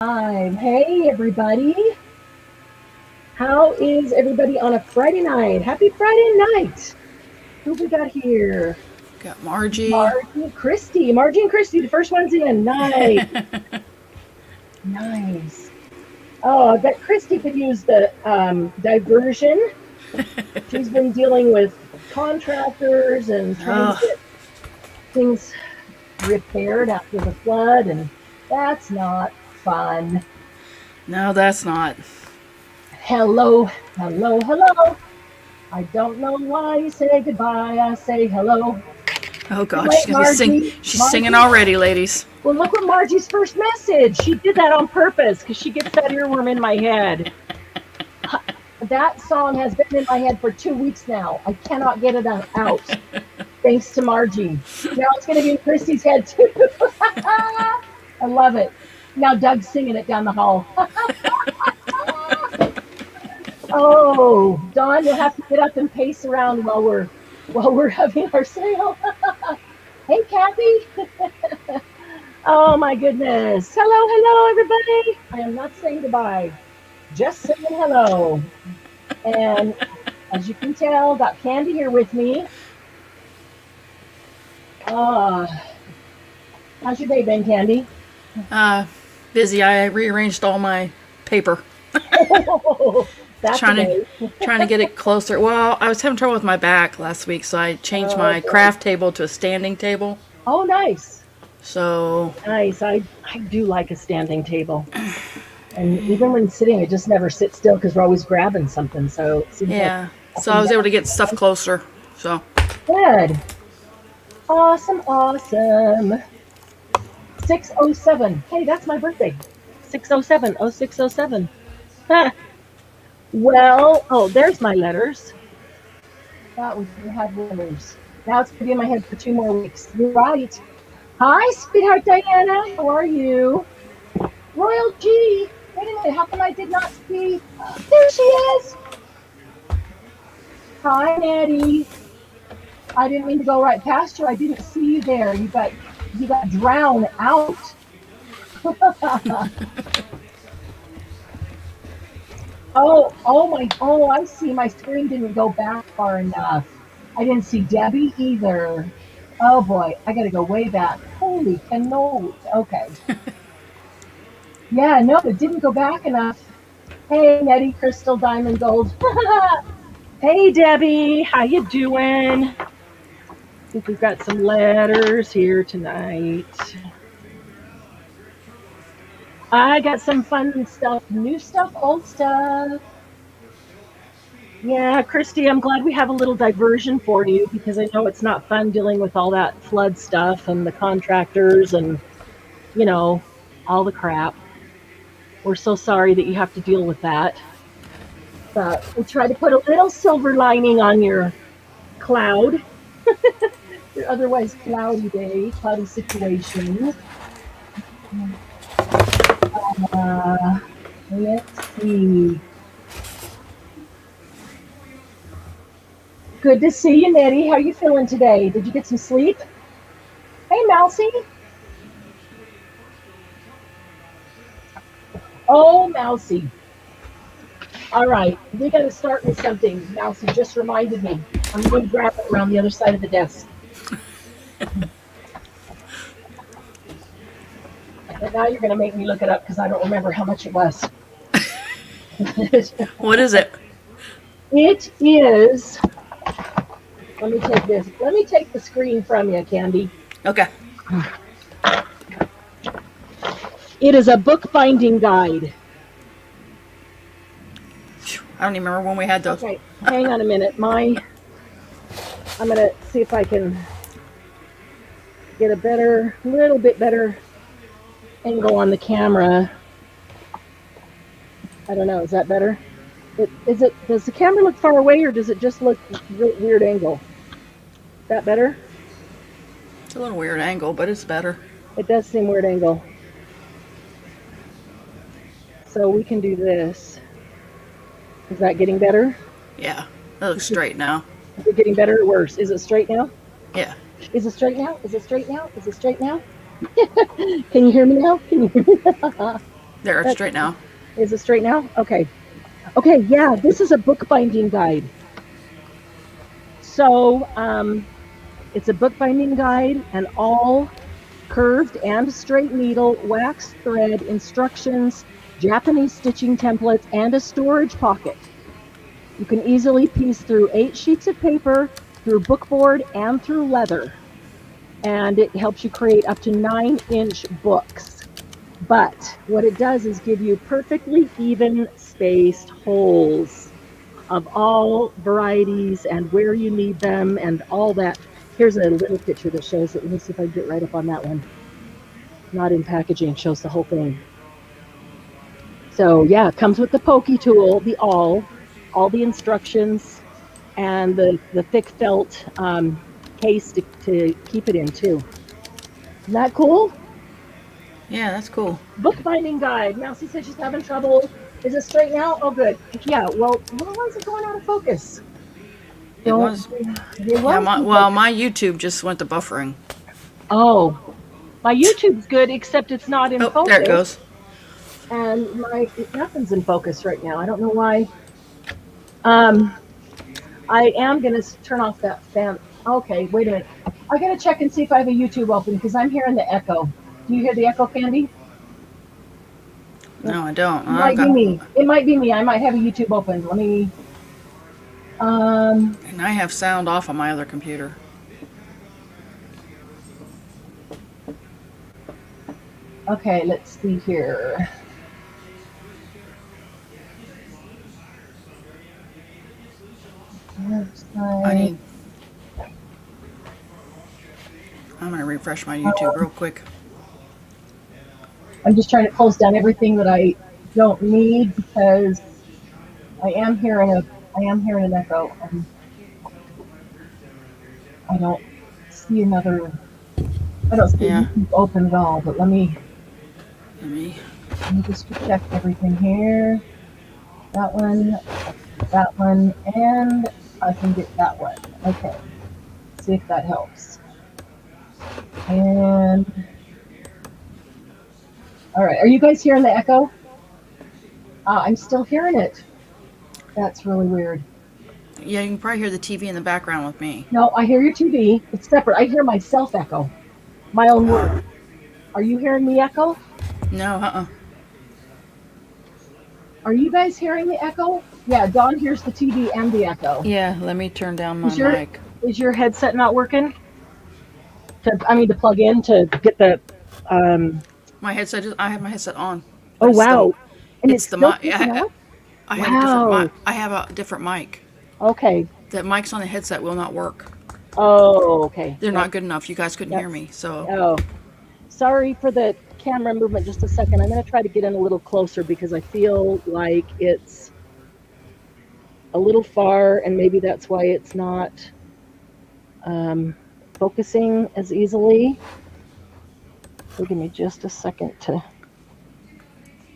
Time. Hey, everybody. How is everybody on a Friday night? Happy Friday night. Who we got here? Got Margie. Margie, Christy. Margie and Christy, the first one's in. Nice. Nice. Oh, I bet Christy could use the diversion. She's been dealing with contractors and trying to Oh, get things repaired after the flood, and that's not fun. no, that's not. Hello, hello, hello. I don't know why you say goodbye. I say hello. Oh Too God, she's late, gonna be sing. Margie. She's singing Margie. already, ladies. Well, look what Margie's first message. She did that on purpose because she gets that earworm in my head. That song has been in my head for 2 weeks now. I cannot get it out. Thanks to Margie. Now it's going to be in Christy's head too. I love it. Now Doug's singing it down the hall. Oh, Dawn, you'll have to get up and pace around while we're having our sale. Hey, Kathy. Oh my goodness. Hello, hello, everybody. I am not saying goodbye, just saying hello. And as you can tell, got Candy here with me. Uh, how's your day been, Candy? Uh, Busy. I rearranged all my paper, That's a trying to day. trying to get it closer. Well, I was having trouble with my back last week, so I changed Oh my boy. craft table to a standing table. Oh, nice. So Nice. I do like a standing table. And even when sitting, it just never sits still because we're always grabbing something. So it seems like yeah, up so I and was able to get down. stuff closer. So Good. Awesome, awesome. 607. Hey, that's my birthday. 607. Oh, 0607. Huh. Well, oh, there's my letters. Thought we had letters. Now it's going to be in my head for 2 more weeks. You're right. Hi, sweetheart Diana. How are you? Royal G. Wait a minute. How come I did not see? There she is. Hi, Nettie. I didn't mean to go right past you. I didn't see you there. You got drowned out. Oh, I see. My screen didn't go back far enough. I didn't see Debbie either. Oh boy, I gotta go way back. Holy cannoli. Okay. Yeah, no, it didn't go back enough. Hey, Nettie, Crystal, Diamond, Gold. Hey, Debbie, how you doing? I think we've got some letters here tonight. I got some fun stuff, new stuff, old stuff. Yeah, Christy, I'm glad we have a little diversion for you because I know it's not fun dealing with all that flood stuff and the contractors and, you know, all the crap. We're so sorry that you have to deal with that. But we try to put a little silver lining on your cloud, your otherwise cloudy day, cloudy situation. Uh, let's see. Good to see you, Nettie. How are you feeling today? Did you get some sleep? Hey, Mousy. Oh, Mousy. All right, we got to start with something. Mousy just reminded me. I'm going to grab it around the other side of the desk. And now you're going to make me look it up because I don't remember how much it was. what is it? It is. Let me take this. Let me take the screen from you, Candy. Okay. It is a bookbinding guide. I don't even remember when we had those. Okay, hang on a minute. I'm going to see if I can get a little bit better angle on the camera. I don't know. Is that better? Does the camera look far away or does it just look weird angle? That better? It's a little weird angle, but it's better. It does seem weird angle. So we can do this. Is that getting better? Yeah, that looks straight now. Is it getting better or worse? Is it straight now? Yeah. Is it straight now? Is it straight now? Is it straight now? Can you hear me now? Can you hear me? There, it's That's, straight now. is it straight now? Okay. Okay, yeah, this is a bookbinding guide. So it's a bookbinding guide and all curved and straight needle, wax thread, instructions, Japanese stitching templates, and a storage pocket. You can easily piece through 8 sheets of paper, through bookboard, and through leather. And it helps you create up to 9-inch books. But what it does is give you perfectly even spaced holes of all varieties and where you need them and all that. Here's a little picture that shows it. Let me see if I can get right up on that one. Not in packaging, shows the whole thing. So yeah, it comes with the pokey tool, the all the instructions, and the thick felt case to keep it in too. Isn't that cool? Yeah, that's cool. Bookbinding guide. Mousy says she's having trouble. Is it straight now? Oh, good. Yeah. Well, why is it going out of focus? It was. It Yeah, was. my YouTube just went to buffering. Oh, my YouTube's good, except it's not in focus. There it goes. And nothing's in focus right now. I don't know why. I am gonna turn off that fan. Okay, wait a minute. I gotta check and see if I have a YouTube open because I'm hearing the echo. Do you hear the echo, Candy? No, I don't. It might be me. It might be me. I might have a YouTube open. Let me. And I have sound off on my other computer. Okay, let's see here. I'm gonna refresh my YouTube real quick. I'm just trying to close down everything that I don't need because I am hearing an echo. I don't see another. I don't see YouTube open at all. But let me just check everything here. That one, and I can get that one. Okay. See if that helps. And all right, are you guys hearing the echo? I'm still hearing it. That's really weird. Yeah, you can probably hear the TV in the background with me. No, I hear your TV. It's separate. I hear myself echo. My own word. Are you hearing me echo? No, Are you guys hearing the echo? Yeah, Dawn hears the TV and the echo. Yeah, let me turn down my mic. Is your headset not working? To plug in to get the. My headset. I have my headset on. Oh wow! It's the mic. I have a different mic. Okay. That mics on the headset will not work. Oh, okay. They're not good enough. You guys couldn't hear me, so. Oh, sorry for the camera movement. Just a second. I'm going to try to get in a little closer because I feel like it's a little far, and maybe that's why it's not focusing as easily. So give me just a second to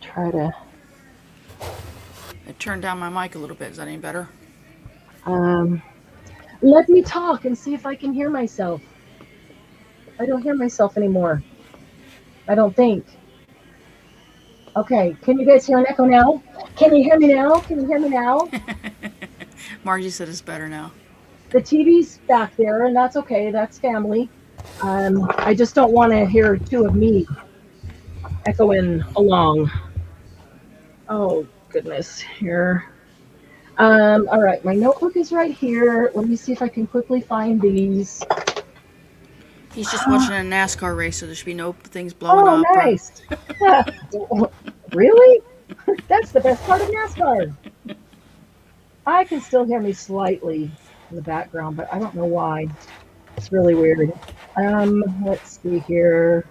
try to. I turned down my mic a little bit. Is that any better? Let me talk and see if I can hear myself. I don't hear myself anymore. I don't think. Okay, can you guys hear an echo now? Can you hear me now? Can you hear me now? Margie said it's better now. The TV's back there, and that's okay. That's family. I just don't want to hear two of me echoing along. Oh, goodness. Here. All right, my notebook is right here. Let me see if I can quickly find these. He's just watching a NASCAR race, so there should be no things blowing up. Oh, nice. Really? That's the best part of NASCAR. I can still hear me slightly in the background, but I don't know why. It's really weird. Let's see here.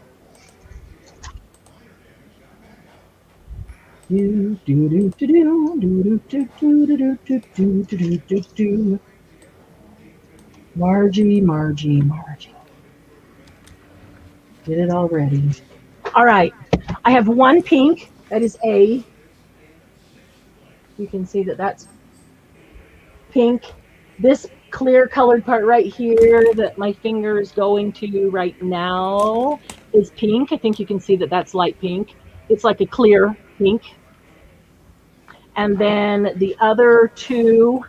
Margie. Did it already. All right. I have one pink. That is A. You can see that that's pink. This clear colored part right here that my finger is going to right now is pink. I think you can see that that's light pink. It's like a clear pink. And then the other two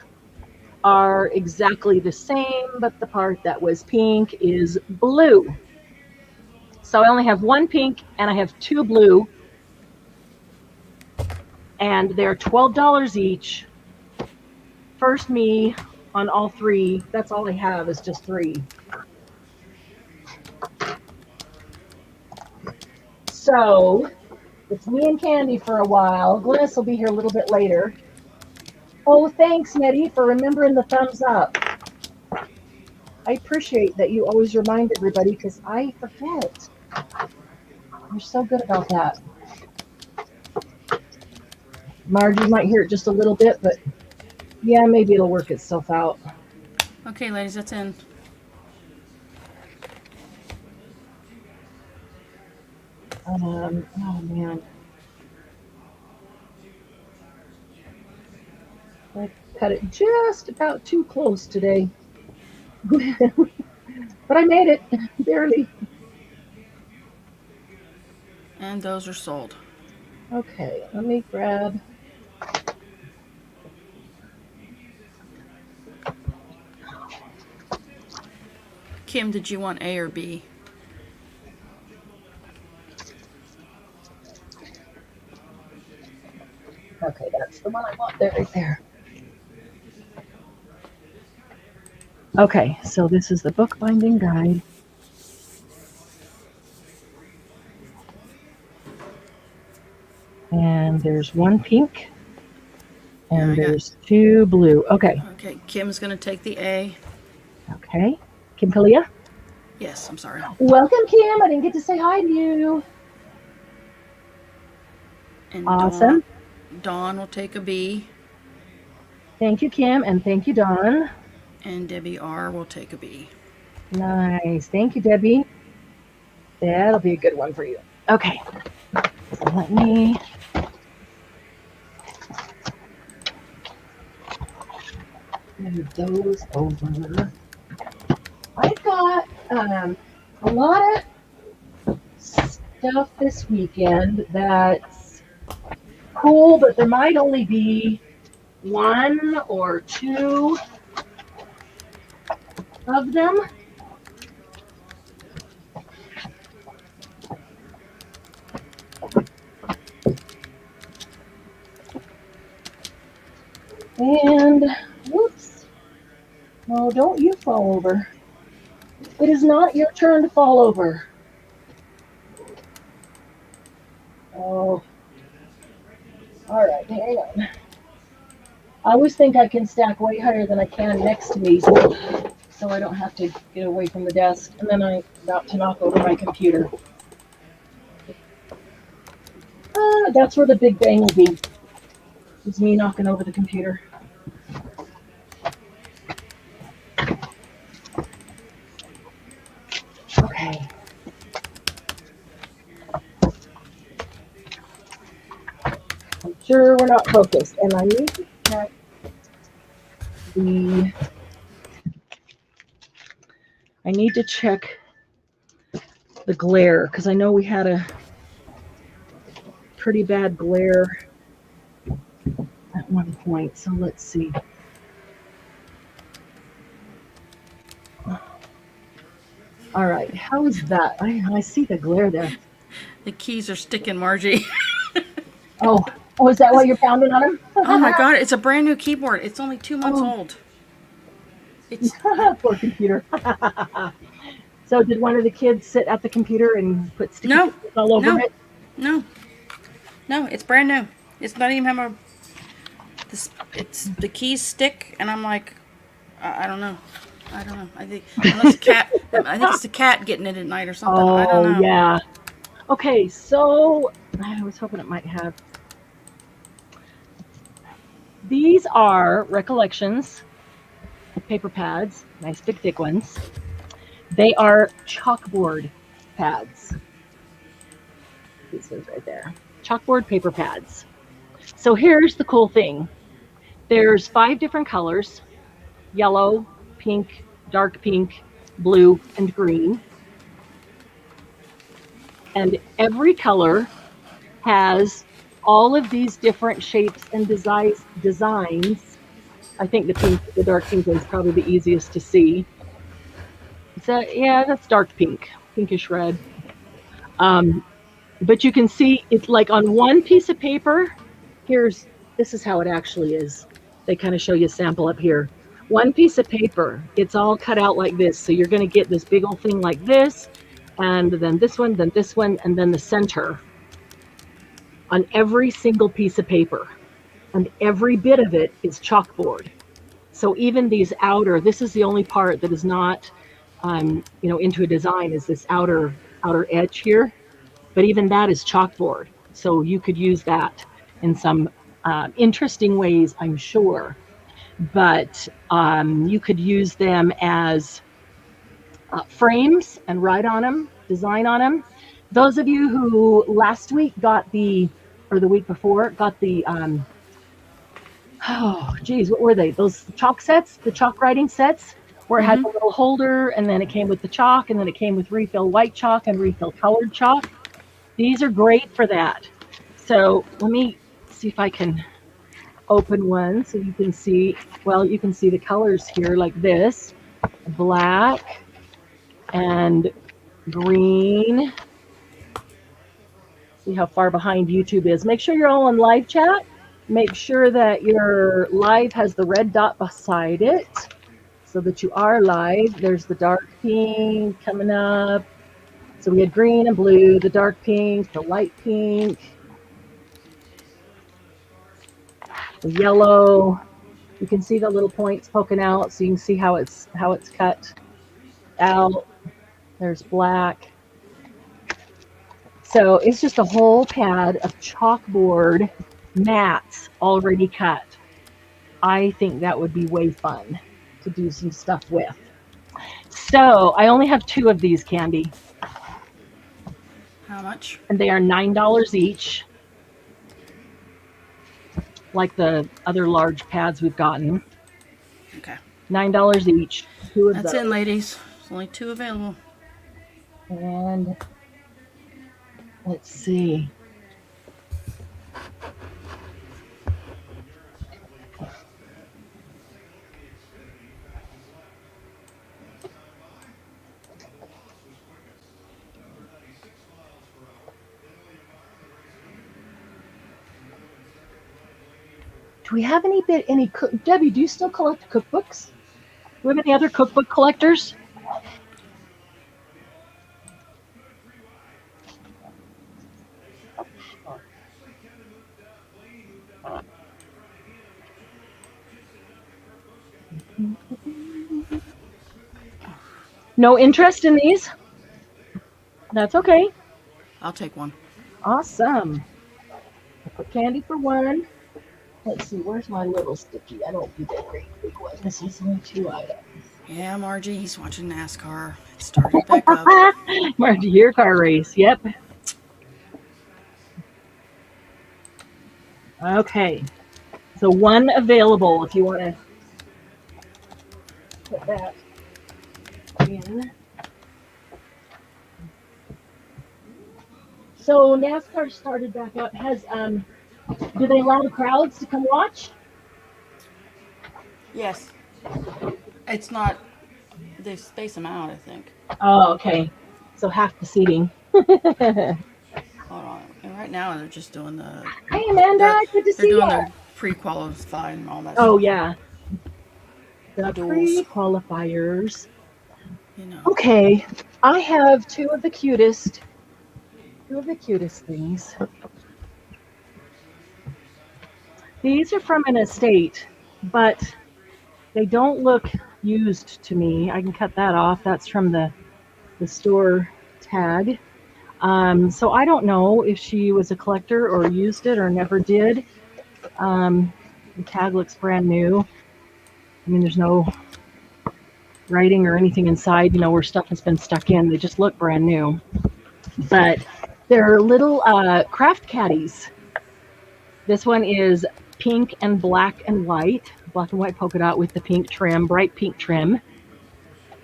are exactly the same, but the part that was pink is blue. So I only have one pink and I have two blue, and they're $12 each. First me on all three. That's all I have is just three. So it's me and Candy for a while. Glynis will be here a little bit later. Oh, thanks, Nettie, for remembering the thumbs up. I appreciate that you always remind everybody because I forget. You're so good about that. Margie might hear it just a little bit, but yeah, maybe it'll work itself out. Okay, ladies, that's in. Oh man. I cut it just about too close today. But I made it, barely. And those are sold. Okay, let me grab. Kim, did you want A or B? Okay, that's the one I want there, right there. Okay, so this is the bookbinding guide. And there's one pink. And there's two blue. Okay. Okay, Kim's going to take the A. Okay. Kim Kalia? Yes, I'm sorry. Welcome, Kim. I didn't get to say hi to you. And Awesome. Dawn will take a B. Thank you, Kim, and thank you, Dawn. And Debbie R will take a B. Nice. Thank you, Debbie. That'll be a good one for you. Okay. So let me... move those over. I've got a lot of stuff this weekend that's cool, but there might only be one or two of them. And whoops. No, don't you fall over. It is not your turn to fall over. Oh. All right, hang on. I always think I can stack way higher than I can next to me, so I don't have to get away from the desk. And then I'm about to knock over my computer. That's where the big bang will be. It's me knocking over the computer. Okay. I'm sure we're not focused, and I need to check I need to check the glare, because I know we had a pretty bad glare at one point, so let's see. All right, how is that? I see the glare there. The keys are sticking, Margie. Oh, is that why you're pounding on them? Oh my God, it's a brand new keyboard. It's only 2 months old. It's poor computer. So did one of the kids sit at the computer and put sticky all over it? No, it's brand new. It's not even have it's the keys stick, and I'm like, I don't know. I think unless I think it's the cat getting it at night or something. I don't know. Oh yeah. Okay, so I was hoping it might have. These are Recollections paper pads, nice big thick ones. They are chalkboard pads. These ones right there. Chalkboard paper pads. So here's the cool thing. There's 5 different colors: yellow, pink, dark pink, blue, and green. And every color has all of these different shapes and designs. I think the dark pink one's probably the easiest to see. So yeah, that's dark pink, pinkish red. Um, but you can see it's like on one piece of paper. This is how it actually is. They kind of show you a sample up here. One piece of paper, it's all cut out like this. So you're going to get this big old thing like this, and then this one, and then the center on every single piece of paper. And every bit of it is chalkboard. So even these this is the only part that is not, into a design is this outer edge here. But even that is chalkboard. So you could use that in some interesting ways, I'm sure. But you could use them as frames and write on them, design on them. Those of you who last week or the week before, got the, oh, geez, what were they? Those chalk sets, the chalk writing sets, where it had the little holder, and then it came with the chalk, and then it came with refill white chalk and refill colored chalk. These are great for that. So let me see if I can open one so you can see, you can see the colors here like this, black and green. See how far behind YouTube is. Make sure you're all on live chat. Make sure that your live has the red dot beside it so that you are live. There's the dark pink coming up. So we had green and blue, the dark pink, the light pink, the yellow. You can see the little points poking out, so you can see how it's cut out. There's black. So it's just a whole pad of chalkboard mats already cut. I think that would be way fun to do some stuff with. So I only have 2 of these, Candy. How much? And they are $9 each, like the other large pads we've gotten. Okay. $9 each. 2 of That's those. it, ladies. There's only 2 available. And let's see. Do we have Debbie, do you still collect cookbooks? Do we have any other cookbook collectors? No interest in these? That's okay. I'll take one. Awesome. I put candy for one. Let's see, where's my little sticky? I don't do that great big one. This is only 2 items. Yeah, Margie, he's watching NASCAR. It started back up. Margie, your car race. Yep. Okay. So 1 available if you want to put that in. So NASCAR started back up. Do they allow the crowds to come watch? Yes. It's not. They space them out, I think. Oh, okay. So half the seating. Hold on. And right now they're just doing the. Hey, Amanda. Good to see you. They're doing their pre-qualifying and all that. Oh, stuff. yeah. The Duels. pre-qualifiers. You know. Okay. I have 2 of the cutest things. These are from an estate, but they don't look used to me. I can cut that off. That's from the store tag. So I don't know if she was a collector or used it or never did. The tag looks brand new. I mean, there's no writing or anything inside, where stuff has been stuck in. They just look brand new. But they're little craft caddies. This one is pink and black and white polka dot with the pink trim, bright pink trim.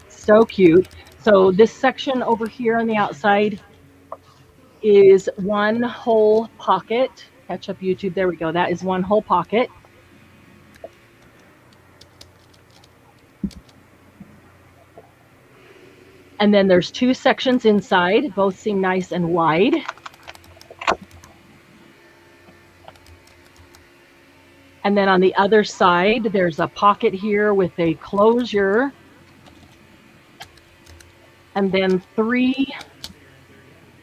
So cute. So this section over here on the outside is 1 whole pocket Catch up YouTube. There we go. That is one whole pocket. And then there's two sections inside. Both seem nice and wide. And then on the other side, there's a pocket here with a closure. And then three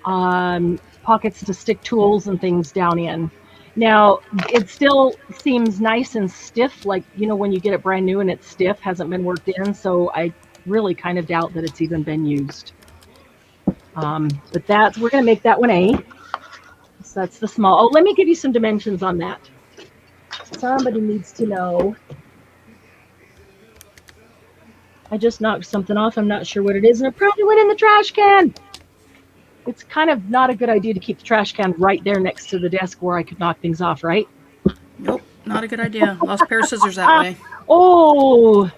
pockets to stick tools and things down in. Now, it still seems nice and stiff, like, you know, when you get it brand new and it's stiff, hasn't been worked in. So I really kind of doubt that it's even been used. But we're going to make that one A. So that's the small. Oh, let me give you some dimensions on that. Somebody needs to know. I just knocked something off. I'm not sure what it is, and it probably went in the trash can. It's kind of not a good idea to keep the trash can right there next to the desk where I could knock things off, right? Nope, not a good idea. Lost a pair of scissors that way. Oh,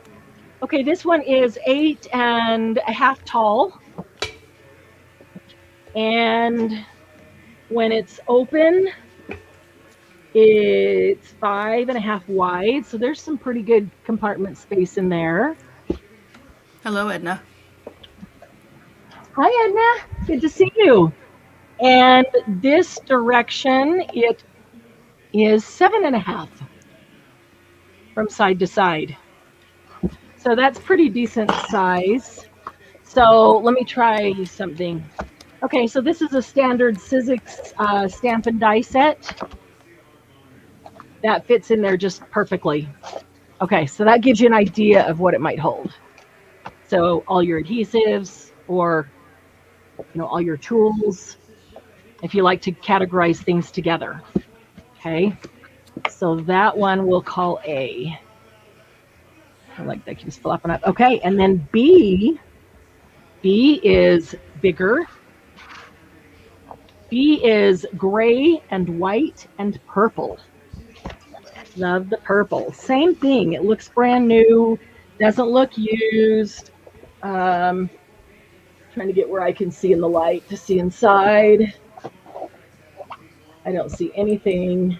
okay. This one is 8.5 tall, and when it's open, it's 5.5 wide. So there's some pretty good compartment space in there. Hello, Edna. Hi, Edna. Good to see you. And this direction, it is 7.5 from side to side. So that's pretty decent size. So let me try something. Okay, so this is a standard Sizzix stamp and die set. That fits in there just perfectly. Okay, so that gives you an idea of what it might hold. So all your adhesives, or all your tools, if you like to categorize things together. Okay, so that one we'll call A. I like that keeps flopping up. Okay, and then B is bigger. B is gray and white and purple. Love the purple. Same thing. It looks brand new. Doesn't look used. Trying to get where I can see in the light to see inside. I don't see anything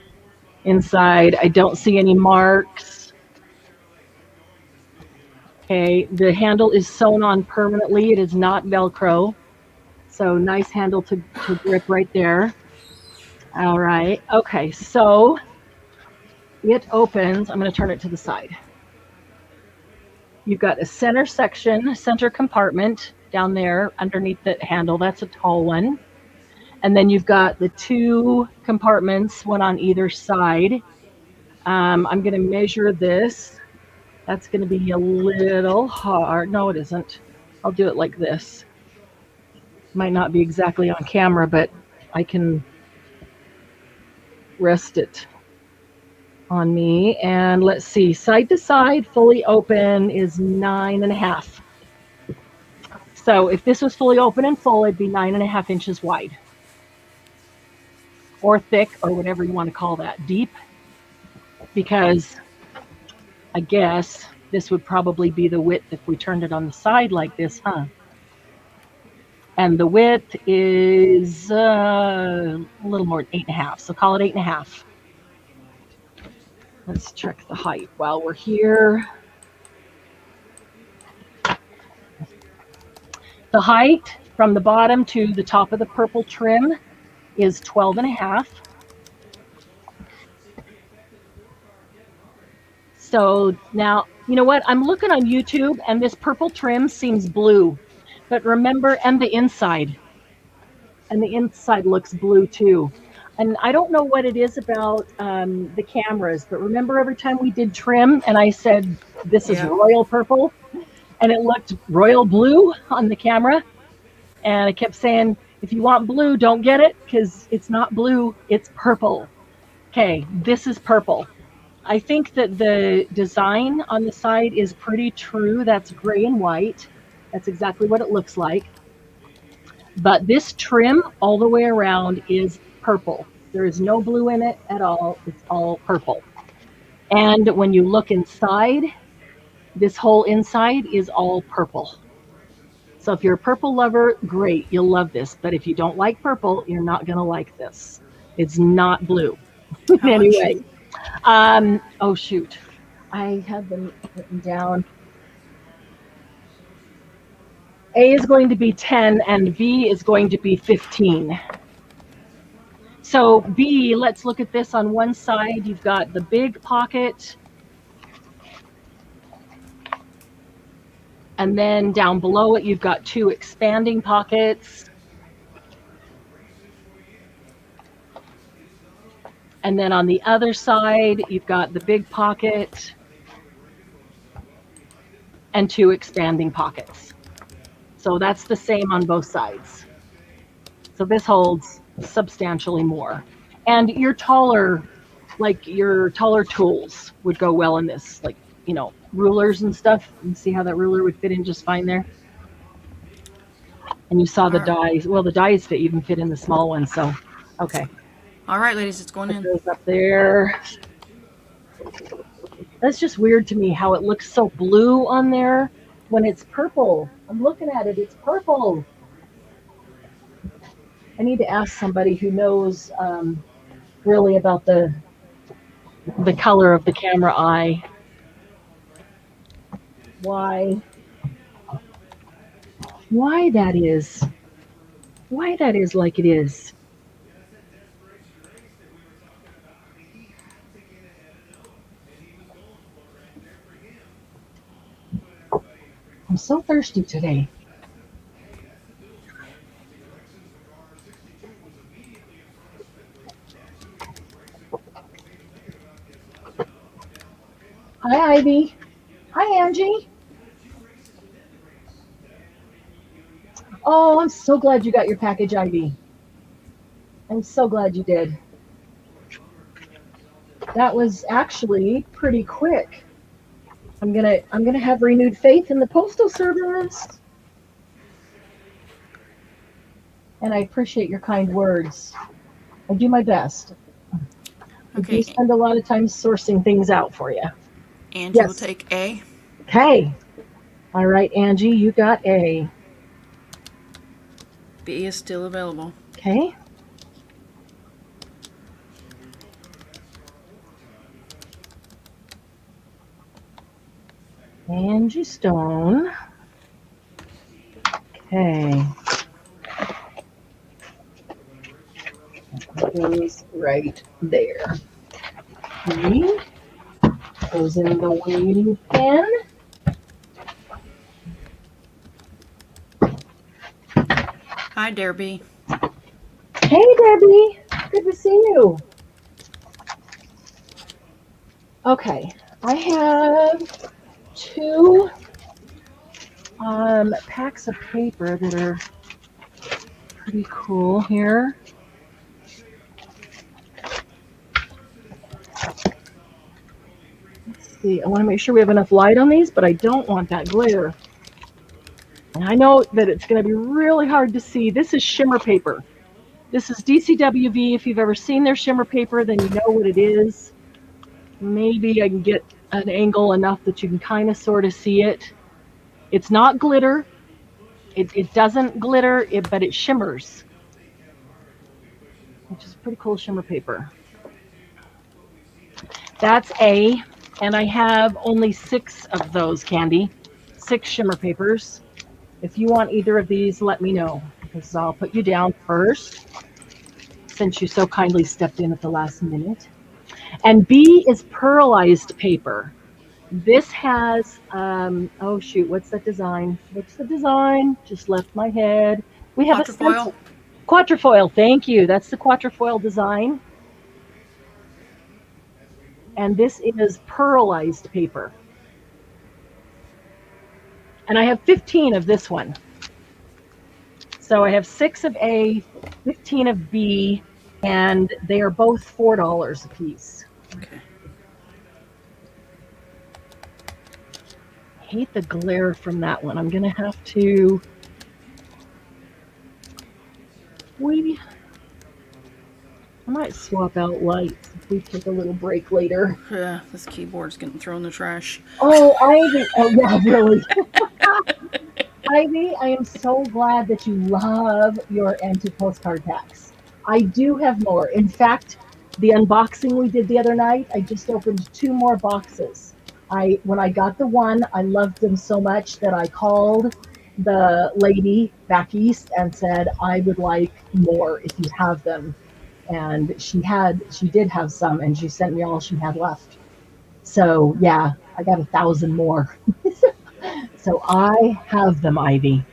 inside. I don't see any marks. Okay, the handle is sewn on permanently. It is not Velcro. So nice handle to grip right there. All right. Okay, so it opens. I'm going to turn it to the side. You've got a center section, center compartment down there underneath the handle. That's a tall one. And then you've got the two compartments, one on either side. I'm going to measure this. That's going to be a little hard. No, it isn't. I'll do it like this. Might not be exactly on camera, but I can rest it on me. And let's see, side to side, fully open is 9.5. So if this was fully open and full, it'd be 9.5 inches wide, or thick, or whatever you want to call that. Deep, because I guess this would probably be the width if we turned it on the side like this, huh? And the width is a little more than 8.5, so call it 8.5. Let's check the height while we're here. The height from the bottom to the top of the purple trim is 12.5. So now, you know what? I'm looking on YouTube and this purple trim seems blue. But remember, and the inside looks blue too. And I don't know what it is about the cameras, but remember every time we did trim and I said, this is royal purple, and it looked royal blue on the camera. And I kept saying, if you want blue, don't get it, because it's not blue, it's purple. Okay, this is purple. I think that the design on the side is pretty true. That's gray and white. That's exactly what it looks like. But this trim all the way around is purple. There is no blue in it at all. It's all purple. And when you look inside, this whole inside is all purple. So if you're a purple lover, great, you'll love this. But if you don't like purple, you're not going to like this. It's not blue. How much? Anyway, oh shoot, I have them written down. A is going to be 10 and B is going to be 15. So B, let's look at this on one side. You've got the big pocket. And then down below it, you've got 2 expanding pockets. And then on the other side, you've got the big pocket and 2 expanding pockets. So that's the same on both sides. So this holds substantially more. And your taller tools would go well in this, like, rulers and stuff. You see how that ruler would fit in just fine there? And you saw the dies. Well, the dies fit even fit in the small one, so okay. All right, ladies, it's going It in. goes up there. That's just weird to me how it looks so blue on there when it's purple. I'm looking at it, it's purple. I need to ask somebody who knows really about the color of the camera eye. Why that is like it is. I'm so thirsty today. Hi, Ivy. Hi, Angie. Oh, I'm so glad you got your package, Ivy. I'm so glad you did. That was actually pretty quick. I'm gonna have renewed faith in the Postal Service. And I appreciate your kind words. I do my best. I do spend a lot of time sourcing things out for you. Angie will take A. Okay. All right, Angie, you got A. B is still available. Okay. Angie Stone. Okay. That goes right there. B goes in the waiting pen. Hi, Debbie. Hey, Debbie. Good to see you. Okay. I have 2 packs of paper that are pretty cool here. Let's see. I want to make sure we have enough light on these, but I don't want that glare. And I know that it's going to be really hard to see. This is shimmer paper. This is DCWV. If you've ever seen their shimmer paper, then you know what it is. Maybe I can get an angle enough that you can kind of sort of see it. It's not glitter. It doesn't glitter, but it shimmers, which is pretty cool shimmer paper. That's A, and I have only 6 of those, Candy. 6 shimmer papers. If you want either of these, let me know, because I'll put you down first, since you so kindly stepped in at the last minute. And B is pearlized paper. This has, oh shoot, what's that design? What's the design? Just left my head. We have Quatrefoil. Quatrefoil, thank you. That's the Quatrefoil design. And this is pearlized paper. And I have 15 of this one. So I have 6 of A, 15 of B, and they are both $4 a piece. Okay. I hate the glare from that one. I'm gonna have to I might swap out lights if we take a little break later. Yeah, this keyboard's getting thrown in the trash. Oh, Ivy. Oh, yeah, really. Ivy, I am so glad that you love your antique postcard packs. I do have more. In fact, the unboxing we did the other night, I just opened two more boxes. When I got the one, I loved them so much that I called the lady back east and said I would like more if you have them. And she did have some, and she sent me all she had left. So yeah, I got 1,000 more. So I have them, Ivy.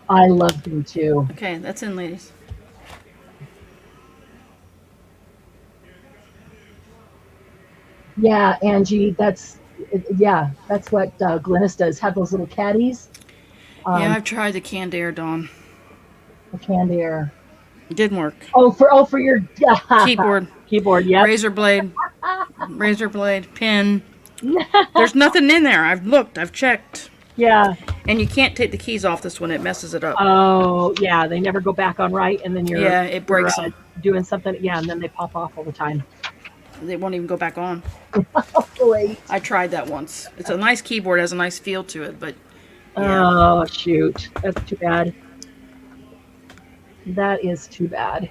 I love them too. Okay, that's in, ladies. Yeah, Angie, that's what Glennis does. Have those little caddies, Yeah, um, I've tried the canned air, Dawn. the candy air. It didn't work. Oh, for your Keyboard, keyboard. Yep. razor blade, pin. There's nothing in there. I've looked, I've checked. Yeah. And you can't take the keys off this one, it messes it up. Oh, yeah. They never go back on right, and then Yeah, it breaks them. doing something. Yeah, and then they pop off all the time. They won't even go back on. Oh, great. I tried that once. It's a nice keyboard, has a nice feel to it, but yeah. Oh, shoot. That's too bad. That is too bad.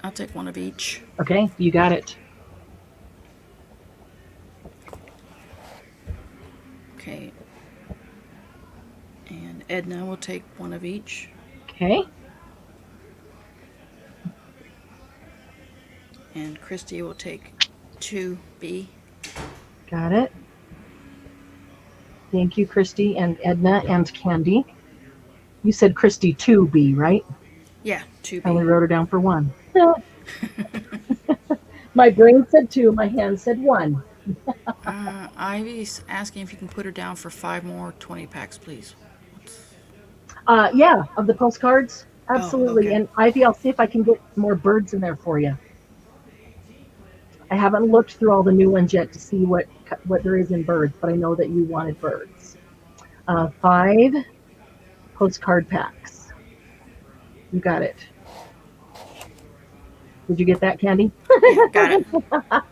I'll take one of each. Okay, you got it. Okay. And Edna will take one of each. Okay. And Christy will take 2B. Got it. Thank you, Christy and Edna and Candy. You said Christy 2B, right? Yeah, I only 2B. wrote her down for 1. My brain said 2, my hand said 1. Ivy's asking if you can put her down for 5 more 20 packs, please. Yeah, of the postcards. Absolutely. okay. And Ivy, I'll see if I can get more birds in there for you. I haven't looked through all the new ones yet to see what there is in birds, but I know that you wanted birds. 5 postcard packs. You got it. Did you get that, Candy? Yeah, got it.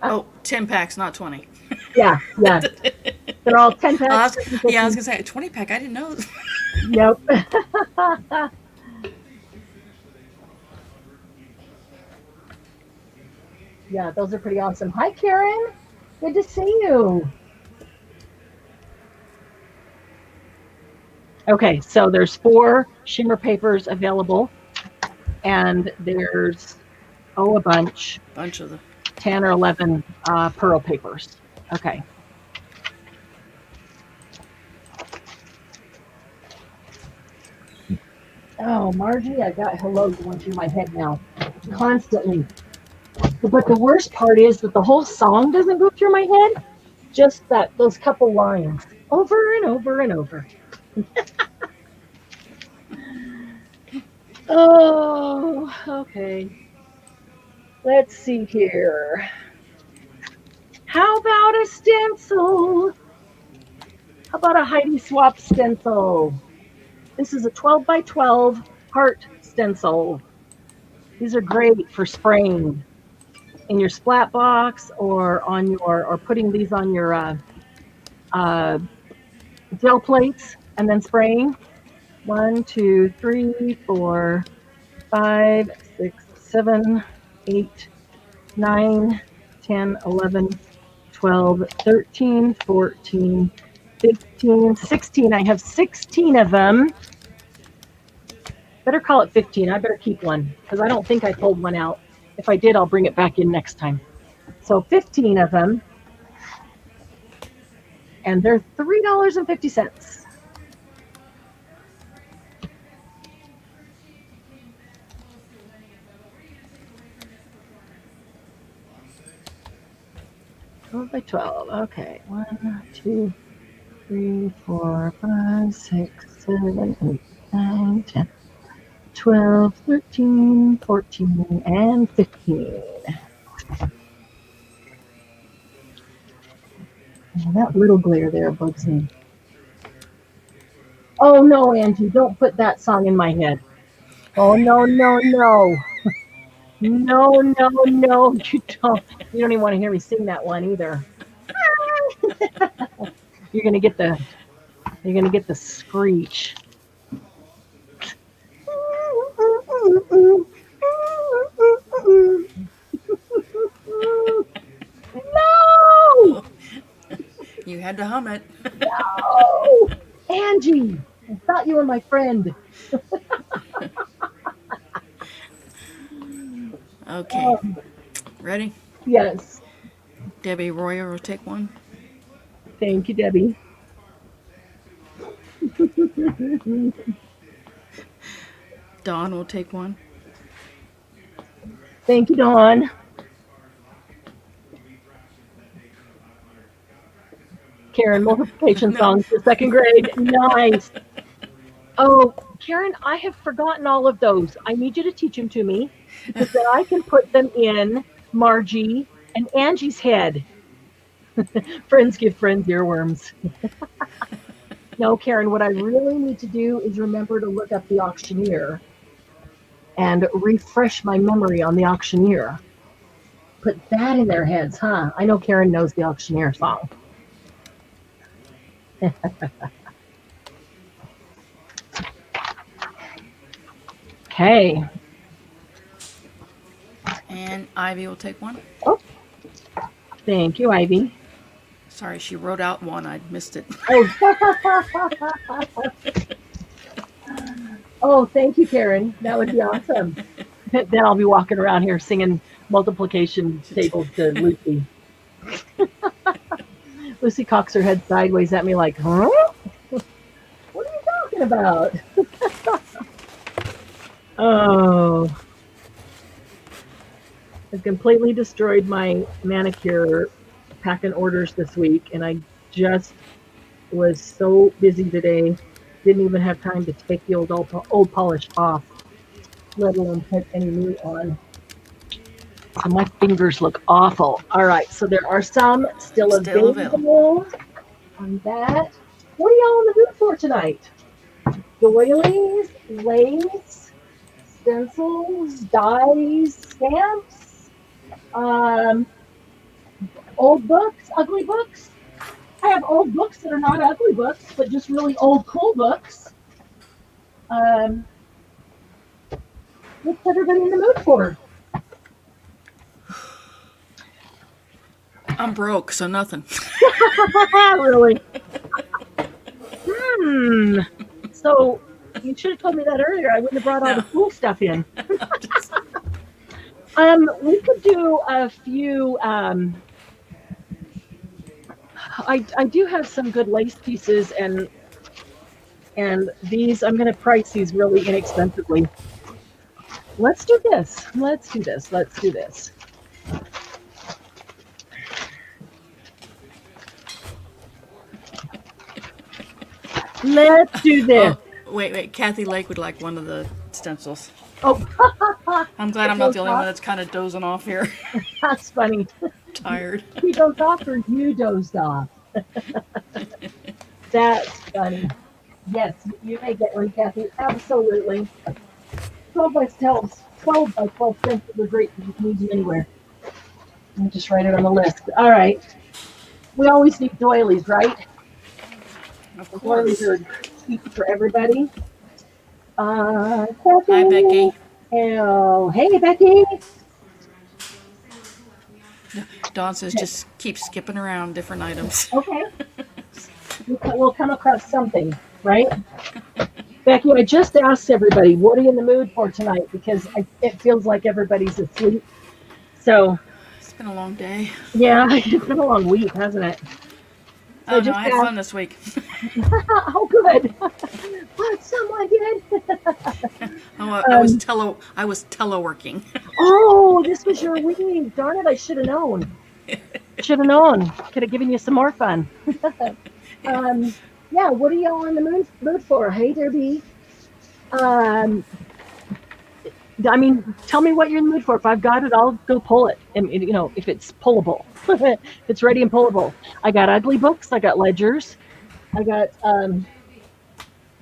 Oh, 10 packs, not 20. Yeah. They're all 10 packs. Yeah, I was going to say, a 20 pack, I didn't know. Yep. Yeah, those are pretty awesome. Hi, Karen. Good to see you. Okay, so there's 4 shimmer papers available, and there's a bunch, Bunch of them. 10 or 11 pearl papers. Okay. Oh, Margie, I got hello going through my head now, constantly. But the worst part is that the whole song doesn't go through my head, just those couple lines over and over and over. Oh, okay. Let's see here. How about a stencil? How about a Heidi Swap stencil? This is a 12 by 12 heart stencil. These are great for spraying in your splat box or putting these on your gel plates and then spraying. 1, 2, 3, 4, 5, 6, 7, 8, 9, 10, 11, 12, 13, 14, 15, 16. I have 16 of them. Better call it 15. I better keep one because I don't think I pulled one out. If I did, I'll bring it back in next time. So 15 of them. And they're $3.50. By 12. Okay. 1, 2, 3, 4, 5, 6, 7, 8, 9, 10, 12, 13, 14, and 15. Oh, that little glare there bugs me. Oh no, Angie, don't put that song in my head. Oh no. No, you don't. You don't even want to hear me sing that one either. You're gonna get the screech. No! You had to hum it. No! Angie! I thought you were my friend. Okay. Ready? Yes. Debbie Royer will take one. Thank you, Debbie. Dawn will take one. Thank you, Dawn. Karen, multiplication No. songs for second grade. Nice. Oh, Karen, I have forgotten all of those. I need you to teach them to me because then I can put them in Margie and Angie's head. Friends give friends earworms. No, Karen, what I really need to do is remember to look up the auctioneer and refresh my memory on the auctioneer. Put that in their heads, huh? I know Karen knows the auctioneer song. Okay. And Ivy will take one. Oh, thank you, Ivy. Sorry, she wrote out one. I missed it. Oh, oh, thank you, Karen. That would be awesome. Then I'll be walking around here singing multiplication tables to Lucy. Lucy cocks her head sideways at me like, huh? What are you talking about? Oh, I've completely destroyed my manicure packing orders this week, and I just was so busy today, didn't even have time to take the old polish off, let alone put any new on. So my fingers look awful. All right, so there are some still available on that. What are y'all in the mood for tonight? Doilies, lace, stencils, dies, stamps, old books, ugly books. I have old books that are not ugly books, but just really old, cool books. What's everybody in the mood for? I'm broke, so nothing. Really? So you should have told me that earlier. I wouldn't have brought all the cool stuff in. We could do a few. I do have some good lace pieces, and these I'm going to price these really inexpensively. Let's do this. Let's do this. Let's do this. Let's do this. Oh, wait. Kathy Lake would like one of the stencils. Oh, I'm glad I'm not the only one that's kind of dozing off here. That's funny. Tired. He dozed off or you dozed off? That's funny. Yes, you may get one, Kathy. Absolutely. 12 by 12 stencils are great because you can use them anywhere. Let me just write it on the list. All right. We always need doilies, right? Of Doilies course. are cheap for everybody. Kathy. Hi, Becky. Oh, hey, Becky. Dawn says just keep skipping around different items. Okay. We'll come across something, right? Becky, I just asked everybody, what are you in the mood for tonight? Because it feels like everybody's asleep. So, It's been a long day. yeah, it's been a long week, hasn't it? Oh, no, I had fun this week. Oh, good. What, someone did? Oh, I was teleworking. Oh, this was your week. Darn it, I should have known. Should have known. Could have given you some more fun. Yeah, what are y'all in the mood for? Hey, Debbie. I mean, tell me what you're in the mood for. If I've got it, I'll go pull it. And you know, if it's pullable, if it's ready and pullable. I got ugly books. I got ledgers. I got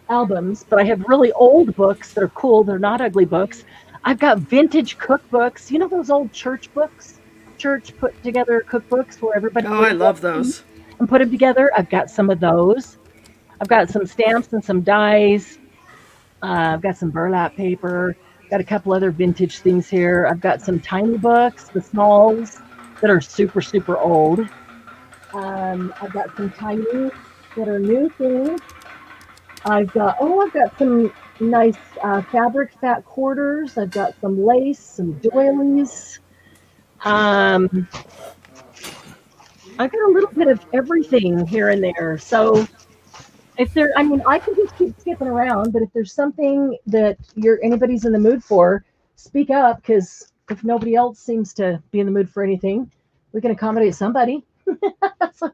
albums, but I have really old books that are cool. They're not ugly books. I've got vintage cookbooks. You know those old church books? Church put together cookbooks where everybody. Oh, I love those. And put them together. I've got some of those. I've got some stamps and some dies. I've got some burlap paper. Got a couple other vintage things here. I've got some tiny books, the smalls that are super, super old. I've got some tiny that are new things. I've got some nice fabric fat quarters. I've got some lace, some doilies. Um, I've got a little bit of everything here and there. So if there, I mean, I can just keep skipping around, but if there's something that anybody's in the mood for, speak up because if nobody else seems to be in the mood for anything, we can accommodate somebody. So,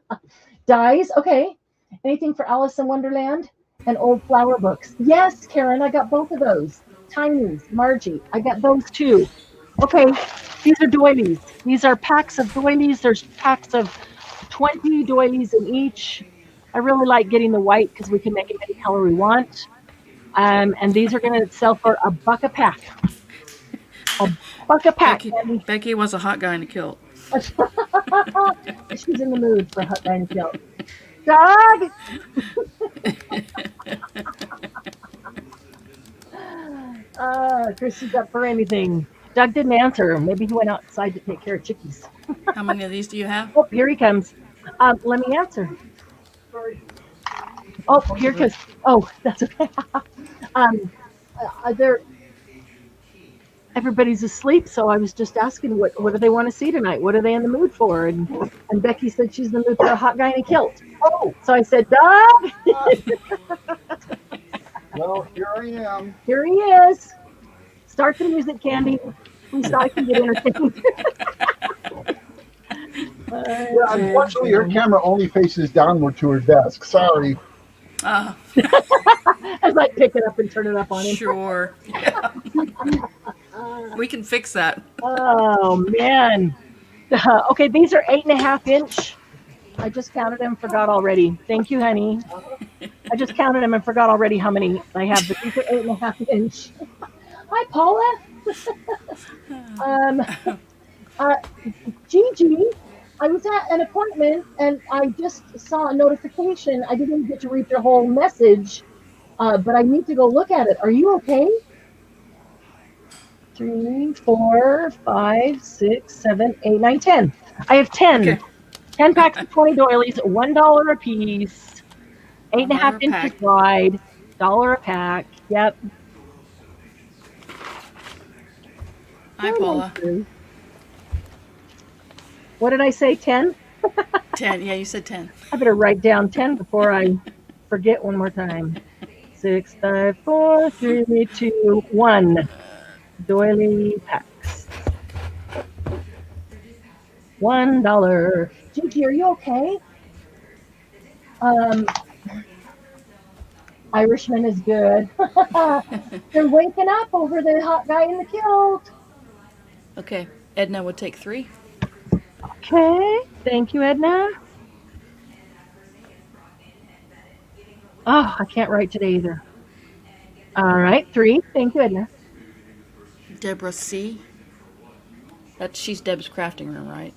dyes, okay. Anything for Alice in Wonderland and old flower books? Yes, Karen, I got both of those. Tinies, Margie, I got those too. Okay, these are doilies. These are packs of doilies. There's packs of 20 doilies in each. I really like getting the white because we can make it any color we want. And these are going to sell for $1 a pack. $1 a pack. Becky was a hot guy in a kilt. She's in the mood for hot guy in a kilt. Doug! Chrissy's up for anything. Doug didn't answer. Maybe he went outside to take care of chickies. How many of these do you have? Oh, here he comes. Let me answer. Oh, here comes. Oh, that's okay. They're everybody's asleep, so I was just asking what do they want to see tonight? What are they in the mood for? And Becky said she's in the mood for a hot guy in a kilt. Oh, so I said, Doug. Well, here I am. Here he is. Start the music, Candy. So I can get entertained. Yeah, unfortunately, her camera only faces downward to her desk. Sorry. I was like, pick it up and turn it up on him. Sure. Yeah. We can fix that. Oh, man. Okay, these are 8.5 inch. I just counted them, forgot already. Thank you, honey. I just counted them and forgot already how many I have, but these are 8.5 inch. Hi, Paula. Gigi, I was at an appointment and I just saw a notification. I didn't get to read your whole message, but I need to go look at it. Are you okay? 3, 4, 5, 6, 7, 8, 9, 10. I have 10. Okay. 10 packs of 20 doilies, $1 a piece, 8.5 inches wide, $1 a pack. Yep. Hi, Paula. What did I say? 10? 10. Yeah, you said 10. I better write down 10 before I forget one more time. 6, 5, 4, 3, 2, 1. Doily packs. $1. Gigi, are you okay? Irishman is good. They're waking up over the hot guy in the kilt. Okay, Edna would take 3. Okay, thank you, Edna. Oh, I can't write today either. All right, 3. Thank you, Edna. Deborah C. She's Deb's crafting room, right?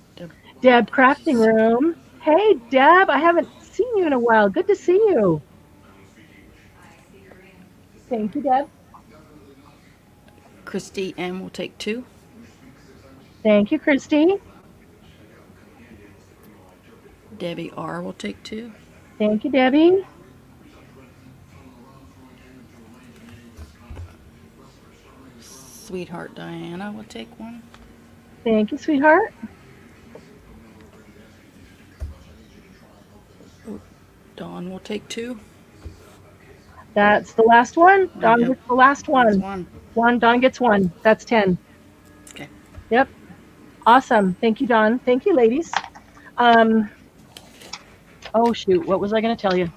Deb crafting room. Hey, Deb, I haven't seen you in a while. Good to see you. Thank you, Deb. Christy M will take 2. Thank you, Christy. Debbie R will take 2. Thank you, Debbie. Sweetheart Diana will take 1. Thank you, sweetheart. Dawn will take 2. That's the last one. Dawn gets the last one. Dawn gets 1. That's 10. Okay. Yep. Awesome. Thank you, Dawn. Thank you, ladies. Oh, shoot. What was I going to tell you?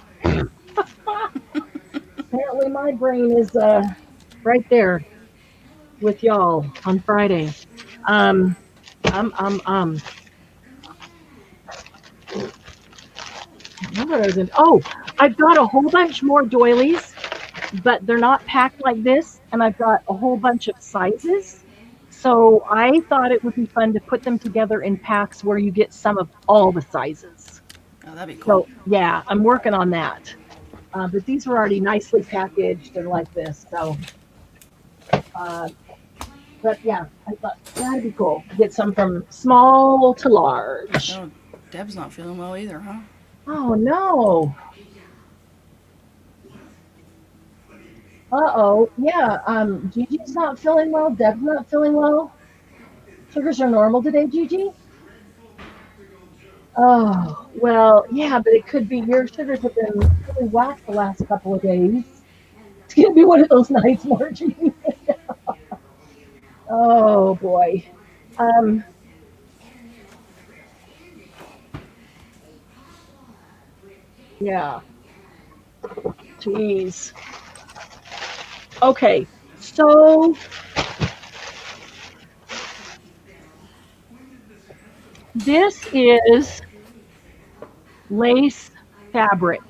Apparently my brain is right there with y'all on Friday. Oh, I've got a whole bunch more doilies, but they're not packed like this, and I've got a whole bunch of sizes. So I thought it would be fun to put them together in packs where you get some of all the sizes. Oh, that'd be cool. So yeah, I'm working on that. But these were already nicely packaged and like this. So But yeah, I thought that'd be cool. Get some from small to large. Oh, Deb's not feeling well either, huh? Oh no. Uh-oh. Yeah, Gigi's not feeling well. Deb's not feeling well. Sugars are normal today, Gigi? Oh, well, yeah, but it could be your sugars have been really whacked the last couple of days. It's gonna be one of those nights, Margie. Oh boy. Um, yeah. Jeez. Okay. So this is lace fabric.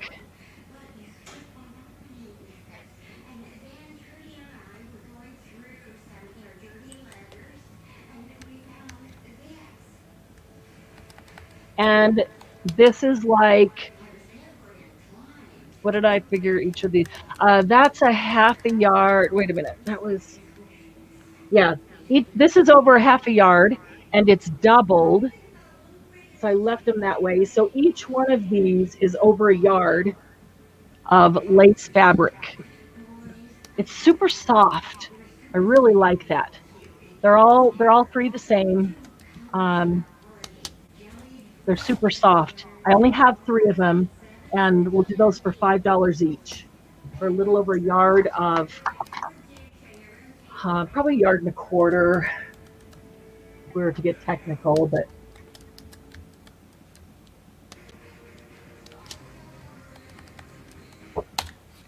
And this is like, what did I figure each of these? That's a half a yard. Wait a minute. That was, yeah. This is over a half a yard and it's doubled. So I left them that way. So each one of these is over a yard of lace fabric. It's super soft. I really like that. They're all three the same. Um, they're super soft. I only have three of them, and we'll do those for $5 each, for a little over a yard of, probably a yard and a quarter. If we were to get technical, but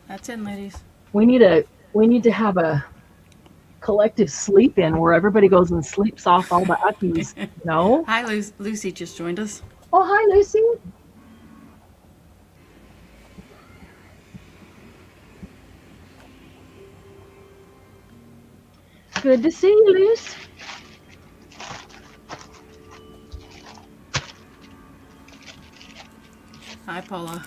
That's in, ladies. we need to have a collective sleep in where everybody goes and sleeps off all the uckies. No? Hi, Lucy just joined us. Oh, hi, Lucy. Good to see you, Luce. Hi, Paula.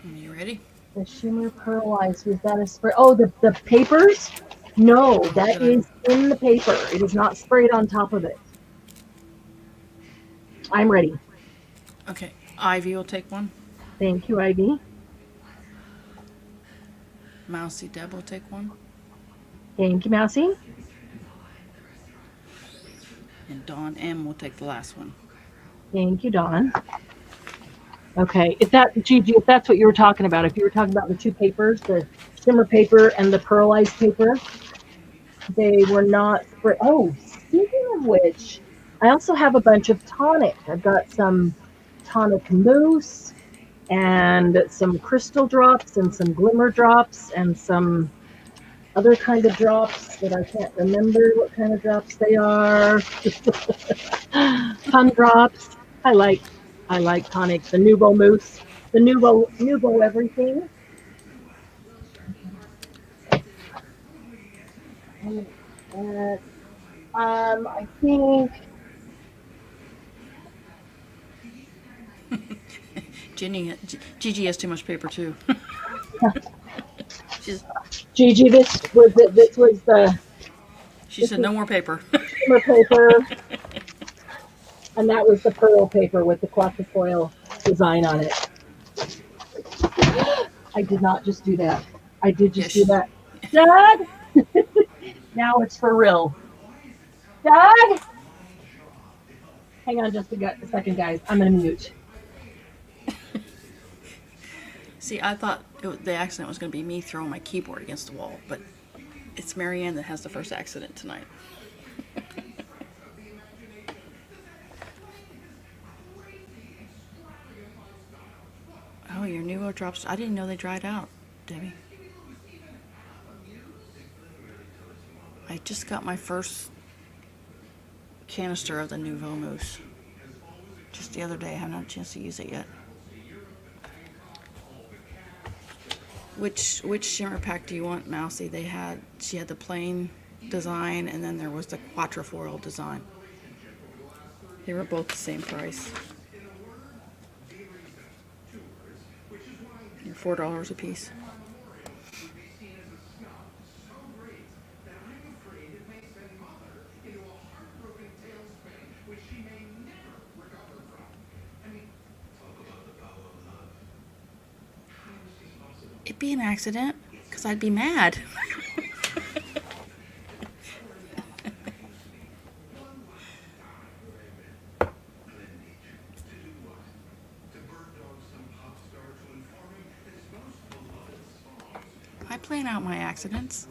Are you ready? The shimmer pearlized, was that a spray? Oh, the papers? No, that is in the paper. It is not sprayed on top of it. I'm ready. Okay, Ivy will take one. Thank you, Ivy. Mousy Deb will take one. Thank you, Mousy. And Dawn M will take the last one. Thank you, Dawn. Okay, if that's what you were talking about, if you were talking about the two papers, the shimmer paper and the pearlized paper, they were not sprayed. Oh, speaking of which, I also have a bunch of tonic. I've got some tonic mousse and some crystal drops and some glimmer drops and some other kind of drops that I can't remember what kind of drops they are. Fun drops. I like tonic, the Nuvo mousse, the Nuvo everything. And, I think Gigi has too much paper too. Gigi, this was the She said no more paper. shimmer paper, and that was the pearl paper with the quatrefoil design on it. I did not just do that. I did just do that. Doug! Now it's for real. Doug! Hang on just a second, guys. I'm going to mute. See, I thought the accident was going to be me throwing my keyboard against the wall, but it's Marianne that has the first accident tonight. Oh, your Nuvo drops. I didn't know they dried out, Debbie. I just got my first canister of the Nuvo mousse. Just the other day. I haven't had a chance to use it yet. Which shimmer pack do you want, Mousy? She had the plain design and then there was the quatrefoil design. They were both the same price. $4 a piece. It'd be an accident, because I'd be mad. I plan out my accidents.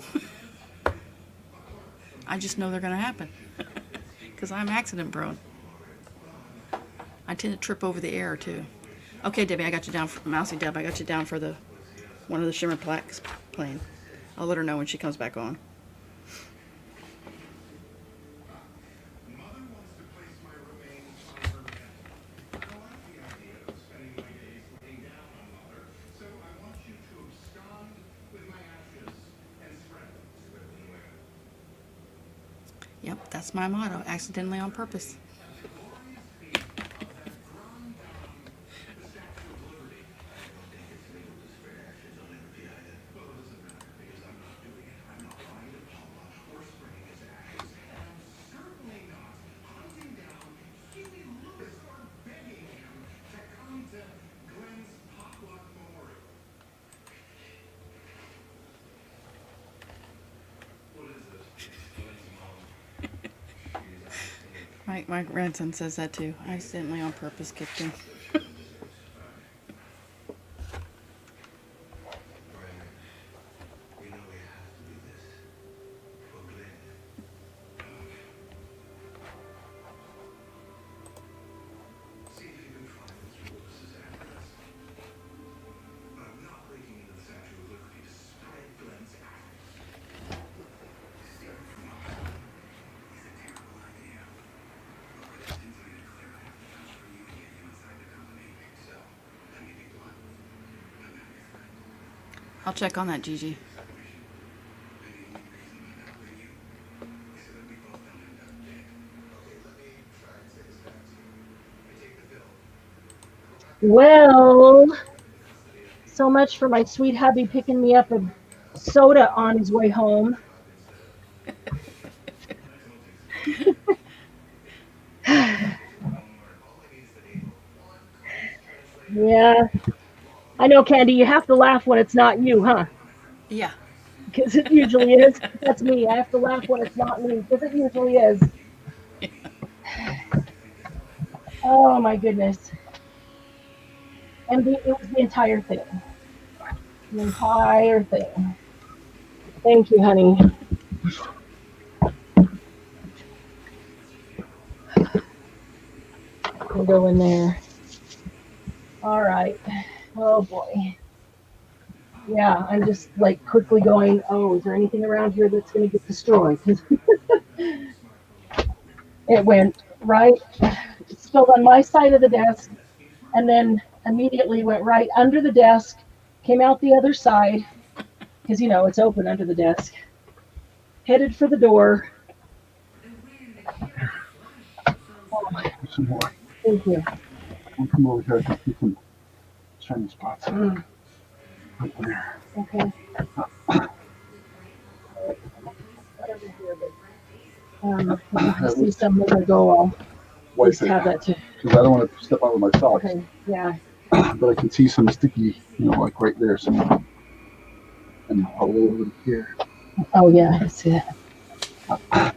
I just know they're going to happen, because I'm accident prone. I tend to trip over the air, too. Okay, Debbie, I got you down for Mousy Deb. I got you down for the one of the shimmer plaques playing. I'll let her know when she comes back on. Yep, that's my motto. Accidentally on purpose. My grandson says that too. Accidentally on purpose kicked him. I'll check on that, Gigi. Well, so much for my sweet hubby picking me up a soda on his way home. Yeah. I know, Candy, you have to laugh when it's not you, huh? Yeah. Because it usually is. That's me. I have to laugh when it's not me, because it usually is. Oh, my goodness. And it was the entire thing. The entire thing. Thank you, honey. We'll go in there. All right. Oh, boy. Yeah, I'm just like quickly going, oh, is there anything around here that's going to get destroyed? It went right, it spilled on my side of the desk, and then immediately went right under the desk, came out the other side, because, you know, it's open under the desk, headed for the door. Oh, Some more. thank you. I'll come over here. I can see some shiny spots. Mm, Right there. okay. If I see some that go, I'll Wipe just have that too. because I don't want to step out with my socks. Okay, yeah. But I can see some sticky, like right there. Some, and all over here. Oh, yeah, I see that.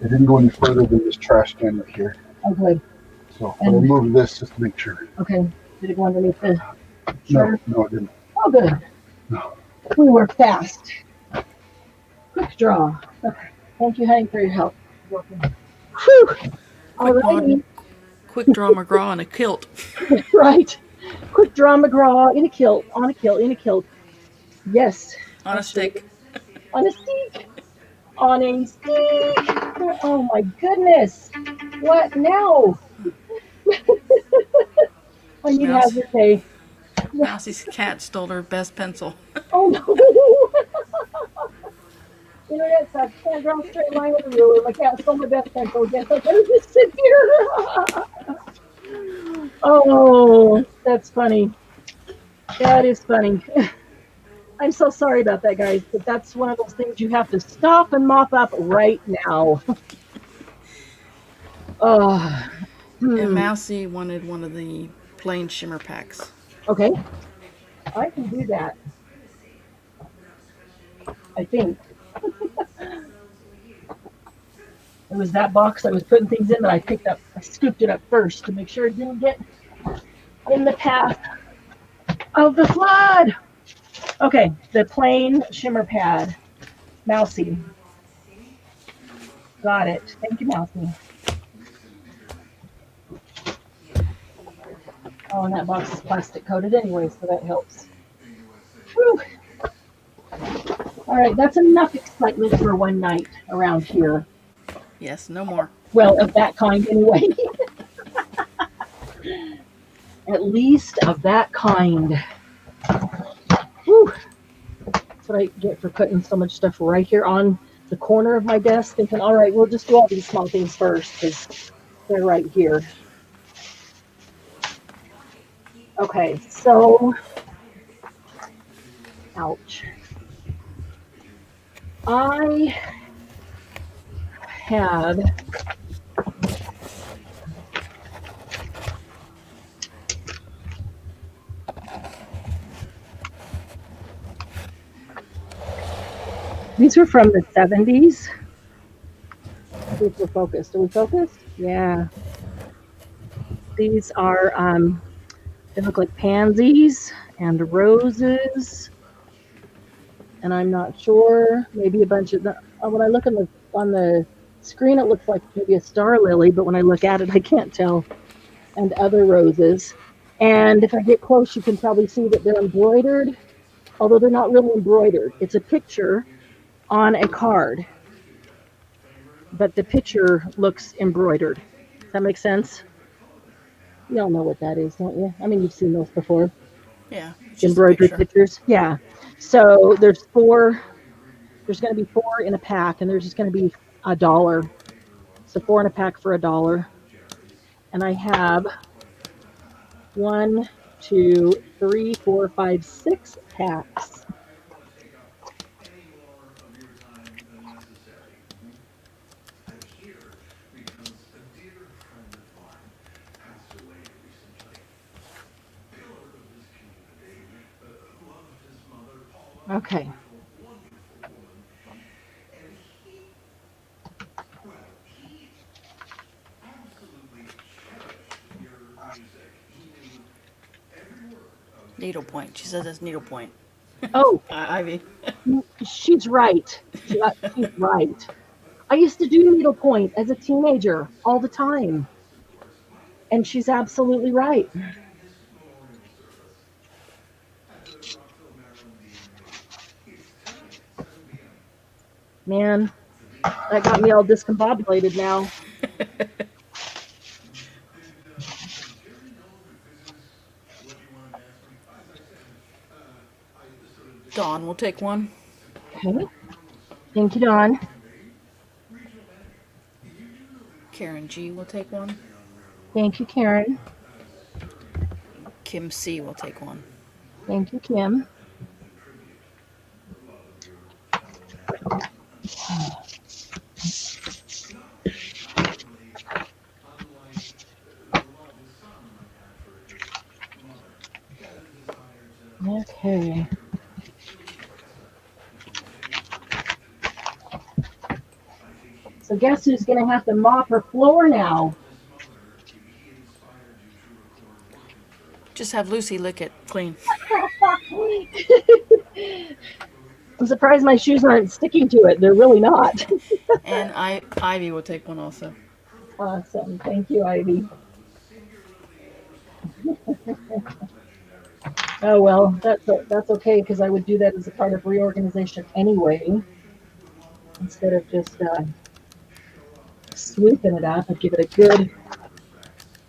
It didn't go any further than this trash can right here. Oh, good. So I'll move this just to make sure. Okay. Did it go underneath the No, shredder? no, it didn't. Oh, good. No. We work fast. Quick draw. Okay. Thank you, honey, for your help. Whew. All righty. Quick draw McGraw in a kilt. Right. Quick draw McGraw in a kilt, on a kilt, in a kilt. Yes. On a stick. On a stick. On a stick. Oh, my goodness. What now? I need Mouse. hazard pay. Mousy's cat stole her best pencil. Oh, no. Internet sucks. Can't draw a straight line with a ruler. My cat stole my best pencil. Guess I better just sit here. Oh, that's funny. That is funny. I'm so sorry about that, guys, but that's one of those things you have to stop and mop up right now. Oh, And Mousy wanted one of the plain shimmer packs. okay. I can do that. I think it was that box I was putting things in that I picked up. I scooped it up first to make sure it didn't get in the path of the flood. Okay, the plain shimmer pad. Mousy. Got it. Thank you, Mousy. Oh, and that box is plastic coated anyway, so that helps. Whew. All right, that's enough excitement for one night around here. Yes, no more. Well, of that kind anyway. At least of that kind. Whew. That's what I get for putting so much stuff right here on the corner of my desk, thinking, all right, we'll just do all these small things first because they're right here. Okay, so, ouch. I had these were from the 70s. See if we're focused. Are we focused? Yeah. These are, they look like pansies and roses. And I'm not sure, maybe a bunch of, when I look on the screen, it looks like maybe a star lily, but when I look at it, I can't tell. And other roses. And if I get close, you can probably see that they're embroidered, although they're not really embroidered. It's a picture on a card, but the picture looks embroidered. Does that make sense? You all know what that is, don't you? I mean, you've seen those before. Yeah. It's just a Embroidered picture. pictures. Yeah. So there's four. There's going to be four in a pack, and there's just going to be $1. So four in a pack for $1. And I have 1, 2, 3, 4, 5, 6 packs. Okay. Needlepoint. She says it's needlepoint. Oh, Ivy. she's right. She's right. I used to do needlepoint as a teenager all the time. And she's absolutely right. Man, that got me all discombobulated now. Dawn will take one. Okay. Thank you, Dawn. Karen G will take one. Thank you, Karen. Kim C will take one. Thank you, Kim. Okay. So guess who's going to have to mop her floor now? Just have Lucy lick it clean. I'm surprised my shoes aren't sticking to it. They're really not. And Ivy will take one also. Awesome. Thank you, Ivy. Oh, well, that's okay because I would do that as a part of reorganization anyway. Instead of just sweeping it up, I'd give it a good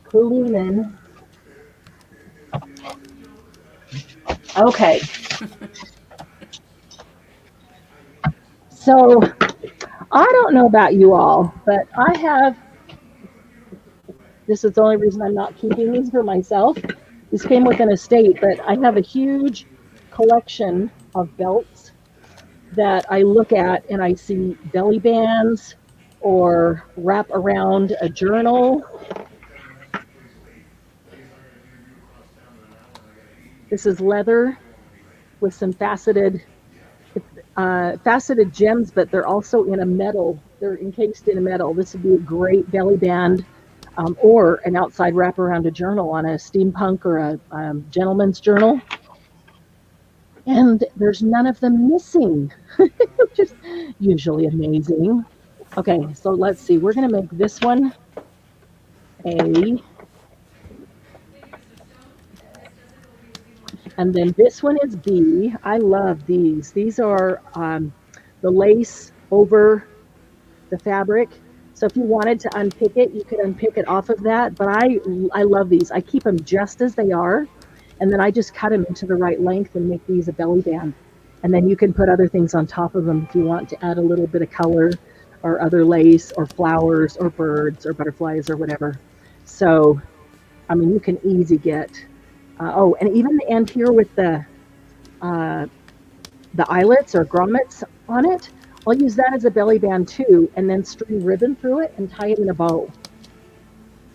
cleaning. Okay. So, I don't know about you all, but this is the only reason I'm not keeping these for myself. This came with an estate, but I have a huge collection of belts that I look at and I see belly bands or wrap around a journal. This is leather with some faceted gems, but they're also in a metal. They're encased in a metal. This would be a great belly band, or an outside wrap around a journal on a steampunk or a gentleman's journal. And there's none of them missing, which is usually amazing. Okay, so let's see. We're going to make this one A. And then this one is B. I love these. These are the lace over the fabric. So if you wanted to unpick it, you could unpick it off of that. But I love these. I keep them just as they are. And then I just cut them into the right length and make these a belly band. And then you can put other things on top of them if you want to add a little bit of color or other lace or flowers or birds or butterflies or whatever. So, I mean, you can easy get. Oh, and even the end here with the eyelets or grommets on it, I'll use that as a belly band too, and then string ribbon through it and tie it in a bow.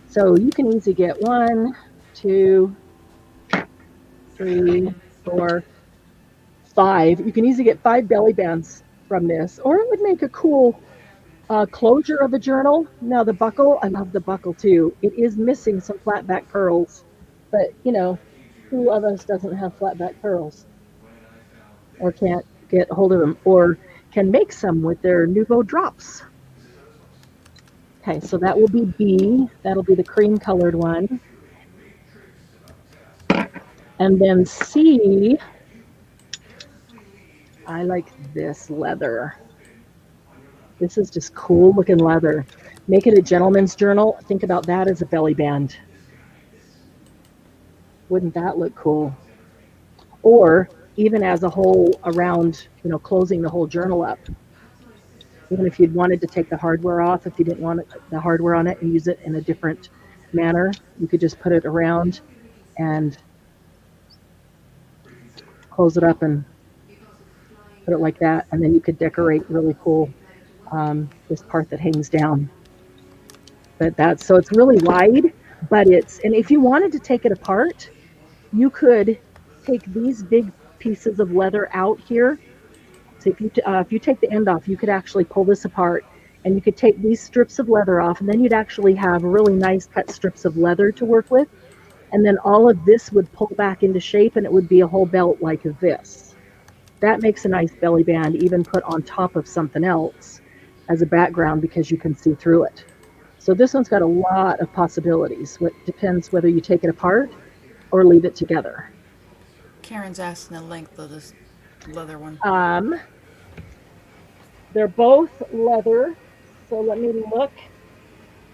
So you can easily get 1, 2, 3, 4, 5. You can easily get 5 belly bands from this, or it would make a cool closure of a journal. Now the buckle, I love the buckle too. It is missing some flat back pearls, but you know, who of us doesn't have flat back pearls or can't get hold of them or can make some with their Nouveau drops. Okay, so that will be B. That'll be the cream colored one. And then C, I like this leather. This is just cool looking leather. Make it a gentleman's journal. Think about that as a belly band. Wouldn't that look cool? Or even as a whole around, you know, closing the whole journal up. Even if you'd wanted to take the hardware off, if you didn't want the hardware on it and use it in a different manner, you could just put it around and close it up and put it like that. And then you could decorate really cool this part that hangs down. But that's, so it's really wide, but it's, and if you wanted to take it apart, you could take these big pieces of leather out here. So if you take the end off, you could actually pull this apart and you could take these strips of leather off, and then you'd actually have really nice cut strips of leather to work with. And then all of this would pull back into shape and it would be a whole belt like this. That makes a nice belly band, even put on top of something else as a background because you can see through it. So this one's got a lot of possibilities. It depends whether you take it apart or leave it together. Karen's asking the length of this leather one. They're both leather. So let me look.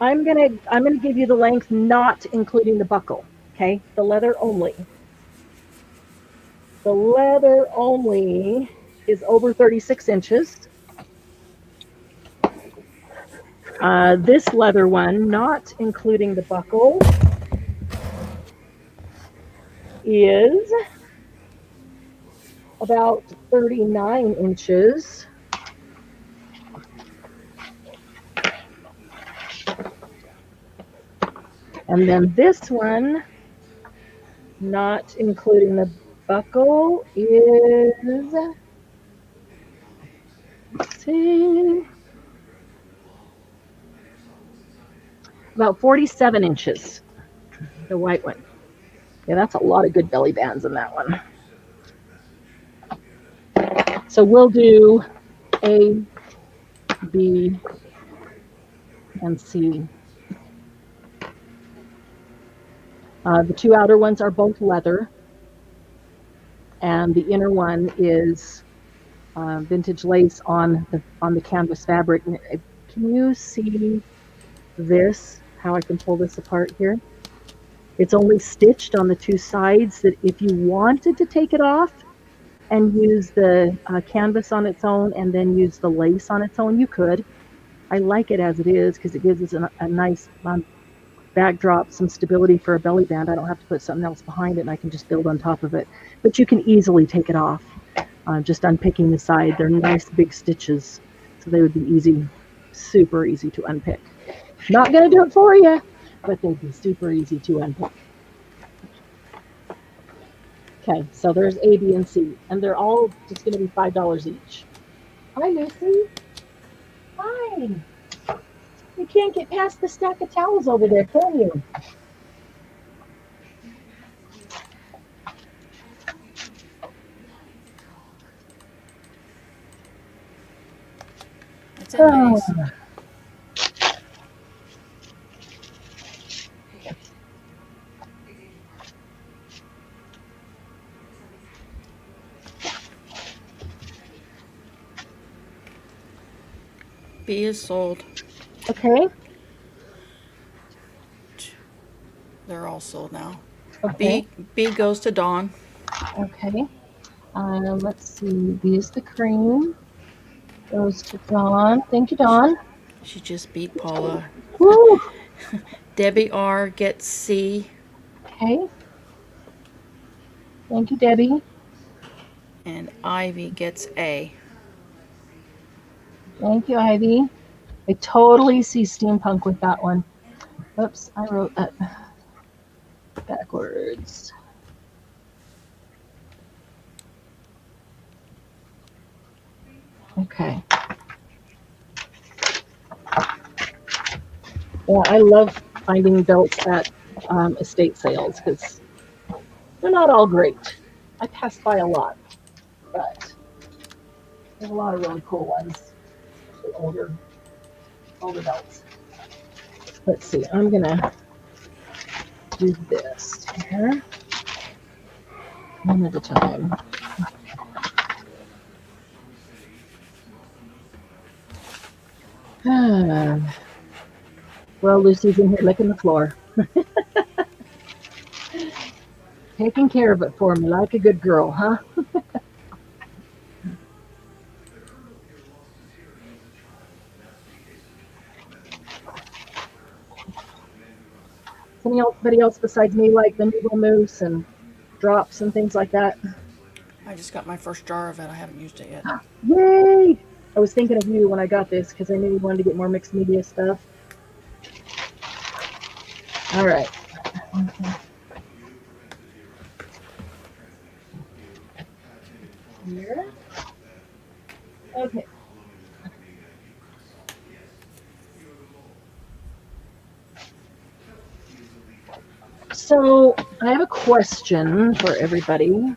I'm gonna give you the length, not including the buckle. Okay, the leather only. The leather only is over 36 inches. This leather one, not including the buckle, is about 39 inches. And then this one, not including the buckle, is, let's see, about 47 inches, the white one. Yeah, that's a lot of good belly bands in that one. So we'll do A, B, and C. The two outer ones are both leather, and the inner one is vintage lace on the canvas fabric. Can you see this? How I can pull this apart here? It's only stitched on the two sides. That if you wanted to take it off and use the canvas on its own and then use the lace on its own, you could. I like it as it is because it gives us a nice backdrop, some stability for a belly band. I don't have to put something else behind it, and I can just build on top of it. But you can easily take it off, just unpicking the side. They're nice big stitches, so they would be easy, super easy to unpick. Not going to do it for you, but they'd be super easy to unpick. Okay, so there's A, B, and C, and they're all just going to be $5 each. Hi, Lucy. Hi. You can't get past the stack of towels over there, can you? That's it, ladies. B is sold. Okay. They're all sold now. Okay. B goes to Dawn. Okay. Let's see. B is the cream. Goes to Dawn. Thank you, Dawn. She just beat Paula. Woo! Debbie R gets C. Okay. Thank you, Debbie. And Ivy gets A. Thank you, Ivy. I totally see steampunk with that one. Oops, I wrote that backwards. Okay. Yeah, I love finding belts at estate sales because they're not all great. I pass by a lot, but there's a lot of really cool ones. The older belts. Let's see. I'm gonna do this here, one at a time. Well, Lucy's in here licking the floor. Taking care of it for me like a good girl, huh? Anybody else besides me like the Nuvo mousse and drops and things like that? I just got my first jar of it. I haven't used it yet. Yay! I was thinking of you when I got this because I knew you wanted to get more mixed media stuff. All right. Okay. Here. Okay. So I have a question for everybody.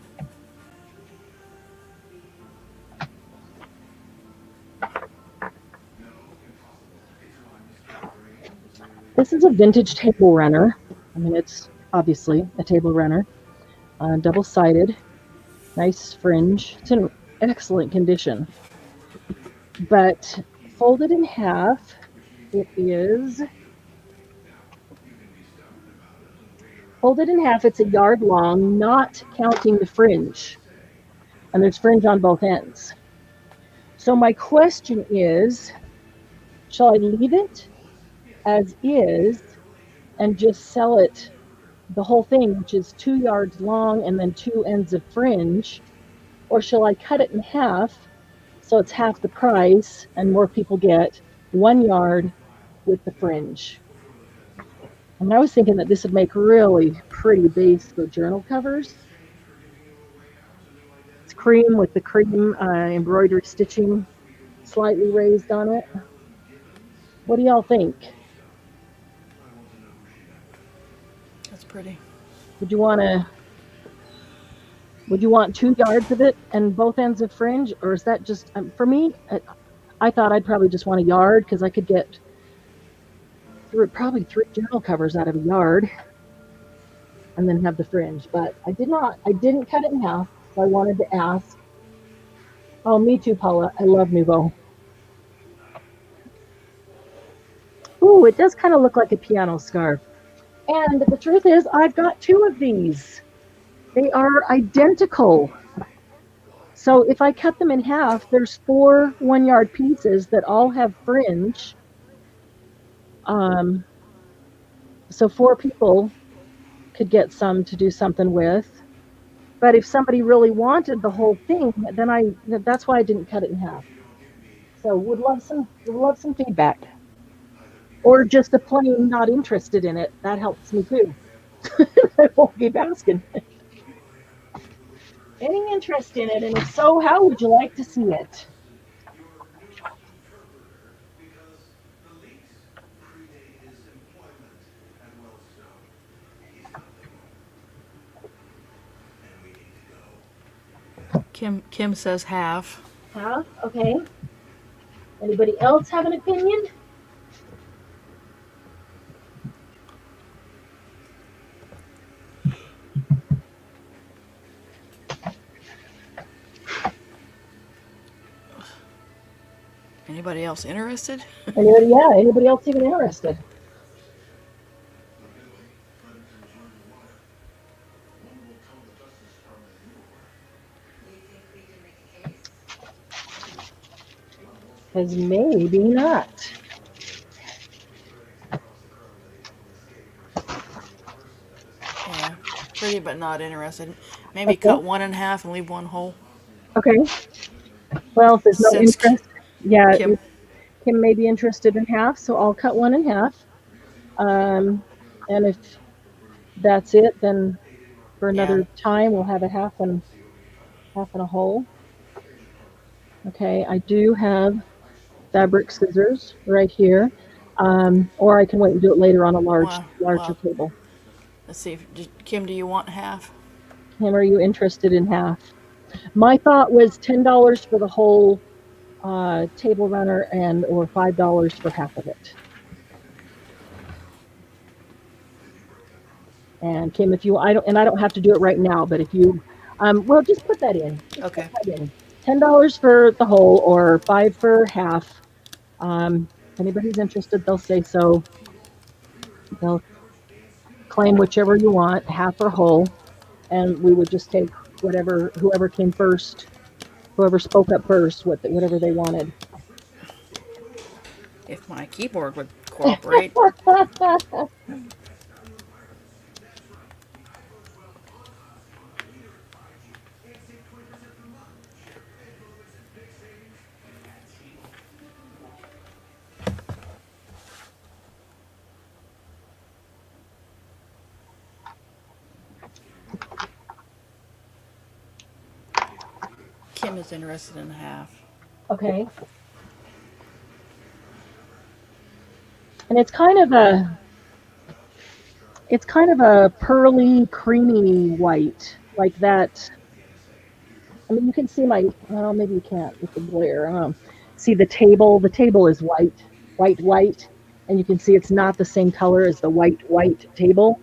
This is a vintage table runner. I mean, it's obviously a table runner, double-sided, nice fringe. It's in excellent condition, but folded in half, it is folded in half. It's a yard long, not counting the fringe, and there's fringe on both ends. So my question is, shall I leave it as is and just sell it, the whole thing, which is 2 yards long and then 2 ends of fringe, or shall I cut it in half so it's half the price and more people get 1 yard with the fringe? And I was thinking that this would make really pretty base for journal covers. It's cream with the cream embroidery stitching slightly raised on it. What do y'all think? That's pretty. Would you want 2 yards of it and both ends of fringe, or is that just for me? I thought I'd probably just want a yard because I could get probably 3 journal covers out of a yard and then have the fringe, but I didn't cut it in half, so I wanted to ask. Oh, me too, Paula. I love Nuvo. Ooh, it does kind of look like a piano scarf. And the truth is, I've got 2 of these. They are identical. So if I cut them in half, there's 4 1-yard pieces that all have fringe. So 4 people could get some to do something with. But if somebody really wanted the whole thing, then that's why I didn't cut it in half. So would love some feedback. Or just a plain not interested in it. That helps me too. I won't keep asking. Any interest in it? And if so, how would you like to see it? Kim says half. Half? Okay. Anybody else have an opinion? Anybody else interested? Anybody? Yeah. Anybody else even interested? Because maybe not. Yeah, pretty but not interested. Maybe Okay. cut one in half and leave one whole. Okay. Well, if there's no Since interest, yeah, Kim, Kim may be interested in half, so I'll cut one in half. And if that's it, then for yeah, another time we'll have a half and a whole. Okay, I do have fabric scissors right here, or I can wait and do it later on a larger well, table. let's see. Kim, do you want half? Kim, are you interested in half? My thought was $10 for the whole table runner and or $5 for half of it. And Kim, if you I don't have to do it right now, but if you well, just put that in. Just Okay. put that in. $10 for the whole or 5 for half. If anybody's interested, they'll say so. They'll claim whichever you want, half or whole, and we would just take whoever came first, whoever spoke up first, whatever they wanted. If my keyboard would cooperate. Kim is interested in half. Okay. And it's kind of a pearly, creamy white, like that. I mean, you can see well, maybe you can't with the glare. See the table? The table is white, white, white, and you can see it's not the same color as the white, white table,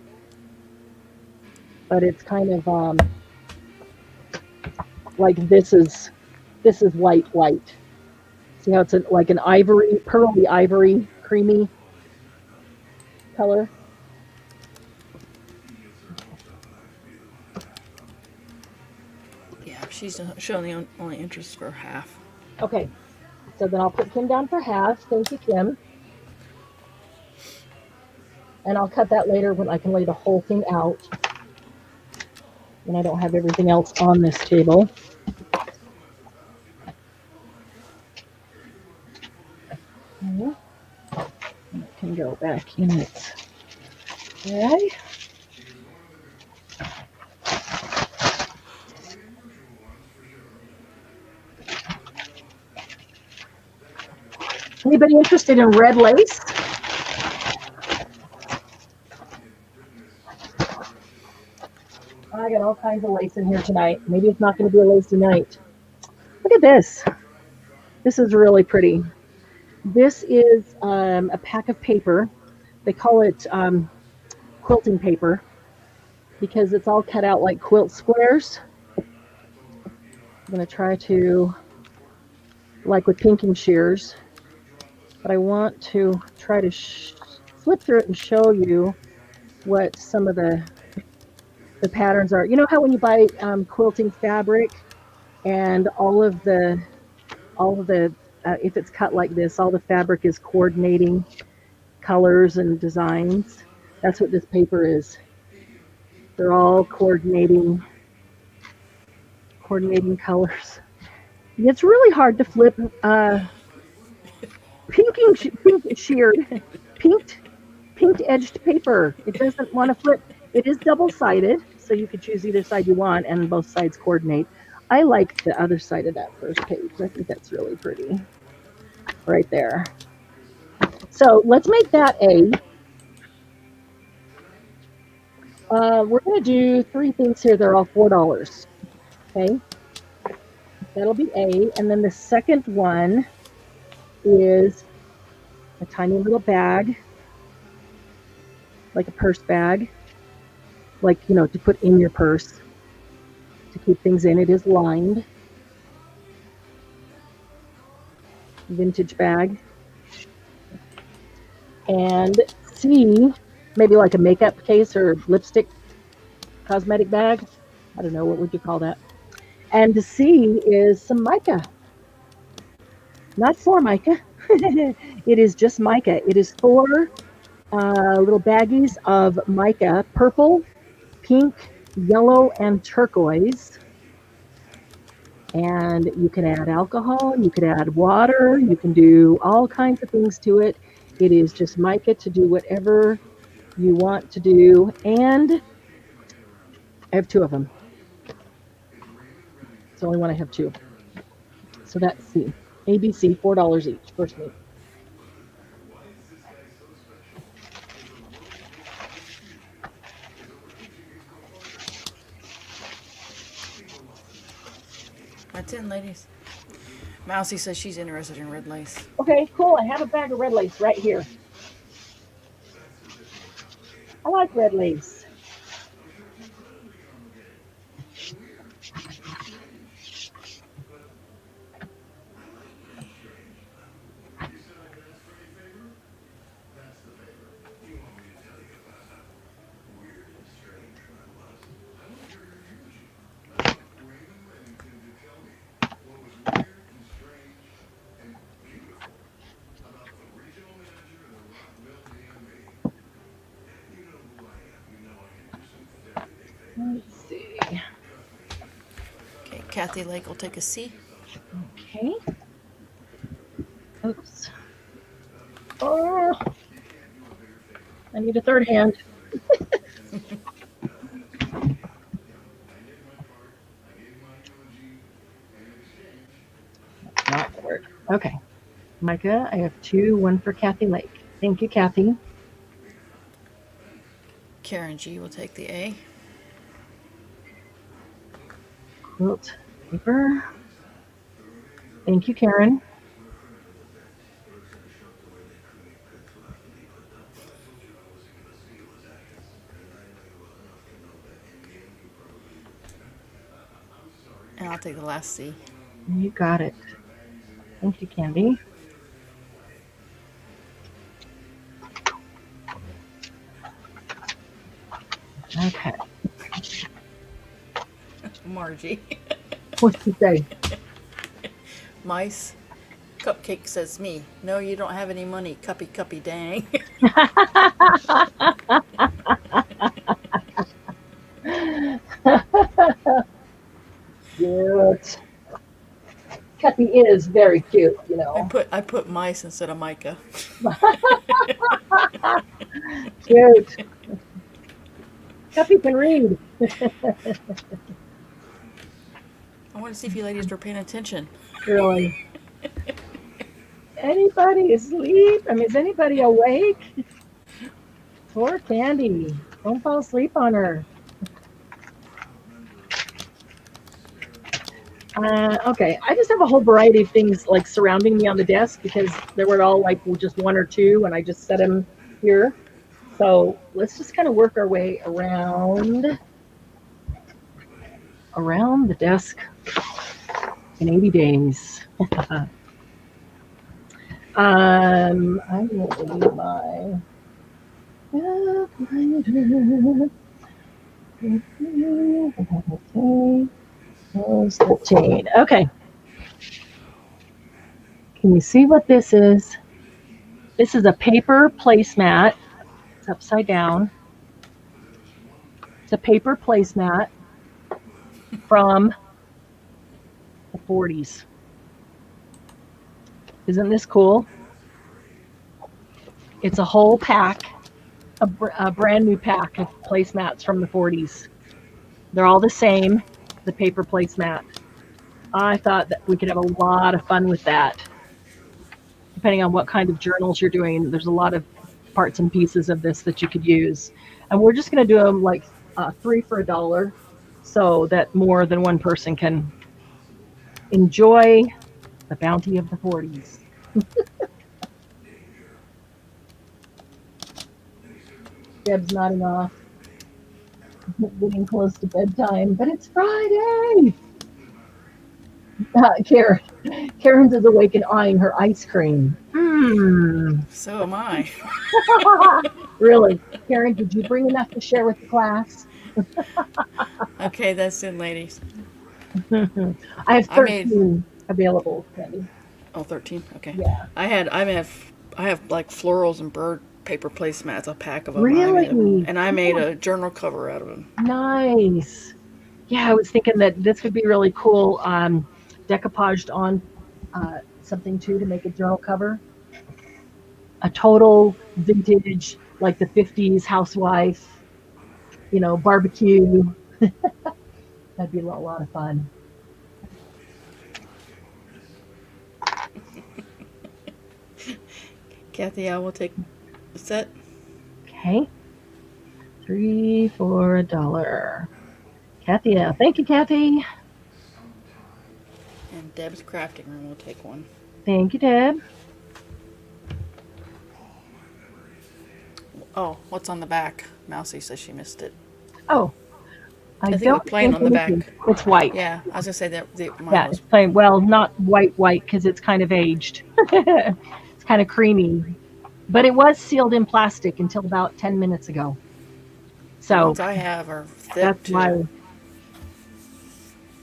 but it's kind of like this is white, white. See how it's like an ivory, pearly ivory, creamy color? Yeah, she's showing the only interest for half. Okay, so then I'll put Kim down for half. Thank you, Kim. And I'll cut that later when I can lay the whole thing out. And I don't have everything else on this table. Okay. It can go back in its bag. Anybody interested in red lace? I got all kinds of lace in here tonight. Maybe it's not going to be a lacy night. Look at this. This is really pretty. This is a pack of paper. They call it quilting paper because it's all cut out like quilt squares. I'm going to try to, like with pinking shears, but I want to try to flip through it and show you what some of the patterns are. You know how when you buy quilting fabric and all of the if it's cut like this, all the fabric is coordinating colors and designs. That's what this paper is. They're all coordinating colors. It's really hard to flip pink sheared, pinked, pink edged paper. It doesn't want to flip. It is double sided, so you could choose either side you want, and both sides coordinate. I like the other side of that first page. I think that's really pretty, right there. So let's make that A. We're going to do 3 things here. They're all $4. Okay, that'll be A. And then the second one is a tiny little bag, like a purse bag, like, to put in your purse to keep things in. It is lined. Vintage bag. And C, maybe like a makeup case or lipstick cosmetic bag. I don't know, what would you call that? And C is some mica. Not Formica. It is just mica. It is 4 little baggies of mica, purple, pink, yellow, and turquoise. And you can add alcohol, you could add water, you can do all kinds of things to it. It is just mica to do whatever you want to do. And I have 2 of them. It's the only one I have 2. So that's C. ABC, $4 each, first meet. That's in, ladies. Mousy says she's interested in red lace. Okay, cool. I have a bag of red lace right here. I like red lace. Let's see. Okay, Kathy Lake will take a C. Okay. Oops. Oh, I need a third hand. Not gonna work. Okay. Micah, I have 2, 1 for Kathy Lake. Thank you, Kathy. Karen G will take the A. Quilt paper. Thank you, Karen. And I'll take the last C. You got it. Thank you, Candy. Okay. Margie. What's he say? Mice. Cupcake says me. No, you don't have any money. Cuppy dang. Cute. Cuppy is very cute, I put mice instead of Micah. Cute. Cuppy can read. I want to see if you ladies were paying attention. Really. Anybody asleep? I mean, is anybody awake? Poor Candy. Don't fall asleep on her. Okay, I just have a whole variety of things like surrounding me on the desk because there were all like just 1 or 2 and I just set them here. So let's just kind of work our way around the desk in 80 days. I will leave my Okay. Can you see what this is? This is a paper placemat. It's upside down. It's a paper placemat from the 40s. Isn't this cool? It's a whole pack, a brand new pack of placemats from the 40s. They're all the same, the paper placemat. I thought that we could have a lot of fun with that. Depending on what kind of journals you're doing, there's a lot of parts and pieces of this that you could use. And we're just going to do them like 3 for $1 so that more than one person can enjoy the bounty of the 40s. Deb's nodding off. Getting close to bedtime, but it's Friday. Karen's is awake and eyeing her ice cream. So am I. Really? Karen, did you bring enough to share with the class? Okay, that's it, ladies. I have 13 available, Candy. Oh, 13? Okay. Yeah. I have like florals and bird paper placemats, a pack of them. Really? And I made a journal cover out of them. Nice. Yeah, I was thinking that this would be really cool. Decoupaged on something too to make a journal cover. A total vintage, like the 50s housewife, barbecue. That'd be a lot of fun. Kathy, I will take the set. Okay. 3 for $1. Kathy, thank you, Kathy. And Deb's crafting room will take one. Thank you, Deb. Oh, what's on the back? Mousy says she missed it. Oh, I think don't it's plain on the back. It's white. Yeah, I was gonna say that mine Yeah, was. it's plain. Well, not white because it's kind of aged. It's kind of creamy, but it was sealed in plastic until about 10 minutes ago. The So ones I have are thick that's too. why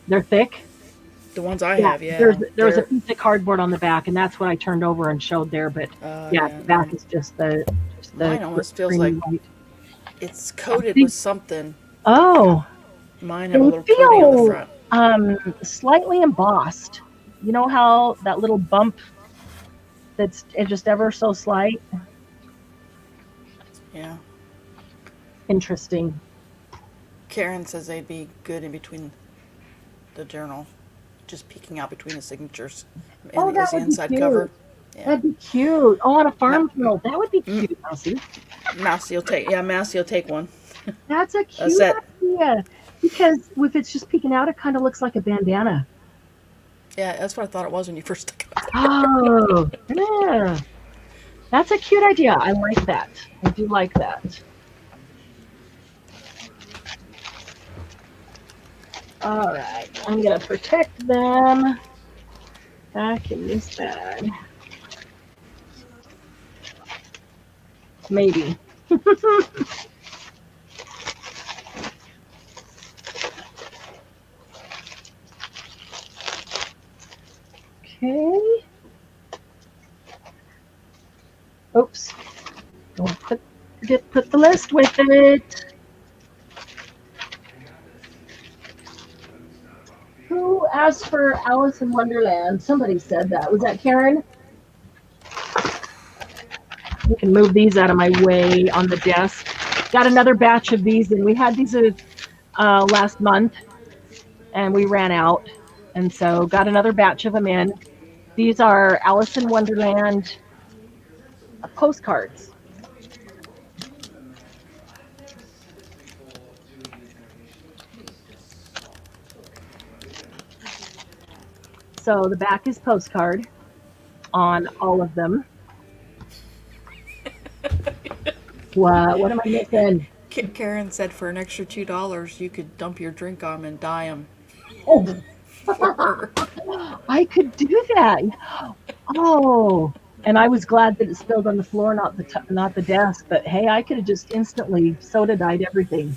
they're thick. The ones I have, yeah. There was a piece of cardboard on the back, and that's what I turned over and showed there. But the back is just the mine almost feels creamy like white. it's coated with something. Oh, Mine have a little coating on the front. Slightly embossed. You know how that little bump that's just ever so slight? Yeah. Interesting. Karen says they'd be good in between the journal, just peeking out between the signatures Oh, and that as the would be inside cute. cover. Yeah. That'd be cute. Oh, on a farm journal. That would be cute, Mousy. Mousy will take one. That's a cute That's it. idea. Because if it's just peeking out, it kind of looks like a bandana. Yeah, that's what I thought it was when you first took it. Oh, yeah. That's a cute idea. I like that. I do like that. All right. I'm going to protect them back in this bag. Maybe. Okay. Oops. Don't forget to put the list with it. Who asked for Alice in Wonderland? Somebody said that. Was that Karen? We can move these out of my way on the desk. Got another batch of these, and we had these last month, and we ran out. And so got another batch of them in. These are Alice in Wonderland postcards. So the back is postcard on all of them. What am I missing? Karen said for an extra $2 you could dump your drink on them and dye them. Oh. I could do that. Oh, and I was glad that it spilled on the floor, not the desk. But hey, I could have just instantly soda dyed everything.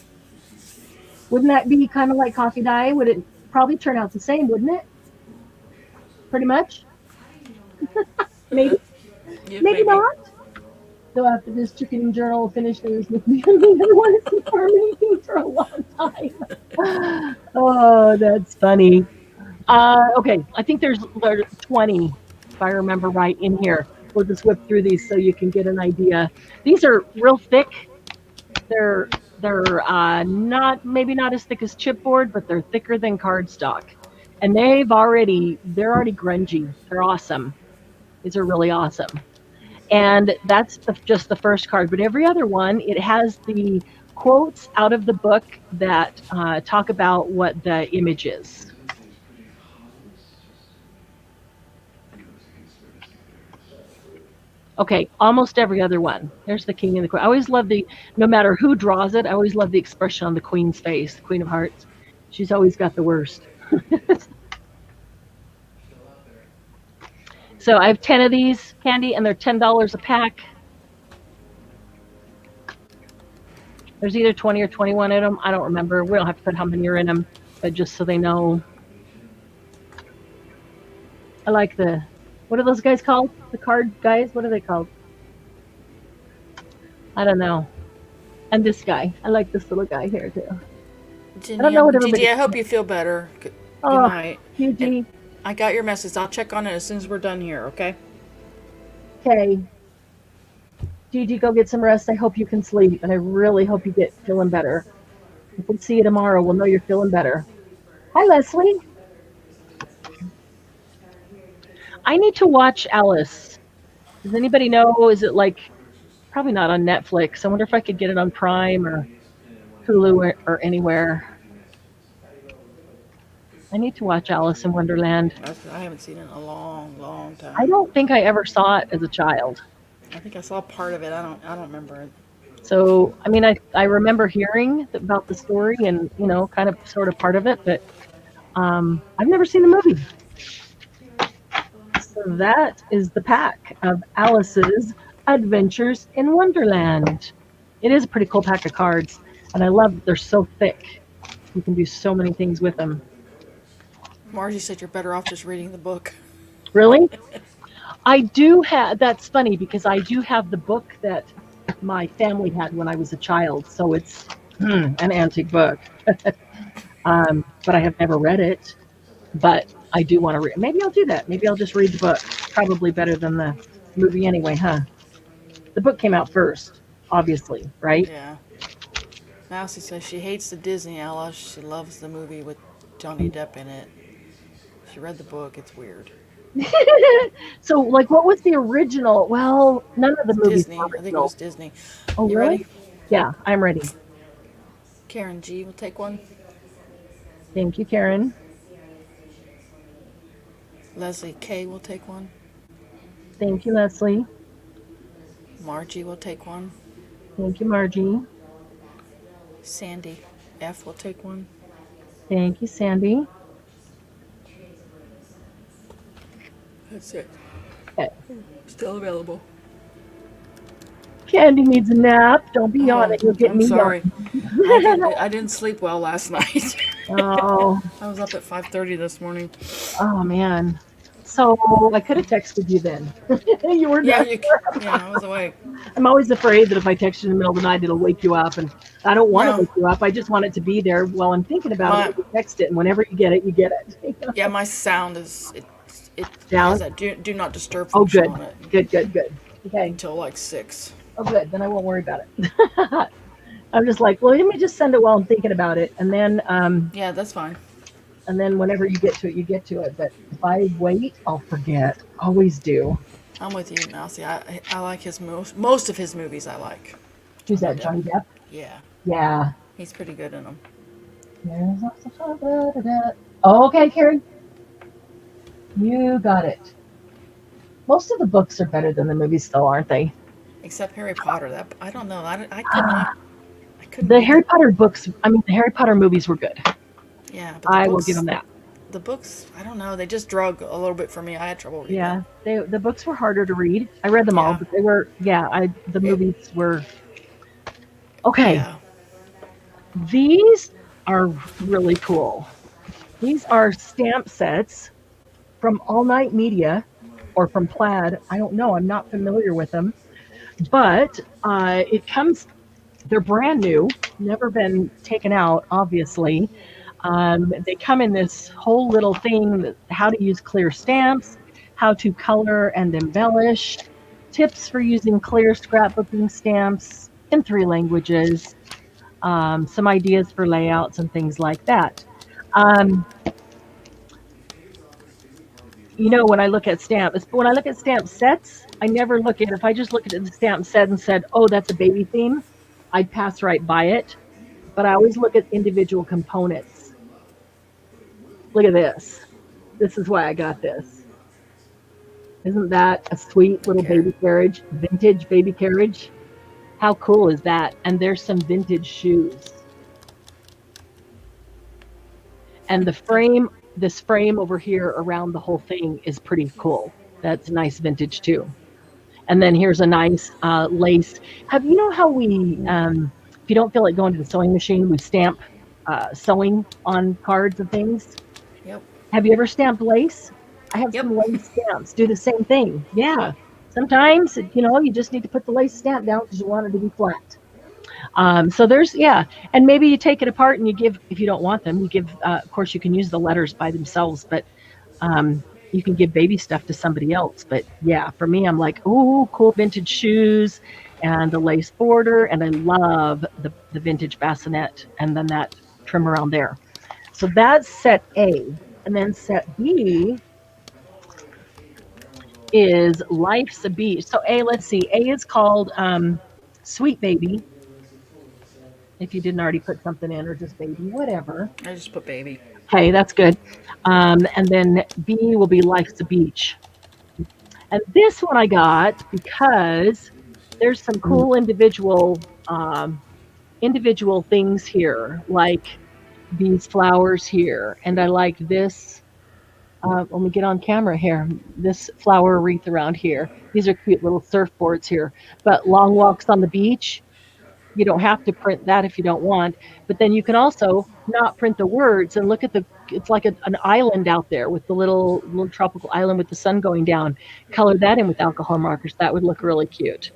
Wouldn't that be kind of like coffee dye? Would it probably turn out the same? Wouldn't it? Pretty much. Maybe. Yeah, maybe not. So after this chicken journal finishes with me, I never want to see farm anything for a long time. Oh, that's funny. Okay, I think there's 20, if I remember right, in here. We'll just whip through these so you can get an idea. These are real thick. They're not maybe not as thick as chipboard, but they're thicker than cardstock, and they're already grungy. They're awesome. These are really awesome, and that's just the first card. But every other one, it has the quotes out of the book that talk about what the image is. Okay, almost every other one. There's the king and the queen. I always love no matter who draws it, I always love the expression on the queen's face, the queen of hearts. She's always got the worst. So I have 10 of these, Candy, and they're $10 a pack. There's either 20 or 21 in them. I don't remember. We don't have to put how many are in them, but just so they know. I like what are those guys called? The card guys? What are they called? I don't know. And this guy. I like this little guy here too. Ginny, I don't know what everybody. Gigi, I hope you feel better. Good Oh, night. Gigi. I got your message. I'll check on it as soon as we're done here, okay? Okay. Gigi, go get some rest. I hope you can sleep, and I really hope you get feeling better. If we see you tomorrow, we'll know you're feeling better. Hi, Leslie. I need to watch Alice. Does anybody know? Is it probably not on Netflix? I wonder if I could get it on Prime or Hulu or anywhere. I need to watch Alice in Wonderland. I haven't seen it in a long, long time. I don't think I ever saw it as a child. I think I saw part of it. I don't remember it. So, I mean, I remember hearing about the story and, kind of sort of part of it, but I've never seen the movie. So that is the pack of Alice's Adventures in Wonderland. It is a pretty cool pack of cards, and I love that they're so thick. You can do so many things with them. Margie said you're better off just reading the book. Really? I do have, that's funny because I do have the book that my family had when I was a child, so it's an antique book. But I have never read it, but I do want to read. Maybe I'll do that. Maybe I'll just read the book. Probably better than the movie anyway, huh? The book came out first, obviously, right? Yeah. Mousy says she hates the Disney Alice. She loves the movie with Johnny Depp in it. She read the book. It's weird. So, what was the original? Well, none of the movies Disney. were I think it original. was Disney. Oh, You really? ready? Yeah, I'm ready. Karen G will take one. Thank you, Karen. Leslie K will take one. Thank you, Leslie. Margie will take one. Thank you, Margie. Sandy F will take one. Thank you, Sandy. That's it. Okay. Still available. Candy needs a nap. Don't be on it. You'll get I'm me sorry. yelling. I didn't sleep well last night. Oh, I was up at 5:30 this morning. oh man. So I could have texted you then. You were Yeah, there. I was awake. I'm always afraid that if I text you in the middle of the night, it'll wake you up, and I don't want to No. wake you up. I just want it to be there while I'm thinking about it. You text it, and whenever you get it, you get it. Yeah, my sound is it Down? has that do not disturb Oh, function good. on it Good. Okay. until like 6. Oh, good. Then I won't worry about it. I'm just like, well, let me just send it while I'm thinking about it, and then Yeah, that's fine. whenever you get to it, you get to it. But if I wait, I'll forget. Always do. I'm with you, Mousy. I like his most of his movies. I like. Who's that, Johnny Depp? Yeah, Yeah. he's pretty good in them. Oh, okay, Karen. You got it. Most of the books are better than the movies, still, aren't they? Except Harry Potter. That I don't know. I could not. I couldn't. The read Harry Potter books, the Harry Potter movies were good. Yeah, but I will give them that. The books, I don't know. They just drug a little bit for me. I had trouble reading. Yeah, the books were harder to read. I read them all, Yeah. but they were, the movies were. Okay, Yeah. these are really cool. These are stamp sets from All Night Media or from Plaid. I don't know. I'm not familiar with them. But it comes, they're brand new, never been taken out, obviously. They come in this whole little thing, how to use clear stamps, how to color and embellish, tips for using clear scrapbooking stamps in 3 languages, some ideas for layouts and things like that. Um, when I look at when I look at stamp sets, I never look at, if I just look at the stamp set and said, oh, that's a baby theme, I'd pass right by it. But I always look at individual components. Look at this. This is why I got this. Isn't that a sweet little baby carriage? Vintage baby carriage? How cool is that? And there's some vintage shoes. And this frame over here around the whole thing is pretty cool. That's nice vintage too. And then here's a nice lace. You know how we, if you don't feel like going to the sewing machine, we stamp sewing on cards and things? Yep. Have you ever stamped lace? I have some lace stamps. Do the same thing. Yeah. Sometimes, you just need to put the lace stamp down because you want it to be flat. So there's, and maybe you take it apart and you give, if you don't want them, you give, of course you can use the letters by themselves, but you can give baby stuff to somebody else. But yeah, for me, I'm like, ooh, cool vintage shoes and the lace border. And I love the vintage bassinet and then that trim around there. So that's set A. And then set B is Life's a Beach. So let's see. A is called Sweet Baby. If you didn't already put something in, or just baby, whatever. I just put baby. Okay, that's good. And then B will be Life's a Beach. And this one I got because there's some cool individual things here, like these flowers here. And I like this. Let me get on camera here. This flower wreath around here. These are cute little surfboards here. But long walks on the beach, you don't have to print that if you don't want. But then you can also not print the words and look at it's like an island out there with the little tropical island with the sun going down. Color that in with alcohol markers. That would look really cute.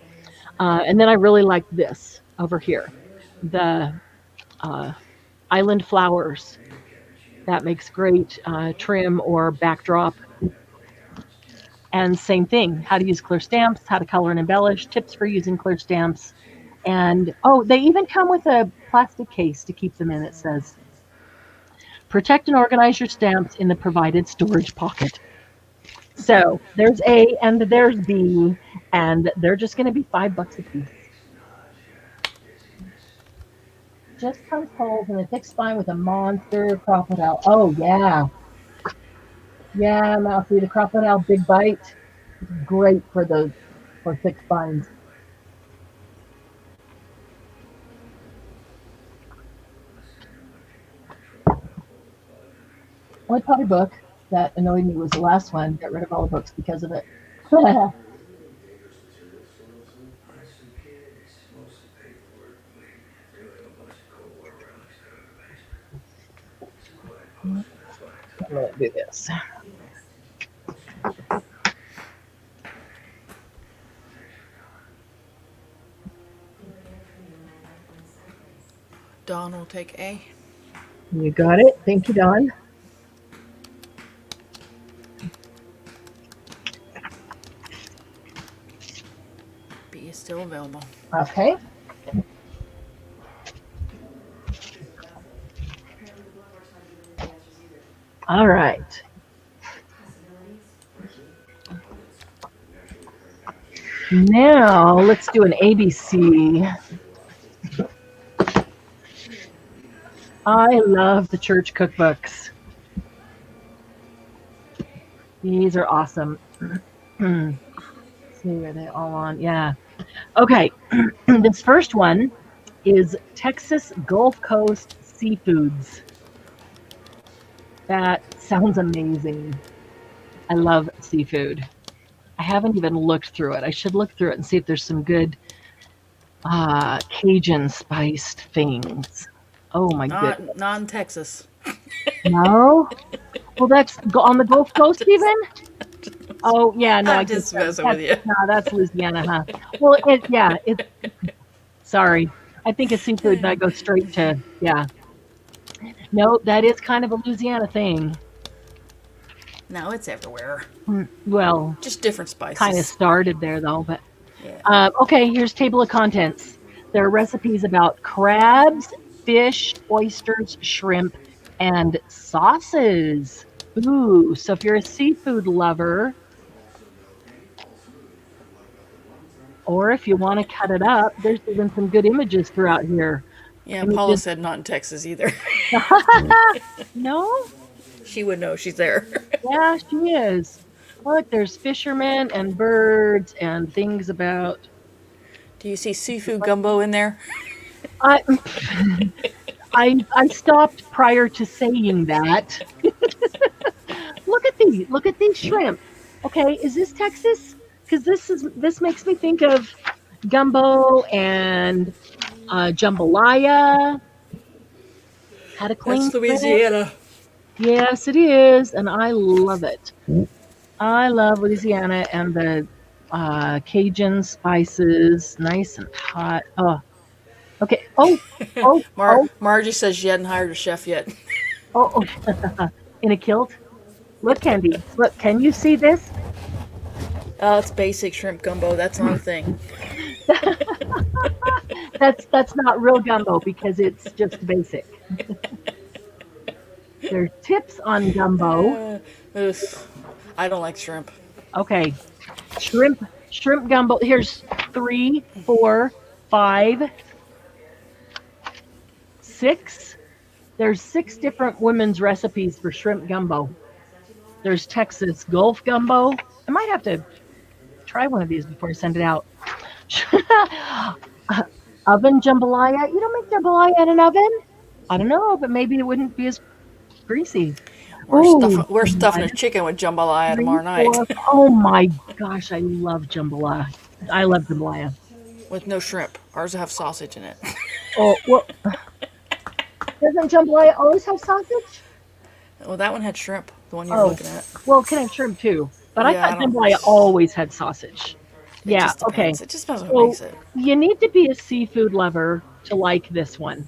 And then I really like this over here. The island flowers. That makes great trim or backdrop. And same thing, how to use clear stamps, how to color and embellish, tips for using clear stamps. And, they even come with a plastic case to keep them in, it says. Protect and organize your stamps in the provided storage pocket. So there's A and there's B, and they're just going to be $5 a piece. Just punch holes in a thick spine with a monster crocodile. Oh, yeah. Yeah, Mousy, the crocodile big bite. Great for thick spines. Only puppy book that annoyed me was the last one. Got rid of all the books because of it. I'm going to do this. Dawn will take A. You got it. Thank you, Dawn. B is still available. Okay. All right. Now let's do an ABC. I love the church cookbooks. These are awesome. See, are they all on? Yeah. Okay. This first one is Texas Gulf Coast Seafoods. That sounds amazing. I love seafood. I haven't even looked through it. I should look through it and see if there's some good Cajun spiced things. Oh my goodness. Not in Texas. No? Well, that's on the Gulf Coast even? Oh yeah, no, I I'm get just that. messing with you. No, that's Louisiana, huh? Well, yeah, it. Sorry, I think of seafood and I go straight to yeah. No, that is kind of a Louisiana thing. No, it's everywhere. Well, Just different kind of spices. started there though, but Yeah. okay. Here's table of contents. There are recipes about crabs, fish, oysters, shrimp, and sauces. Ooh, so if you're a seafood lover, or if you want to cut it up, there's even some good images throughout here. Yeah, Paula Images. said not in Texas either. No? She would know she's there. Yeah, she is. Look, there's fishermen and birds and things about. Do you see seafood gumbo in there? I I stopped prior to saying that. Look at these. Look at these shrimp. Okay, is this Texas? Because this makes me think of gumbo and jambalaya. How to clean That's shrimp. Louisiana. Yes, it is, and I love it. I love Louisiana and the Cajun spices, nice and hot. Oh, okay. Oh, Margie says she hadn't hired a chef yet. oh. In a kilt. Look, Candy. Look, can you see this? Oh, it's basic shrimp gumbo. That's not a thing. That's not real gumbo because it's just basic. There's tips on gumbo. Ugh. I don't like shrimp. Okay, shrimp gumbo. Here's 3, 4, 5, 6. There's 6 different women's recipes for shrimp gumbo. There's Texas Gulf gumbo. I might have to try one of these before I send it out. Oven jambalaya. You don't make jambalaya in an oven? I don't know, but maybe it wouldn't be as greasy. Ooh, We're stuffing a chicken with jambalaya 3, tomorrow night 4. Oh my gosh, I love jambalaya. I love jambalaya. with no shrimp. Ours will have sausage in it. Oh, well, doesn't jambalaya always have sausage? Well, that one had shrimp. The one you're Oh, looking at. well, it can have shrimp too. But I Yeah, I thought don't. jambalaya always had sausage. It Yeah, just okay. depends. It just depends on who So makes it. you need to be a seafood lover to like this one.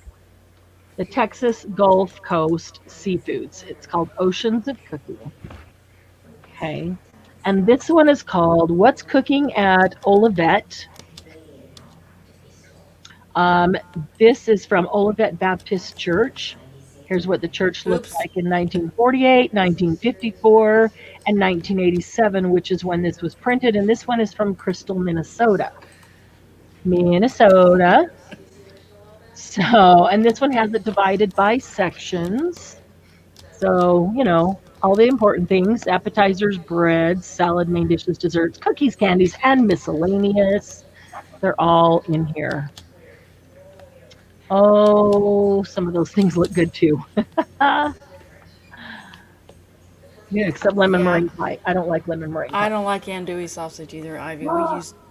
The Texas Gulf Coast Seafoods. It's called Oceans of Cooking. Okay. And this one is called What's Cooking at Olivet. Um, this is from Olivet Baptist Church. Here's what the church looked Oops. like in 1948, 1954, and 1987, which is when this was printed. And this one is from Crystal, Minnesota. Minnesota. So, and this one has it divided by sections. So, all the important things: appetizers, breads, salad, main dishes, desserts, cookies, candies, and miscellaneous. They're all in here. Oh, some of those things look good too. Yeah, except lemon Yeah. meringue pie. I don't like lemon meringue I pie. don't like andouille sausage either, Ivy.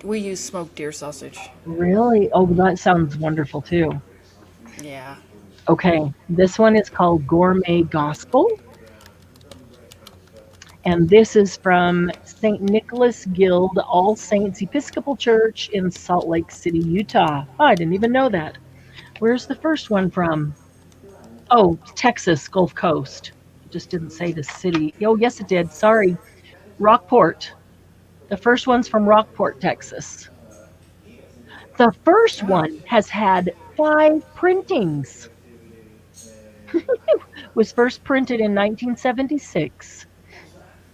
We use smoked deer sausage. Really? Oh, that sounds wonderful too. Yeah. Okay, this one is called Gourmet Gospel. And this is from St. Nicholas Guild All Saints Episcopal Church in Salt Lake City, Utah. Oh, I didn't even know that. Where's the first one from? Oh, Texas, Gulf Coast. It just didn't say the city. Oh, yes, it did. Sorry. Rockport. The first one's from Rockport, Texas. The first one has had 5 printings. Was first printed in 1976.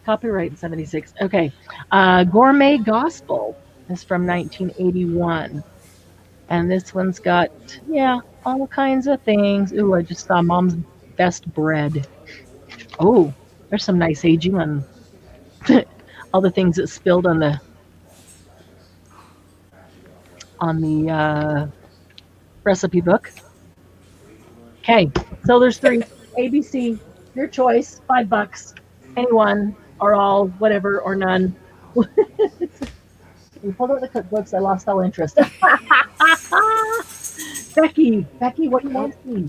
Copyright in 76. Okay. Gourmet Gospel is from 1981. And this one's got, all kinds of things. Ooh, I just saw Mom's Best Bread. Oh, there's some nice aging on all the things that spilled on the recipe book. Okay, so there's 3. ABC, your choice, $5. Anyone or all, whatever, or none. We pulled out the cookbooks. I lost all interest. Becky, what do you want to see?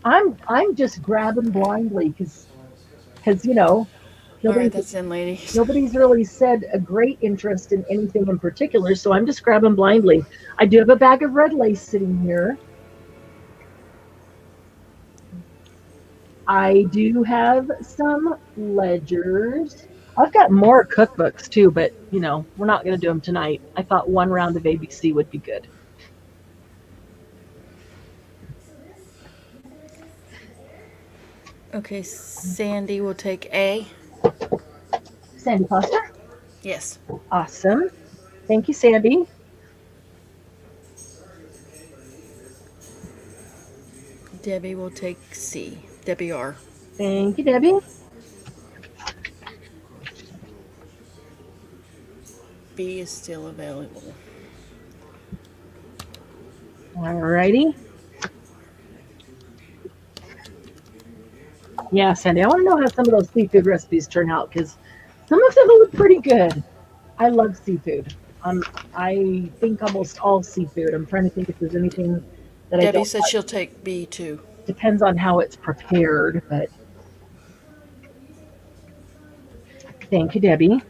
I'm just grabbing blindly because All right, Nobody's that's in, lady. nobody's really said a great interest in anything in particular, so I'm just grabbing blindly. I do have a bag of red lace sitting here. I do have some ledgers. I've got more cookbooks too, but we're not going to do them tonight. I thought one round of ABC would be good. Okay, Sandy will take A. Sandy Foster. Yes. Awesome. Thank you, Sandy. Debbie will take C. Debbie R. Thank you, Debbie. B is still available. Alrighty. Yeah, Sandy, I want to know how some of those seafood recipes turn out because some of them look pretty good. I love seafood. I think almost all seafood. I'm trying to think if there's anything that I Debbie don't said like. she'll take B too. Depends on how it's prepared, but thank you, Debbie.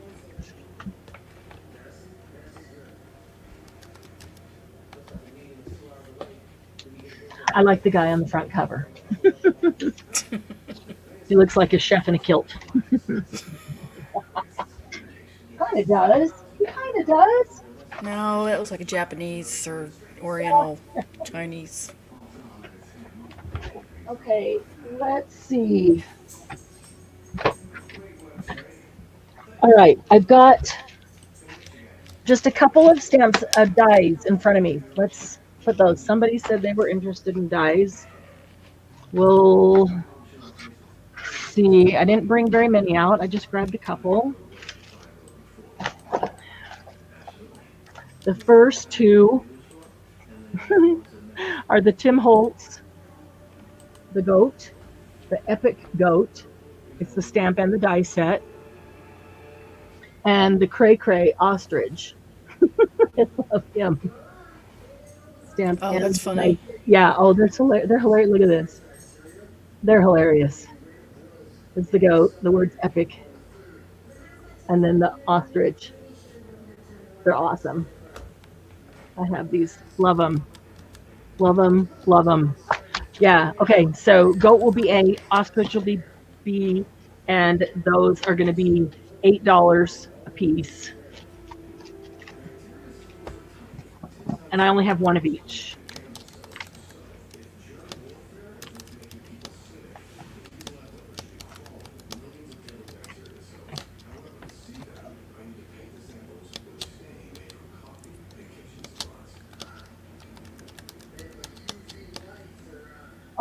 I like the guy on the front cover. He looks like a chef in a kilt. Kind of does. He kind of does. No, that looks like a Japanese or Oriental Chinese. Okay, let's see. All right, I've got just a couple of stamps of dies in front of me. Let's put those. Somebody said they were interested in dies. We'll see. I didn't bring very many out. I just grabbed a couple. The first two are the Tim Holtz, the goat, the epic goat. It's the stamp and the die set. And the Cray Cray ostrich. I love him. Stamp. Oh, and that's funny. Yeah. Oh, they're hilarious. Look at this. They're hilarious. It's the goat. The word's epic. And then the ostrich. They're awesome. I have these. Love them. Love them. Love them. Yeah. Okay. So goat will be A. Ostrich will be B. And those are going to be $8 a piece. And I only have one of each.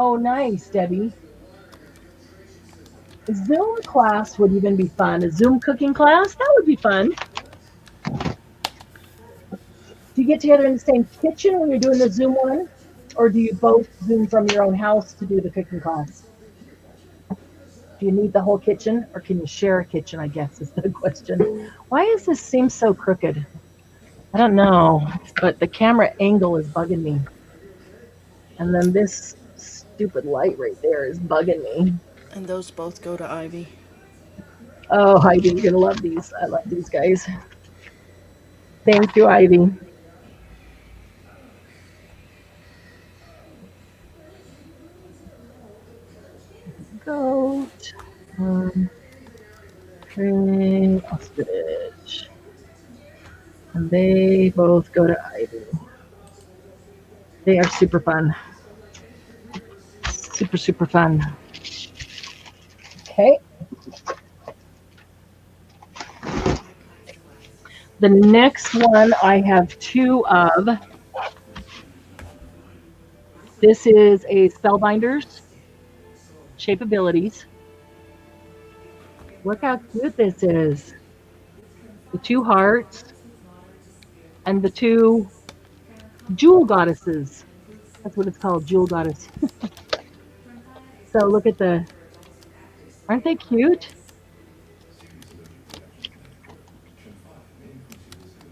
Oh, nice, Debbie. A Zoom class would even be fun. A Zoom cooking class, that would be fun. Do you get together in the same kitchen when you're doing the Zoom one? Or do you both Zoom from your own house to do the cooking class? Do you need the whole kitchen or can you share a kitchen, I guess is the question. Why does this seem so crooked? I don't know, but the camera angle is bugging me. And then this stupid light right there is bugging me. And those both go to Ivy. Oh, Ivy, you're gonna love these. I love these guys. Thank you, Ivy. Goat. Train, ostrich. And they both go to Ivy. They are super fun. Super, super fun. Okay. The next one I have two of. This is a Spellbinders Shapeabilities. Look how cute this is. The two hearts and the two jewel goddesses. That's what it's called, jewel goddess. So look at aren't they cute?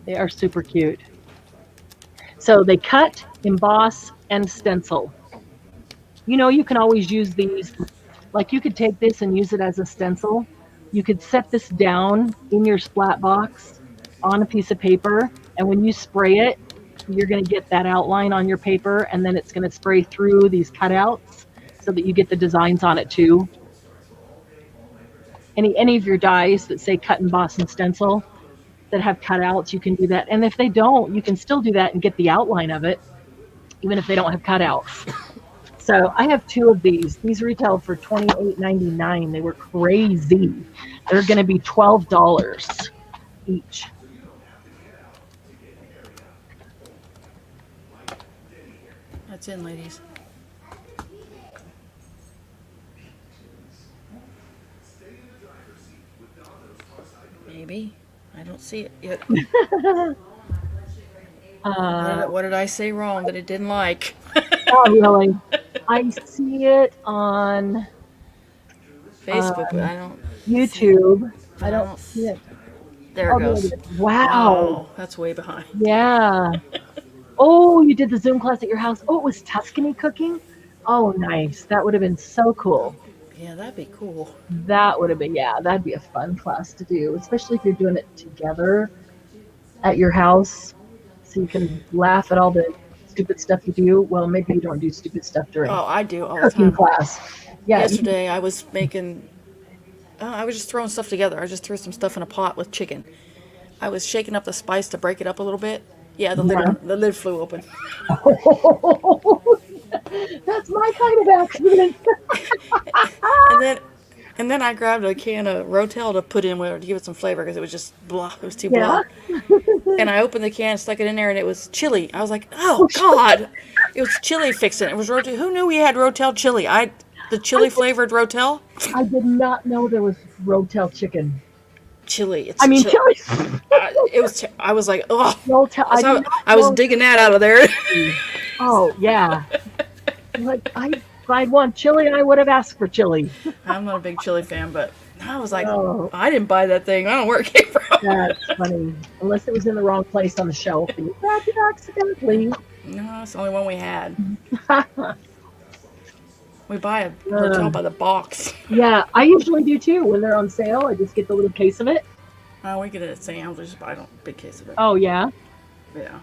They are super cute. So they cut, emboss, and stencil. You can always use these, like you could take this and use it as a stencil, You could set this down in your splat box on a piece of paper, and when you spray it, you're going to get that outline on your paper, and then it's going to spray through these cutouts so that you get the designs on it too. Any of your dies that say cut and emboss and stencil that have cutouts, you can do that. And if they don't, you can still do that and get the outline of it, even if they don't have cutouts. So I have two of these. These retailed for $28.99. They were crazy. They're going to be $12 each. That's in, ladies. Maybe. I don't see it yet. What did I say wrong that it didn't like? Oh, really? I see it on Facebook, but I don't. YouTube. I I don't don't see it. There it goes. Wow. Oh, that's way behind. Yeah. Oh, you did the Zoom class at your house. Oh, it was Tuscany cooking? Oh, nice. That would have been so cool. Yeah, that'd be cool. That would have been, yeah, that'd be a fun class to do, especially if you're doing it together at your house. So you can laugh at all the stupid stuff you do. Well, maybe you don't do stupid stuff during Oh, I do all the cooking time. class. Yeah. Yesterday, I was making. I was just throwing stuff together. I just threw some stuff in a pot with chicken. I was shaking up the spice to break it up a little bit. Yeah, the lid flew open. That's my kind of accident. And then I grabbed a can of Rotel to put in with to give it some flavor because it was just blah. It was too Yeah. blah. And I opened the can, stuck it in there, and it was chili. I was like, oh God, it was chili fixing. It was Rotel. Who knew we had Rotel chili? The chili flavored Rotel. I did not know there was Rotel chicken. Chili. It's chili. It was. I was like, oh. Rotel. So I was digging that out of there. Oh yeah. Like if I'd want chili, I would have asked for chili. I'm not a big chili fan, but I was like, Oh. I didn't buy that thing. I don't know where it came from. That's funny. Unless it was in the wrong place on the shelf and you grabbed it accidentally. No, it's the only one we had. We buy a Rotel by the box. Yeah, I usually do too. When they're on sale, I just get the little case of it. Oh, we get it at Sam's. We just buy a big case of it. Oh yeah. Yeah.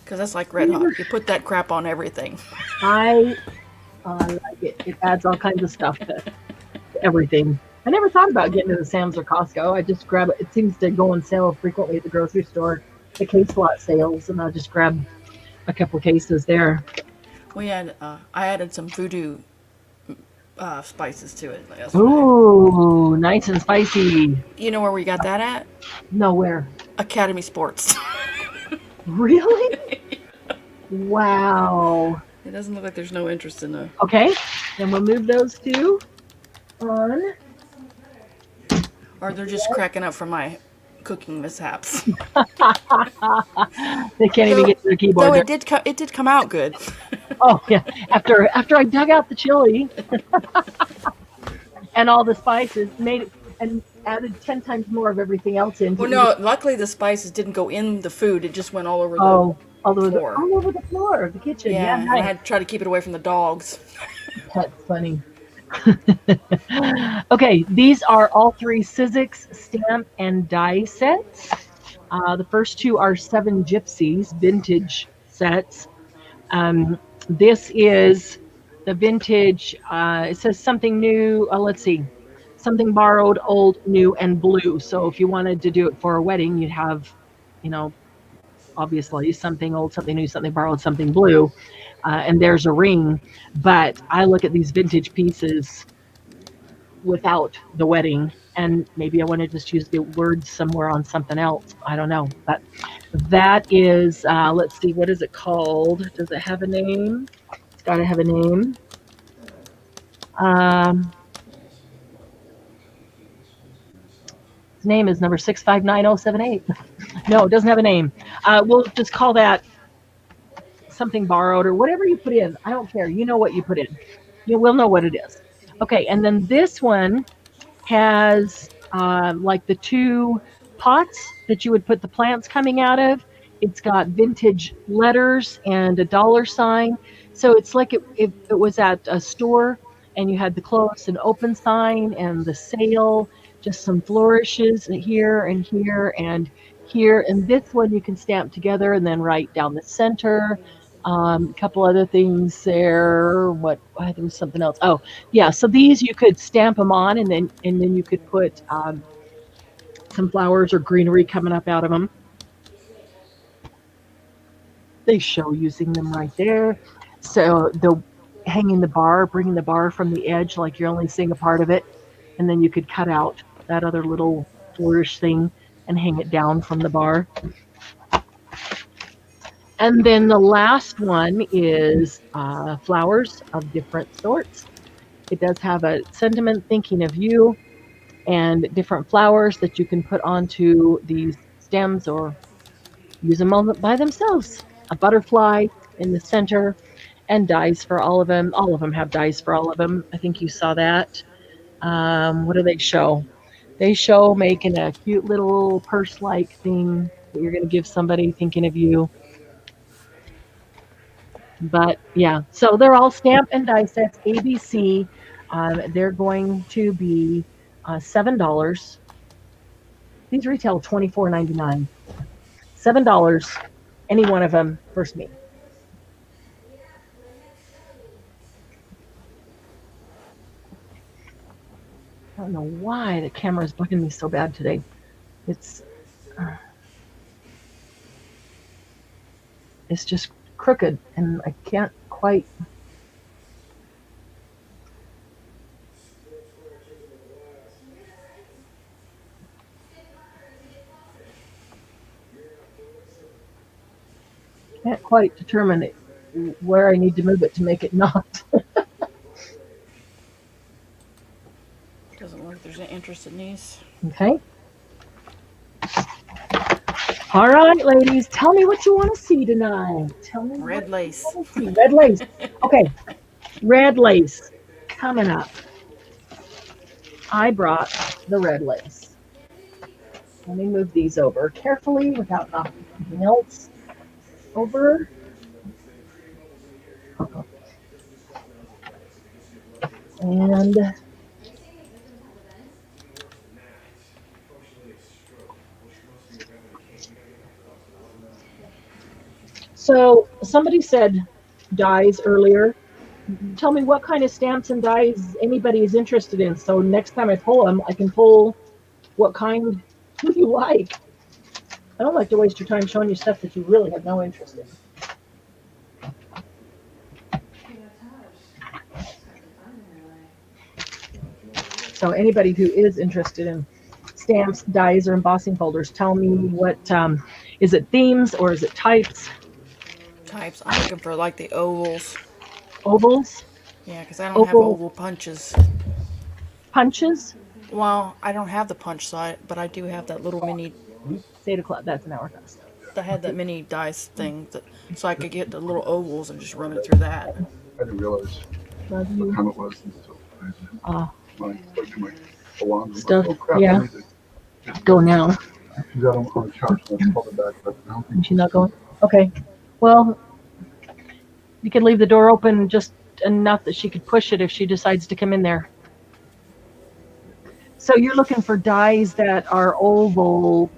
Because that's like Red Hot. You put that crap on everything. I like it. It adds all kinds of stuff to everything. I never thought about getting to the Sam's or Costco. I just grab it. It seems to go on sale frequently at the grocery store, the case lot sales, and I'll just grab a couple cases there. We had, I added some voodoo spices to it. Ooh, nice and spicy. You know where we got that at? Nowhere. Academy Sports. Really? Wow. It doesn't look like there's no interest in the. Okay, then we'll move those two on. Or they're just cracking up from my cooking mishaps. They can't even get to the keyboard. Though there. it did come out good. Oh yeah. After I dug out the chili and all the spices, made it and added 10 times more of everything else in. Well, no, luckily the spices didn't go in the food. It just went all over the all over floor. the floor of the kitchen. Yeah, Yeah, and I nice. had to try to keep it away from the dogs. That's funny. Okay, these are all three Sizzix stamp and die sets. The first two are 7 Gypsies vintage sets. This is the vintage. It says something new. Let's see. Something borrowed, old, new, and blue. So if you wanted to do it for a wedding, you'd have, obviously something old, something new, something borrowed, something blue. And there's a ring. But I look at these vintage pieces without the wedding, and maybe I want to just use the words somewhere on something else. I don't know. But that is, let's see, what is it called? Does it have a name? It's got to have a name. Its name is number 659-078. No, it doesn't have a name. We'll just call that something borrowed or whatever you put in. I don't care. You know what you put in. You will know what it is. Okay, and then this one has like the 2 pots that you would put the plants coming out of. It's got vintage letters and a $sign. So it's like if it was at a store and you had the closed and open sign and the sale, just some flourishes here and here and here. And this one you can stamp together and then write down the center. A couple other things there. There was something else. Oh, yeah. So these you could stamp them on, and then you could put some flowers or greenery coming up out of them. They show using them right there. So the hanging the bar, bringing the bar from the edge, like you're only seeing a part of it, and then you could cut out that other little flourish thing and hang it down from the bar. And then the last one is flowers of different sorts. It does have a sentiment thinking of you and different flowers that you can put onto these stems or use them all by themselves. A butterfly in the center and dies for all of them. All of them have dies for all of them. I think you saw that. What do they show? They show making a cute little purse-like thing that you're going to give somebody thinking of you. But yeah, so they're all stamp and die sets, ABC. They're going to be $7. These retail $24.99. $7, any one of them, first me. I don't know why the camera is bugging me so bad today. It's just crooked, and I can't quite. Can't quite determine it, where I need to move it to make it not. Doesn't look like there's any interest in these. Okay. All right, ladies, tell me what you want to see tonight. Tell me Red lace. Red lace. Okay, red lace coming up. I brought the red lace. Let me move these over carefully without knocking something else over. And so somebody said dies earlier. Tell me what kind of stamps and dies anybody is interested in. So next time I pull them, I can pull what kind you like. I don't like to waste your time showing you stuff that you really have no interest in. So anybody who is interested in stamps, dies, or embossing folders, tell me what, is it themes or is it types? Types. I'm looking for like the ovals. Ovals? Yeah, because I don't have oval punches. Punches? Well, I don't have the punch side, but I do have that little mini. Theta Club, that's an hourglass. I had that mini dice thing, so I could get the little ovals and just run it through that. I didn't realize what time it was until my alarm. Stuff, Oh, crap, yeah. I need to Go now. She's out on the couch, so I called her back, but I don't think She's not going? Okay. Well, you could leave the door open just enough that she could push it if she decides to come in there. So you're looking for dies that are oval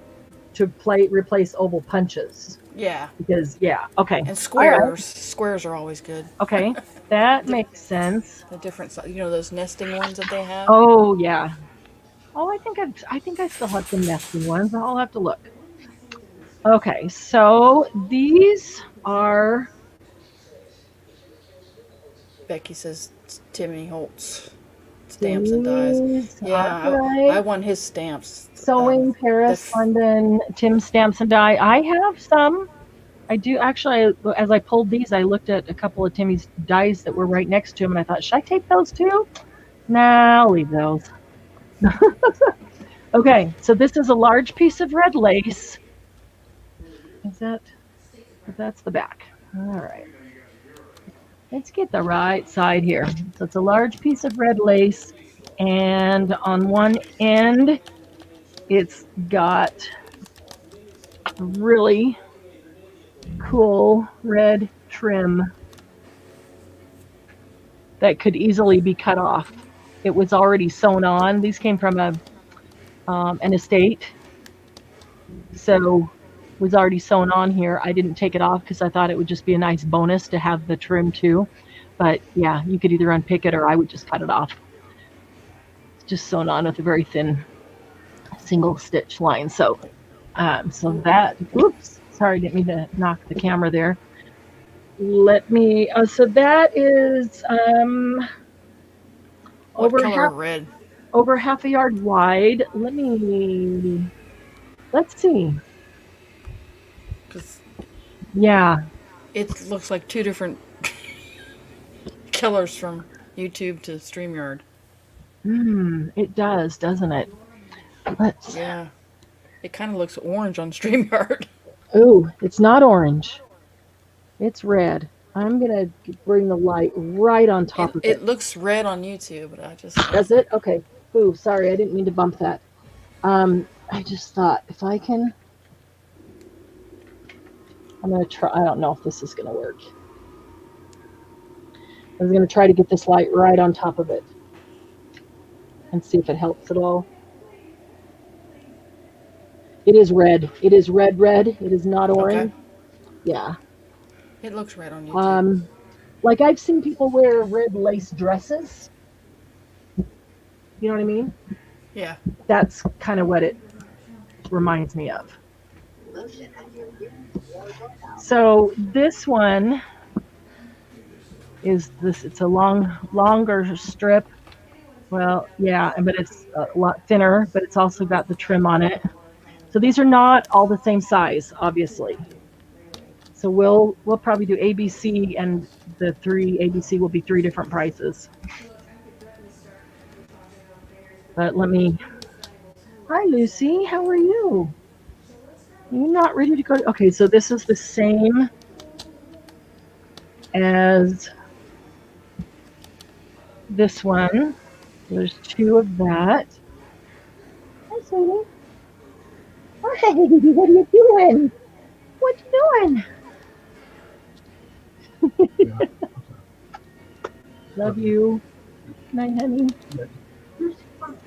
to replace oval punches. Yeah. Because, yeah, okay. And squares. Right. Squares are always good. Okay, that makes sense. The different, those nesting ones that they have. Oh, yeah. Oh, I think I still have some nesting ones. I'll have to look. Okay, so these are. Becky says Timmy Holtz stamps and dies. Yeah, Right. I want his stamps. Sewing, Paris, London, Tim Stamps and Die. I have some. I do actually. As I pulled these, I looked at a couple of Timmy's dies that were right next to him, and I thought, should I take those too? Nah, I'll leave those. Okay, so this is a large piece of red lace. That's the back. All right. Let's get the right side here. So it's a large piece of red lace, and on one end, it's got really cool red trim. that could easily be cut off. It was already sewn on. These came from an estate, so was already sewn on here. I didn't take it off because I thought it would just be a nice bonus to have the trim too. But yeah, you could either unpick it or I would just cut it off. It's just sewn on with a very thin single stitch line. So that, oops, sorry, didn't mean to knock the camera there. Let me, so that is What color red? over half a yard wide. Let's see. 'Cause Yeah, it looks like two different colors from YouTube to StreamYard. it does, doesn't it? Let's, Yeah. It kind of looks orange on StreamYard. oh, it's not orange. It's red. I'm going to bring the light right on top of it. It looks red on YouTube, but I just... Does it? Okay. Ooh, sorry, I didn't mean to bump that. I just thought if I can, I'm going to try, I don't know if this is going to work. I was going to try to get this light right on top of it and see if it helps at all. It is red. It is red. It is not orange. Okay. Yeah. It looks red on YouTube. Like I've seen people wear red lace dresses. You know what I mean? Yeah. That's kind of what it reminds me of. So this one is this. It's a longer strip. Well, yeah, but it's a lot thinner, but it's also got the trim on it. So these are not all the same size, obviously. So we'll probably do ABC, and the three ABC will be three different prices. But let me. Hi, Lucy. How are you? You're not ready to go. Okay, so this is the same as this one. There's two of that. Hi, sweetie. Hi, what are you doing? What you doing? Yeah. Love you. Night, honey.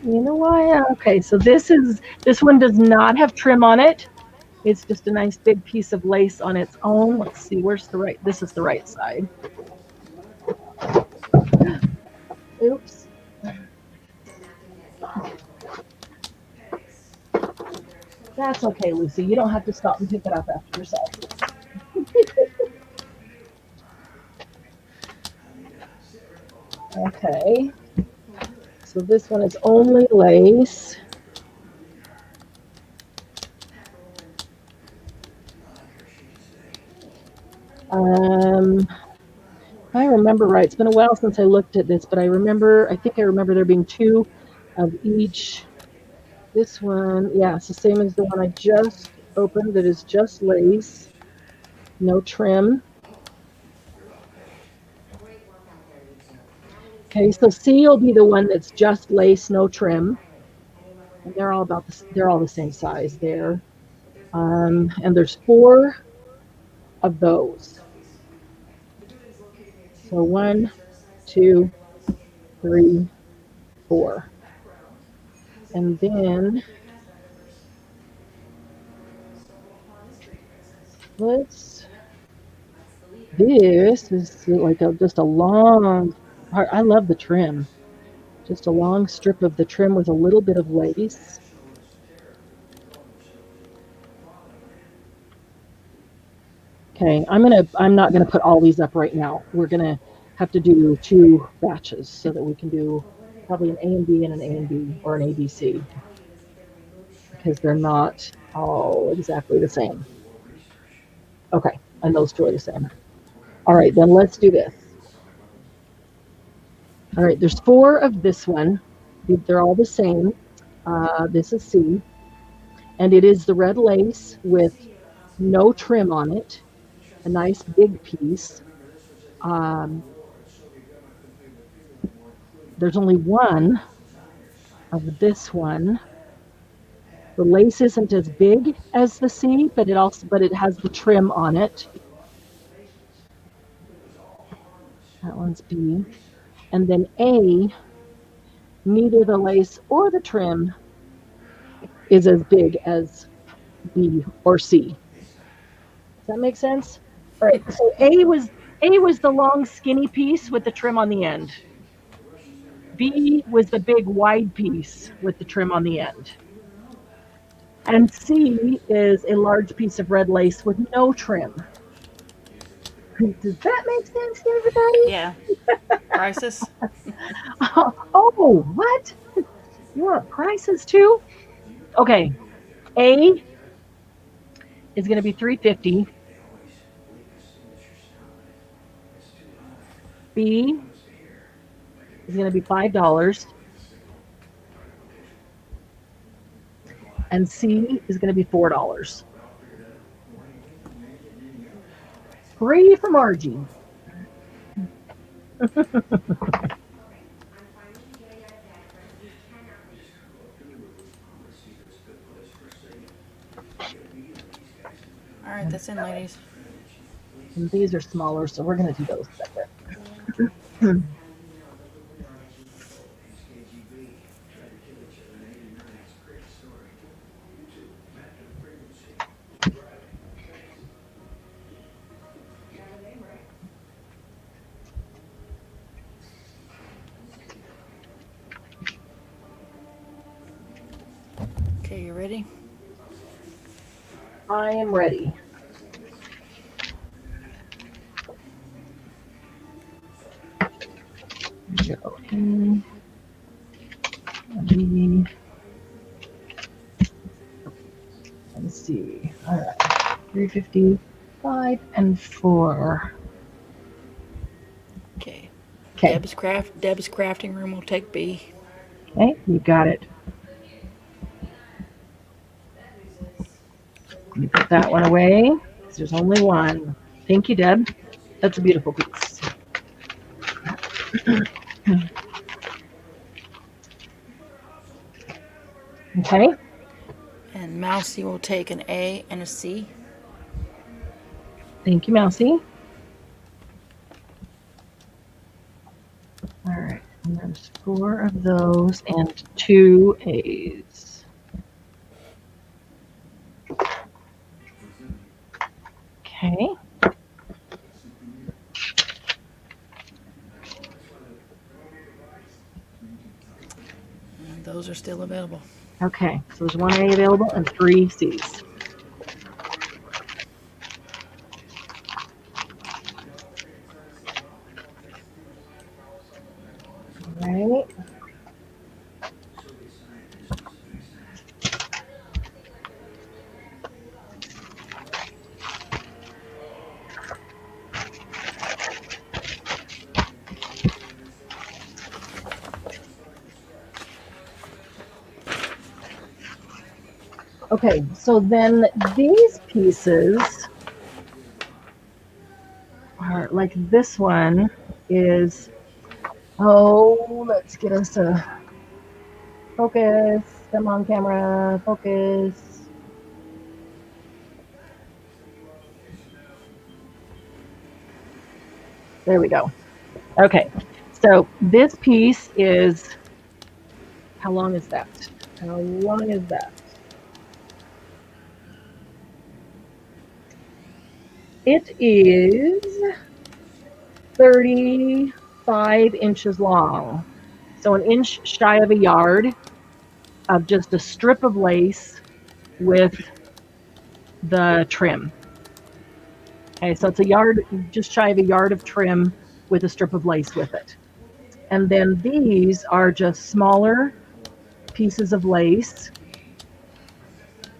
You know why? Okay, so this one does not have trim on it. It's just a nice big piece of lace on its own. Let's see, where's the right? This is the right side. Oops. That's okay, Lucy. You don't have to stop and pick it up after yourself. Okay. So this one is only lace. If I remember right, it's been a while since I looked at this, but I think I remember there being two of each. This one, yeah, it's the same as the one I just opened that is just lace, no trim. Okay, so C will be the one that's just lace, no trim. And they're all the same size there. And there's 4 of those. So 1, 2, 3, 4. And then this is like just a long, I love the trim. Just a long strip of the trim with a little bit of lace. Okay, I'm not gonna put all these up right now. We're gonna have to do 2 batches so that we can do probably an A and B and an A and B, or an ABC, because they're not all exactly the same. Okay, and those 2 are the same. All right, then let's do this. All right, there's 4 of this one. They're all the same. This is C, and it is the red lace with no trim on it. A nice big piece. There's only 1 of this one. The lace isn't as big as the C, but it has the trim on it. That one's B. And then A, neither the lace or the trim is as big as B or C. Does that make sense? All right. So A was the long skinny piece with the trim on the end. B was the big wide piece with the trim on the end. And C is a large piece of red lace with no trim. Does that make sense to everybody? Yeah. Prices? Oh, what? You want prices too? Okay. A is going to be $3.50. B is going to be $5. And C is going to be $4. Free from Margie. All right, that's in, ladies. And these are smaller, so we're going to do those separate. Okay, you ready? I am ready. Go in. Let's see. All right. 355 and 4. Okay. Okay. Deb's crafting room will take B. Okay, you got it. You put that one away. There's only one. Thank you, Deb. That's a beautiful piece. Okay. And Mousy will take an A and a C. Thank you, Mousy. All right. And there's 4 of those and 2 A's. Okay. And those are still available. Okay. So there's 1 A available and 3 C's. All right. Okay, so then these pieces are like this one is, oh, let's get us a focus. Come on, camera, focus. There we go. Okay, so this piece is, how long is that? How long is that? It is 35 inches long. So an inch shy of a yard of just a strip of lace with the trim. Okay, so it's a yard, just shy of a yard of trim with a strip of lace with it. And then these are just smaller pieces of lace.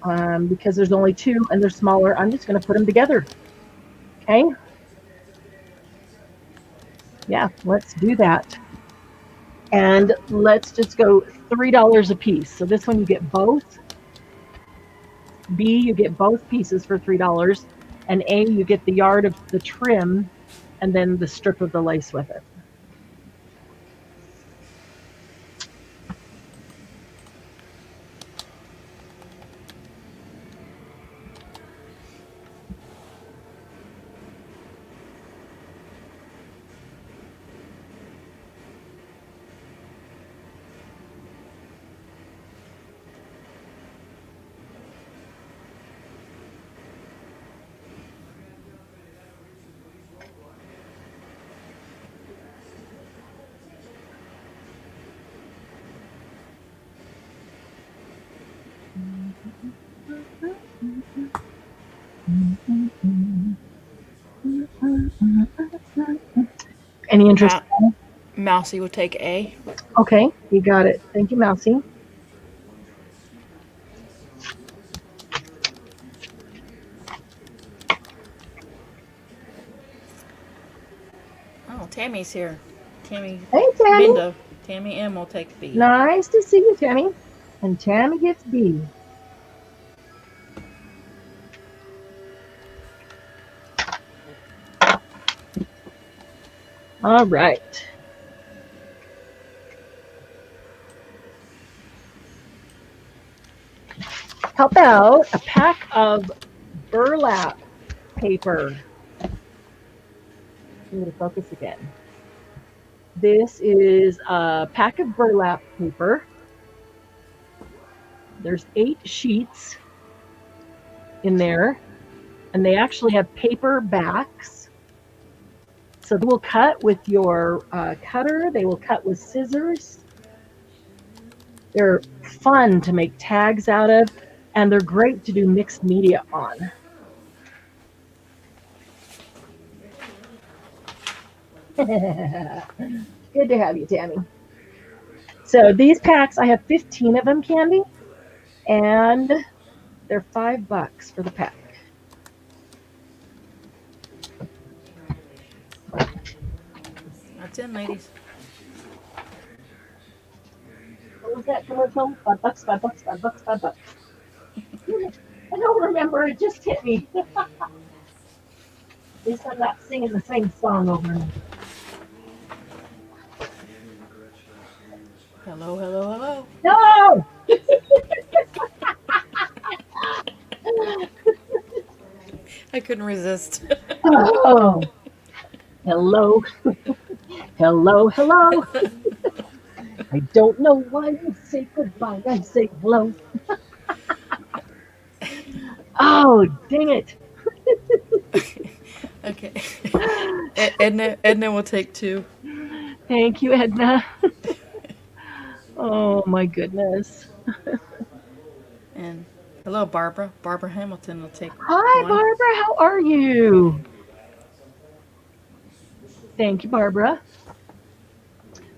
Because there's only 2 and they're smaller, I'm just going to put them together. Okay. Yeah, let's do that. And let's just go $3 a piece. So this one you get both. B, you get both pieces for $3. And A, you get the yard of the trim and then the strip of the lace with it. Any interest? Mousy will take A. Okay, you got it. Thank you, Mousy. Oh, Tammy's here. Tammy. Hey, Tammy. Binda. Tammy M will take B. Nice to see you, Tammy. And Tammy gets B. All right. How about a pack of burlap paper? I'm going to focus again. This is a pack of burlap paper. There's 8 sheets in there, and they actually have paper backs. So they will cut with your cutter. They will cut with scissors. They're fun to make tags out of, and they're great to do mixed media on. Good to have you, Tammy. So these packs, I have 15 of them, Candy, and they're $5 for the pack. That's it, ladies. What was that commercial? $5, $5, $5, $5. I don't remember. It just hit me. At least I'm not singing the same song over and over. Hello, hello, hello. No! I couldn't resist. Oh. Hello. Hello, hello. I don't know why you say goodbye. I say hello. Oh, dang it. Okay. Edna will take 2. Thank you, Edna. Oh, my goodness. And hello, Barbara. Barbara Hamilton will take Hi, 1. Barbara. How are you? Thank you, Barbara.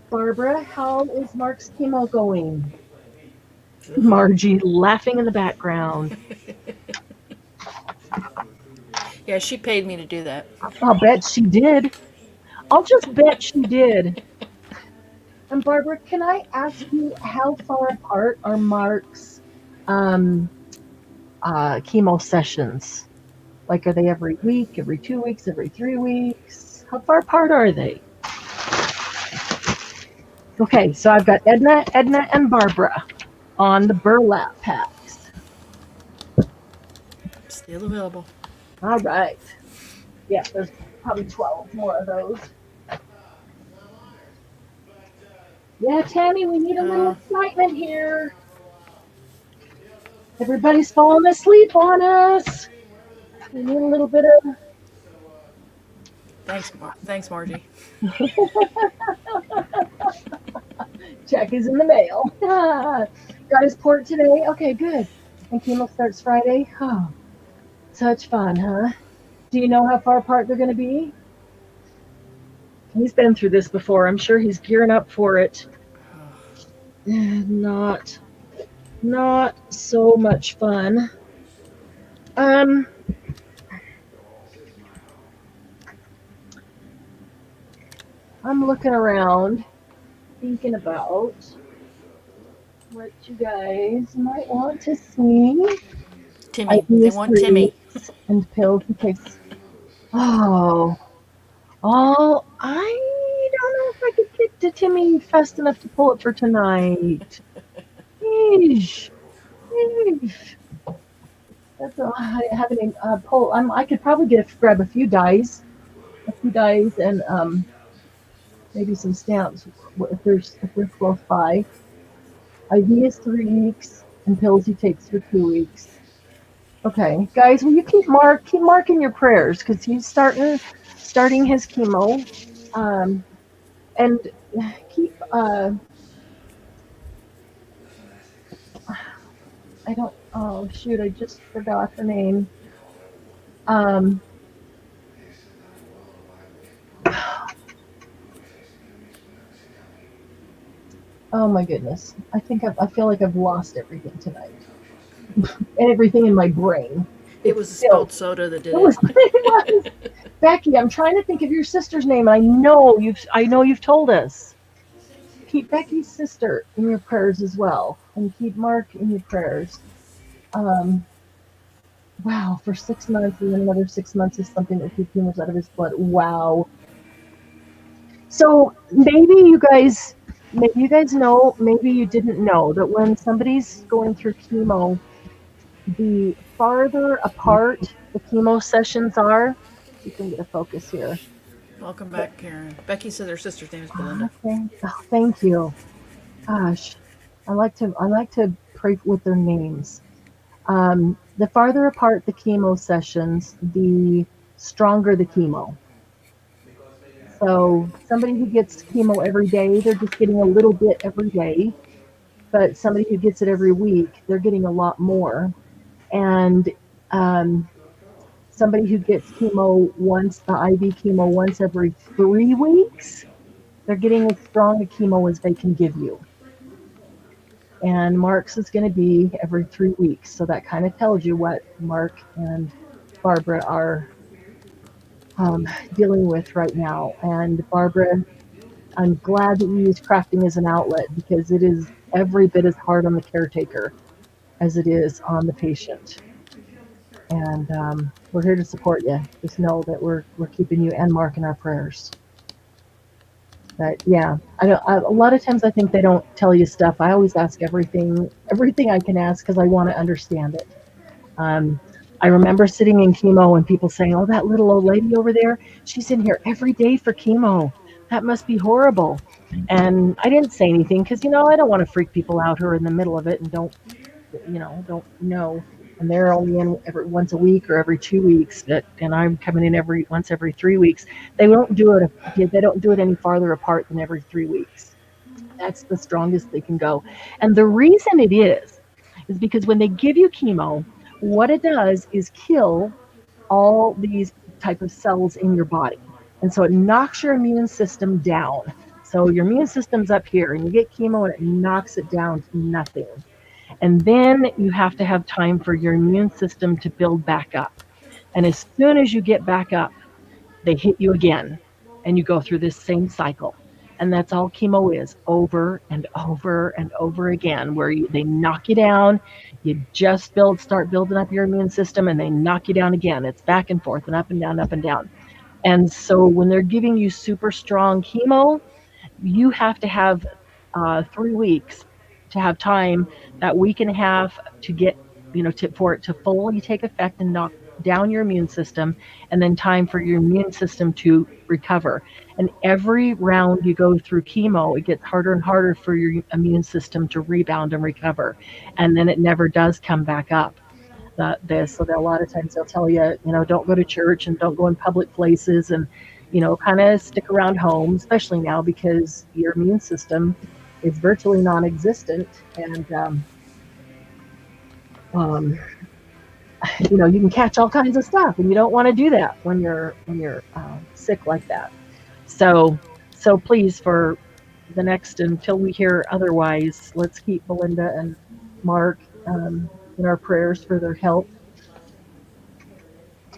Barbara, how is Mark's chemo going? Margie laughing in the background. Yeah, she paid me to do that. I'll bet she did. I'll just bet she did. And Barbara, can I ask you how far apart are Mark's chemo sessions? Like, are they every week, every 2 weeks, every 3 weeks? How far apart are they? Okay, so I've got Edna, and Barbara on the burlap packs. Still available. All right. Yeah, there's probably 12 more of those. Yeah, Tammy, we need a little excitement here. Everybody's falling asleep on us. We need a little bit of... Thanks, Margie. Check is in the mail. Got his port today. Okay, good. And chemo starts Friday. Oh, such fun, huh? Do you know how far apart they're going to be? He's been through this before. I'm sure he's gearing up for it. Not so much fun. I'm looking around, thinking about what you guys might want to see. Timmy. They want Timmy. And pills he takes. Oh, I don't know if I could get to Timmy fast enough to pull it for tonight. Eesh. That's having a pull. I could probably grab a few dies, and maybe some stamps if they're close by. IV is 3 weeks, and pills he takes for 2 weeks. Okay, guys, will you keep marking your prayers because he's starting his chemo, and keep I don't. Oh shoot! I just forgot her name. Oh my goodness. I feel like I've lost everything tonight. And everything in my brain. It It's was the still, spilled soda that it did was, it. it was. Becky, I'm trying to think of your sister's name. I know you've told us. Keep Becky's sister in your prayers as well. And keep Mark in your prayers. Um, wow, for 6 months and then another 6 months is something that keep tumors out of his blood. Wow. So maybe you guys know, maybe you didn't know that when somebody's going through chemo, the farther apart the chemo sessions are, see if we can get a focus here. Welcome back, Karen. Becky said her sister's name is Belinda. Okay. Oh, thank you. Gosh, I like to pray with their names. The farther apart the chemo sessions, the stronger the chemo. So somebody who gets chemo every day, they're just getting a little bit every day. But somebody who gets it every week, they're getting a lot more. And um, somebody who gets the IV chemo once every 3 weeks, they're getting as strong a chemo as they can give you. And Mark's is going to be every 3 weeks. So that kind of tells you what Mark and Barbara are um, dealing with right now. And Barbara, I'm glad that you use crafting as an outlet because it is every bit as hard on the caretaker as it is on the patient. And we're here to support you. Just know that we're keeping you and Mark in our prayers. But yeah, a lot of times I think they don't tell you stuff. I always ask everything I can ask because I want to understand it. Um, I remember sitting in chemo and people saying, "Oh, that little old lady over there, she's in here every day for chemo. That must be horrible." And I didn't say anything because I don't want to freak people out who are in the middle of it and don't know. And they're only in every once a week or every 2 weeks, and I'm coming in every 3 weeks. They don't do it. They don't do it any farther apart than every 3 weeks. That's the strongest they can go. And the reason it is because when they give you chemo, what it does is kill all these type of cells in your body. And so it knocks your immune system down. So your immune system's up here and you get chemo and it knocks it down to nothing. And then you have to have time for your immune system to build back up. And as soon as you get back up, they hit you again and you go through this same cycle. And that's all chemo is, over and over and over again, where they knock you down, you just start building up your immune system, and they knock you down again. It's back and forth and up and down, up and down. And so when they're giving you super strong chemo, you have to have 3 weeks to have time, that week and a half to get, for it to fully take effect and knock down your immune system, and then time for your immune system to recover. And every round you go through chemo, it gets harder and harder for your immune system to rebound and recover. And then it never does come back up. So that a lot of times they'll tell you, don't go to church and don't go in public places, and kind of stick around home, especially now because your immune system is virtually non-existent, and um, you can catch all kinds of stuff, and you don't want to do that when you're sick like that. So please, for the next, until we hear otherwise, let's keep Belinda and Mark in our prayers for their health.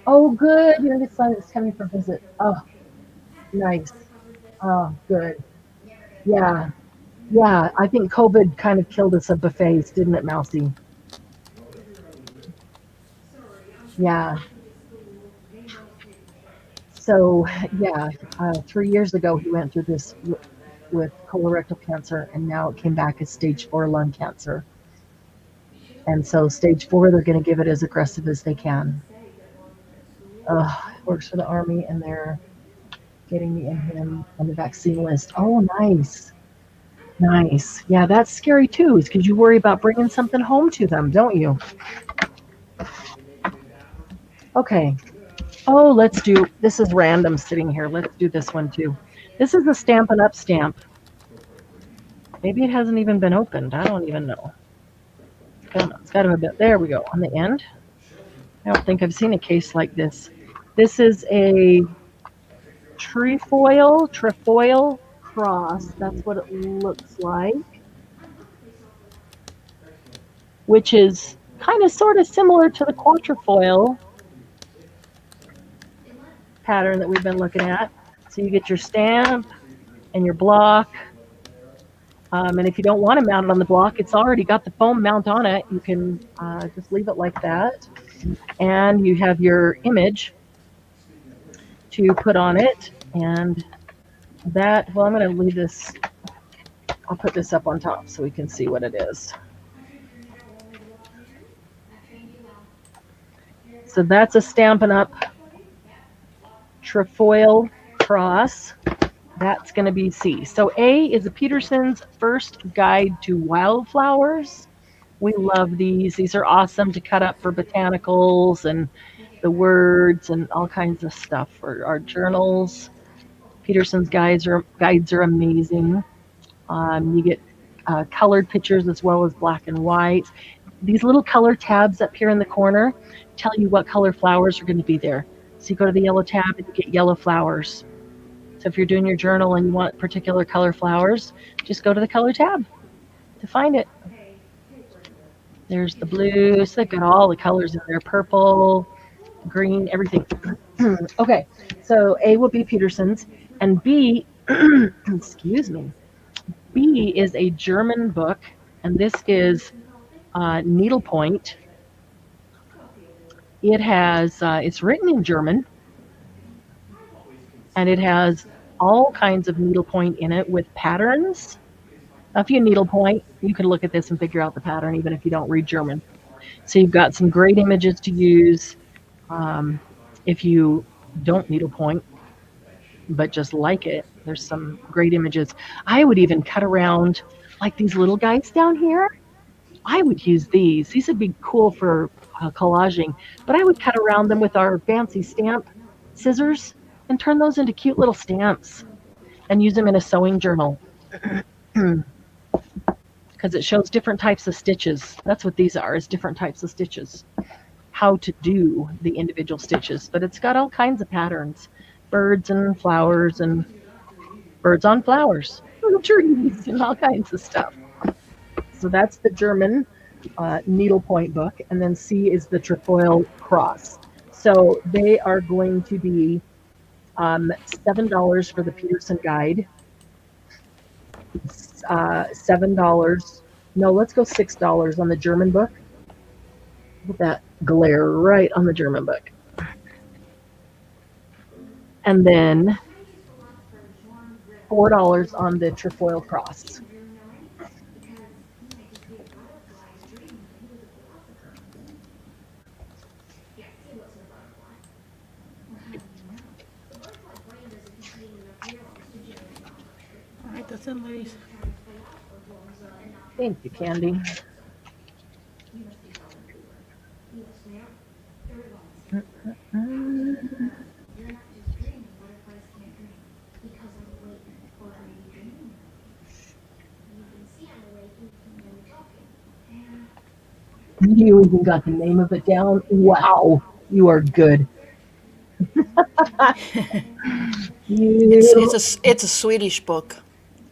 Oh, good. Your son is coming for a visit. Oh, nice. Oh, good. Yeah. Yeah. I think COVID kind of killed us at buffets, didn't it, Mousy? Yeah. So, yeah, 3 years ago, he went through this with colorectal cancer, and now it came back as stage 4 lung cancer. And so, stage 4, they're going to give it as aggressive as they can. Works for the Army, and they're getting him on the vaccine list. Oh, nice. Nice. Yeah, that's scary too, is because you worry about bringing something home to them, don't you? Okay. Oh, this is random sitting here. Let's do this one too. This is the Stampin' Up! Stamp. Maybe it hasn't even been opened. I don't even know. It's got to have been. There we go. On the end. I don't think I've seen a case like this. This is a trefoil cross. That's what it looks like. which is kind of sort of similar to the quatrefoil pattern that we've been looking at. So you get your stamp and your block. And if you don't want to mount it on the block, it's already got the foam mount on it. You can just leave it like that. And you have your image to put on it. And that, well, I'm going to leave this, I'll put this up on top so we can see what it is. So that's a Stampin' Up! Trefoil cross. That's going to be C. So A is a Peterson's First Guide to Wildflowers. We love these. These are awesome to cut up for botanicals and the words and all kinds of stuff for our journals. Peterson's guides are amazing. You get colored pictures as well as black and white. These little color tabs up here in the corner tell you what color flowers are going to be there. So you go to the yellow tab and you get yellow flowers. So if you're doing your journal and you want particular color flowers, just go to the color tab to find it. There's the blue. So they've got all the colors in there, purple, green, everything. Okay, so A will be Peterson's, and B, excuse me, B is a German book, and this is needlepoint. It has, it's written in German, and it has all kinds of needlepoint in it with patterns. Now, if you needlepoint, you can look at this and figure out the pattern even if you don't read German. So you've got some great images to use if you don't needlepoint, but just like it. There's some great images. I would even cut around like these little guys down here. I would use these. These would be cool for collaging, but I would cut around them with our fancy stamp scissors and turn those into cute little stamps and use them in a sewing journal because it shows different types of stitches. That's what these are, is different types of stitches, how to do the individual stitches, but it's got all kinds of patterns, birds and flowers and birds on flowers, trees and all kinds of stuff. So that's the German needlepoint book, and then C is the Trefoil cross. So they are going to be $7 for the Peterson guide. $7. No, let's go $6 on the German book. Put that glare right on the German book. And then $4 on the Trefoil cross. All right, that's it, ladies. Thank you, Candy. You even got the name of it down. Wow, you are good. It's a Swedish book.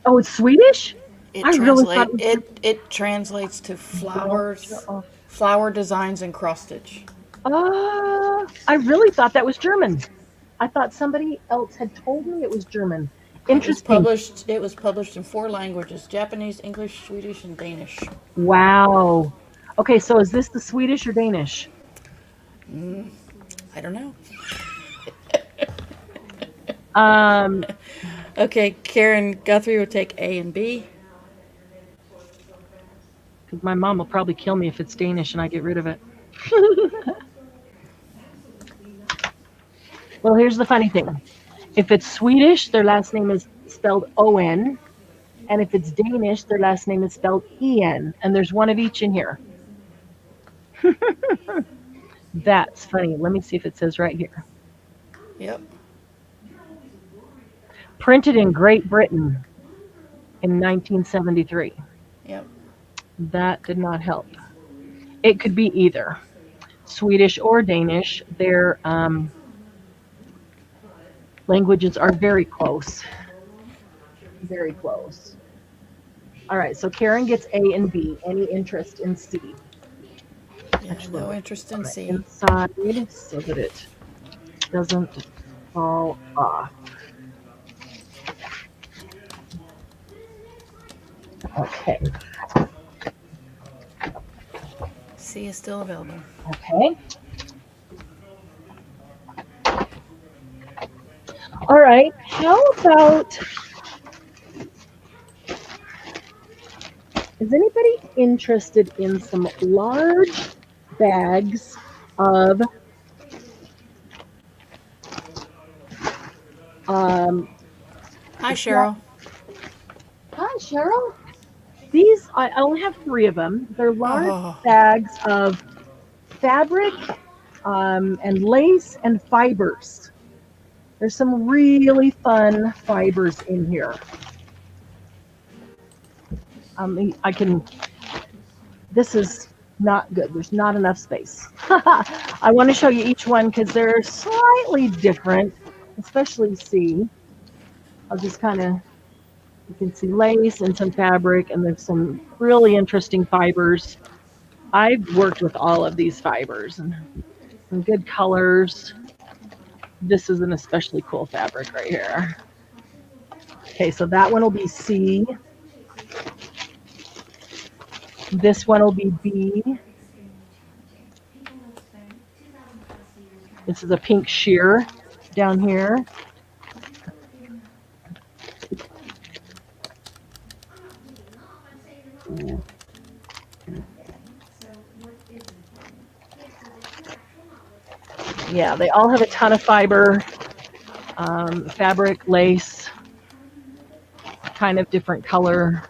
Oh, it's Swedish? It I really thought it translates to flower designs and cross stitch. I really thought that was German. I thought somebody else had told me it was German. Interesting. It was published in 4 languages: Japanese, English, Swedish, and Danish. Wow. Okay, so is this the Swedish or Danish? I don't know. Um, Okay, Karen Guthrie will take A and B. because my mom will probably kill me if it's Danish and I get rid of it. Well, here's the funny thing. If it's Swedish, their last name is spelled O-N. And if it's Danish, their last name is spelled E-N. And there's one of each in here. That's funny. Let me see if it says right here. Yep. Printed in Great Britain in 1973. Yep. That did not help. It could be either Swedish or Danish. Their languages are very close. Very close. All right, so Karen gets A and B. Any interest in C? Actually, No interest on in the C. inside so that it doesn't fall off. Okay. C is still available. Okay. All right. How about, is anybody interested in some large bags of Hi, Cheryl. hi Cheryl. These I only have 3 of them. They're large Oh, bags of fabric and lace and fibers. There's some really fun fibers in here. I can. This is not good. There's not enough space. I want to show you each one because they're slightly different, especially C. I'll just kind of, you can see lace and some fabric, and there's some really interesting fibers. I've worked with all of these fibers and some good colors. This is an especially cool fabric right here. Okay, so that one will be C. This one will be B. This is a pink sheer down here. Yeah, they all have a ton of fiber, fabric, lace, kind of different color.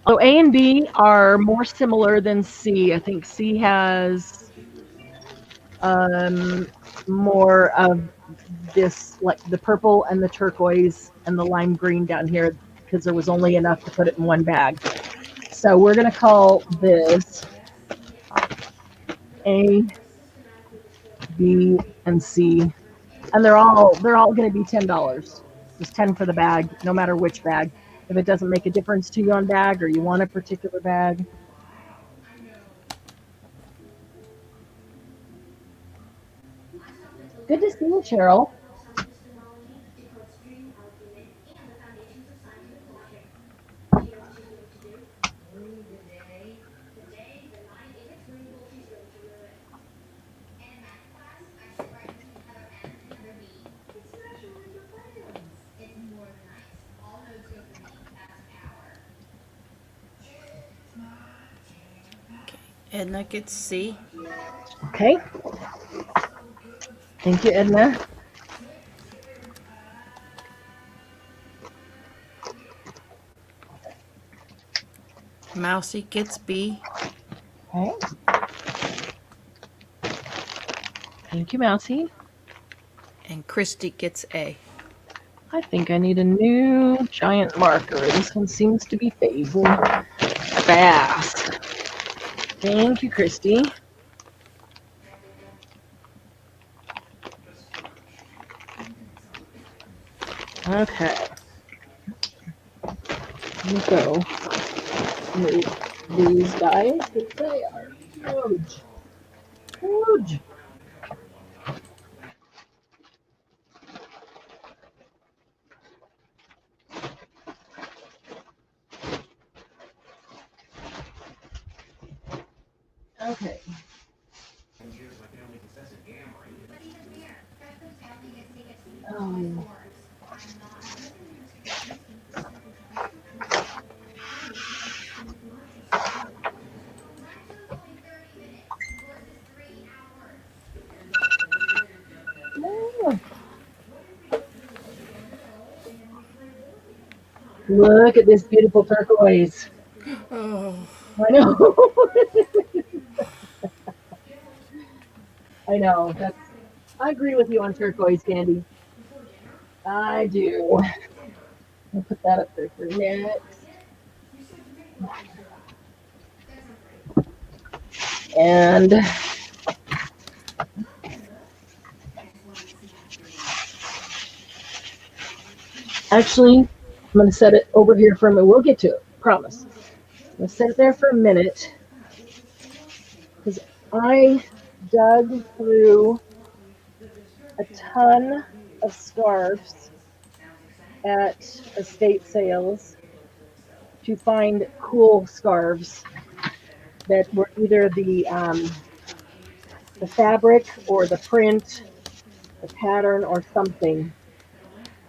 So A and B are more similar than C. I think C has more of this, like the purple and the turquoise and the lime green down here, because there was only enough to put it in one bag. So we're going to call this A, B, and C, and they're all going to be $10. Just 10 for the bag, no matter which bag. If it doesn't make a difference to you on bag, or you want a particular bag. Good to see you, Cheryl. Edna gets C. Okay. Thank you, Edna. Mousy gets B. Okay. Thank you, Mousy. And Christy gets A. I think I need a new giant marker. This one seems to be fading fast. Thank you, Christy. Okay. Here we go. These guys, they are huge. Huge. Okay. Oh. Look at this beautiful turquoise. Oh. I know. I know. I agree with you on turquoise, Candy. I do. I'll put that up there for next. And actually, I'm going to set it over here for a minute. We'll get to it. Promise. I'll set it there for a minute because I dug through a ton of scarves at estate sales to find cool scarves that were either the fabric or the print, the pattern, or something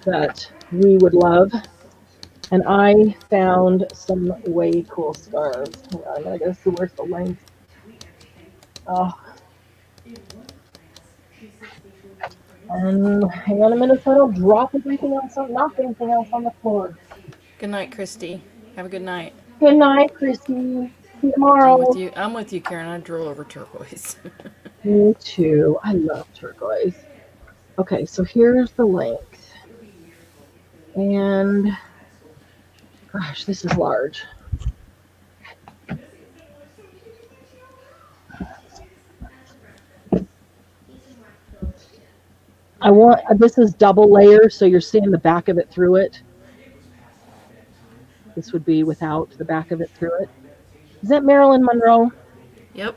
that we would love. And I found some way cool scarves. Hang on, I gotta see where's the length. Oh, and hang on a minute so I don't drop everything else, knock anything else on the floor. Good night, Christy. Have a good night. Good night, Christy. See you tomorrow. I'm with you, Karen. I drool over turquoise. Me too. I love turquoise. Okay, so here's the length. And gosh, this is large. This is double layer, so you're seeing the back of it through it. This would be without the back of it through it. Is that Marilyn Monroe? Yep.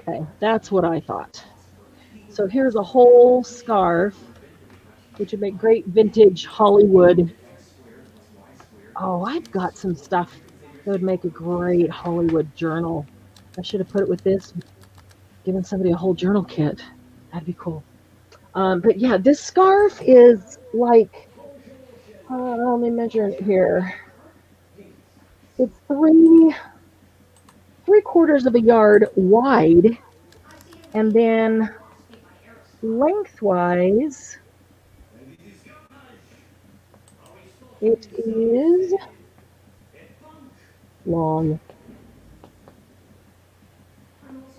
Okay, that's what I thought. So here's a whole scarf, which would make great vintage Hollywood. Oh, I've got some stuff that would make a great Hollywood journal. I should have put it with this, given somebody a whole journal kit. That'd be cool. But yeah, this scarf is like, let me measure it here. It's three-quarters of a yard wide, and then lengthwise, it is long.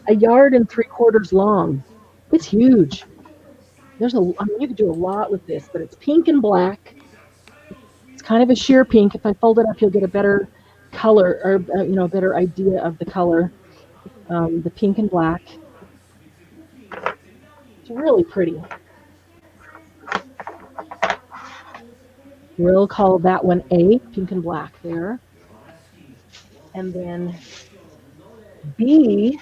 A yard and three-quarters long. It's huge. You could do a lot with this, but it's pink and black. It's kind of a sheer pink. If I fold it up, you'll get a better color, or a better idea of the color. The pink and black. It's really pretty. We'll call that one A, pink and black there. And then B,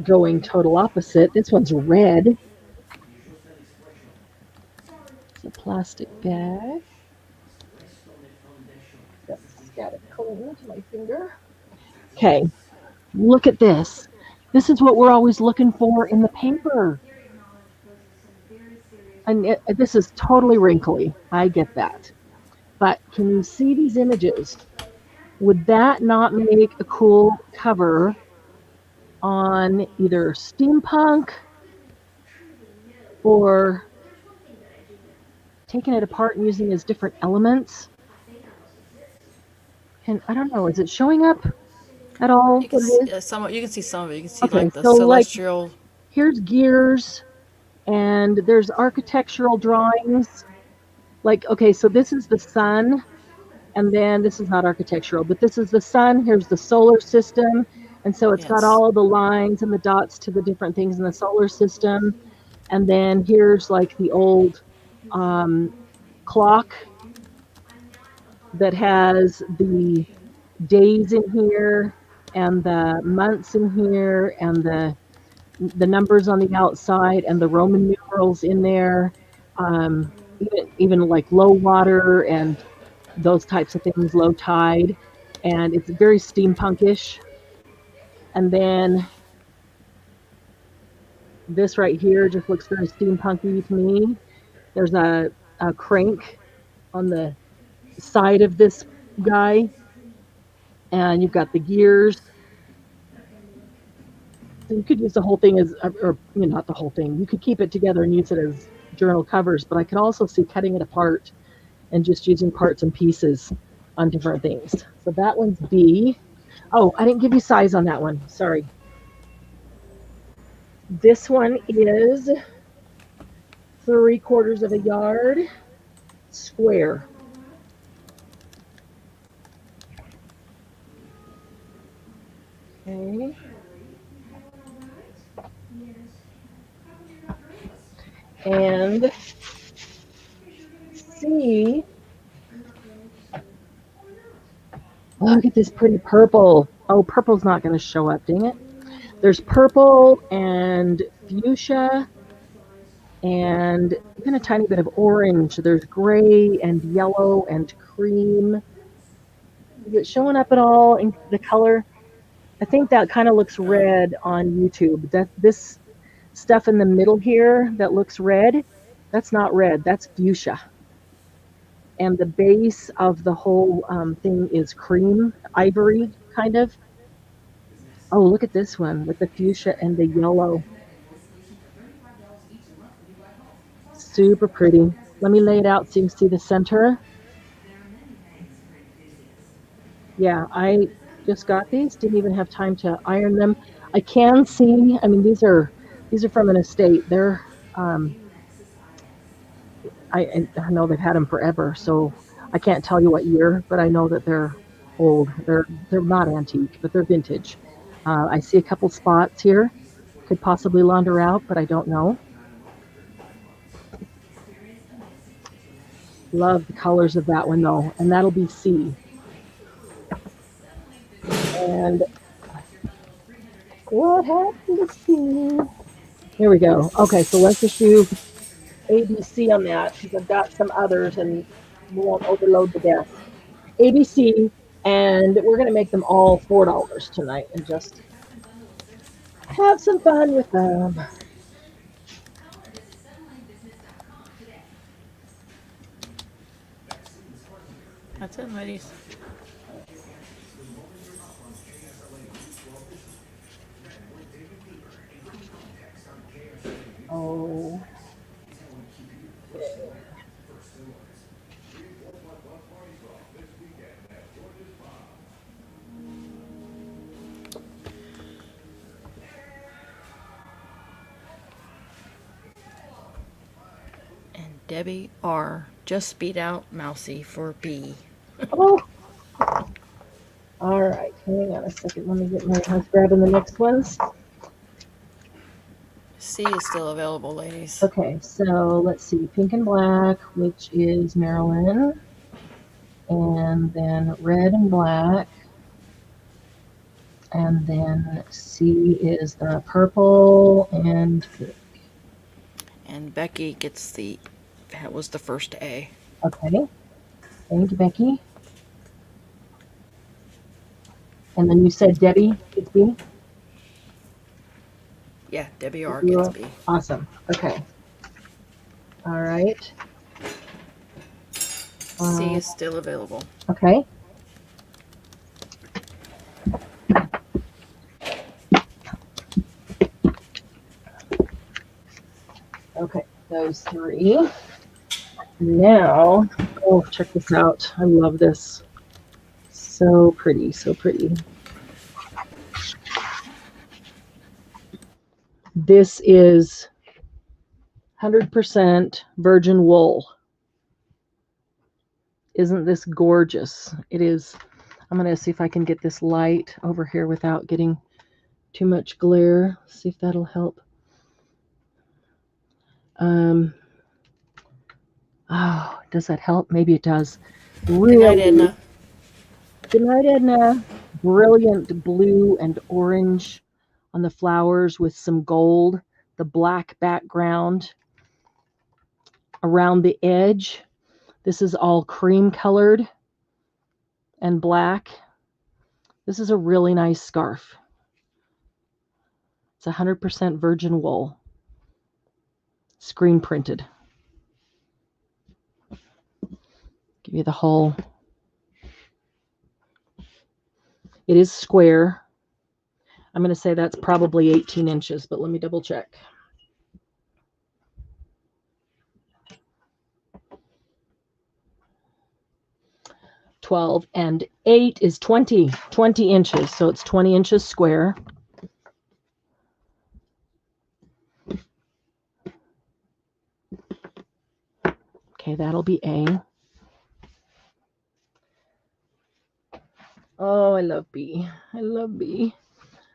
going total opposite. This one's red. It's a plastic bag. That's got it clean to my finger. Okay, look at this. This is what we're always looking for in the paper. And this is totally wrinkly. I get that. But can you see these images? Would that not make a cool cover on either steampunk or taking it apart and using it as different elements? And I don't know, is it showing up at all? You can see some of it. You can see Okay, like the so celestial. Here's gears, and there's architectural drawings. Okay, so this is the sun, and then this is not architectural, but this is the sun. Here's the solar system, and so it's got all the lines and the dots to the different things in the solar system. And then here's like the old clock that has the days in here and the months in here and the numbers on the outside and the Roman numerals in there, even like low water and those types of things, low tide, and it's very steampunkish. And then this right here just looks very steampunky to me. There's a crank on the side of this guy, and you've got the gears. So you could use the whole thing not the whole thing. You could keep it together and use it as journal covers, but I could also see cutting it apart and just using parts and pieces on different things. So that one's B. Oh, I didn't give you size on that one. Sorry. This one is 3/4 of a yard square. Okay. And C, Look at this pretty purple. Oh, purple's not going to show up, dang it. There's purple and fuchsia and even a tiny bit of orange. There's gray and yellow and cream. Is it showing up at all in the color? I think that kind of looks red on YouTube. That this stuff in the middle here that looks red, that's not red, that's fuchsia. And the base of the whole thing is cream, ivory, kind of. Oh, look at this one with the fuchsia and the yellow. Super pretty. Let me lay it out so you can see the center. Yeah, I just got these. Didn't even have time to iron them. I can see. I mean, these are from an estate. They're I know they've had them forever, so I can't tell you what year, but I know that they're old. They're not antique, but they're vintage. I see a couple spots here. Could possibly launder out, but I don't know. Love the colors of that one though, and that'll be C. And what happened to C? Here we go. Okay, so let's just do ABC on that because I've got some others and we won't overload the desk. ABC, and we're going to make them all $4 tonight and just have some fun with them. That's it, ladies. Oh. And Debbie R. just beat out Mousy for B. Oh. All right, hang on a second. Let me get my house grabbing the next ones. C is still available, ladies. Okay, so let's see. Pink and black, which is Maryland. And then red and black. And then C is the purple and And Becky gets that was the first A. okay. Thank you, Becky. And then you said Debbie gets B? Yeah, Debbie R gets B. Awesome. Okay. All right. C is still available. Okay. Okay, those three. Now, oh, check this out. I love this. So pretty, so pretty. This is 100% virgin wool. Isn't this gorgeous? It is. I'm going to see if I can get this light over here without getting too much glare. See if that'll help. Oh, does that help? Maybe it does. Really, Good night, Edna. Good night, Edna. Brilliant blue and orange on the flowers with some gold, the black background around the edge. This is all cream colored and black. This is a really nice scarf. It's 100% virgin wool, screen printed. Give you the whole. It is square. I'm going to say that's probably 18 inches, but let me double check. $12 and 8 is 20 inches, so it's 20 inches square. Okay, that'll be A. Oh, I love B. I love B.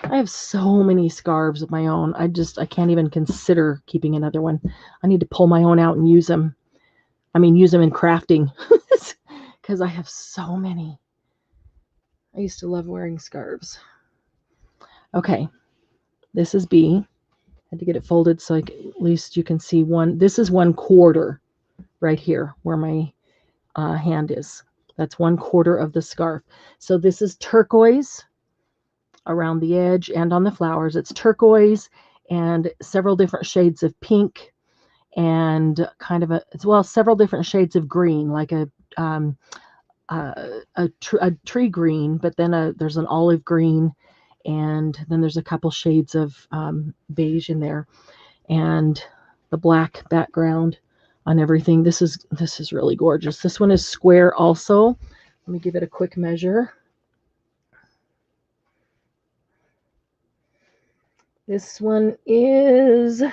I have so many scarves of my own. I can't even consider keeping another one. I need to pull my own out and use them. I mean, use them in crafting because I have so many. I used to love wearing scarves. Okay, this is B. Had to get it folded so at least you can see one. This is 1/4 right here where my hand is. That's 1/4 of the scarf. So this is turquoise around the edge and on the flowers. It's turquoise and several different shades of pink and kind of several different shades of green, like a tree green, but then there's an olive green, and then there's a couple shades of beige in there, and the black background on everything. This is really gorgeous. This one is square also. Let me give it a quick measure. This one is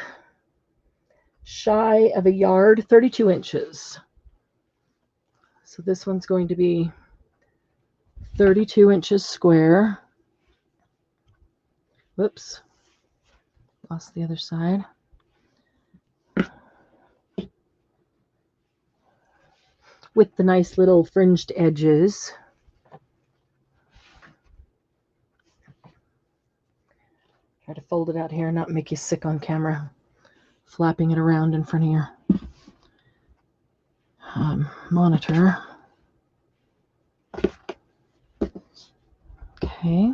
shy of a yard, 32 inches. So this one's going to be 32 inches square. Whoops, lost the other side. With the nice little fringed edges. Try to fold it out here and not make you sick on camera, flapping it around in front of your monitor. Okay,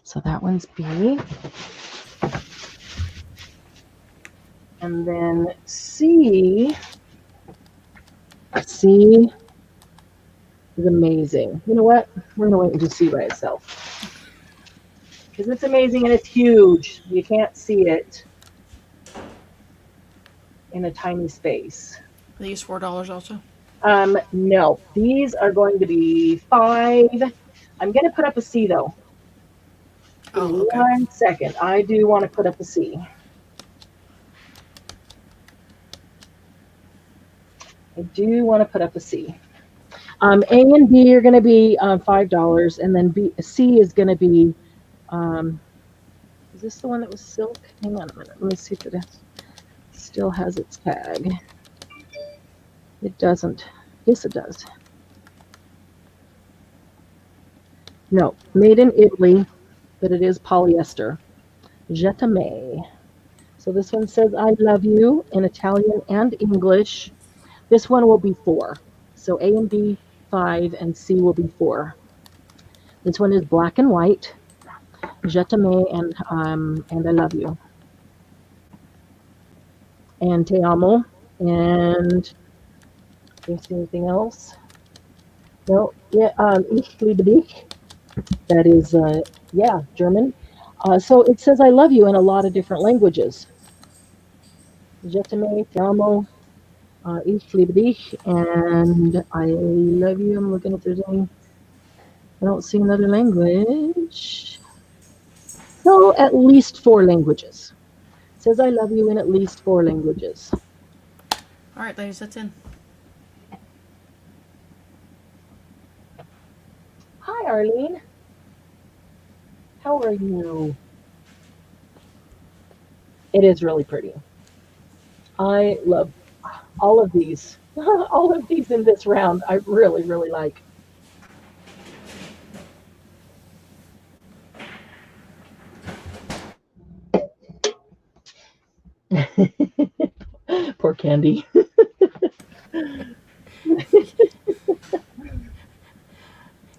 so that one's B. And then C is amazing. You know what? We're going to wait until C by itself. Because it's amazing and it's huge. You can't see it in a tiny space. Are these $4 also? No. These are going to be $5. I'm going to put up a C, though. Oh, okay. 1 second. I do want to put up a C. I do want to put up a C. A and B are going to be $5, and then C is going to be, is this the one that was silk? Hang on a minute. Let me see if it still has its tag. It doesn't. Yes, it does. No, made in Italy, but it is polyester. Je t'aime. So this one says I love you in Italian and English. This one will be 4. So A and B, 5, and C will be 4. This one is black and white. Je t'aime and I love you. And te amo. And do you see anything else? No. Yeah. Ich liebe dich. That is, German. So it says I love you in a lot of different languages. Je t'aime, te amo. Ich liebe dich, and I love you. I'm looking if there's any. I don't see another language. So at least 4 languages. It says I love you in at least 4 languages. All right, ladies, that's in. Hi, Arlene. How are you? It is really pretty. I love all of these. All of these in this round, I really, really like. Poor Candy.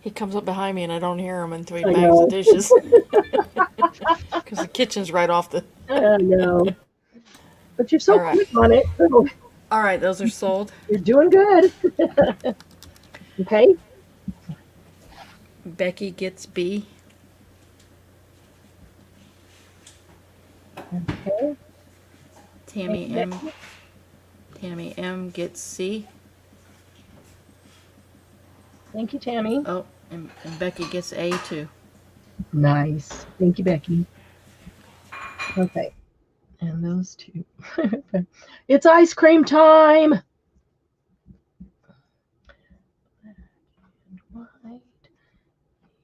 He comes up behind me and I don't hear him until he I bangs know. the dishes. Because the kitchen's right off the... I know. But you're so All right. quick on it. So All right, those are sold. you're doing good. Okay. Becky gets B. Okay. Tammy M gets C. Thank you, Tammy. Oh, and Becky gets A too. Nice. Thank you, Becky. Okay. And those 2. It's ice cream time. White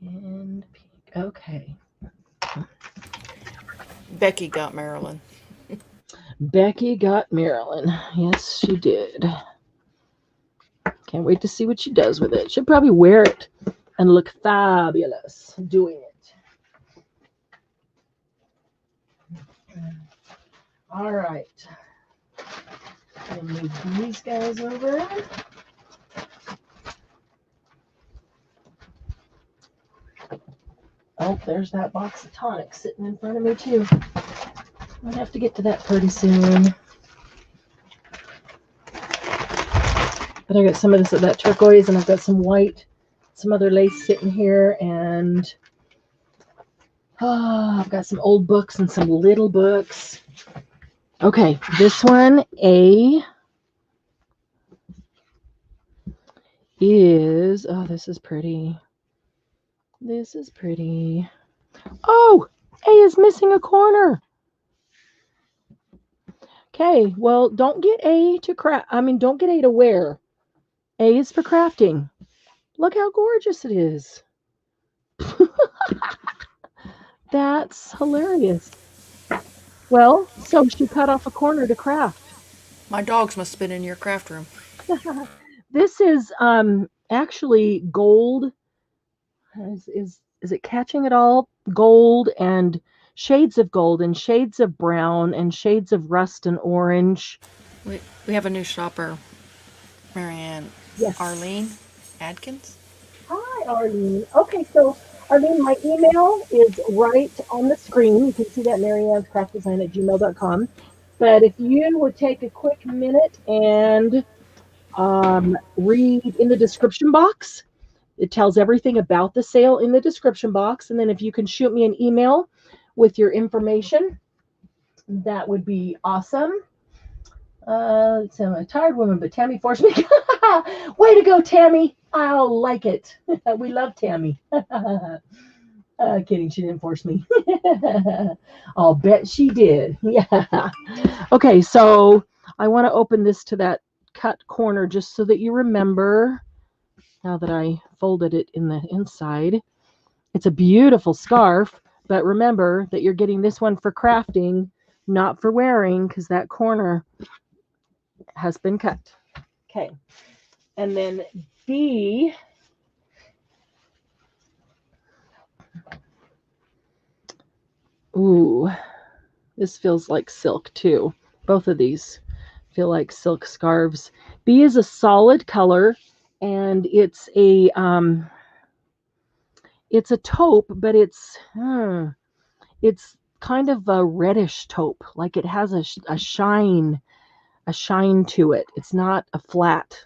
and pink. Okay. Becky got Marilyn. Becky got Marilyn. Yes, she did. Can't wait to see what she does with it. She'll probably wear it and look fabulous doing it. All right. I'll move these guys over. Oh, there's that box of tonics sitting in front of me too. I'll have to get to that pretty soon. But I got some of this of that turquoise, and I've got some white, some other lace sitting here, and I've got some old books and some little books. Okay, this one, A, is, oh, this is pretty. This is pretty. Oh, A is missing a corner. Okay, well, don't get A to craft. I mean, don't get A to wear. A is for crafting. Look how gorgeous it is. That's hilarious. Well, so she cut off a corner to craft. My dogs must have been in your craft room. This is actually gold. Is it catching it all? Gold and shades of gold and shades of brown and shades of rust and orange. We have a new shopper, Marianne. Yes. Arlene Adkins. Hi, Arlene. Okay, so Arlene, my email is right on the screen. You can see that mariannescraftdesign@gmail.com. But if you would take a quick minute and read in the description box, it tells everything about the sale in the description box. And then if you can shoot me an email with your information, that would be awesome. So I'm a tired woman, but Tammy forced me. Way to go, Tammy. I'll like it. We love Tammy. Kidding, she didn't force me. I'll bet she did. Yeah. Okay, so I want to open this to that cut corner just so that you remember, now that I folded it in the inside. It's a beautiful scarf, but remember that you're getting this one for crafting, not for wearing, because that corner has been cut. Okay. And then B, ooh, this feels like silk too. Both of these feel like silk scarves. B is a solid color, and it's a taupe, but it's kind of a reddish taupe, like it has a shine to it. It's not a flat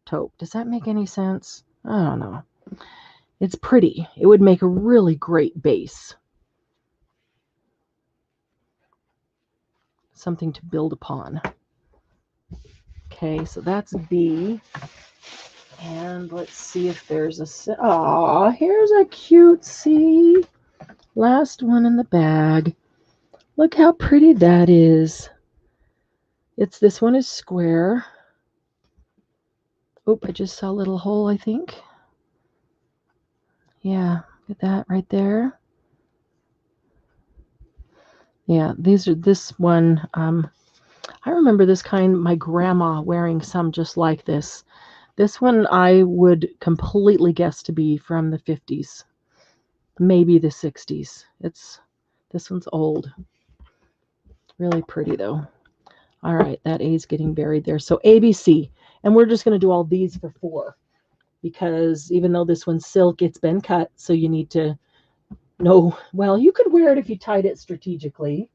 taupe. Does that make any sense? I don't know. It's pretty. It would make a really great base. Something to build upon. Okay, so that's B. And let's see if there's a... Aw, here's a cute C. Last one in the bag. Look how pretty that is. This one is square. Oh, I just saw a little hole, I think. Yeah, look at that right there. Yeah, this one, I remember this kind, my grandma wearing some just like this. This one I would completely guess to be from the 50s, maybe the 60s. This one's old. Really pretty though. All right, that A is getting buried there. So ABC, and we're just going to do all these for 4, because even though this one's silk, it's been cut, so you need to know, well, you could wear it if you tied it strategically.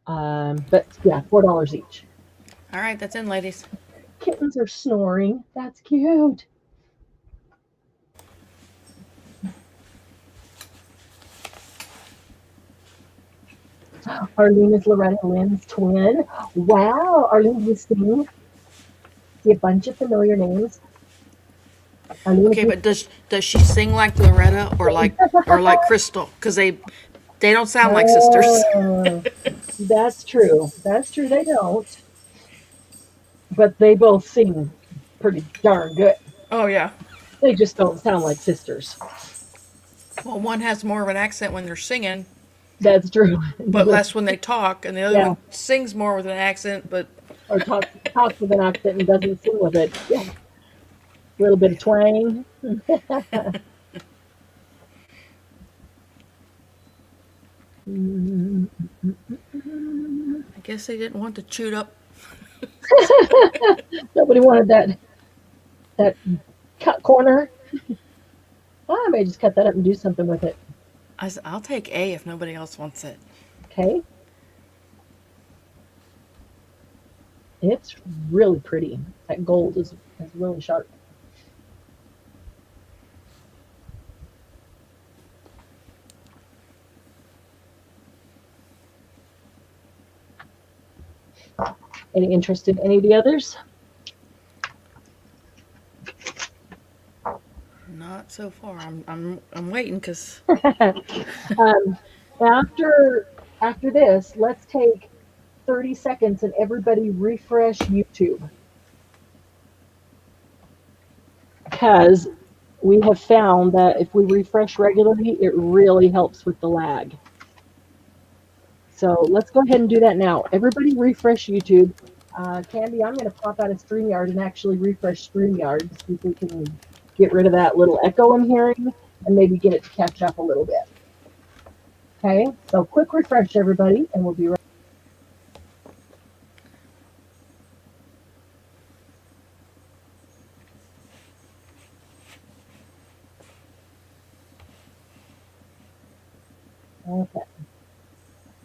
But yeah, $4 each. All right, that's in, ladies. Kittens are snoring. That's cute. Arlene is Loretta Lynn's twin. Wow, Arlene listening. See a bunch of familiar names. Arlene, Okay, but does she sing like Loretta or like Crystal? Because they don't sound like sisters. That's true. That's true. They don't. But they both sing pretty darn good. Oh yeah. They just don't sound like sisters. Well, one has more of an accent when they're singing, That's true. but less when they talk, and the other Yeah. one sings more with an accent, but Or talks with an accent and doesn't sing with it. Yeah. A little bit of twang. I guess they didn't want to chewed up. Nobody wanted that cut corner. I may just cut that up and do something with it. I'll take A if nobody else wants it. Okay. It's really pretty. That gold is really sharp. Any interest in any of the others? Not so far. I'm waiting because um, after this, let's take 30 seconds and everybody refresh YouTube. Because we have found that if we refresh regularly, it really helps with the lag. So let's go ahead and do that now. Everybody refresh YouTube. Candy, I'm going to pop out of StreamYard and actually refresh StreamYard to see if we can get rid of that little echo I'm hearing and maybe get it to catch up a little bit. Okay, so quick refresh, everybody, and we'll be right. Okay.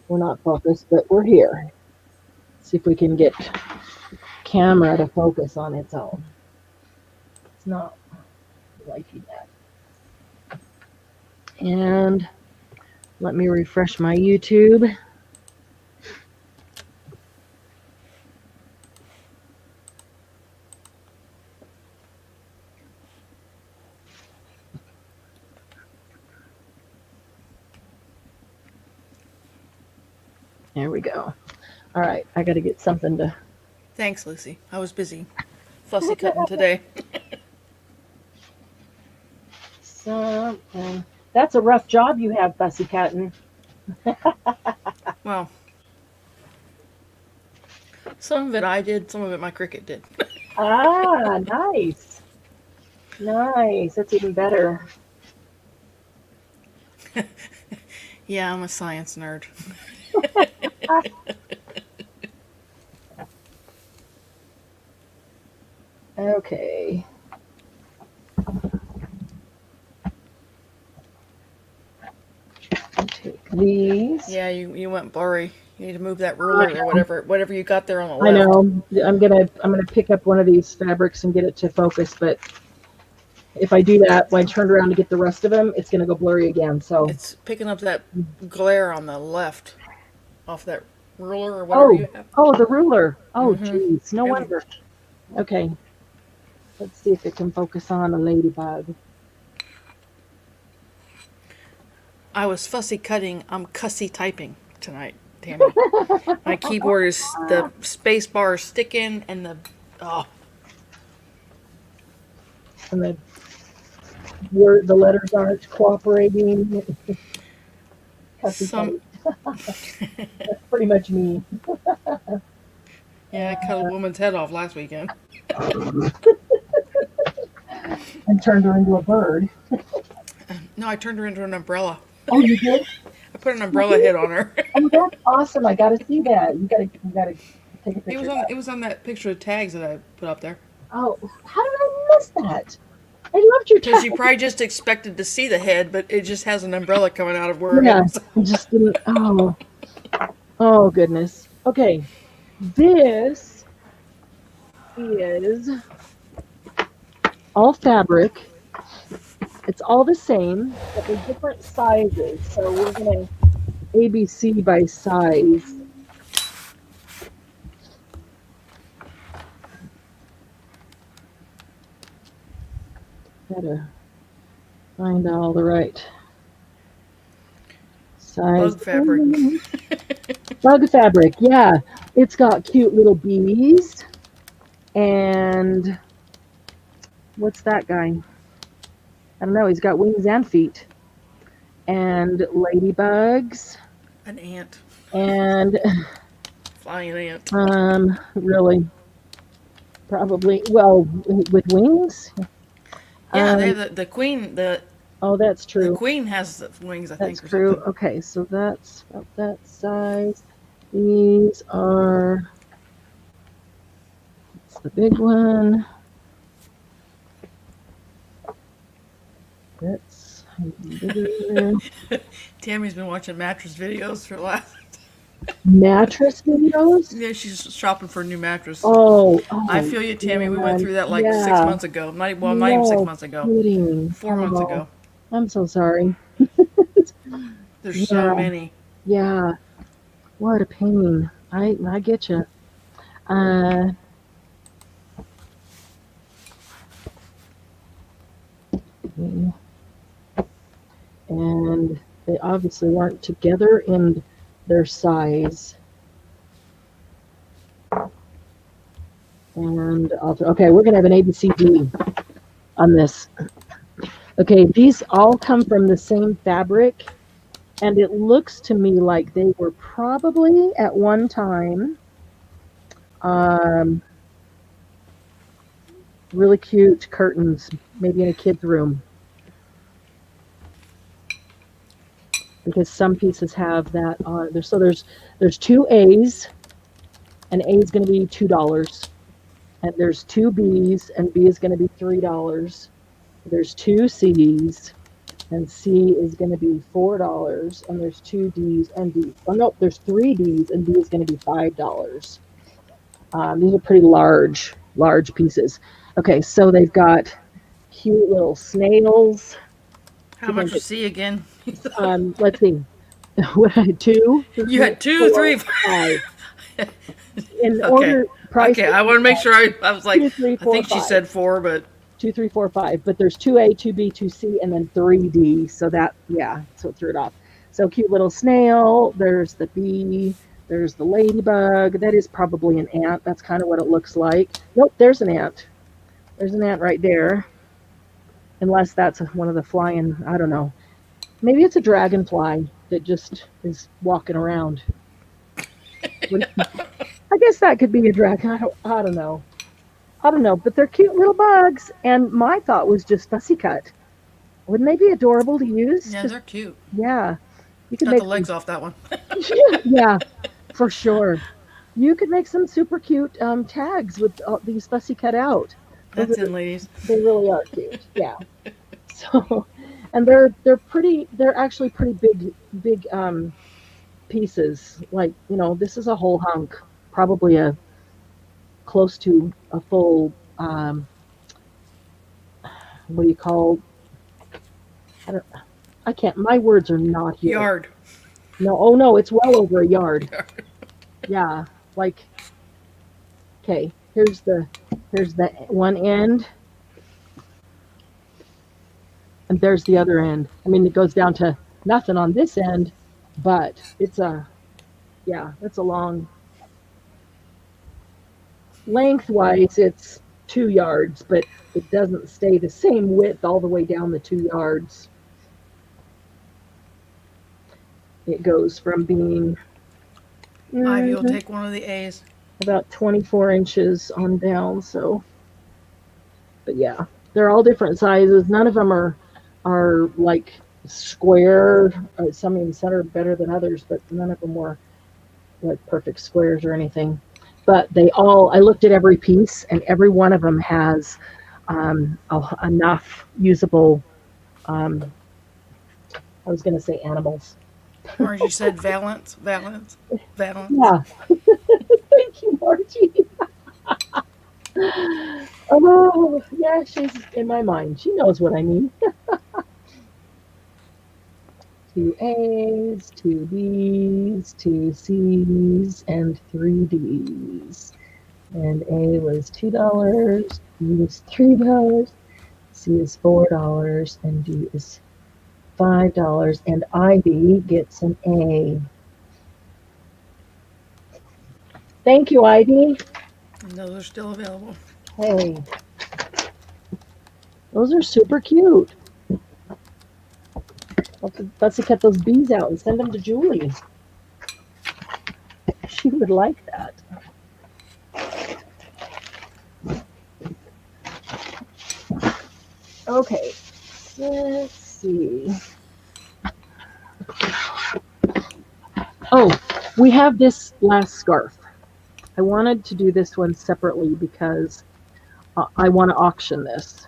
We're not focused, but we're here. See if we can get camera to focus on its own. It's not liking that. And let me refresh my YouTube. There we go. All right, I got to get something to. Thanks, Lucy. I was busy fussy cutting today. Something. That's a rough job you have, fussy cutting. Well, some of it I did, some of it my cricket did. Ah, nice. Nice. That's even better. Yeah, I'm a science nerd. Okay. Take these. Yeah, you went blurry. You need to move that ruler or whatever you got there on the left. I know. I'm gonna pick up one of these fabrics and get it to focus, but if I do that, when I turn around to get the rest of them, it's gonna go blurry again. So It's picking up that glare on the left off that ruler or whatever you have. oh, the ruler. Oh, Mhm. geez, no wonder. Okay, let's see if it can focus on a ladybug. I was fussy cutting. I'm cussy typing tonight, Tammy. My keyboard is the space bar is sticking and the And the letters aren't cooperating. Cussy some type. That's pretty much me. yeah. I cut a woman's head off last weekend. And turned her into a bird. No, I turned her into an umbrella. Oh, you did? I put an umbrella head on her. Oh, that's awesome. I gotta see that. You gotta take a picture. of that. It was on that picture of tags that I put up there. Oh, how did I miss that? I loved your Because tag. you probably just expected to see the head, but it just has an umbrella coming out of where it Yeah, is. I just didn't. Oh goodness. Okay, this is all fabric. It's all the same, but they're different sizes. So we're gonna ABC by size. Gotta find all the right size. Bug fabric. Bug fabric, yeah. It's got cute little bees. And what's that guy? I don't know. He's got wings and feet. And ladybugs. An ant. And Flying ant. really, probably, well, with wings. Yeah, they have the queen. Oh, that's The true. queen has the wings, I That's think, or true. something. Okay, so that's about that size. These are, it's the big one. That's bigger. Tammy's been watching mattress videos for the last. Mattress videos? Yeah, she's shopping for a new mattress. Oh, I oh, feel you, Tammy. We went man. through that like six Yeah. months ago. Not even six No months ago. kidding. 4 months Oh, ago. I'm so sorry. There's so Yeah, many. yeah. What a pain. I get you. Uh, and they obviously weren't together in their size. And okay, we're gonna have an ABCD on this. Okay, these all come from the same fabric, and it looks to me like they were probably at one time um, really cute curtains, maybe in a kid's room, because some pieces have that on there. So there's two A's, and A is going to be $2, and there's two B's, and B is going to be $3. There's two C's, and C is going to be $4, and there's two D's and D. Oh no, there's three D's, and D is going to be $5. These are pretty large pieces. Okay, so they've got cute little snails. How much was C again? Let's see. What I had two, You three, had two, four, three. five. In Okay. order, price. Okay, I want to make sure I was like, Two, three, I four, think she five. said 4, but 2, 3, 4, 5. But there's 2A, 2B, 2C, and then 3D. So that, yeah, so it threw it off. So cute little snail. There's the bee. There's the ladybug. That is probably an ant. That's kind of what it looks like. Nope, there's an ant. There's an ant right there. Unless that's one of the flying, I don't know. Maybe it's a dragonfly that just is walking around. I guess that could be a dragon. I don't know. I don't know, but they're cute little bugs. And my thought was just fussy cut. Wouldn't they be adorable to use? yeah, they're cute. Yeah, you could Cut make the legs off that one. yeah, for sure. You could make some super cute tags with these fussy cut out. That's in, ladies. They really are cute. Yeah. So, and they're pretty. They're actually pretty big pieces. Like this is a whole hunk, probably a close to a full. What do you call? I can't. My words are not here. Yard. No. Oh no, it's well over a yard. Yeah. Like. Okay. Here's the one end, and there's the other end. I mean, it goes down to nothing on this end, but it's a long. Lengthwise, it's 2 yards, but it doesn't stay the same width all the way down the 2 yards. It goes from being Ivy will take one of the A's. about 24 inches on down. So, but yeah, they're all different sizes. None of them are like square. Some in center are better than others, but none of them were like perfect squares or anything. But I looked at every piece, and every one of them has enough usable. I was going to say animals. Or as you said, valence. Yeah. Thank you, Margie. Oh, yeah, she's in my mind. She knows what I mean. 2 A's, 2 B's, 2 C's, and 3 D's. And A was $2, B was $3, C is $4, and D is $5. And Ivy gets an A. Thank you, Ivy. And those are still available. Hey, those are super cute. Let's cut those bees out and send them to Julie. She would like that. Okay, let's see. Oh, we have this last scarf. I wanted to do this one separately because I want to auction this.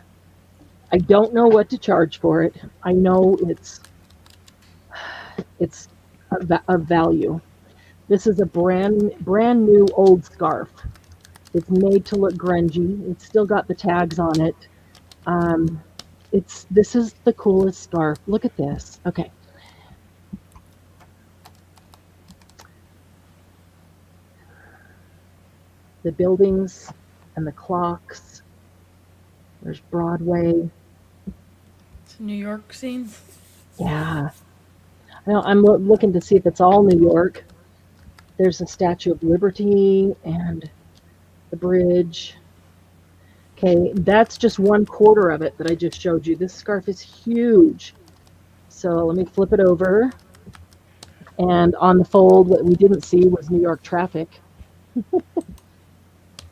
I don't know what to charge for it. I know it's of value. This is a brand new old scarf. It's made to look grungy. It's still got the tags on it. Um, this is the coolest scarf. Look at this. Okay, the buildings and the clocks. There's Broadway. It's a New York scene. Yeah, I'm looking to see if it's all New York. There's a Statue of Liberty and the bridge. Okay, that's just 1/4 of it that I just showed you. This scarf is huge. So let me flip it over. And on the fold, what we didn't see was New York traffic.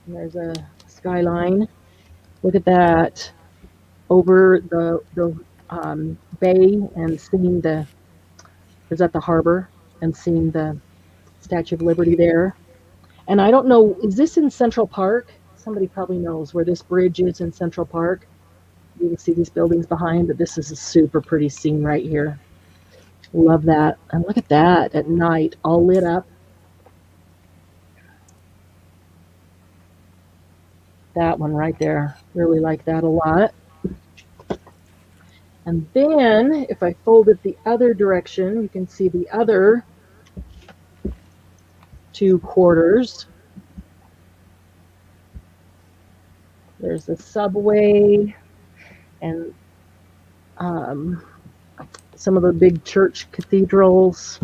There's a skyline. Look at that. Over the bay and seeing there's at the harbor and seeing the Statue of Liberty there. And I don't know, is this in Central Park? Somebody probably knows where this bridge is in Central Park. You can see these buildings behind, but this is a super pretty scene right here. Love that. And look at that at night, all lit up. That one right there. Really like that a lot. And then if I fold it the other direction, you can see the other 2/4. There's the subway and some of the big church cathedrals.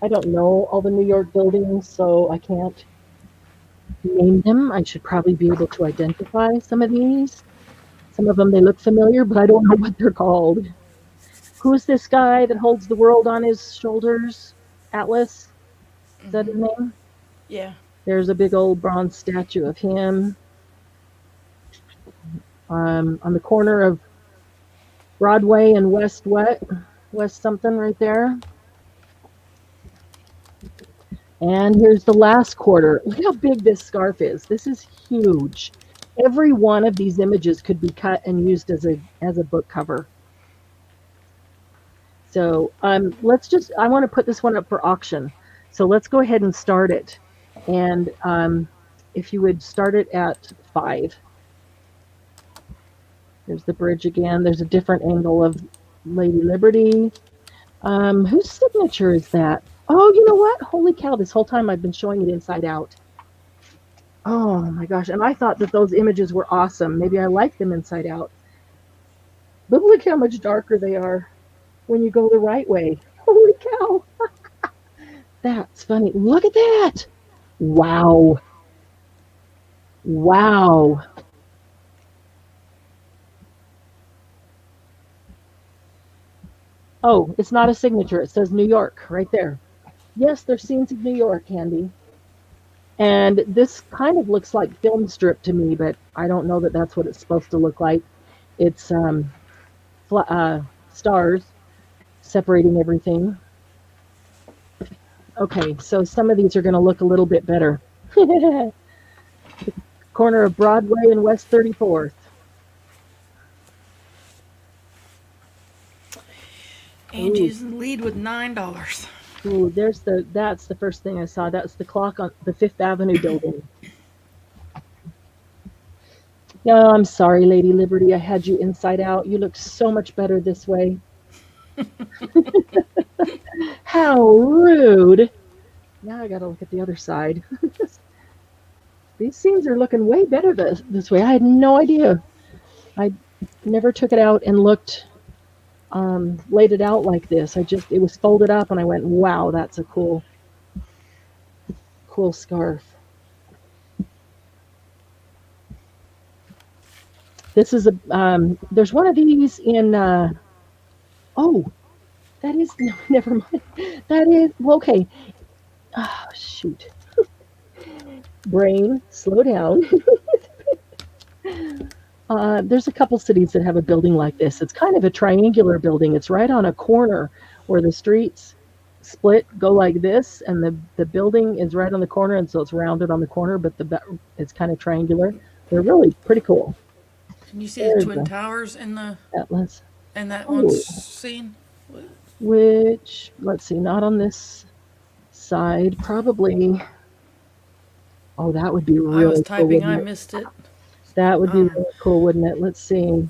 I don't know all the New York buildings, so I can't name them. I should probably be able to identify some of these. Some of them, they look familiar, but I don't know what they're called. Who's this guy that holds the world on his shoulders? Atlas? Is that his name? Yeah. There's a big old bronze statue of him. On the corner of Broadway and West something right there. And here's the last quarter. Look how big this scarf is. This is huge. Every one of these images could be cut and used as a book cover. So I want to put this one up for auction. So let's go ahead and start it. And if you would start it at 5. There's the bridge again. There's a different angle of Lady Liberty. Whose signature is that? Oh, you know what? Holy cow, this whole time I've been showing it inside out. Oh my gosh, and I thought that those images were awesome. Maybe I like them inside out. But look how much darker they are when you go the right way. Holy cow. That's funny. Look at that. Wow. Wow. Oh, it's not a signature. It says New York right there. Yes, there's scenes of New York, Candy. And this kind of looks like film strip to me, but I don't know that that's what it's supposed to look like. It's stars separating everything. Okay, so some of these are going to look a little bit better. Corner of Broadway and West 34th. Angie's in the lead with $9. Ooh, that's the first thing I saw. That's the clock on the Fifth Avenue building. No, I'm sorry, Lady Liberty. I had you inside out. You look so much better this way. How rude. Now I gotta look at the other side. These scenes are looking way better this way. I had no idea. I never took it out and laid it out like this. It was folded up and I went, wow, that's a cool scarf. This is there's one of these in, oh, that is, no, never mind. That is, okay. Oh, shoot. Brain, slow down. There's a couple cities that have a building like this. It's kind of a triangular building. It's right on a corner where the streets split, go like this, and the building is right on the corner, and so it's rounded on the corner, but it's kind of triangular. They're really pretty cool. Can you see the There's twin the towers in the Atlas. in that one Oh, scene? which let's see, not on this side. Probably. Oh, that would be I was really cool, typing, wouldn't I it? missed it. That would be really cool, wouldn't it? Let's see.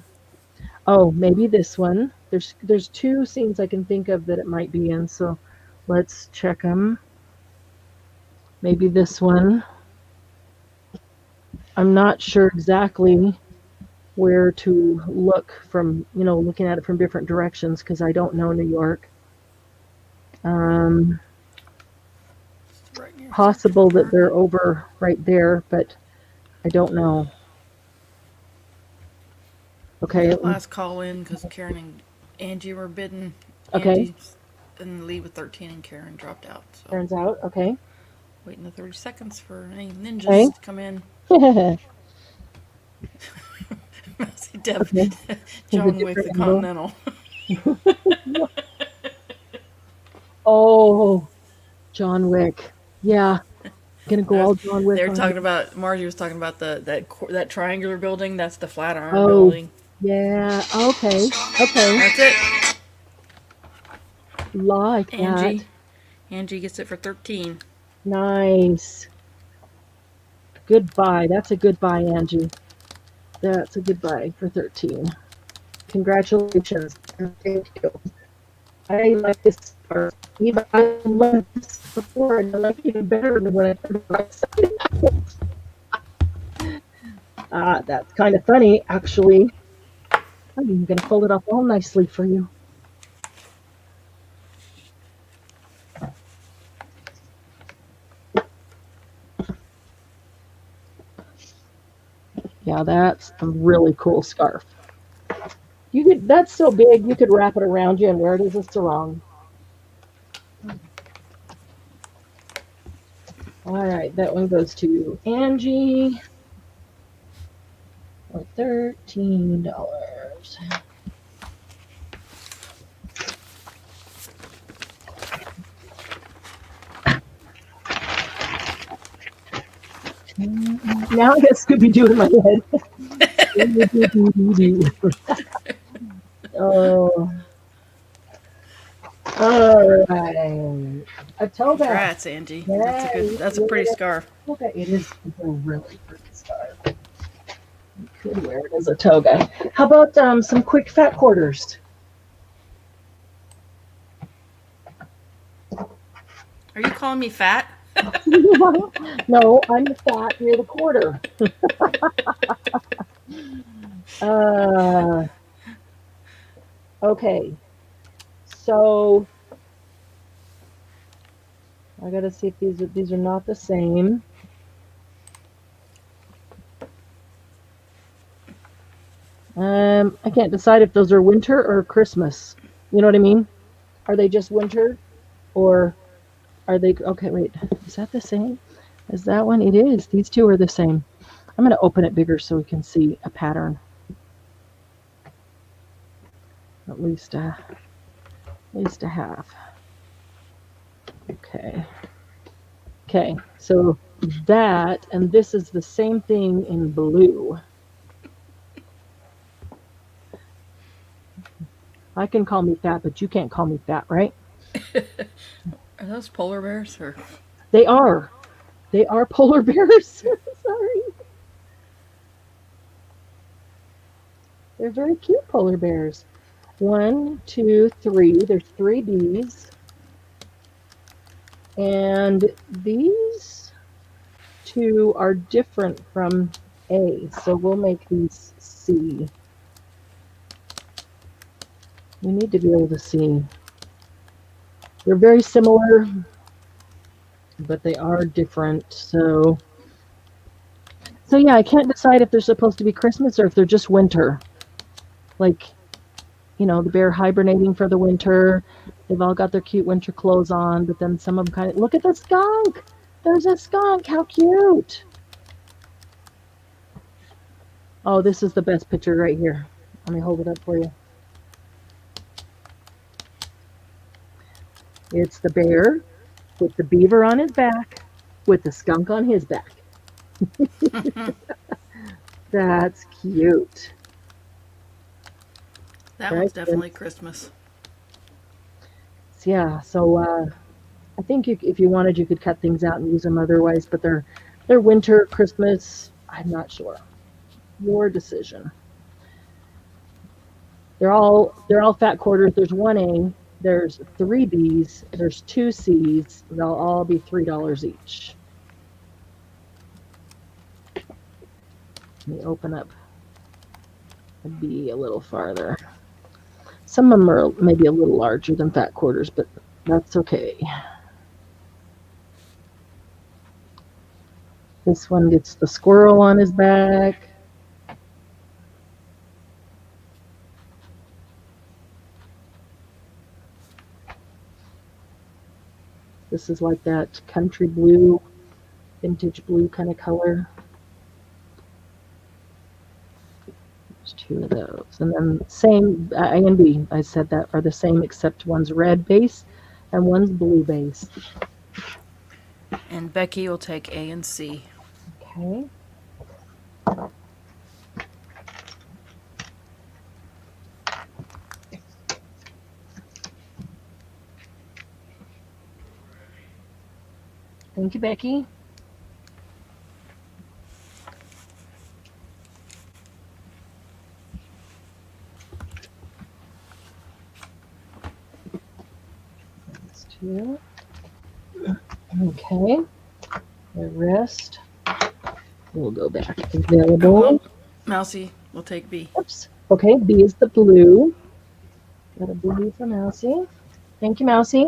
Oh, maybe this one. There's two scenes I can think of that it might be in, so let's check them. Maybe this one. I'm not sure exactly where to look from, looking at it from different directions because I don't know New York. Right near Possible that they're over right there, but I don't know. Okay, last call in because Karen and Angie were bidding. okay, Angie and Lee with 13 and Karen dropped out. So turns out, okay. waiting the 30 seconds for any Okay. ninjas to come in. Okay. See Deb, Here's a John Wick, the different angle. Continental. Oh, John Wick. Yeah, gonna go all John Wick They were on talking it. about, Margie was talking about that triangular building. That's the Flatiron Oh, building. yeah. Okay. Okay. That's it. Like that. Angie gets it for 13. Nice. Goodbye. That's a goodbye, Angie. That's a goodbye for 13. Congratulations. Thank you. I like this part. Even I loved this before, and I like it even better than when I first started. That's kind of funny, actually. I'm even going to fold it up all nicely for you. Yeah, that's a really cool scarf. That's so big, you could wrap it around you and wear it as a sarong. All right, that one goes to Angie for $13. Now I got Scooby Doo in my head. Oh, all right. A toga. Congrats, Angie. Yeah, That's a pretty scarf. toga. It is a really pretty scarf. You could wear it as a toga. How about some quick fat quarters? Are you calling me fat? No, I'm the fat. You're the quarter. Okay. So I gotta see if these are not the same. I can't decide if those are winter or Christmas. You know what I mean? Are they just winter, or are they? Okay, wait. Is that the same as that one? It is. These two are the same. I'm gonna open it bigger so we can see a pattern. At least a half. Okay. Okay, so that, and this is the same thing in blue. I can call me fat, but you can't call me fat, right? Are those polar bears or? They are. They are polar bears. Sorry. They're very cute polar bears. 1, 2, 3. There's 3 B's. And these 2 are different from A, so we'll make these C. We need to be able to see. They're very similar, but they are different. So yeah, I can't decide if they're supposed to be Christmas or if they're just winter. Like, the bear hibernating for the winter. They've all got their cute winter clothes on, but then some of them kind of, look at the skunk. There's a skunk. How cute. Oh, this is the best picture right here. Let me hold it up for you. It's the bear with the beaver on his back, with the skunk on his back. That's cute. That Very one's definitely cute. Christmas. Yeah, so I think if you wanted, you could cut things out and use them otherwise, but they're winter, Christmas. I'm not sure. Your decision. They're all fat quarters. There's one A, there's three Bs, there's two Cs. They'll all be $3 each. Let me open up the B a little farther. Some of them are maybe a little larger than fat quarters, but that's okay. This one gets the squirrel on his back. This is like that country blue, vintage blue kind of color. There's two of those. And then same, A and B, I said that are the same except one's red base and one's blue base. And Becky will take A and C. Okay. Thank you, Becky. That's two. Okay. The rest will go back. Oh, Available. Mousy will take B. Oops. Okay, B is the blue. Got a blue for Mousy. Thank you, Mousy.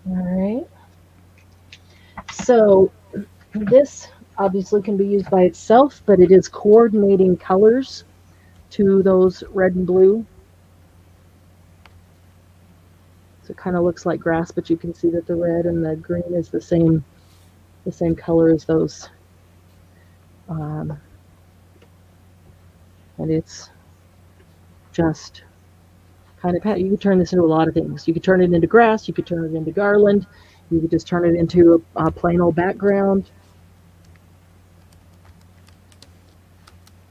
All right. So this obviously can be used by itself, but it is coordinating colors to those red and blue. So it kind of looks like grass, but you can see that the red and the green is the same color as those. Um, and it's just kind of, you could turn this into a lot of things. You could turn it into grass, you could turn it into garland, you could just turn it into a plain old background.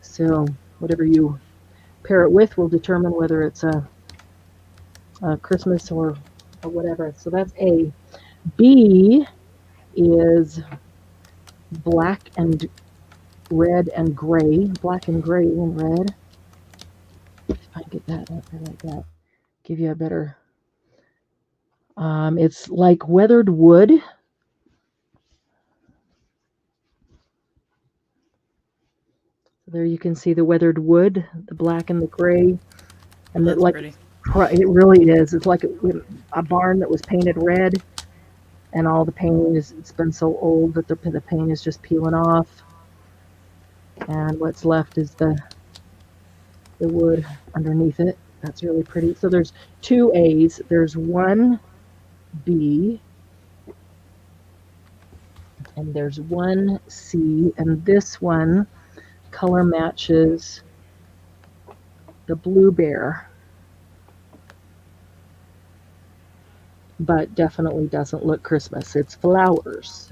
So whatever you pair it with will determine whether it's a Christmas or whatever. So that's A. B is black and red and gray. Black and gray and red. If I get that up there like that, give you a better. It's like weathered wood. There you can see the weathered wood, the black and the gray, and That's like pretty. it really is. It's like a barn that was painted red, and all the paint is, it's been so old that the paint is just peeling off, and what's left is the wood underneath it. That's really pretty. So there's two A's. There's one B, and there's one C, and this one color matches the blue bear, but definitely doesn't look Christmas. It's flowers.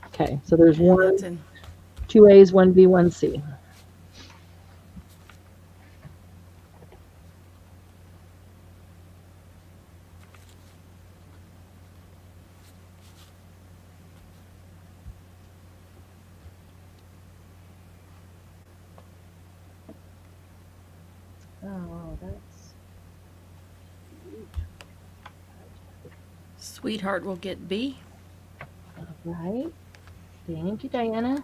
Okay, so there's And that's one, in. two A's, one B, one C. Oh, that's Sweetheart will get B. all right. Thank you, Diana.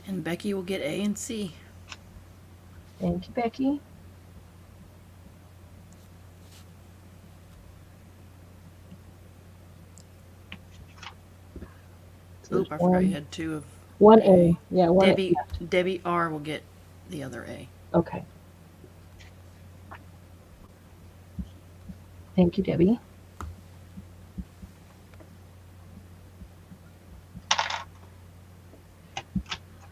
And Becky will get A and C. Thank you, Becky. So Oop, there's I forgot you one, had two of one A. A. Yeah, one A. Debbie R will get the other A. Okay. Thank you, Debbie.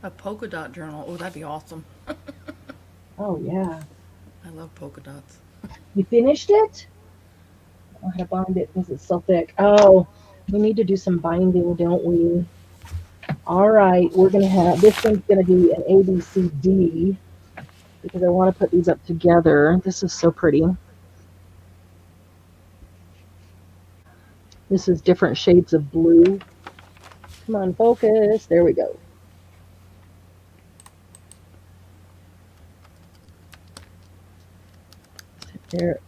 A polka dot journal. Oh, that'd be awesome. Oh, yeah. I love polka dots. You finished it? I had to bind it because it's so thick. Oh, we need to do some binding, don't we? All right, we're going to have, this one's going to be an A, B, C, D because I want to put these up together. This is so pretty. This is different shades of blue. Come on, focus. There we go. There.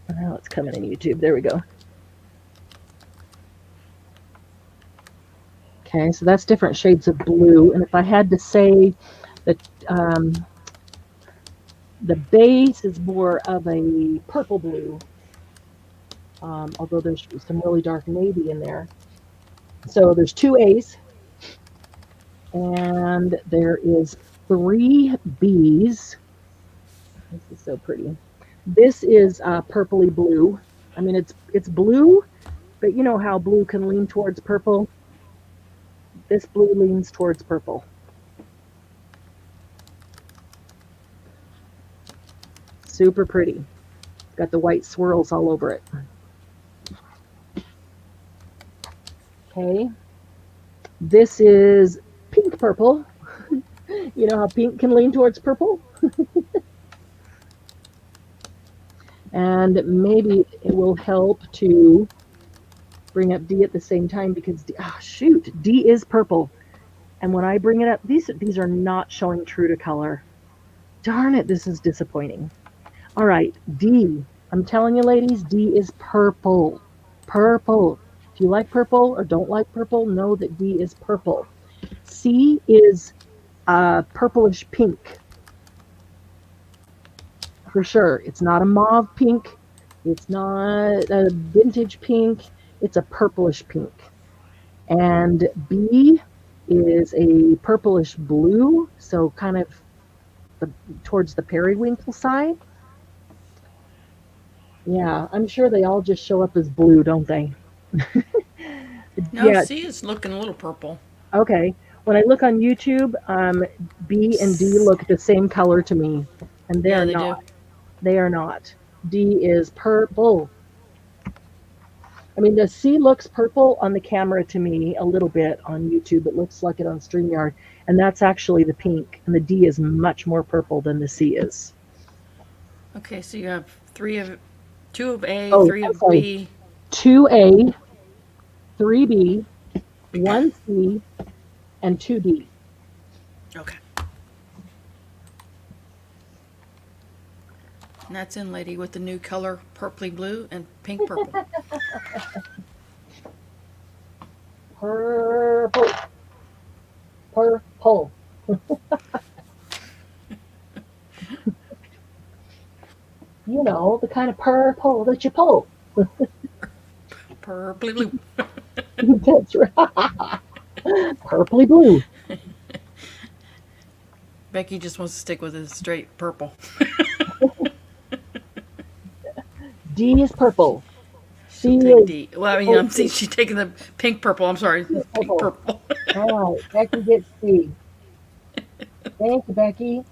Now it's coming in YouTube. There we go. Okay, so that's different shades of blue. And if I had to say that the base is more of a purple blue, although there's some really dark navy in there. So there's two A's, and there is three B's. This is so pretty. This is purpley blue. I mean, it's blue, but you know how blue can lean towards purple? This blue leans towards purple. Super pretty. Got the white swirls all over it. Okay. This is pink purple. You know how pink can lean towards purple? And maybe it will help to bring up D at the same time because D is purple. And when I bring it up, these are not showing true to color. Darn it, this is disappointing. All right, D. I'm telling you, ladies, D is purple. Purple. If you like purple or don't like purple, know that D is purple. C is purplish pink. For sure. It's not a mauve pink. It's not a vintage pink. It's a purplish pink. And B is a purplish blue, so kind of towards the periwinkle side. Yeah, I'm sure they all just show up as blue, don't they? No, Yeah, C is looking a little purple. okay. When I look on YouTube, B and D look the same color to me, and they Yeah, are they not. do. They are not. D is purple. I mean, the C looks purple on the camera to me a little bit on YouTube. It looks like it on StreamYard, and that's actually the pink. And the D is much more purple than the C is. Okay, so you have two of A, Oh, three I'm of sorry. B. 2A, 3B, 1C, and 2D. Okay. And that's in Lady with the new color purpley blue and pink purple. Purple. Purple. You know, the kind of purple that you pull. Purpley blue. That's right. Purpley blue. Becky just wants to stick with a straight purple. D is purple. C She'll take is D. Well, I mean, I'm seeing she's taking the pink purple. I'm sorry, pink purple. purple. All right, Becky gets C. Thank you, Becky.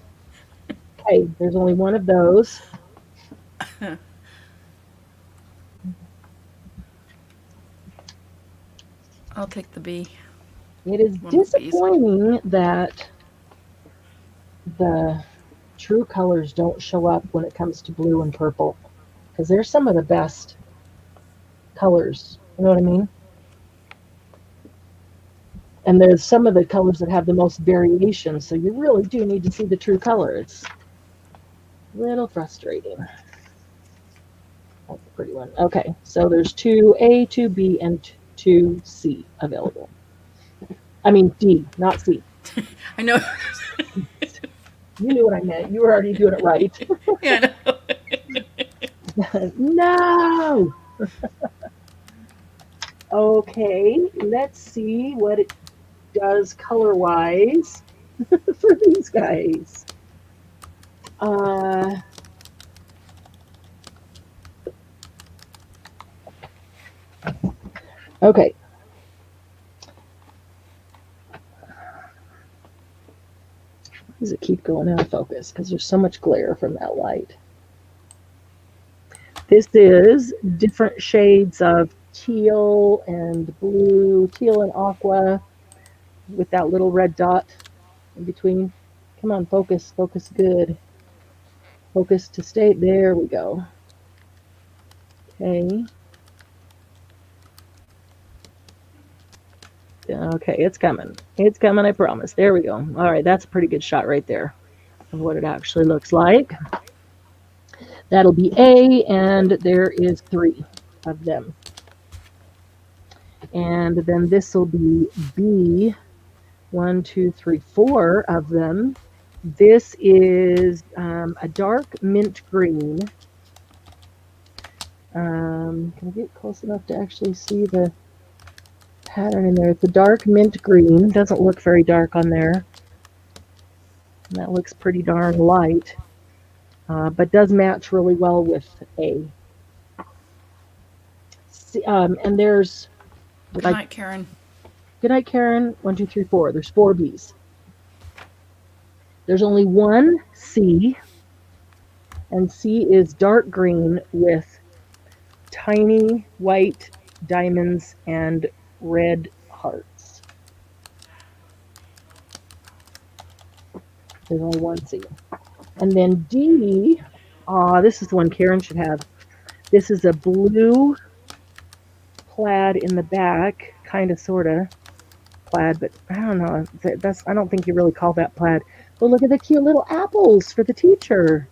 Okay, there's only one of those. I'll take the B. It is One of these. disappointing that the true colors don't show up when it comes to blue and purple because they're some of the best colors. You know what I mean? And there's some of the colors that have the most variation, so you really do need to see the true color. It's a little frustrating. That's a pretty one. Okay, so there's 2A, 2B, and 2C available. I mean D, not C. I know. You knew what I meant. You were already doing it right. Yeah, I know. No. Okay, let's see what it does color wise for these guys. Uh, okay. Why does it keep going out of focus? Because there's so much glare from that light. This is different shades of teal and blue, teal and aqua with that little red dot in between. Come on, focus, focus good. Focus to stay. There we go. Okay. Okay, it's coming. It's coming, I promise. There we go. All right, that's a pretty good shot right there of what it actually looks like. That'll be A, and there is 3 of them. And then this will be B, 1, 2, 3, 4 of them. This is a dark mint green. Can I get close enough to actually see the pattern in there? It's a dark mint green. Doesn't look very dark on there. And that looks pretty darn light, but does match really well with A. And there's Good night, Karen. Good night, Karen. 1, 2, 3, 4. There's 4 B's. There's only one C, and C is dark green with tiny white diamonds and red hearts. There's only one C. And then D, this is the one Karen should have. This is a blue plaid in the back, kind of, sort of plaid, but I don't know. I don't think you really call that plaid. But look at the cute little apples for the teacher.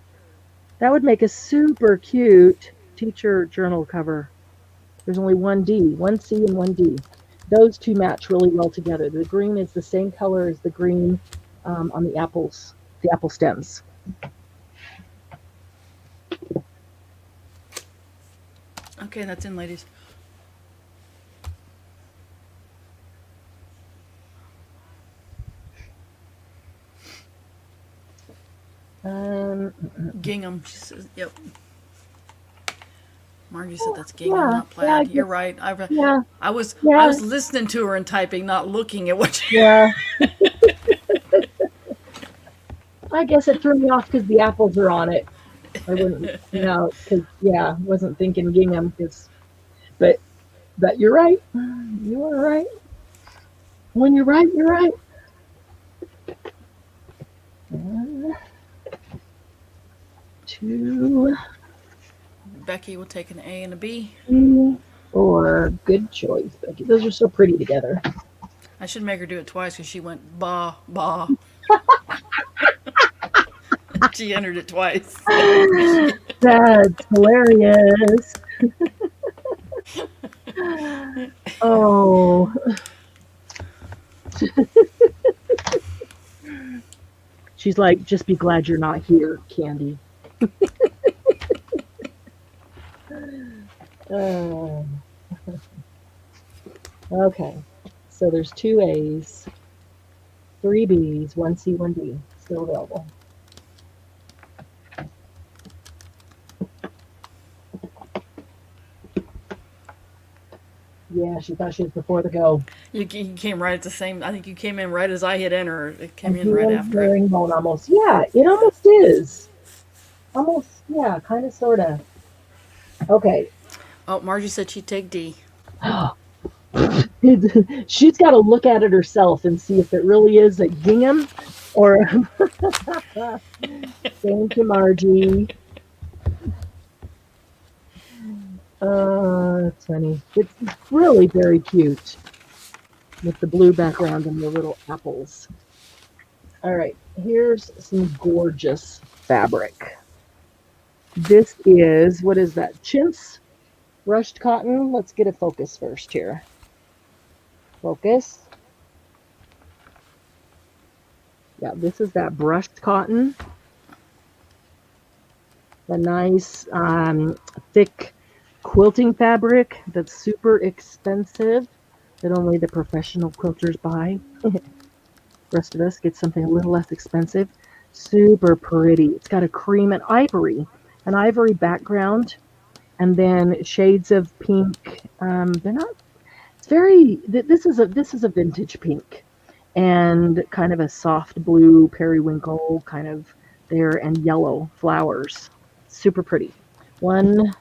That would make a super cute teacher journal cover. There's only one D, one C and one D. Those two match really well together. The green is the same color as the green on the apples, the apple stems. Okay, that's in, ladies. Gingham. She says, yep. Margie said that's gingham, Yeah, not plaid. yeah, You're right. yeah, I was yeah, listening to her and typing, not looking at what she. yeah. I guess it threw me off because the apples are on it. I wouldn't, because wasn't thinking gingham. But you're right. You are right. When you're right, you're right. 1, 2, Becky will take an A and a B. 3, 4. Good choice, Becky. Those are so pretty together. I should make her do it twice because she went ba ba. She entered it twice. That's hilarious. Oh. She's like, just be glad you're not here, Candy. Okay, so there's 2 A's, 3 B's, 1 C, 1 D still available. Yeah, she thought she was before the go. You came right at the same. I think you came in right as I hit enter. It came in right after. Herringbone almost. Yeah, it almost is. Almost, yeah, kind of, sort of. Okay. Oh, Margie said she'd take D. She's got to look at it herself and see if it really is a gingham or. Thank you, Margie. That's funny. It's really very cute with the blue background and the little apples. All right, here's some gorgeous fabric. This is, what is that? Chintz brushed cotton. Let's get a focus first here. Focus. Yeah, this is that brushed cotton. The nice thick quilting fabric that's super expensive that only the professional quilters buy. The rest of us get something a little less expensive. Super pretty. It's got a cream and an ivory background, and then shades of pink. They're not. It's very. This is a vintage pink, and kind of a soft blue periwinkle kind of there, and yellow flowers. Super pretty. One,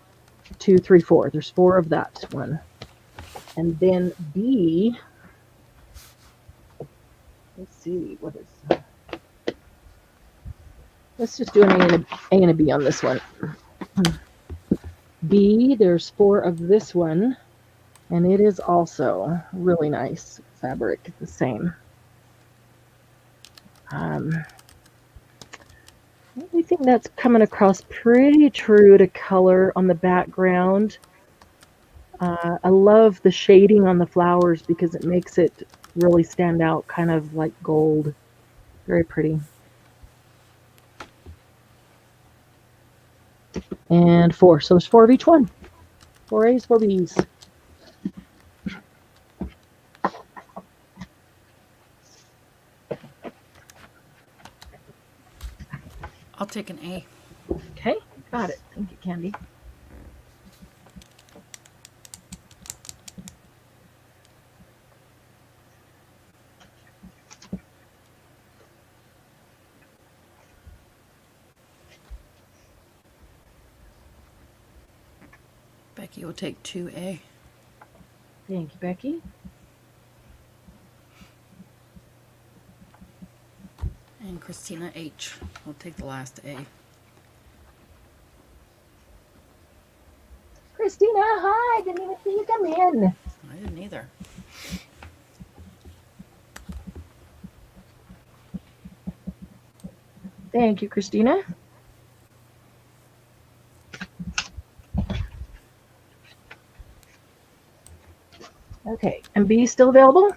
two, three, four. There's four of that one. And then B, let's see, what is, let's just do an A and a B on this one. B, there's four of this one, and it is also really nice fabric, the same. I think that's coming across pretty true to color on the background. I love the shading on the flowers because it makes it really stand out, kind of like gold. Very pretty. And four. So there's four of each one. Four A's, four B's. I'll take an A. Okay, got it. Thank you, Candy. Becky will take 2A. Thank you, Becky. And Christina H. will take the last A. Christina, hi. Didn't even see you come in. I didn't either. Thank you, Christina. Okay, and B still available?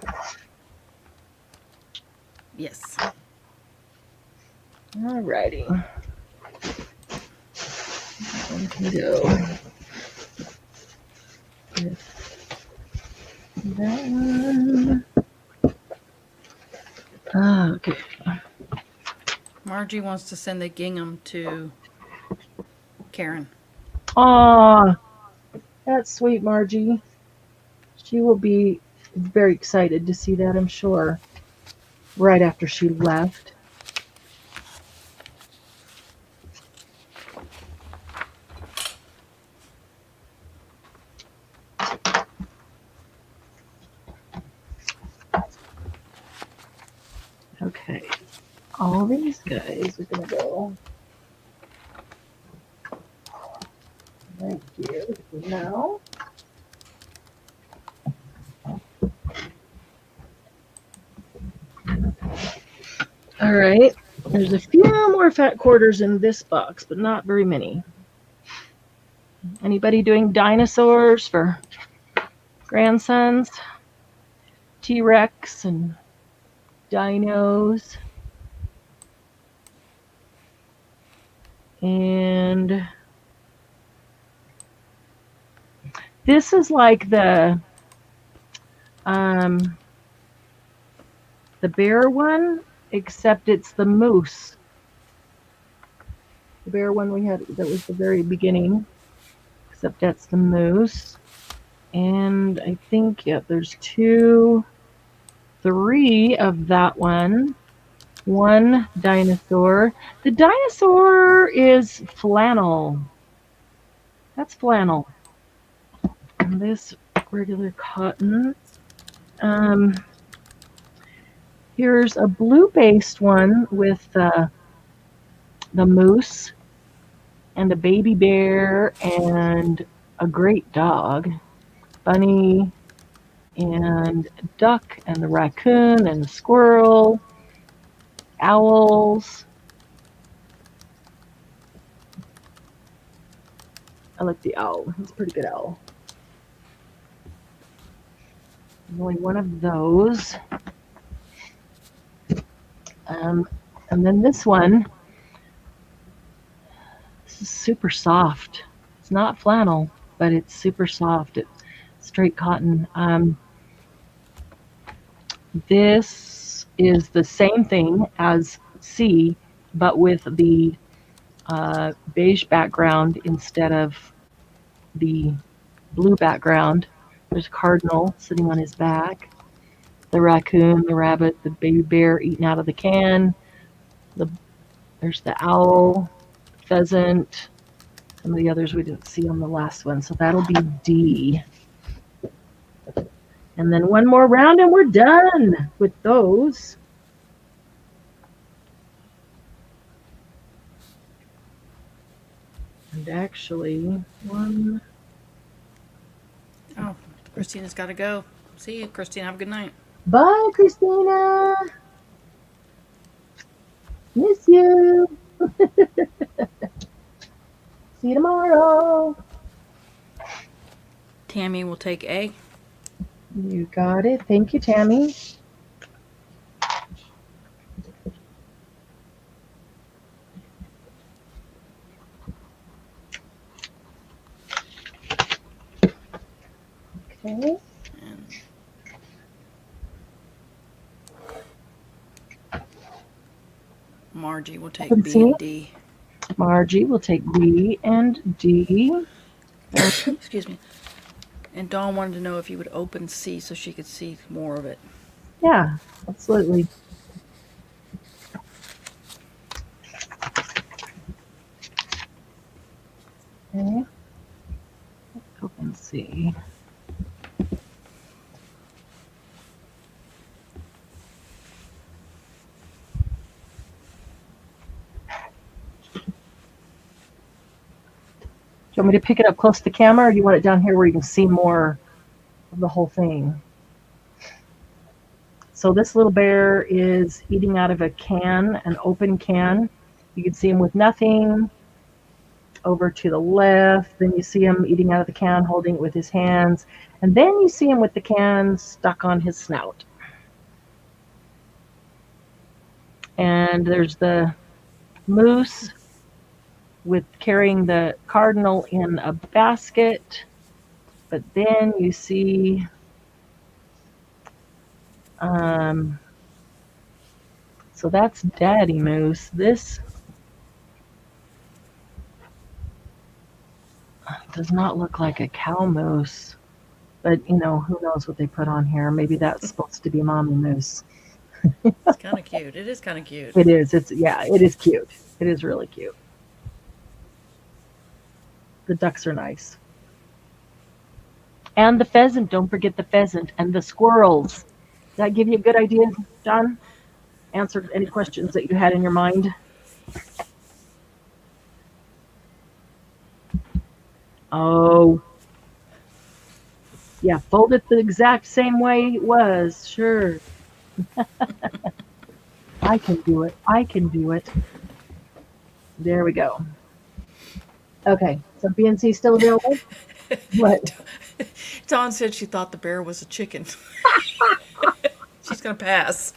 Yes. Alrighty. One can go. That one. Okay. Margie wants to send the gingham to Karen. Aw, that's sweet, Margie. She will be very excited to see that, I'm sure, right after she left. Okay, all these guys are gonna go right here now. All right, there's a few more fat quarters in this box, but not very many. Anybody doing dinosaurs for grandsons? T-Rex and dinos. And this is like the bear one, except it's the moose. The bear one we had, that was the very beginning, except that's the moose. And I think, yeah, there's three of that one. One dinosaur. The dinosaur is flannel. That's flannel. And this regular cotton. Here's a blue-based one with the moose and a baby bear and a great dog, bunny and duck and the raccoon and the squirrel, owls. I like the owl. He's a pretty good owl. Only one of those. Um, and then this one, this is super soft. It's not flannel, but it's super soft. It's straight cotton. This is the same thing as C, but with the beige background instead of the blue background. There's a cardinal sitting on his back, the raccoon, the rabbit, the baby bear eating out of the can. The, there's the owl, pheasant, some of the others we didn't see on the last one. So that'll be D. And then one more round and we're done with those. And actually, one. Oh, Christina's got to go. See you, Christina. Have a good night. Bye, Christina. Miss you. See you tomorrow. Tammy will take A. You got it. Thank you, Tammy. Okay. And Margie will take Let's B and see. D. Margie will take B and D. Excuse me. And Dawn wanted to know if you would open C so she could see more of it. Yeah, absolutely. Okay. Let's open C. Do you want me to pick it up close to the camera, or do you want it down here where you can see more of the whole thing? So this little bear is eating out of a can, an open can. You can see him with nothing. Over to the left, then you see him eating out of the can, holding it with his hands. And then you see him with the can stuck on his snout. And there's the moose with carrying the cardinal in a basket. But then you see so that's Daddy Moose. This does not look like a cow moose, but you know, who knows what they put on here. Maybe that's supposed to be Mommy Moose. It's kind of cute. It is kind of cute. It is. It is cute. It is really cute. The ducks are nice. And the pheasant, don't forget the pheasant, and the squirrels. Does that give you a good idea, John? Answered any questions that you had in your mind? Oh. Yeah, fold it the exact same way it was. Sure. I can do it. I can do it. There we go. Okay, so BNC still available? What? Dawn said she thought the bear was a chicken. She's going to pass.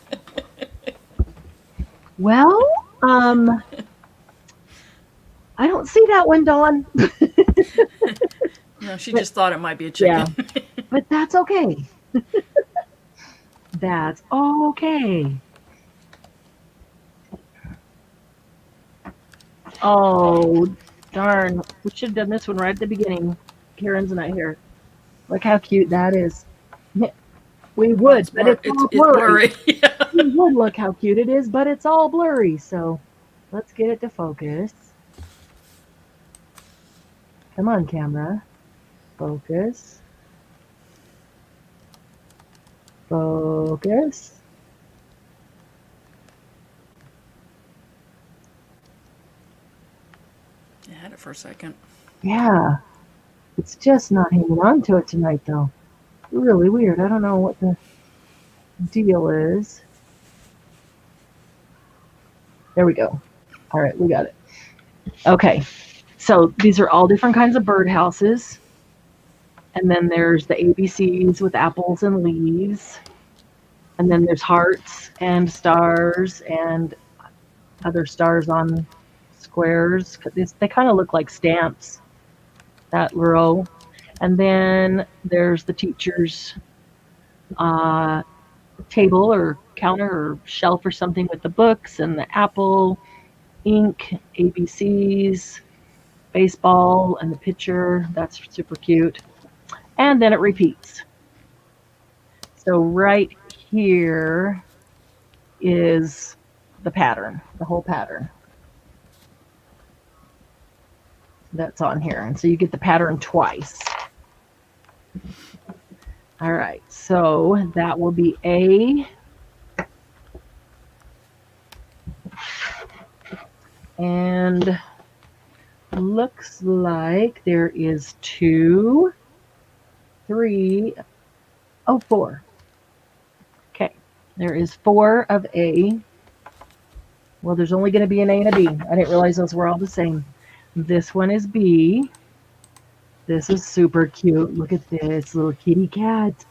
Well, I don't see that one, Dawn. No, she just thought it might be a chicken. Yeah. But that's okay. That's okay. Oh, darn. We should have done this one right at the beginning. Karen's not here. Look how cute that is. We would, but it's all blurry. Yeah. We would look how cute it is, but it's all blurry. So let's get it to focus. Come on, camera. Focus. Focus. I had it for a second. Yeah. It's just not hanging on to it tonight, though. Really weird. I don't know what the deal is. There we go. All right, we got it. Okay. So these are all different kinds of birdhouses. And then there's the ABCs with apples and leaves. And then there's hearts and stars and other stars on squares. They kind of look like stamps, that row. And then there's the teacher's uh, table or counter or shelf or something with the books and the apple, ink, ABCs, baseball, and the picture. That's super cute. And then it repeats. So right here is the pattern, the whole pattern that's on here. And so you get the pattern twice. All right, so that will be A. And looks like there is 2, 3, 4. Okay, there is 4 of A. Well, there's only going to be an A and a B. I didn't realize those were all the same. This one is B. This is super cute. Look at this little kitty cat.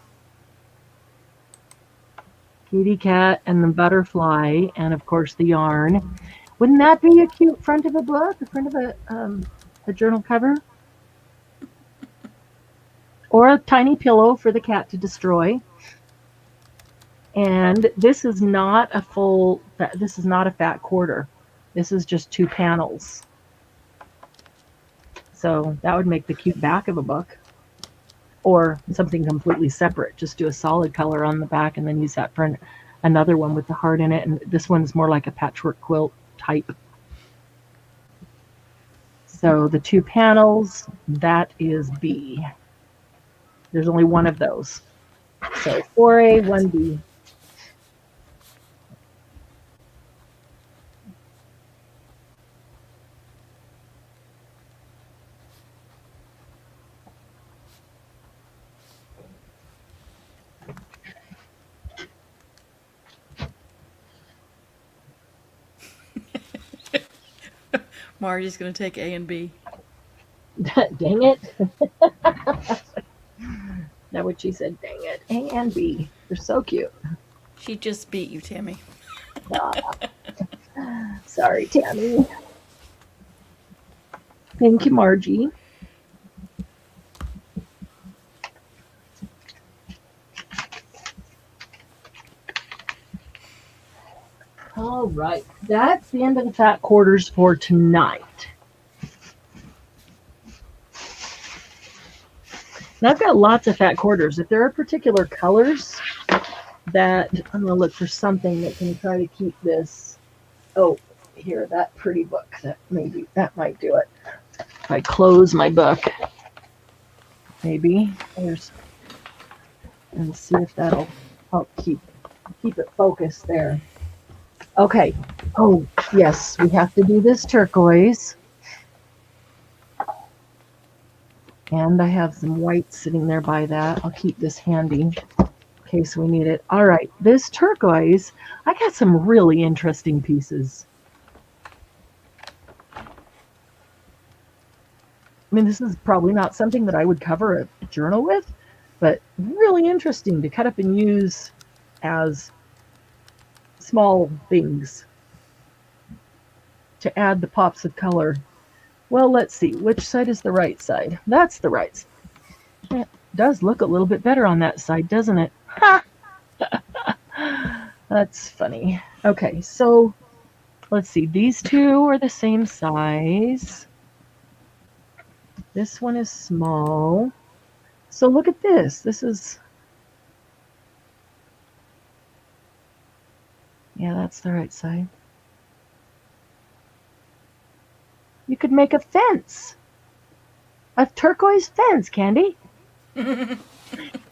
Kitty cat and the butterfly, and of course the yarn. Wouldn't that be a cute front of a book, the front of a journal cover? Or a tiny pillow for the cat to destroy. And this is not a fat quarter. This is just 2 panels. So that would make the cute back of a book. Or something completely separate. Just do a solid color on the back and then use that for another one with the heart in it. And this one's more like a patchwork quilt type. So the 2 panels, that is B. There's only one of those. So 4A, 1B. Margie's going to take A and B. Dang it. That what she said, dang it. A and B. They're so cute. She just beat you, Tammy. Sorry, Tammy. Thank you, Margie. All right. That's the end of the fat quarters for tonight. Now I've got lots of fat quarters. If there are particular colors that I'm going to look for something that can try to keep this. Oh, here, that pretty book. That might do it. If I close my book, maybe and see if that'll help keep it focused there. Okay. Oh, yes, we have to do this turquoise. And I have some white sitting there by that. I'll keep this handy in case we need it. All right, this turquoise, I got some really interesting pieces. I mean, this is probably not something that I would cover a journal with, but really interesting to cut up and use as small things to add the pops of color. Well, let's see. Which side is the right side? That's the right side. It does look a little bit better on that side, doesn't it? Ha! That's funny. Okay, so let's see. These 2 are the same size. This one is small. So look at this. This is... Yeah, that's the right side. You could make a fence. A turquoise fence, Candy. And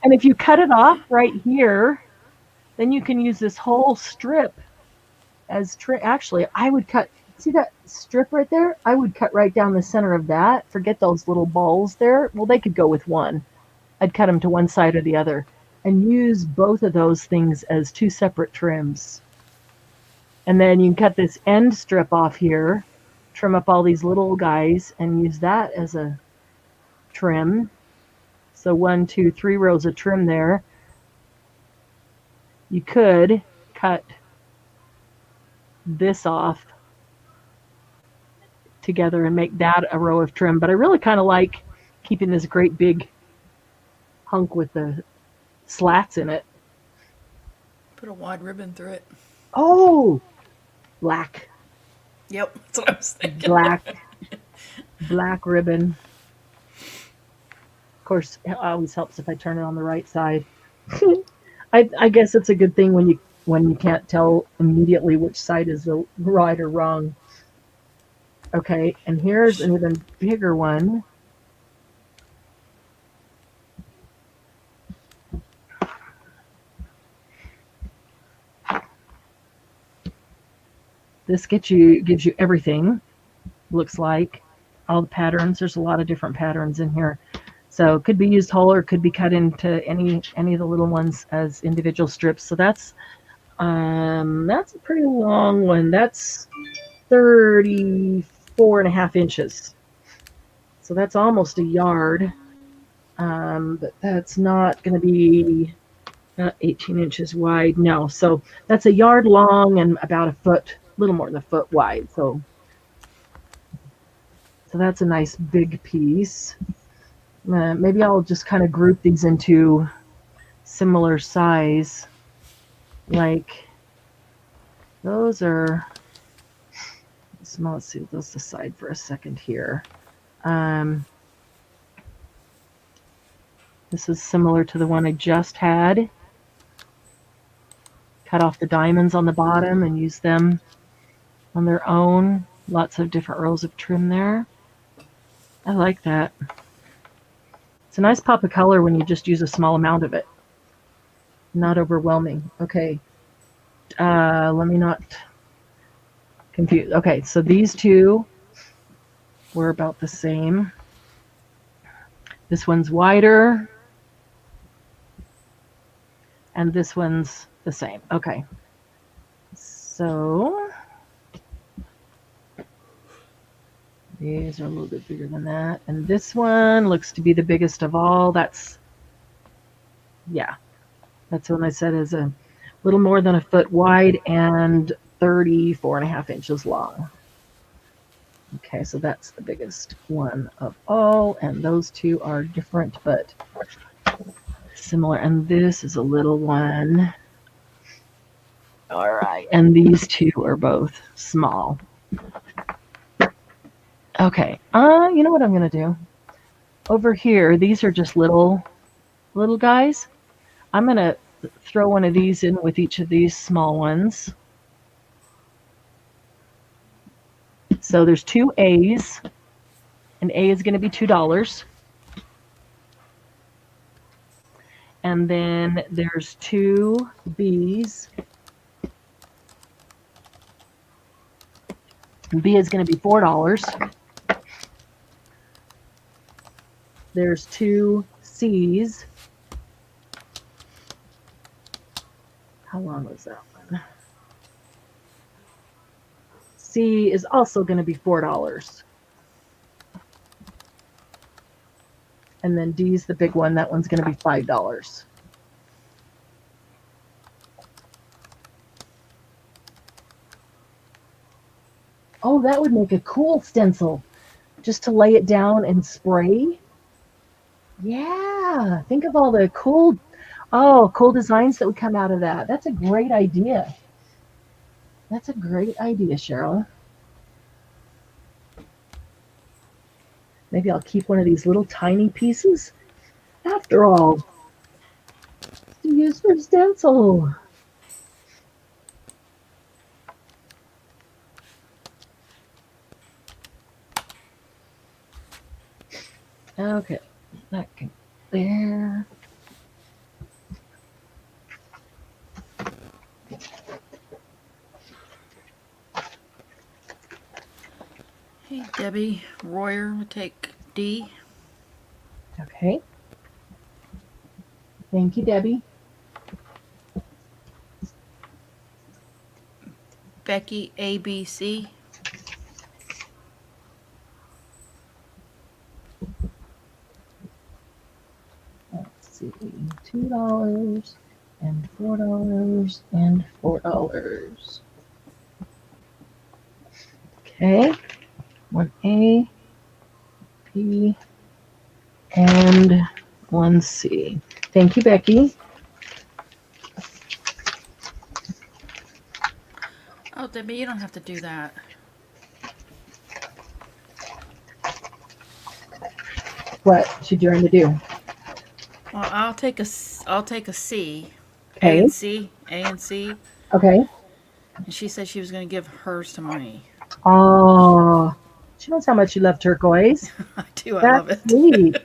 if you cut it off right here, then you can use this whole strip as actually, I would cut, see that strip right there? I would cut right down the center of that. Forget those little balls there. Well, they could go with one. I'd cut them to one side or the other and use both of those things as 2 separate trims. And then you can cut this end strip off here, trim up all these little guys, and use that as a trim. So 1, 2, 3 rows of trim there. You could cut this off together and make that a row of trim, but I really kind of like keeping this great big hunk with the slats in it. Put a wide ribbon through it. Oh, black, Yep, that's what I was thinking. black, black ribbon. Of course, it always helps if I turn it on the right side. I guess it's a good thing when you can't tell immediately which side is the right or wrong. Okay, and here's an even bigger one. This gives you everything. Looks like all the patterns. There's a lot of different patterns in here. So it could be used whole or could be cut into any of the little ones as individual strips. So that's a pretty long one. That's 34.5 inches. So that's almost a yard. But that's not going to be 18 inches wide. No. So that's a yard long and about a foot, a little more than a foot wide. So that's a nice big piece. Maybe I'll just kind of group these into similar size. Like those are small. Let's see those aside for a second here. This is similar to the one I just had. Cut off the diamonds on the bottom and use them on their own. Lots of different rows of trim there. I like that. It's a nice pop of color when you just use a small amount of it. Not overwhelming. Okay. Let me not confuse. Okay, so these two were about the same. This one's wider. And this one's the same. Okay. So these are a little bit bigger than that. And this one looks to be the biggest of all. That's the one I said is a little more than a foot wide and 34.5 inches long. Okay, so that's the biggest one of all. And those two are different, but similar. And this is a little one. All right. And these two are both small. Okay. You know what I'm going to do? Over here, these are just little guys. I'm going to throw one of these in with each of these small ones. So there's two A's. An A is going to be $2. And then there's two B's. B is going to be $4. There's two C's. How long was that one? C is also going to be $4. And then D is the big one. That one's going to be $5. Oh, that would make a cool stencil. Just to lay it down and spray. Yeah. Think of all the cool designs that would come out of that. That's a great idea. That's a great idea, Cheryl. Maybe I'll keep one of these little tiny pieces. After all, to use for stencil. Okay, that can there. Hey, Debbie Royer will take D. Okay. Thank you, Debbie. Becky ABC. Let's see, $2. and $4 and $4. Okay, 1A, B, and 1C. Thank you, Becky. Oh, Debbie, you don't have to do that. What should you learn to do? Well, I'll take a C. Okay. A and C. Okay. And she said she was going to give hers to me. Oh, she knows how much you love turquoise. I do. I That's love it. sweet.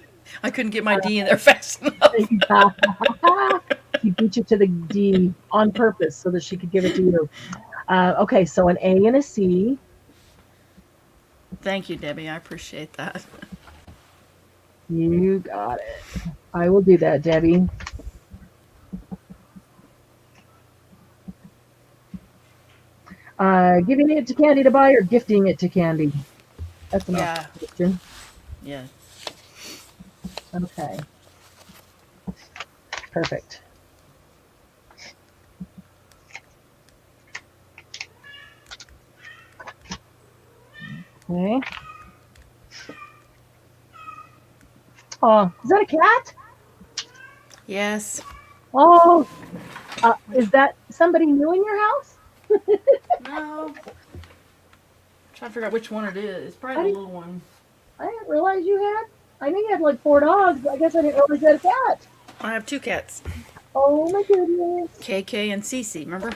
I couldn't get my D in there fast enough. She beat you to the D on purpose so that she could give it to you. Okay, so an A and a C. Thank you, Debbie. I appreciate that. You got it. I will do that, Debbie. Giving it to Candy to buy or gifting it to Candy? That's an Yeah. awesome question. Yeah. Okay. Perfect. Okay. Oh, is that a cat? Yes. Oh, is that somebody new in your house? No. Trying to figure out which one it is. It's probably the little one. I didn't realize you had. I knew you had like 4 dogs, but I guess I didn't realize you had a cat. I have two cats. Oh my goodness. KK and Cece, remember?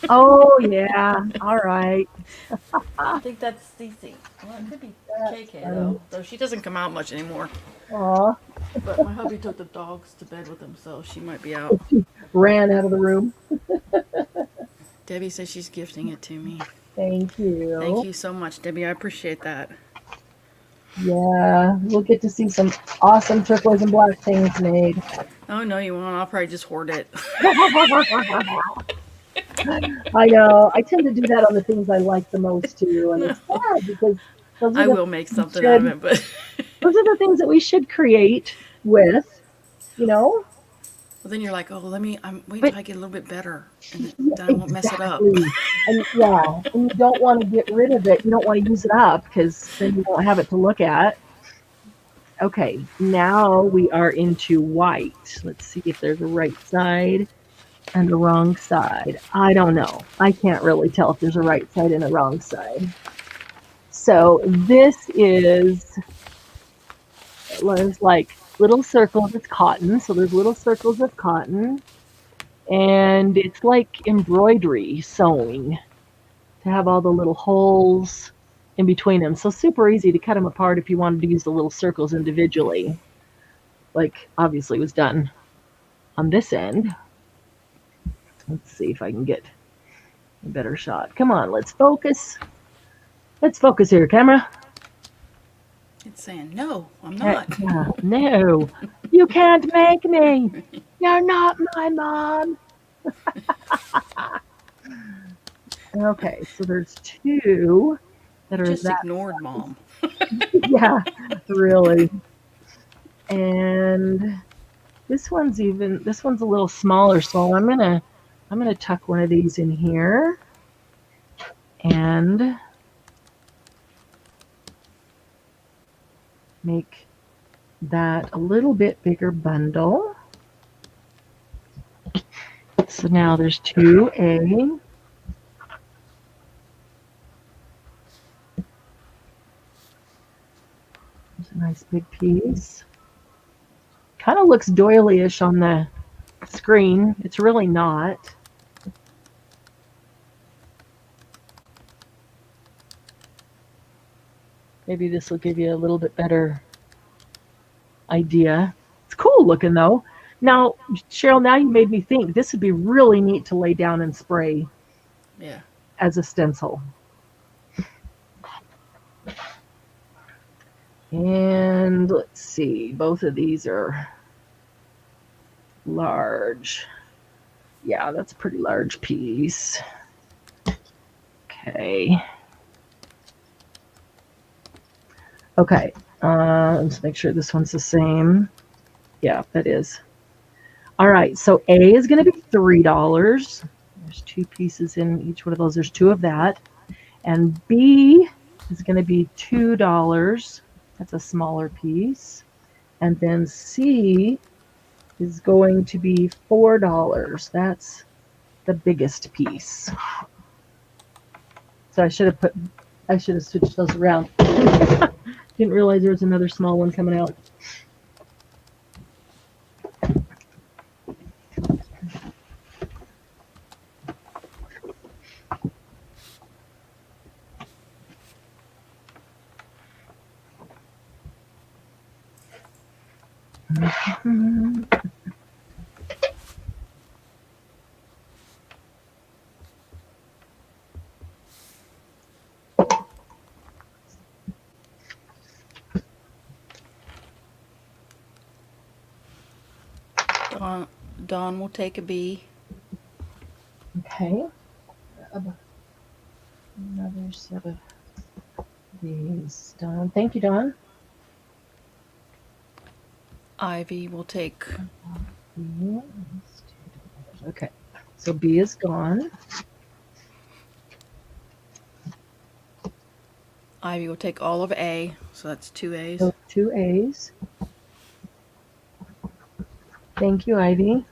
Oh yeah. All right. I think that's Cece. Well, it could be KK though she doesn't come out much anymore. Aw. But my hubby took the dogs to bed with him, so she might be out. Ran out of the room. Debbie says she's gifting it to me. Thank you. Thank you so much, Debbie. I appreciate that. Yeah, we'll get to see some awesome turquoise and black things made. Oh no, you won't. I'll probably just hoard it. I know. I tend to do that on the things I like the most too, and it's sad because those are I the will make something out of it, but those are the things that we should create with, you know. well, then you're like, oh, I'm waiting till I get a little bit better, and then I won't mess it up. Exactly. And yeah, and you don't want to get rid of it. You don't want to use it up because then you won't have it to look at. Okay, now we are into white. Let's see if there's a right side and a wrong side. I don't know. I can't really tell if there's a right side and a wrong side. So this is, there's like little circles. It's cotton, so there's little circles of cotton, and it's like embroidery sewing to have all the little holes in between them. So super easy to cut them apart if you wanted to use the little circles individually, like obviously was done on this end. Let's see if I can get a better shot. Come on, let's focus. Let's focus here, camera. It's saying, no, I'm not. No, you can't make me. You're not my mom. Okay, so there's two that are Just that. ignored mom. Yeah, really. And this one's a little smaller, so I'm gonna tuck one of these in here and make that a little bit bigger bundle. So now there's 2A. There's a nice big piece. Kind of looks doily-ish on the screen. It's really not. Maybe this will give you a little bit better idea. It's cool looking though. Now, Cheryl, now you made me think this would be really neat to lay down and spray. Yeah. As a stencil. And let's see, both of these are large. Yeah, that's a pretty large piece. Okay. Okay, let's make sure this one's the same. Yeah, that is. All right, so A is going to be $3. There's two pieces in each one of those. There's two of that. And B is going to be $2. That's a smaller piece. And then C is going to be $4. That's the biggest piece. So I should have switched those around. Didn't realize there was another small one coming out. Dawn will take a B. Okay. Another set of these done. Thank you, Dawn. Ivy will take Okay. So B is gone. Ivy will take all of A, so that's 2 A's. So 2 A's. Thank you, Ivy.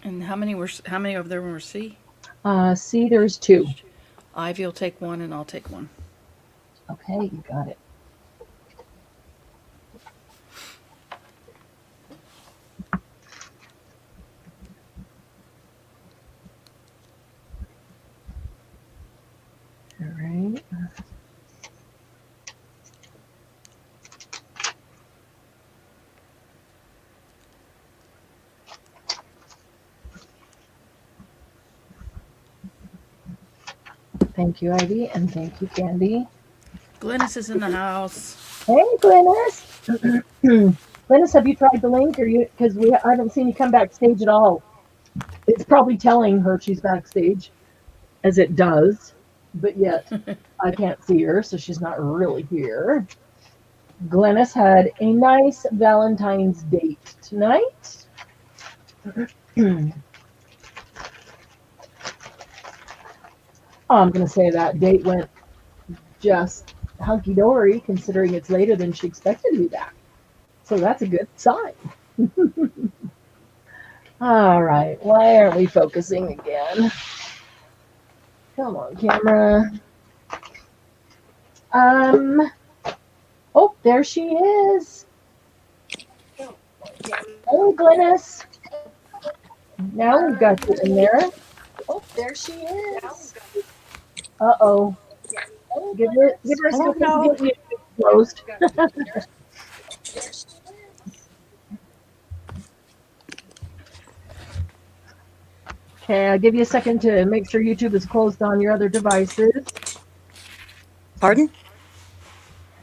And how many of them were C? C, there's 2. Ivy will take 1 and I'll take 1. Okay, you got it. All right. Thank you, Ivy, and thank you, Candy. Glennis is in the house. Hey, Glennis. Glennis, have you tried the link, or you? Because I haven't seen you come backstage at all. It's probably telling her she's backstage, as it does, but yet I can't see her, so she's not really here. Glennis had a nice Valentine's date tonight. I'm going to say that date went just hunky-dory, considering it's later than she expected to be back. So that's a good sign. All right, why aren't we focusing again? Come on, camera. Oh, there she is. Oh, Glennis. Now we've got you in there. Oh, there she is. Uh-oh. Give her a second to get you closed. Okay, I'll give you a second to make sure YouTube is closed on your other devices. Pardon?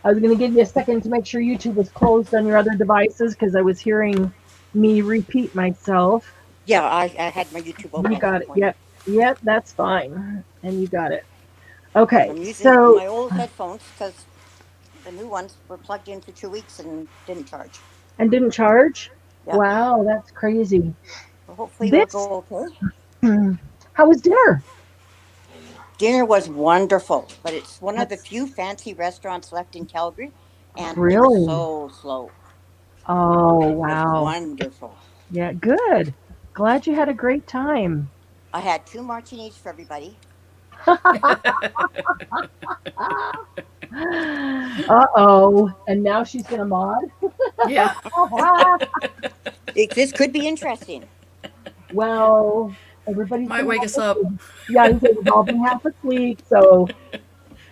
I was going to give you a second to make sure YouTube was closed on your other devices because I was hearing me repeat myself. Yeah, I had my YouTube open. You got it. Yep, that's fine. And you got it. Okay, I'm using so my old headphones because the new ones were plugged in for 2 weeks and didn't charge. And didn't charge? Yep. Wow, that's crazy. Well, hopefully they'll go okay. How was dinner? Dinner was wonderful, but it's one of the few fancy restaurants left in Calgary, and Really? it was so slow. Oh, It was wow. wonderful. Yeah, good. Glad you had a great time. I had 2 martinis for everybody. Uh-oh. And now she's going to mod? Yeah. This could be interesting. Well, everybody's Might wake us up. Yeah, we've all been half asleep, so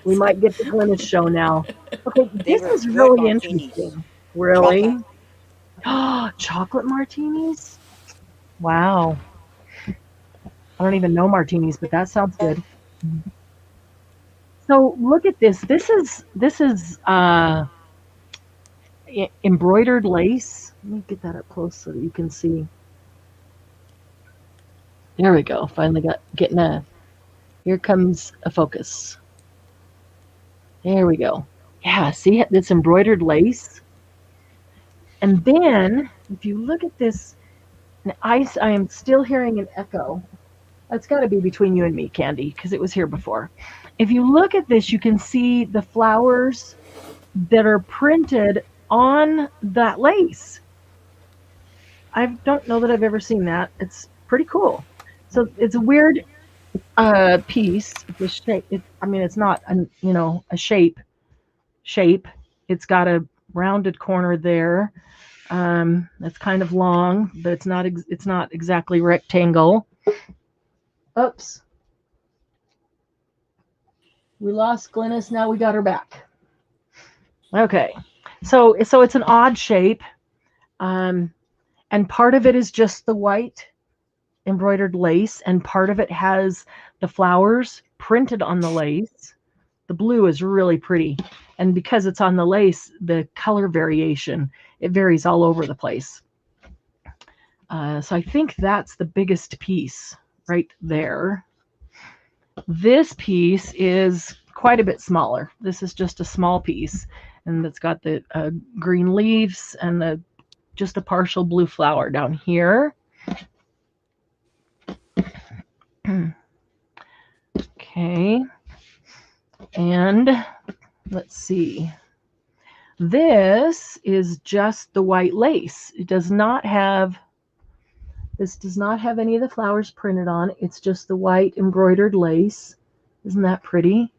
we might get the Glennis show now. Okay, this were is good really martinis. interesting. Really? Chocolate martinis? Wow. I don't even know martinis, but that sounds good. So look at this. This is embroidered lace. Let me get that up close so that you can see. There we go. Finally getting a Here comes a focus. There we go. Yeah, see this embroidered lace? And then, if you look at this, I am still hearing an echo. That's got to be between you and me, Candy, because it was here before. If you look at this, you can see the flowers that are printed on that lace. I don't know that I've ever seen that. It's pretty cool. So it's a weird piece. The shape. It's not a shape. It's got a rounded corner there. It's kind of long, but it's not exactly rectangle. Oops. We lost Glynis. Now we got her back. Okay. So it's an odd shape. And part of it is just the white embroidered lace, and part of it has the flowers printed on the lace. The blue is really pretty. And because it's on the lace, the color variation, it varies all over the place. So I think that's the biggest piece right there. This piece is quite a bit smaller. This is just a small piece, and it's got the green leaves and just a partial blue flower down here. Okay. And let's see. This is just the white lace. This does not have any of the flowers printed on. It's just the white embroidered lace. Isn't that pretty?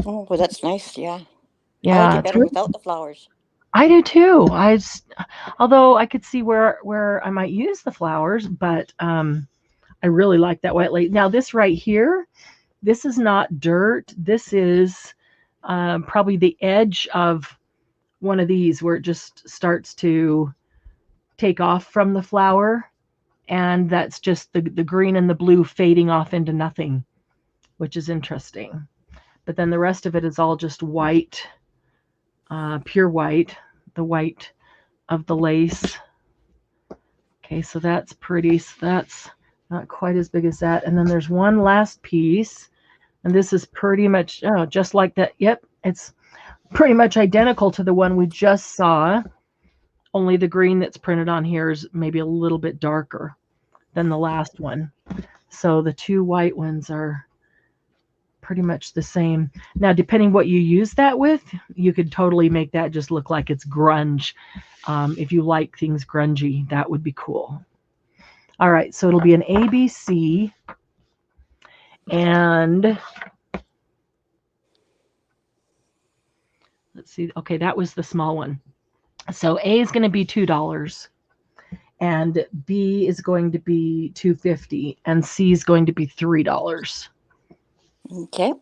Oh, well, that's nice. Yeah. Yeah. I like it better without the flowers. I do too. Although I could see where I might use the flowers, but I really like that white lace. Now this right here, this is not dirt. This is probably the edge of one of these where it just starts to take off from the flower, and that's just the green and the blue fading off into nothing, which is interesting. But then the rest of it is all just white, pure white, the white of the lace. Okay, so that's pretty. So that's not quite as big as that. And then there's one last piece, and this is pretty much just like that. Yep, it's pretty much identical to the one we just saw, only the green that's printed on here is maybe a little bit darker than the last one. So the two white ones are pretty much the same. Now, depending what you use that with, you could totally make that just look like it's grunge. If you like things grungy, that would be cool. All right, so it'll be an ABC, and let's see. Okay, that was the small one. So A is going to be $2, and B is going to be $2.50, and C is going to be $3. Okay.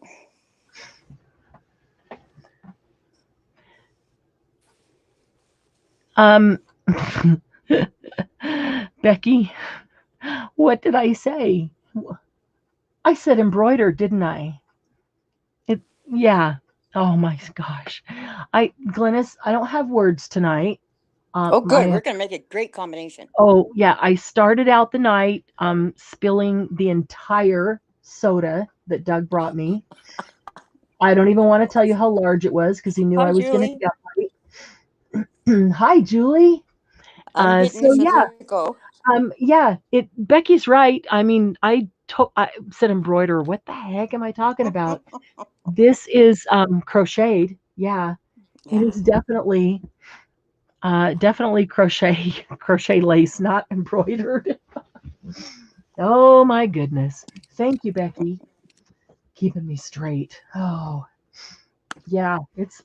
Becky, what did I say? I said embroidered, didn't I? Yeah. Oh my gosh. Glynis, I don't have words tonight. Oh, good. We're going to make a great combination. Oh, yeah. I started out the night spilling the entire soda that Doug brought me. I don't even want to tell you how large it was because he knew I was going to get right. Hi, Julie. Becky's right. I mean, I said embroider. What the heck am I talking about? This is crocheted. Yeah, it is definitely crochet lace, not embroidered. Oh my goodness. Thank you, Becky. Keeping me straight. Oh, yeah, it's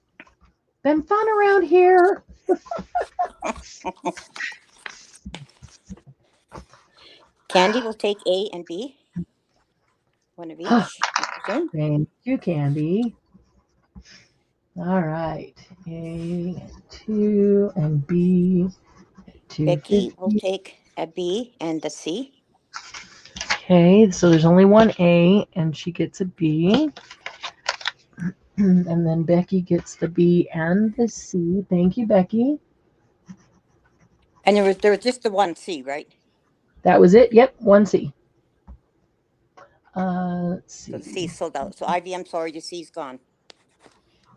been fun around here. Candy will take A and B. One of each. Thank you, Candy. All right. A, 2, and B, 2. Becky will take a B and the C. Okay, so there's only one A, and she gets a B. And then Becky gets the B and the C. Thank you, Becky. And there was just the one C, right? That was it. Yep, one C. Let's So the see. C's sold out. So IVM, sorry, your C's gone.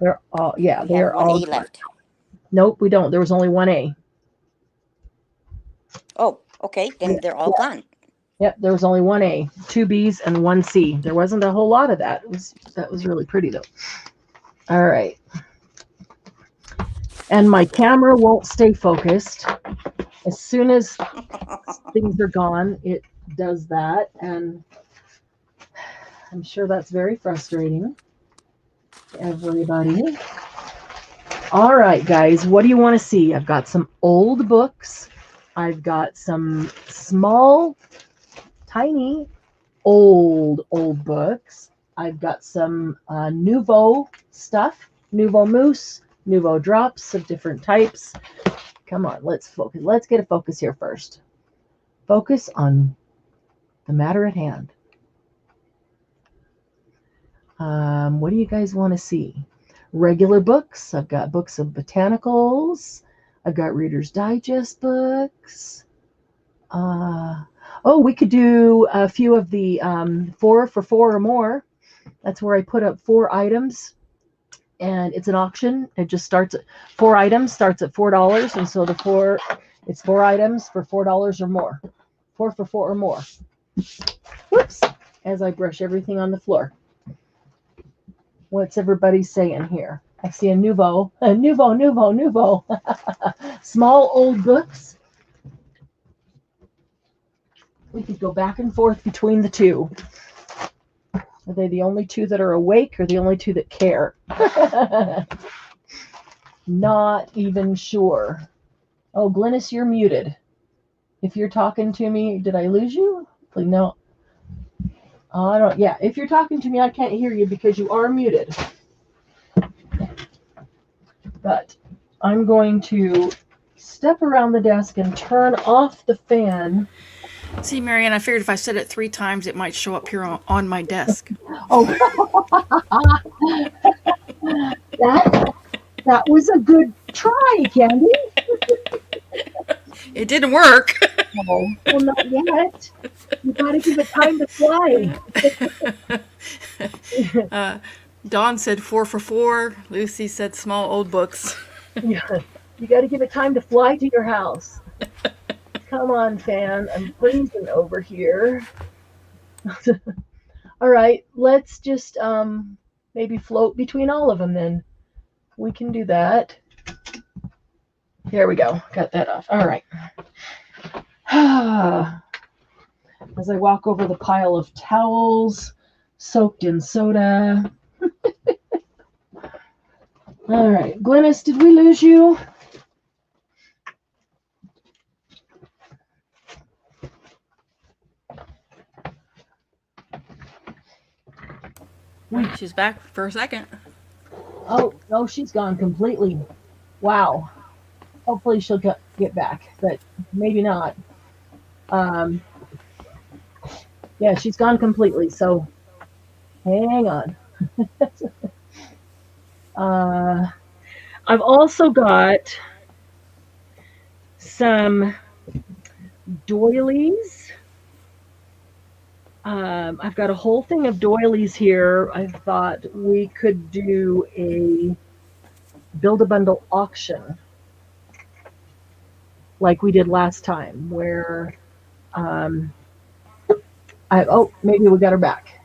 They're all, yeah, We they have are one all A gone. left. Nope, we don't. There was only one A. Oh, okay. Then they're all gone. Yep, there was only one A, two B's, and one C. There wasn't a whole lot of that. That was really pretty though. All right. And my camera won't stay focused. As soon as things are gone, it does that, and I'm sure that's very frustrating to everybody. All right, guys, what do you want to see? I've got some old books. I've got some small, tiny, old books. I've got some Nouveau stuff, Nouveau Mousse, Nouveau drops of different types. Come on, let's focus. Let's get a focus here first. Focus on the matter at hand. What do you guys want to see? Regular books. I've got books of botanicals. I've got Reader's Digest books. We could do a few of the 4 for 4 or more. That's where I put up 4 items, and it's an auction. It just starts at 4 items, starts at $4, and so it's 4 items for $4 or more. 4 for 4 or more. Whoops! As I brush everything on the floor. What's everybody saying here? I see a Nouveau. Nouveau. Small old books. We could go back and forth between the two. Are they the only two that are awake or the only two that care? Not even sure. Oh, Glynis, you're muted. If you're talking to me, did I lose you? No. I don't. Yeah, if you're talking to me, I can't hear you because you are muted. But I'm going to step around the desk and turn off the fan. See, Marianne, I figured if I said it 3 times, it might show up here on my desk. Oh, that was a good try, Candy. It didn't work. Oh, well, not yet. You gotta give it time to fly. Dawn said 4 for 4. Lucy said small old books. Yeah, you gotta give it time to fly to your house. Come on, fan. I'm freezing over here. All right, let's just maybe float between all of them then. We can do that. There we go. Got that off. All right. As I walk over the pile of towels soaked in soda. All right. Glynis, did we lose you? She's back for a second. Oh, no, she's gone completely. Wow. Hopefully she'll get back, but maybe not. Yeah, she's gone completely, so hang on. I've also got some doilies. I've got a whole thing of doilies here. I thought we could do a Build-A-Bundle auction like we did last time, where maybe we got her back.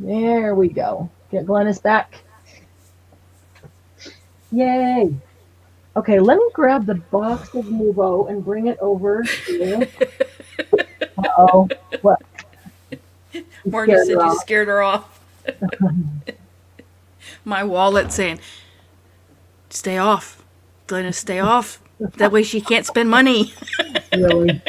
There we go. Get Glynis back. Yay. Okay, let me grab the box of Nouveau and bring it over here. Uh-oh. What? Marty said you scared her off. My wallet saying, stay off. Glynis, stay off. That way she can't spend money. Really?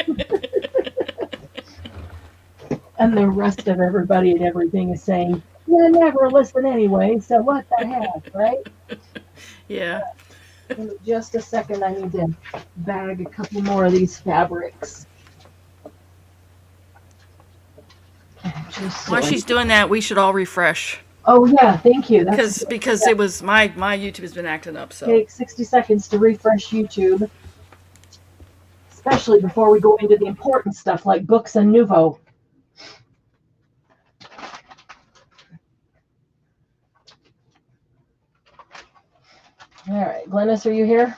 And the rest of everybody and everything is saying, you never listen anyway, so what the heck, right? Yeah. In just a second, I need to bag a couple more of these fabrics. While she's doing that, we should all refresh. Oh yeah, thank you. Because it was my YouTube has been acting up. So take 60 seconds to refresh YouTube, especially before we go into the important stuff like books and Nouveau. All right, Glennis, are you here?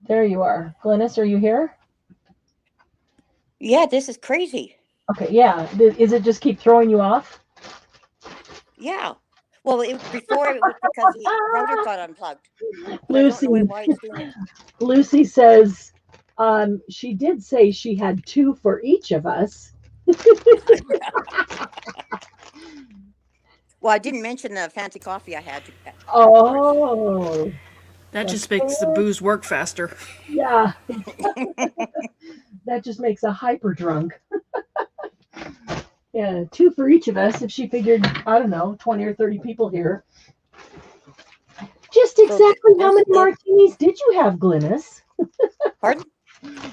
There you are. Glennis, are you here? Yeah, this is crazy. Okay, yeah. Is it just keep throwing you off? Yeah. Well, before it was because the router got unplugged, but I don't know Lucy, why it's doing it. Lucy says she did say she had two for each of us. Well, I didn't mention the fancy coffee I had, of course. Oh, That the just makes the four? booze work faster. Yeah, that just makes a hyper drunk. Yeah, two for each of us. If she figured, I don't know, 20 or 30 people here. Just So exactly how this many is, martinis did you have, Glennis? pardon?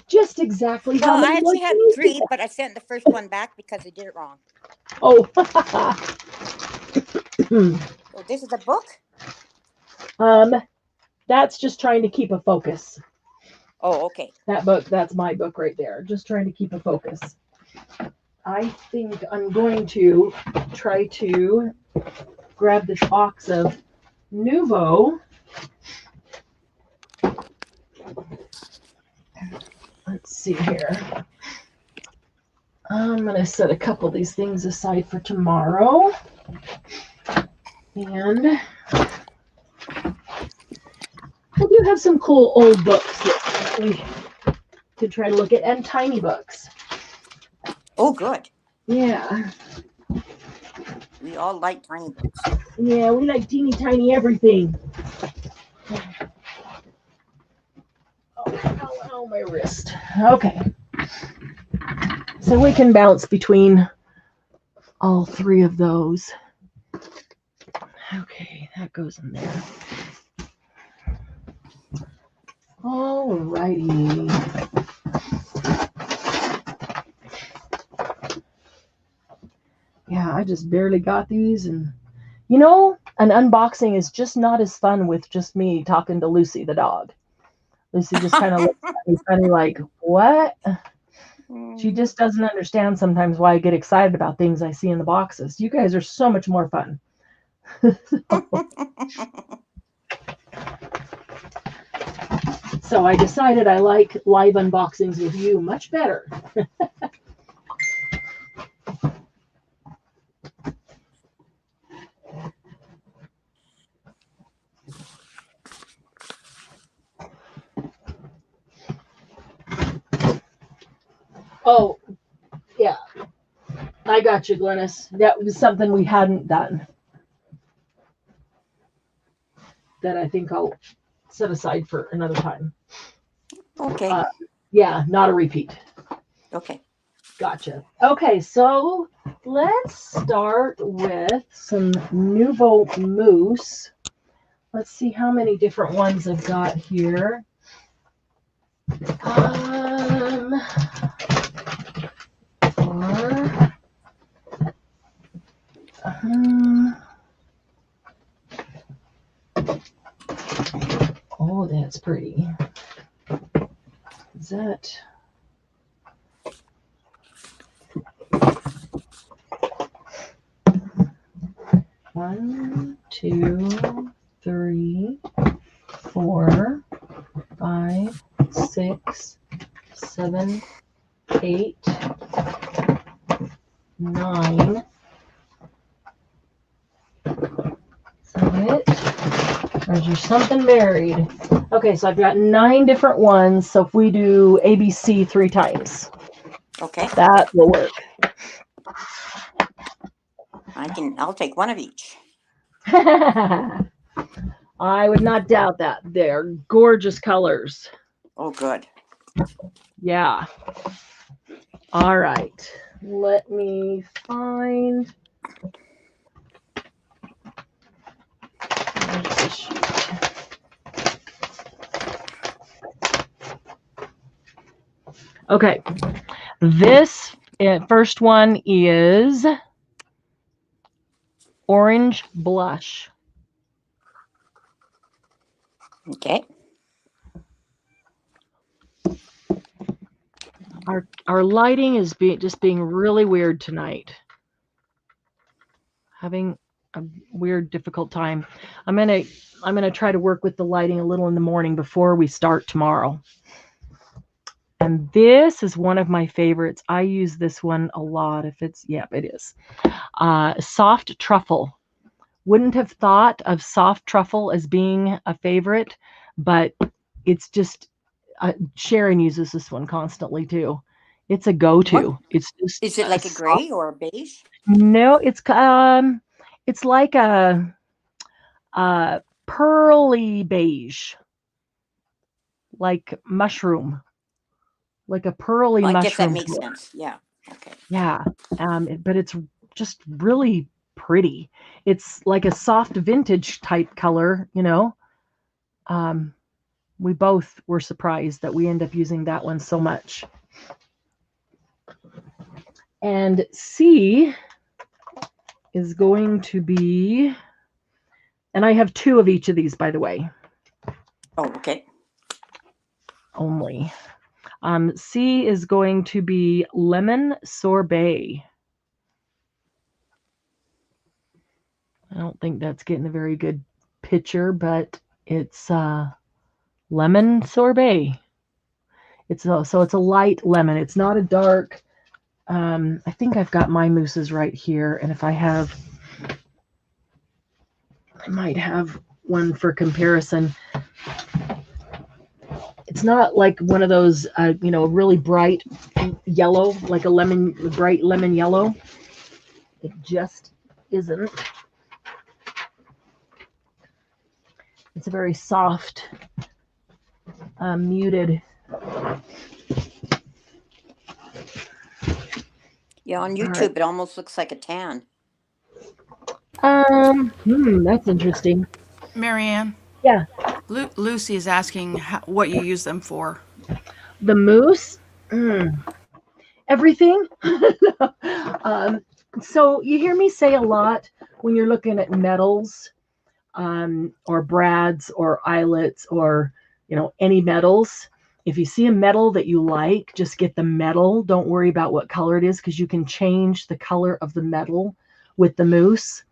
Just exactly how Well, I many actually had martinis did 3, you but I sent the first one back because they did it wrong. have? Oh. So this is a book? um, that's just trying to keep a focus. Oh, okay. That book, that's my book right there. Just trying to keep a focus. I think I'm going to try to grab this box of Nuvo. Let's see here. I'm going to set a couple of these things aside for tomorrow. And I do have some cool old books that we could try to look at, and tiny books. Oh, good. Yeah. We all like tiny books. Yeah, we like teeny tiny everything. Oh, my wrist. Okay. So we can bounce between all three of those. Okay, that goes in there. Alrighty. Yeah, I just barely got these, and you know, an unboxing is just not as fun with just me talking to Lucy the dog. Lucy just kind of looks at me funny like, what? She just doesn't understand sometimes why I get excited about things I see in the boxes. You guys are so much more fun. So I decided I like live unboxings with you much better. Oh, yeah. I got you, Glennis. That was something we hadn't done that I think I'll set aside for another time. Okay. Yeah, not a repeat. Okay. Gotcha. Okay, so let's start with some Nouveau Mousse. Let's see how many different ones I've got here. Four. Oh, that's pretty. Is that? One, two, three, 4, 5, 6, 7, 8, 9. Is that it? Or is there something buried? Okay, so I've got 9 different ones. So if we do ABC 3 times, Okay. that will work. I'll take one of each. I would not doubt that. They're gorgeous colors. Oh, good. Yeah. All right. Let me find. Where's the sheet? Okay. This first one is Orange Blush. Okay. Our lighting is being really weird tonight. Having a weird, difficult time. I'm gonna try to work with the lighting a little in the morning before we start tomorrow. And this is one of my favorites. I use this one a lot. If it's, yep, it is. Soft truffle. Wouldn't have thought of soft truffle as being a favorite, but it's just, Sharon uses this one constantly too. It's a go-to. What It's just is it, like a gray or a beige? no, it's like a pearly beige, like mushroom, like a pearly Well, I guess that mushroom makes color. sense. Yeah. Okay. Yeah, but it's just really pretty. It's like a soft vintage type color, you know. Um, we both were surprised that we end up using that one so much. And C is going to be, and I have 2 of each of these, by the way, Oh, okay. only. C is going to be lemon sorbet. I don't think that's getting a very good picture, but it's lemon sorbet. So it's a light lemon. It's not a dark. I think I've got my mousses right here, and if I have, I might have one for comparison. It's not like one of those, really bright yellow, like a bright lemon yellow. It just isn't. It's a very soft, muted. Yeah, on All right. YouTube, it almost looks like a tan. That's interesting. Marianne, Yeah, Lucy is asking what you use them for. the mousse, everything. So you hear me say a lot when you're looking at metals, or brads or eyelets or any metals. If you see a metal that you like, just get the metal. Don't worry about what color it is, because you can change the color of the metal with the mousse.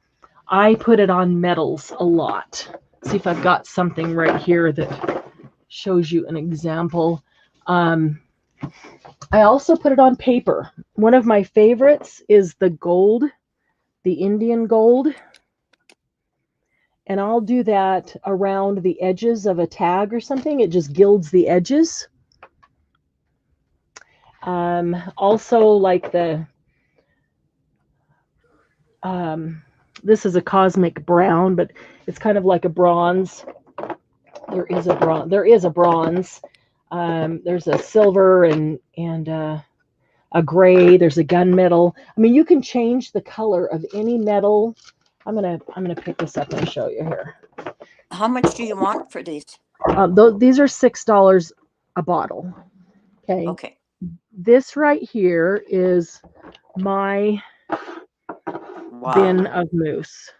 I put it on metals a lot. See if I've got something right here that shows you an example. I also put it on paper. One of my favorites is the gold, the Indian gold. And I'll do that around the edges of a tag or something. It just gilds the edges. Also, like this is a cosmic brown, but it's kind of like a bronze. There is a bronze. There's a silver and a gray. There's a gunmetal. I mean, you can change the color of any metal. I'm gonna pick this up and show you here. How much do you want for these? These are $6 a bottle. Okay. Okay. This right here is my bin of mousse.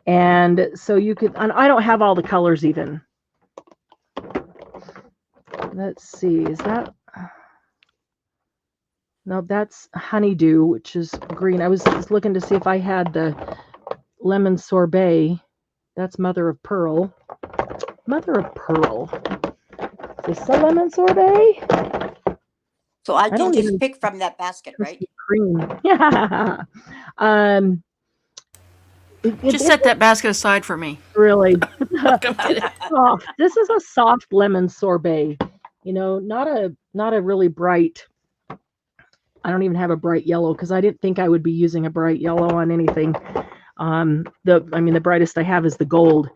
And so you could, and I don't have all the colors even. Let's see, is that, no, that's honeydew, which is green. I was just looking to see if I had the lemon sorbet. That's mother of pearl. Mother of pearl. Is this a lemon sorbet? So I can just pick from that basket, right? Cream. Yeah. Just set that basket aside for me. Really. Soft. This is a soft lemon sorbet. Not a really bright. I don't even have a bright yellow because I didn't think I would be using a bright yellow on anything. The brightest I have is the gold,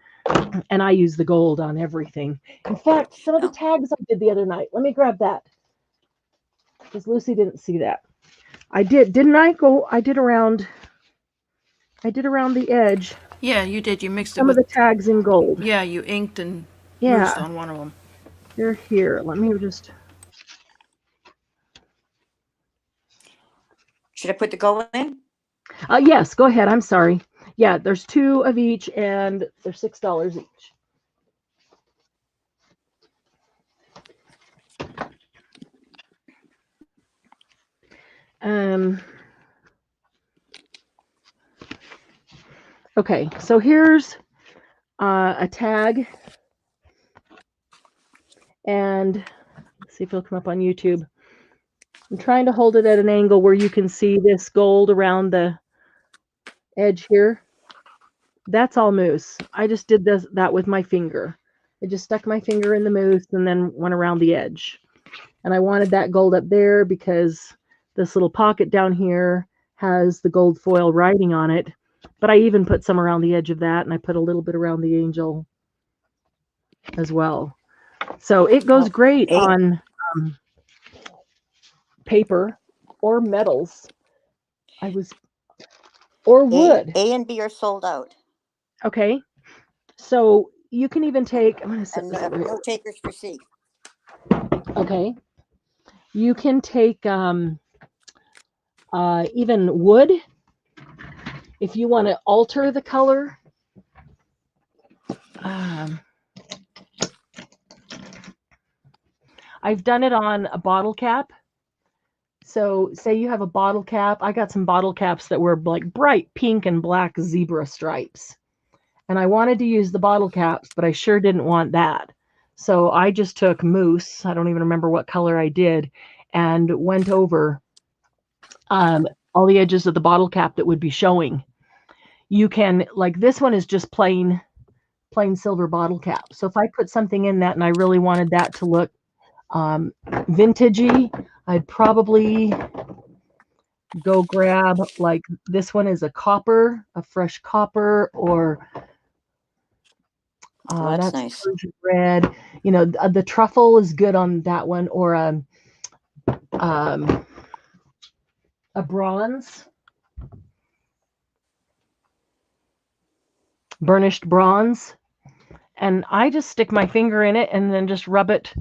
and I use the gold on everything. In fact, some of the tags I did the other night. Let me grab that because Lucy didn't see that. I did, didn't I? I did around the edge. Yeah, you did. You mixed some it of the tags in gold. Yeah, you inked and moused on one of them. They're here. Let me just. Should I put the gold in? Yes, go ahead. I'm sorry. Yeah, there's 2 of each, and they're $6 each. Okay, so here's a tag, and let's see if it'll come up on YouTube. I'm trying to hold it at an angle where you can see this gold around the edge here. That's all mousse. I just did that with my finger. I just stuck my finger in the mousse and then went around the edge. And I wanted that gold up there because this little pocket down here has the gold foil writing on it. But I even put some around the edge of that, and I put a little bit around the angel as well. So it goes great on paper or metals. Or wood. A and B are sold out. Okay. So you can even take, I'm going to set And this over here. no takers for C. Okay. You can take even wood if you want to alter the color. I've done it on a bottle cap. So say you have a bottle cap. I got some bottle caps that were like bright pink and black zebra stripes. And I wanted to use the bottle caps, but I sure didn't want that. So I just took mousse. I don't even remember what color I did, and went over all the edges of the bottle cap that would be showing. You can, like this one is just plain silver bottle cap. So if I put something in that and I really wanted that to look vintagey, I'd probably go grab, like this one is a copper, a fresh copper, or That's nice. Red. You know, the truffle is good on that one, or a bronze, burnished bronze. And I just stick my finger in it and then just rub it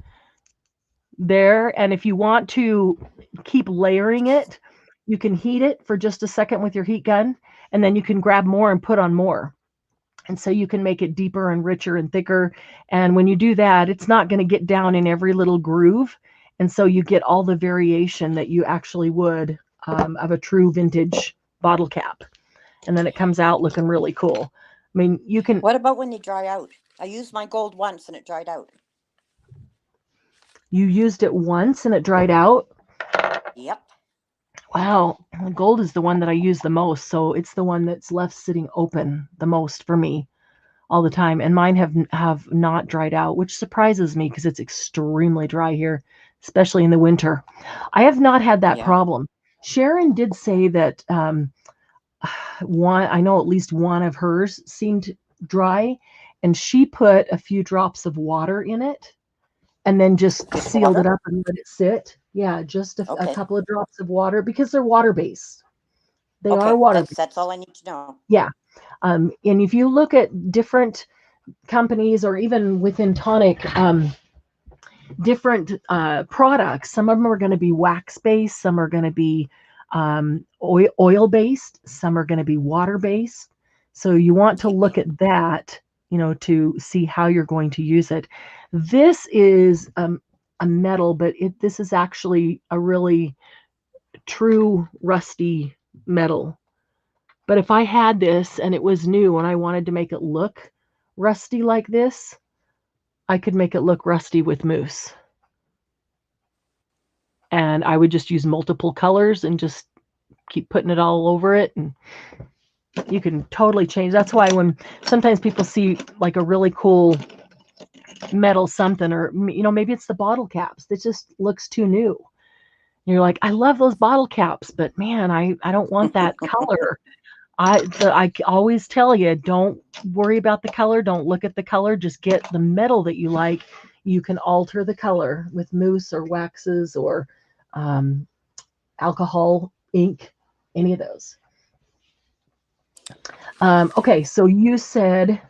there. And if you want to keep layering it, you can heat it for just a second with your heat gun, and then you can grab more and put on more. And so you can make it deeper and richer and thicker. And when you do that, it's not going to get down in every little groove. And so you get all the variation that you actually would of a true vintage bottle cap. And then it comes out looking really cool. I mean, you can... What about when they dry out? I used my gold once and it dried out. You used it once and it dried out? Yep. Wow. Gold is the one that I use the most. So it's the one that's left sitting open the most for me all the time. And mine have not dried out, which surprises me because it's extremely dry here, especially in the winter. I have not had that problem. Sharon did say that I know at least one of hers seemed dry, and she put a few drops of water in it and then just sealed it up and let it sit. Yeah, just a couple of drops of water, because they're water-based. They are water-based. That's all I need to know. Yeah. And if you look at different companies, or even within Tonic, different products, some of them are going to be wax-based, some are going to be oil-based, some are going to be water-based. So you want to look at that, to see how you're going to use it. This is a metal, but this is actually a really true rusty metal. But if I had this and it was new and I wanted to make it look rusty like this, I could make it look rusty with mousse. And I would just use multiple colors and just keep putting it all over it. And you can totally change. That's why when sometimes people see like a really cool metal something, or maybe it's the bottle caps that just looks too new. You're like, I love those bottle caps, but man, I don't want that color. I always tell you, don't worry about the color. Don't look at the color. Just get the metal that you like. You can alter the color with mousse or waxes or alcohol, ink, any of those. Okay, so you said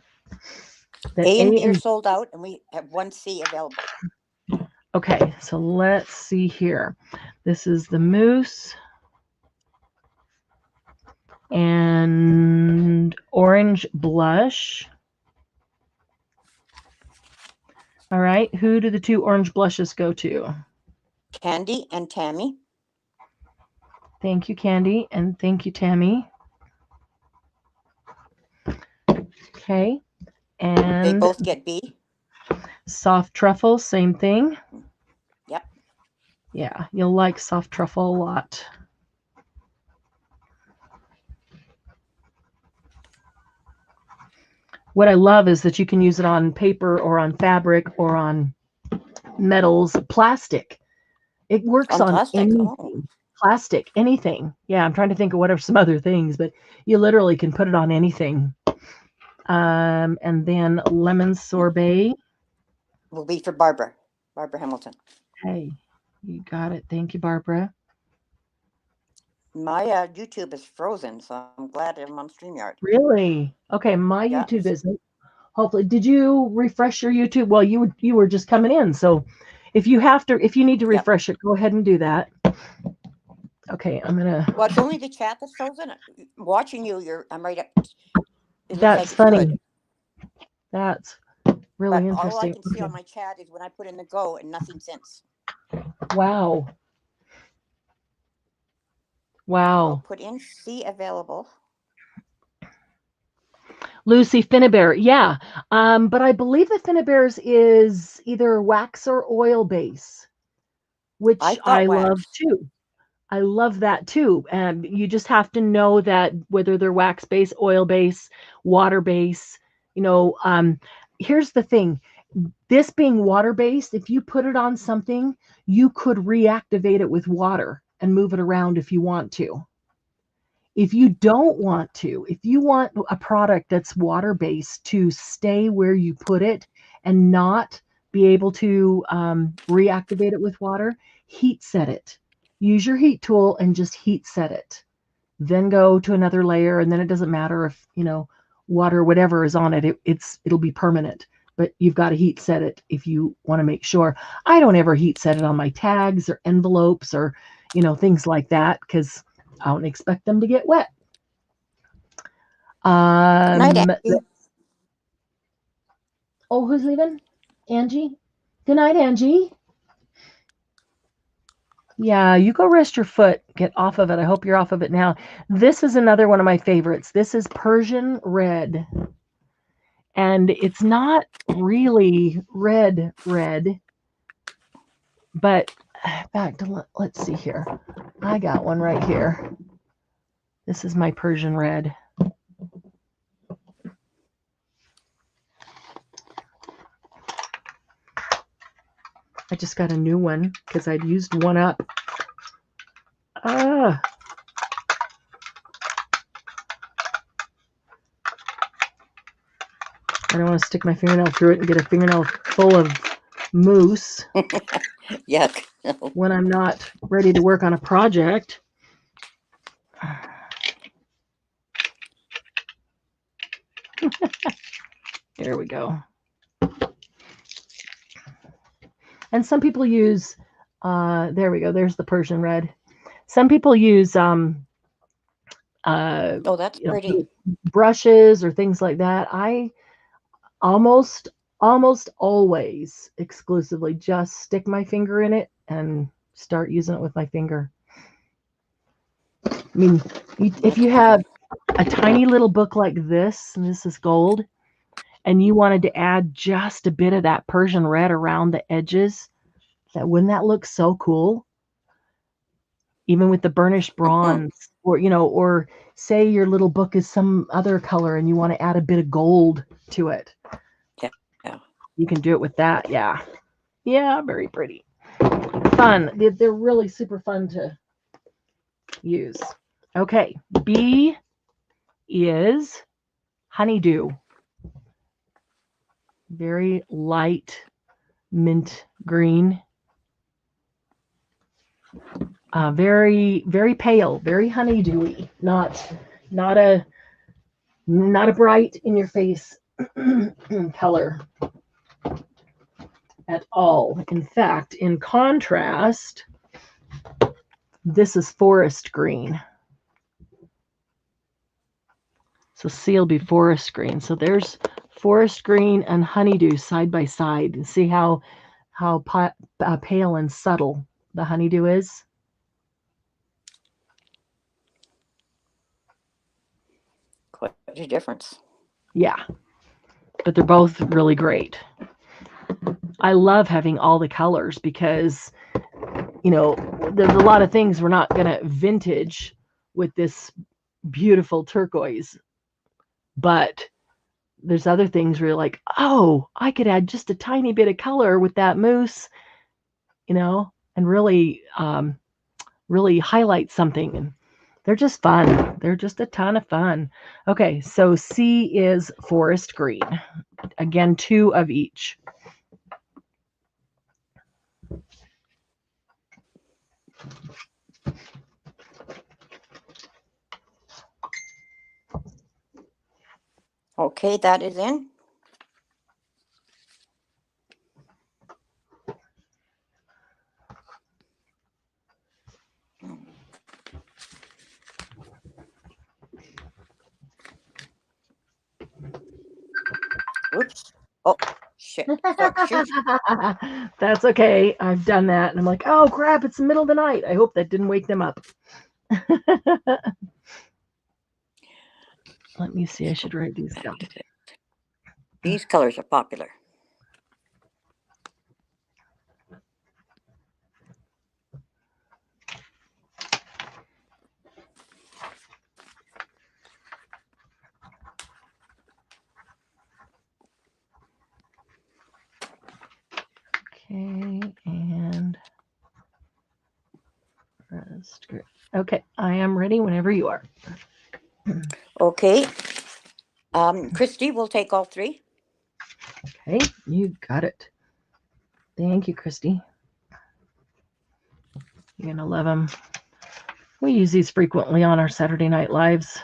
that A and B are sold out, and we have 1C available. Okay, so let's see here. This is the mousse and orange blush. All right, who do the two orange blushes go to? Candy and Tammy. Thank you, Candy, and thank you, Tammy. Okay, They and both get B. soft truffle, same thing. Yep. Yeah, you'll like soft truffle a lot. What I love is that you can use it on paper or on fabric or on metals, plastic. It works On on plastic. anything. Oh. Plastic, anything. Yeah, I'm trying to think of what are some other things, but you literally can put it on anything. And then lemon sorbet. Will be for Barbara. Barbara Hamilton. Hey, you got it. Thank you, Barbara. My YouTube is frozen, so I'm glad I'm on StreamYard. Really? Okay, my Yeah, YouTube isn't. Hopefully, did you refresh your YouTube? Well, you were just coming in, so if you need to Yep. refresh it, go ahead and do that. Okay, I'm gonna. Well, it's only the chat that's frozen. Watching you, I'm right up. It looks like That's it's funny. good. That's really But all I interesting. can see Okay. on my chat is when I put in the go and nothing since. Wow. I'll Wow. put in C available. Lucy Finnabair. Yeah. But I believe that Finnabair's is either wax or oil base, which I thought I love wax. too. I love that too. You just have to know that whether they're wax base, oil base, water base, here's the thing. This being water based, if you put it on something, you could reactivate it with water and move it around if you want to. If you don't want to, if you want a product that's water based to stay where you put it and not be able to reactivate it with water, heat set it. Use your heat tool and just heat set it. Then go to another layer, and then it doesn't matter if water, whatever is on it, it'll be permanent. But you've got to heat set it if you want to make sure. I don't ever heat set it on my tags or envelopes or things like that because I don't expect them to get wet. Night, Angie. Oh, who's leaving? Angie? Good night, Angie. Yeah, you go rest your foot. Get off of it. I hope you're off of it now. This is another one of my favorites. This is Persian red. And it's not really red, but back to, let's see here. I got one right here. This is my Persian red. I just got a new one because I'd used one up. I don't want to stick my fingernail through it and get a fingernail full of mousse. Yuck. When I'm not ready to work on a project. There we go. And some people use, there we go. There's the Persian red. Some people use oh, that's pretty. Brushes or things like that. I almost always exclusively just stick my finger in it and start using it with my finger. I mean, if you have a tiny little book like this, and this is gold, and you wanted to add just a bit of that Persian red around the edges, wouldn't that look so cool? Even with the burnished bronze, or say your little book is some other color and you want to add a bit of gold to it. Yeah. You can do it with that. Yeah. Yeah, very pretty. Fun. They're really super fun to use. Okay. B is honeydew. Very light mint green. Very, very pale, very honeydewy. Not a bright in your face color at all. In fact, in contrast, this is forest green. So C will be forest green. So there's forest green and honeydew side by side. And see how pale and subtle the honeydew is? quite a difference. Yeah, but they're both really great. I love having all the colors because, you know, there's a lot of things we're not going to vintage with this beautiful turquoise, but there's other things where you're like, oh, I could add just a tiny bit of color with that mousse, you know, and really, really highlight something. And they're just fun. They're just a ton of fun. Okay, so C is forest green. Again, 2 of each. Okay, that is in. Oops. Oh, shit. Oh, shoot. That's okay. I've done that. And I'm like, oh, crap, it's the middle of the night. I hope that didn't wake them up. Let me see. I should write these down. These colors are popular. Okay, and rest. Okay, I am ready whenever you are. Okay. Christy will take all 3. Okay, you got it. Thank you, Christy. You're going to love them. We use these frequently on our Saturday Night Lives.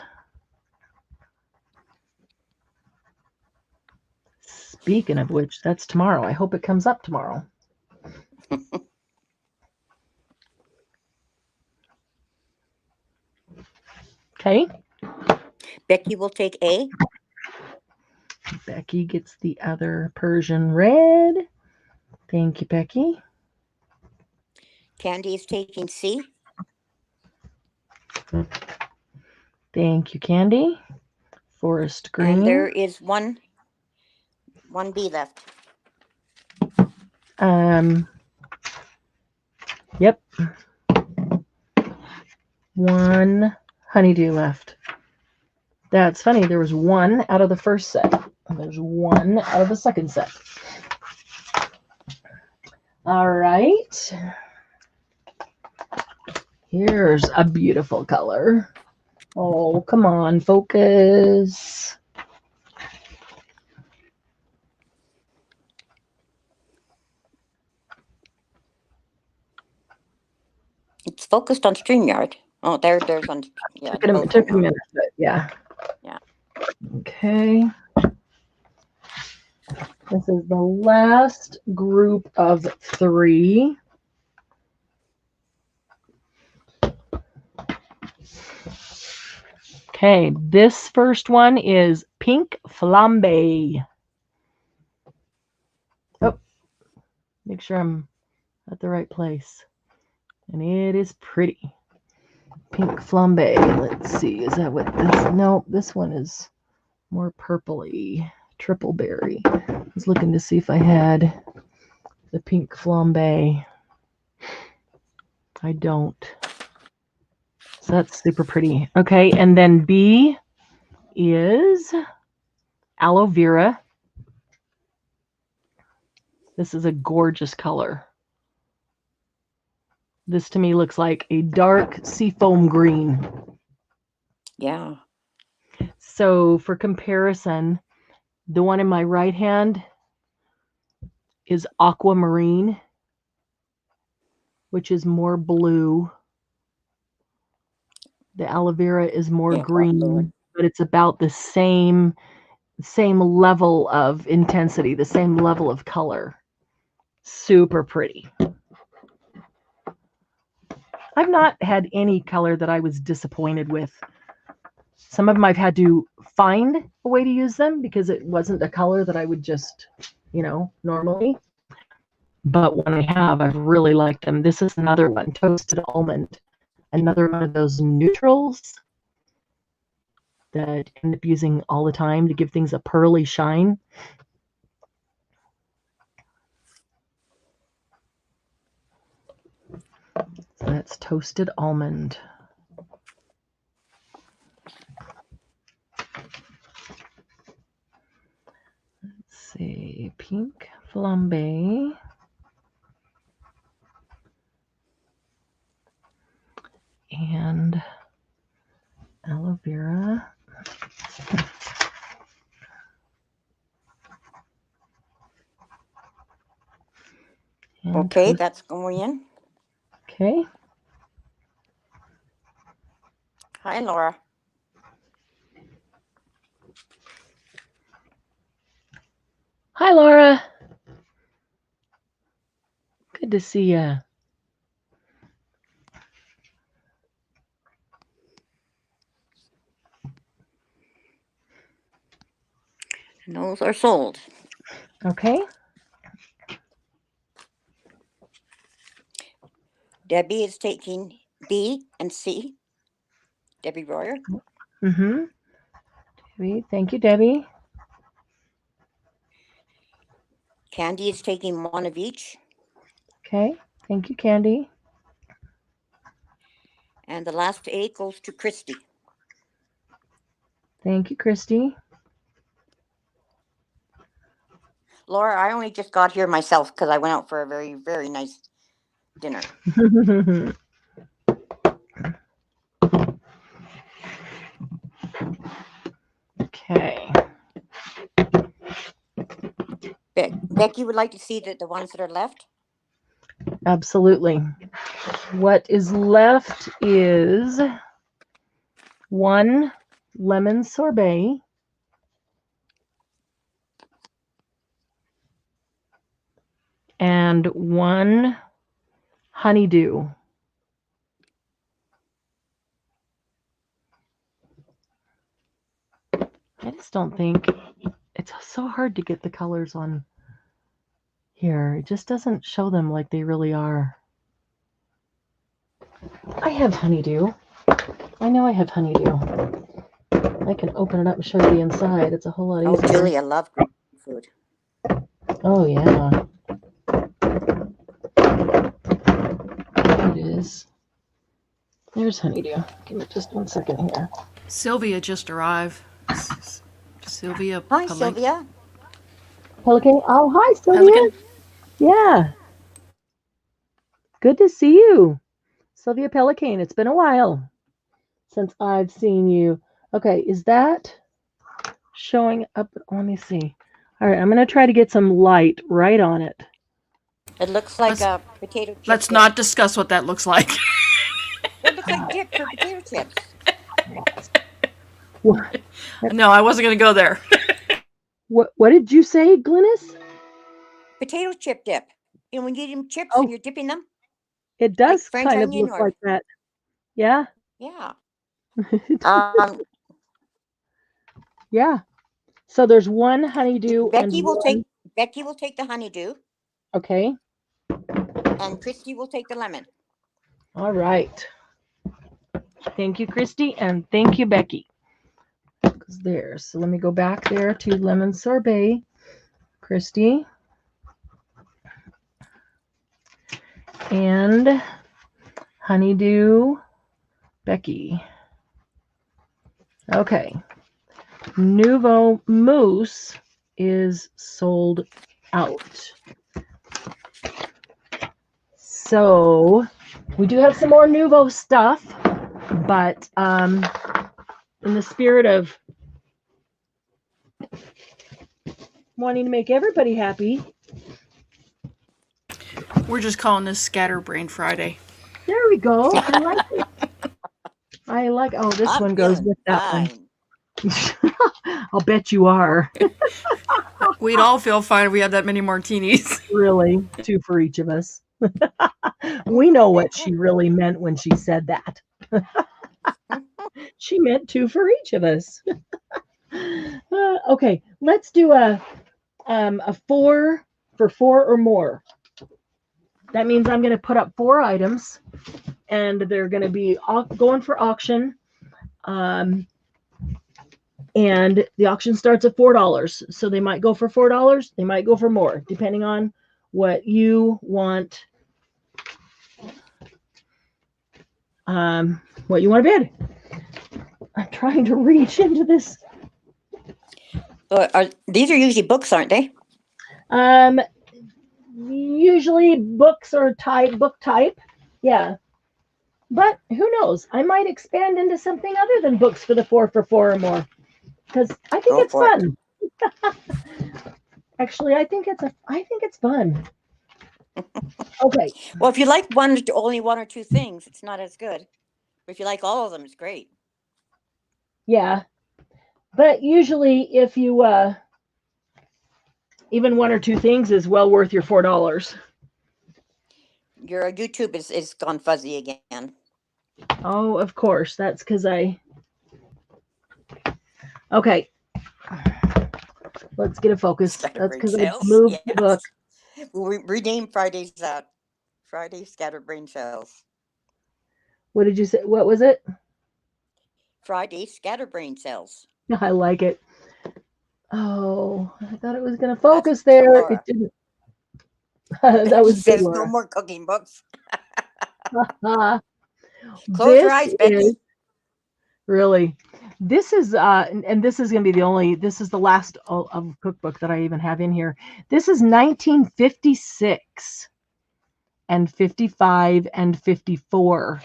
Speaking of which, that's tomorrow. I hope it comes up tomorrow. Okay. Becky will take A. Becky gets the other Persian red. Thank you, Becky. Candy is taking C. Thank you, Candy. Forest green. And there is one B left. Yep. 1 honeydew left. That's funny. There was 1 out of the first set. And there's 1 out of the second set. All right. Here's a beautiful color. Oh, come on, focus. It's focused on StreamYard. Oh, there's on. Yeah, Took a minute, but yeah. Yeah. Okay. This is the last group of 3. Okay, this first one is Pink Flambe. Oh, make sure I'm at the right place. And it is pretty. Pink Flambe. Let's see, is that what this? No, this one is more purpley. Triple berry. I was looking to see if I had the Pink Flambe. I don't. So that's super pretty. Okay, and then B is aloe vera. This is a gorgeous color. This to me looks like a dark seafoam green. Yeah. So for comparison, the one in my right hand is aquamarine, which is more blue. The aloe vera is more green, but it's about the same level of intensity, the same level of color. Super pretty. I've not had any color that I was disappointed with. Some of them I've had to find a way to use them because it wasn't a color that I would just, normally. But when I have, I've really liked them. This is another one, Toasted Almond. Another one of those neutrals. that I end up using all the time to give things a pearly shine. So that's toasted almond. Let's see, pink flambe. And aloe vera. And Okay, toast- that's going in. Okay. Hi, Laura. Hi, Laura. Good to see you. And those are sold. Okay. Debbie is taking B and C. Debbie Royer. Mm-hmm. Debbie, thank you, Debbie. Candy is taking one of each. Okay. Thank you, Candy. And the last A goes to Christy. Thank you, Christy. Laura, I only just got here myself because I went out for a very, very nice dinner. Okay. Becky would like to see the ones that are left. Absolutely. What is left is 1 lemon sorbet, and 1 honeydew. I just don't think it's so hard to get the colors on here. It just doesn't show them like they really are. I have honeydew. I know I have honeydew. I can open it up and show you the inside. It's a whole lot Oh, easier. Julia, love food. Oh, yeah. There it is. There's honeydew. Give me just 1 second here. Sylvia just arrived. Sylvia. Hi, Sylvia. Pelican. Oh, hi, Sylvia. Pelican. Yeah. Good to see you. Sylvia Pelican. It's been a while since I've seen you. Okay, is that showing up? Let me see. All right, I'm going to try to get some light right on it. It looks like a potato chip. Let's dip. not discuss what that looks like. It looks like dip for potato chips. What, No, I wasn't going to go there. what did you say, Glynis? Potato chip dip. You know, when you eat them chips Oh. and you're dipping them. It does French kind of onion look or- like that. Yeah. Yeah. Yeah. So there's 1 honeydew Becky and will 1. take the honeydew, Okay. and Christy will take the lemon. All right. Thank you, Christy, and thank you, Becky. There. So let me go back there to lemon sorbet, Christy, and honeydew, Becky. Okay. Nouveau Mousse is sold out. So we do have some more Nouveau stuff, but in the spirit of wanting to make everybody happy, We're just calling this Scatterbrain Friday. there we go. I like it. I like. Oh, this I'm one goes feeling with that one. fine. I'll bet you are. We'd all feel fine if we had that many martinis. Really, 2 for each of us. We know what she really meant when she said that. She meant 2 for each of us. Okay, let's do a 4 for 4 or more. That means I'm going to put up 4 items, and they're going to be going for auction. And the auction starts at $4. So they might go for $4. They might go for more, depending on what you want. What you want to bid. I'm trying to reach into this. These are usually books, aren't they? Usually books or book type. Yeah. But who knows? I might expand into something other than books for the 4 for 4 or more. Because I think it's fun. Actually, I think it's fun. Okay. Well, if you like only one or two things, it's not as good. But if you like all of them, it's great. Yeah. But usually if you even one or two things is well worth your $4. Your YouTube is gone fuzzy again. Oh, of course. That's because okay. Let's get it focused. That's because I moved the book. We'll rename Friday's Friday Scatterbrain Cells. What did you say? What was it? Friday Scatterbrain Cells. I like it. Oh, I thought it was going to focus there. It didn't. That was says no more cooking books. Close your eyes, Becky. Really. This is and this is going to be this is the last of cookbook that I even have in here. This is 1956 and 55 and 54.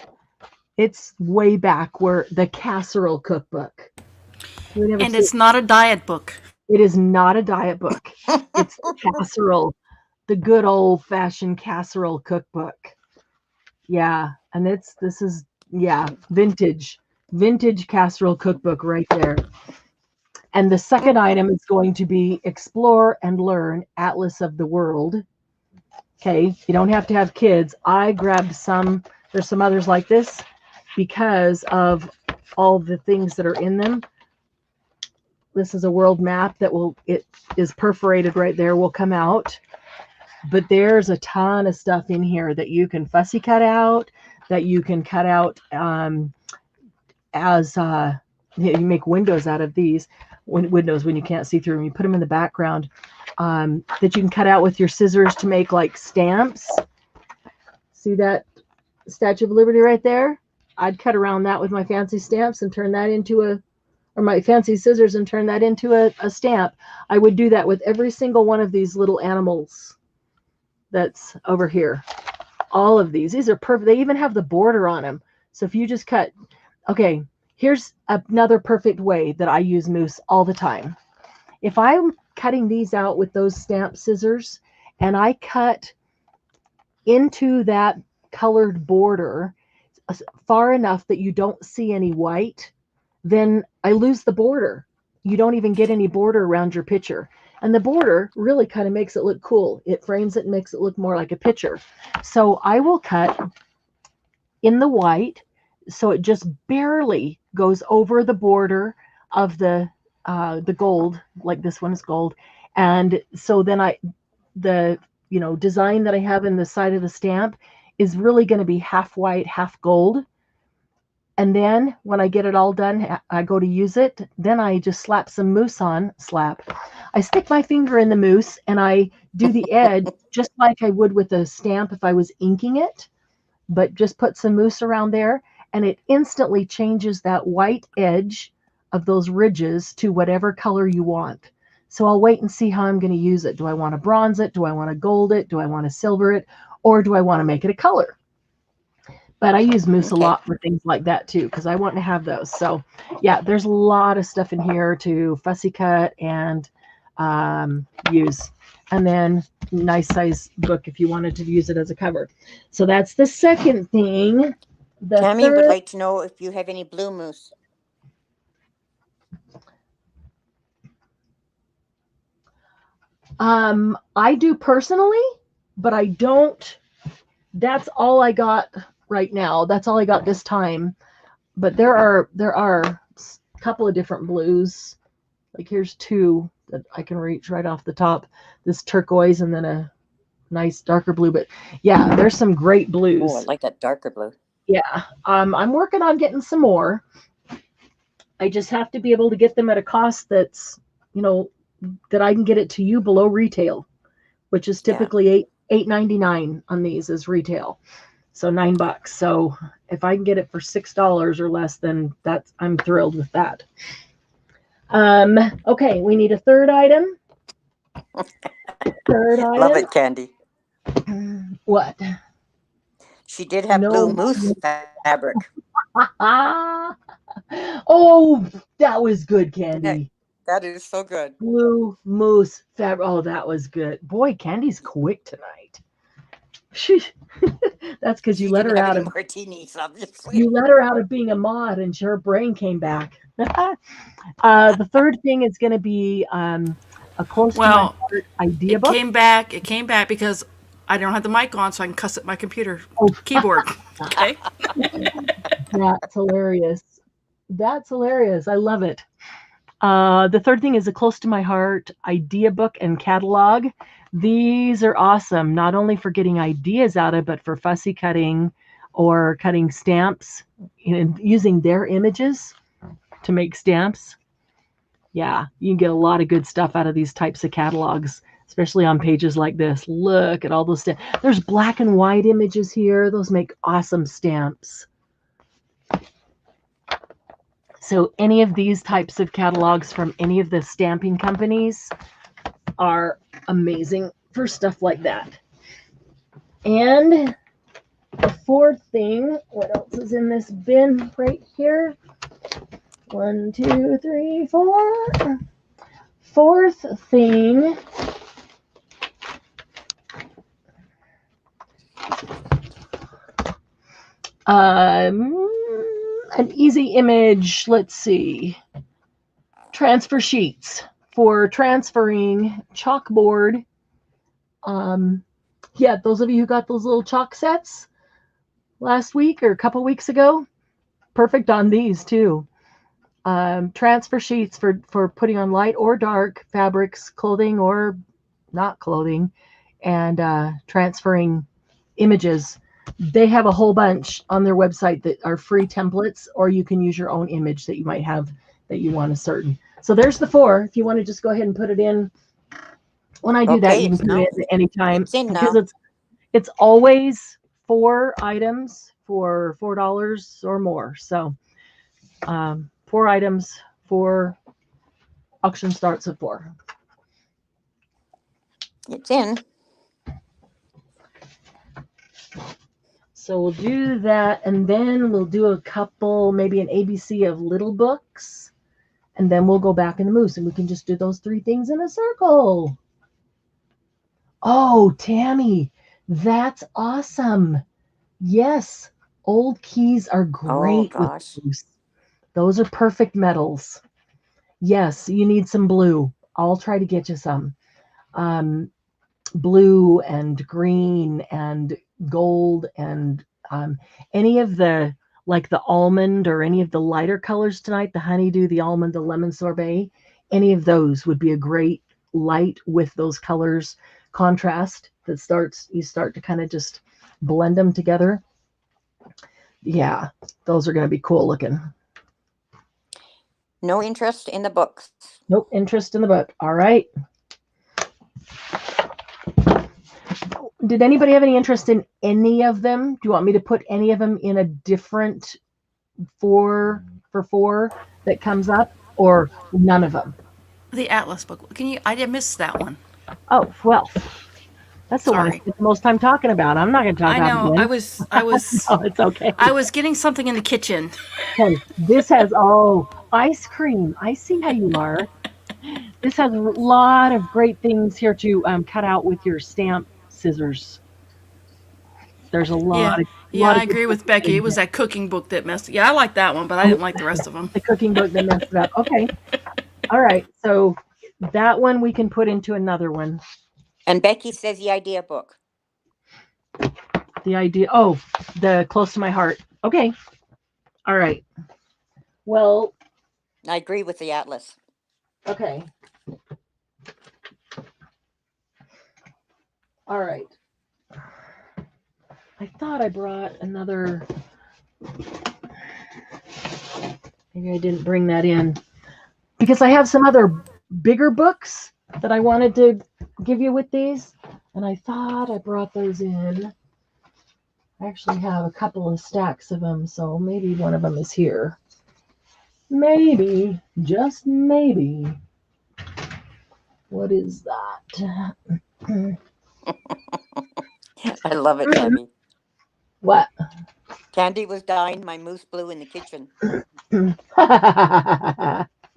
It's way back where the casserole cookbook. And it's not a diet book. It is not a diet book. It's the casserole, the good old fashioned casserole cookbook. Yeah. And this is vintage casserole cookbook right there. And the second item is going to be Explore and Learn Atlas of the World. Okay, you don't have to have kids. I grabbed some. There's some others like this because of all the things that are in them. This is a world map that it is perforated right there, will come out. But there's a ton of stuff in here that you can fussy cut out, that you can cut out as you make windows out of these windows when you can't see through them. You put them in the background that you can cut out with your scissors to make like stamps. See that Statue of Liberty right there? I'd cut around that with my fancy stamps and turn that into my fancy scissors and turn that into a stamp. I would do that with every single one of these little animals that's over here. All of these are perfect. They even have the border on them. So if you just cut, okay, here's another perfect way that I use mousse all the time. If I'm cutting these out with those stamp scissors and I cut into that colored border far enough that you don't see any white, then I lose the border. You don't even get any border around your picture. And the border really kind of makes it look cool. It frames it and makes it look more like a picture. So I will cut in the white so it just barely goes over the border of the gold, like this one is gold. And so then the design that I have in the side of the stamp is really going to be half white, half gold. And then when I get it all done, I go to use it. Then I just slap some mousse on. I stick my finger in the mousse and I do the edge just like I would with a stamp if I was inking it, but just put some mousse around there and it instantly changes that white edge of those ridges to whatever color you want. So I'll wait and see how I'm going to use it. Do I want to bronze it? Do I want to gold it? Do I want to silver it? Or do I want to make it a color? But I use mousse a lot for things like that too, because I want to have those. So yeah, there's a lot of stuff in here to fussy cut and use. And then nice size book if you wanted to use it as a cover. So that's the second thing. Tammy would like to know if you have any blue mousse. I do personally, but I don't. That's all I got right now. That's all I got this time. But there are a couple of different blues. Like here's two that I can reach right off the top. This turquoise and then a nice darker blue. But yeah, there's some great blues. Oh, I like that darker blue. Yeah. I'm working on getting some more. I just have to be able to get them at a cost that's, that I can get it to you below retail, which is Yeah. typically $8.99 on these is retail. So $9. So if I can get it for $6 or less, then I'm thrilled with that. Okay, we need a third item. Love it, Candy. What? She did have blue No. moose fabric. Oh, that was good, Candy. That is so good. Blue moose fabric. Oh, that was good. Boy, Candy's quick tonight. That's because you She let didn't her have out any of martinis, obviously. you let her out of being a mod, and her brain came back. The third thing is going to be a close to my Well, heart idea it book. came back. It came back because I don't have the mic on, so I can cuss at my computer Oh, keyboard. Okay. that's hilarious. That's hilarious. I love it. The third thing is a close to my heart idea book and catalog. These are awesome, not only for getting ideas out of, but for fussy cutting or cutting stamps and using their images to make stamps. Yeah, you can get a lot of good stuff out of these types of catalogs, especially on pages like this. Look at all those stamps. There's black and white images here. Those make awesome stamps. So any of these types of catalogs from any of the stamping companies are amazing for stuff like that. And the fourth thing, what else is in this bin right here? 1, 2, 3, 4. Fourth thing an easy image. Let's see. Transfer sheets for transferring chalkboard. Yeah, those of you who got those little chalk sets last week or a couple weeks ago, perfect on these too. Transfer sheets for putting on light or dark fabrics, clothing or not clothing, and transferring images. They have a whole bunch on their website that are free templates, or you can use your own image that you might have that you want a certain. So there's the 4. If you want to just go ahead and put it in. When I do that, you can put it in anytime because it's always 4 items for $4 or more. So 4 items for auction starts at 4. It's in. So we'll do that, and then we'll do a couple, maybe an ABC of little books, and then we'll go back in the moose, and we can just do those 3 things in a circle. Oh, Tammy, that's awesome. Yes, old keys are great with moose. Those are perfect metals. Yes, you need some blue. I'll try to get you some. Blue and green and gold and any of the, like the almond or any of the lighter colors tonight, the honeydew, the almond, the lemon sorbet, any of those would be a great light with those colors contrast that you start to kind of just blend them together. Yeah, those are going to be cool looking. No interest in the books. Nope, interest in the book. All right. Did anybody have any interest in any of them? Do you want me to put any of them in a different 4 for 4 that comes up, or none of them? The Atlas book. I missed that one. Oh, well, that's the one I Sorry. spent the most time talking about. I'm not going to talk about it. I know. I was. Oh, it's okay. I was getting something in the kitchen. Okay, this has ice cream. I see how you are. This has a lot of great things here to cut out with your stamp scissors. There's a lot. I agree with Becky. It was that cooking book that messed. Yeah, I like that one, but I didn't like the rest of them. The cooking book that messed it up. Okay. All right. So that one we can put into another one. And Becky says the idea book. The idea. Oh, the close to my heart. Okay. All right. Well, I agree with the Atlas. Okay. All right. I thought I brought another. Maybe I didn't bring that in because I have some other bigger books that I wanted to give you with these, and I thought I brought those in. I actually have a couple of stacks of them, so maybe one of them is here. Maybe, just maybe. What is that? I love it, Tammy. What? Candy was dyeing my moose blue in the kitchen.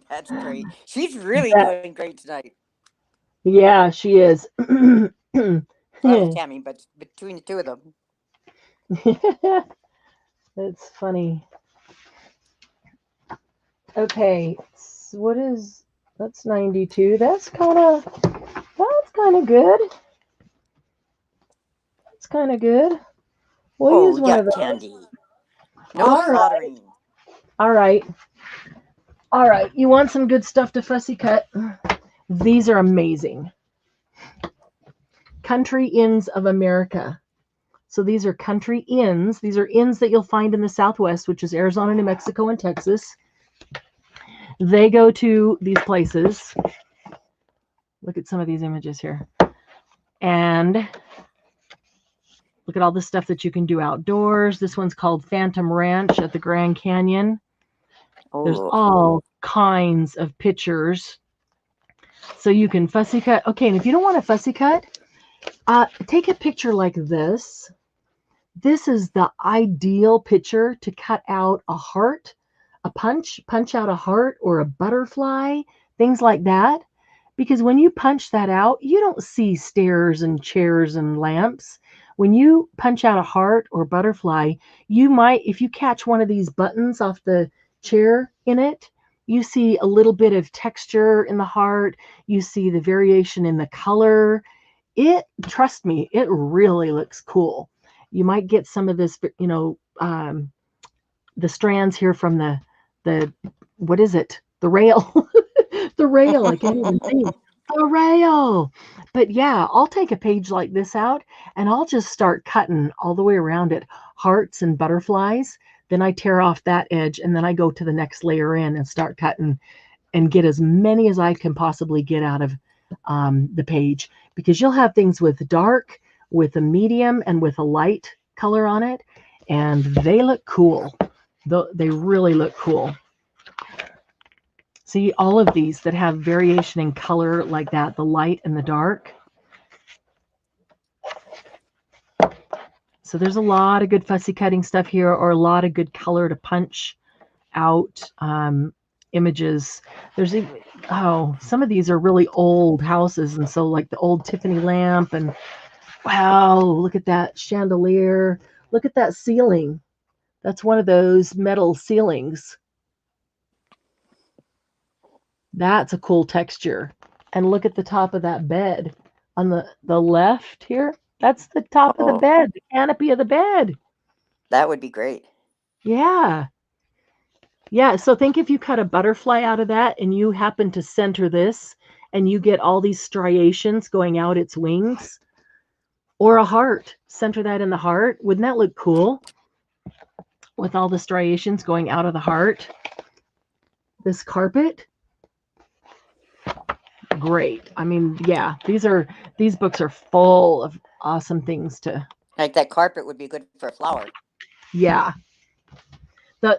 That's great. She's really doing great tonight. Yeah, she is. That was Tammy, but between the two of them. That's funny. Okay, so what is that's 92. That's kind of good. That's kind of good. We'll use one of yuck, those. Candy. No All right. slaughtering. All right. All right. You want some good stuff to fussy cut? These are amazing. Country Inns of America. So these are country inns. These are inns that you'll find in the Southwest, which is Arizona, New Mexico, and Texas. They go to these places. Look at some of these images here. And look at all the stuff that you can do outdoors. This one's called Phantom Ranch at the Grand Canyon. There's all kinds of pictures. So you can fussy cut. Okay, and if you don't want to fussy cut, take a picture like this. This is the ideal picture to cut out a heart, a punch out a heart or a butterfly, things like that. Because when you punch that out, you don't see stairs and chairs and lamps. When you punch out a heart or butterfly, you might, if you catch one of these buttons off the chair in it, you see a little bit of texture in the heart. You see the variation in the color. Trust me, it really looks cool. You might get some of this, the strands here from the what is it? The rail. The rail. I can't even see the rail. But yeah, I'll take a page like this out and I'll just start cutting all the way around it, hearts and butterflies. Then I tear off that edge and then I go to the next layer in and start cutting and get as many as I can possibly get out of the page, because you'll have things with dark, with a medium, and with a light color on it, and they look cool. They really look cool. See all of these that have variation in color like that, the light and the dark. So there's a lot of good fussy cutting stuff here, or a lot of good color to punch out images. There's some of these are really old houses, and so like the old Tiffany lamp, and wow, look at that chandelier. Look at that ceiling. That's one of those metal ceilings. That's a cool texture. And look at the top of that bed on the left here. That's the top of the bed, the canopy of the bed. That would be great. Yeah. Yeah, so think if you cut a butterfly out of that and you happen to center this and you get all these striations going out its wings, or a heart, center that in the heart. Wouldn't that look cool? With all the striations going out of the heart. This carpet. Great. I mean, yeah, these books are full of awesome things to. Like that carpet would be good for a flower. Yeah.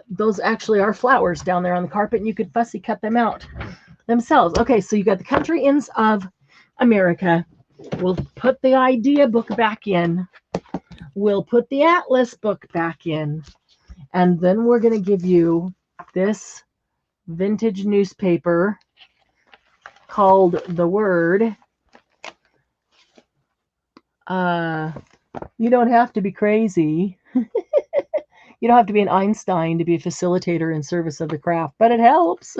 Those actually are flowers down there on the carpet, and you could fussy cut them out themselves. Okay, so you got the Country Inns of America. We'll put the idea book back in. We'll put the Atlas book back in. And then we're going to give you this vintage newspaper called The Word. You don't have to be crazy. You don't have to be an Einstein to be a facilitator in service of the craft, but it helps.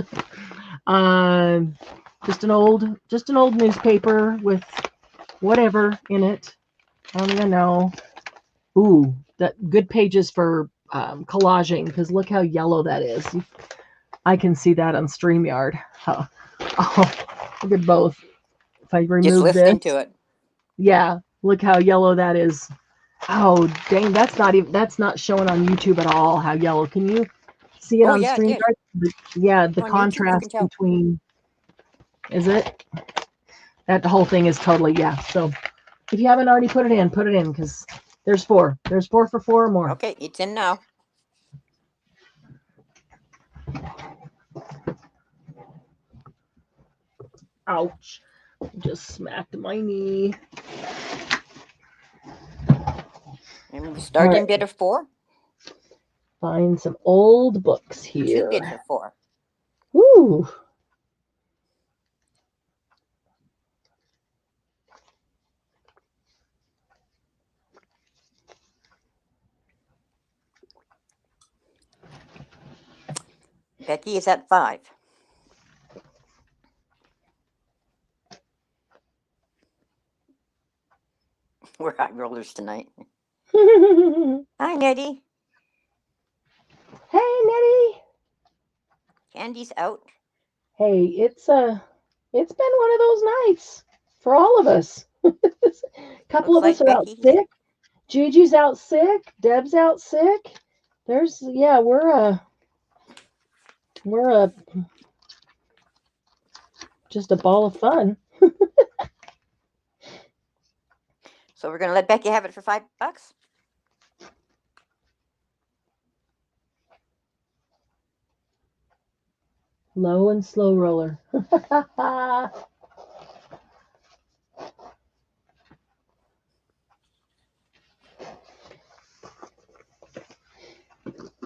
Just an old newspaper with whatever in it. I don't even know. Ooh, that good pages for collaging, because look how yellow that is. I can see that on StreamYard. Oh, look at both. If I remove just listening this, to it. Yeah, look how yellow that is. Oh, dang, that's not showing on YouTube at all, how yellow. Can you see it Oh, on yeah, it did. StreamYard? Yeah, the On YouTube, you can contrast tell. between, is it? That whole thing is totally, yeah. So if you haven't already put it in, because there's 4. There's 4 for 4 or more. Okay, it's in now. Ouch. Just smacked my knee. And we start in right. bid of 4. Find some old books 2 here. bids of 4. Woo. Becky is at 5. We're high rollers tonight. Hey, Hi, Nettie. Nettie. Candy's out. Hey, it's been one of those nights for all of us. A couple Looks of us like are out Becky. sick. Gigi's out sick. Deb's out sick. We're just a ball of fun. So we're going to let Becky have it for $5. Low and slow roller.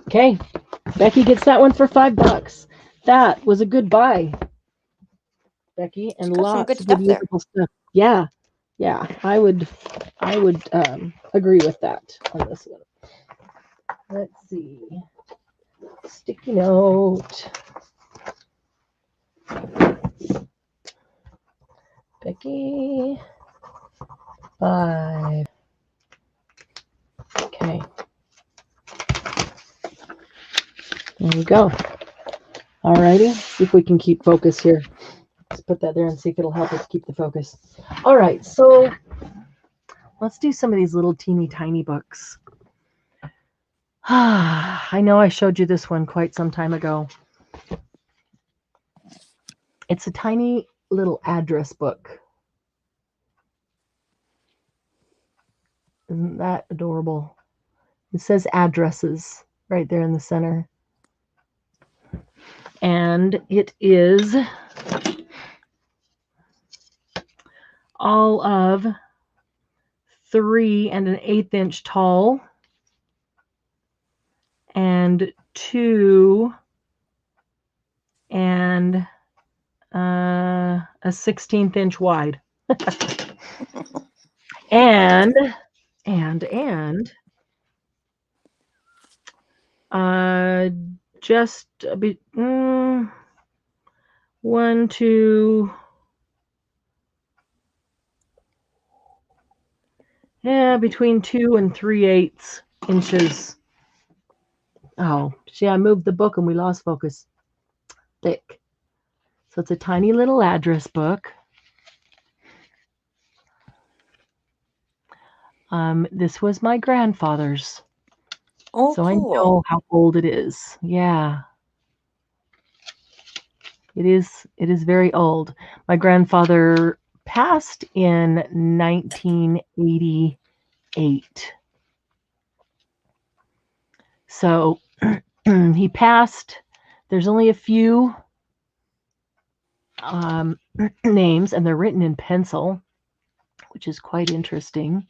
Okay, Becky gets that one for $5. That was a good buy, Becky, and She's got some lots good of good stuff there. usable stuff. Yeah, I would agree with that on this one. Let's see, sticky note, Becky, 5. Okay. There we go. Alrighty, see if we can keep focus here. Let's put that there and see if it'll help us keep the focus. All right, so let's do some of these little teeny tiny books. I know I showed you this one quite some time ago. It's a tiny little address book. Isn't that adorable? It says addresses right there in the center. And it is all of 3 1/8 inch tall and 2 and a 16th inch wide. and just a bit 1, 2, between 2 and 3/8 inches. Oh, see, I moved the book and we lost focus. Thick. So it's a tiny little address book. This was my grandfather's. Oh, so cool. I know how old it is. Yeah. It is very old. My grandfather passed in 1988. So he passed. There's only a few names, and they're written in pencil, which is quite interesting.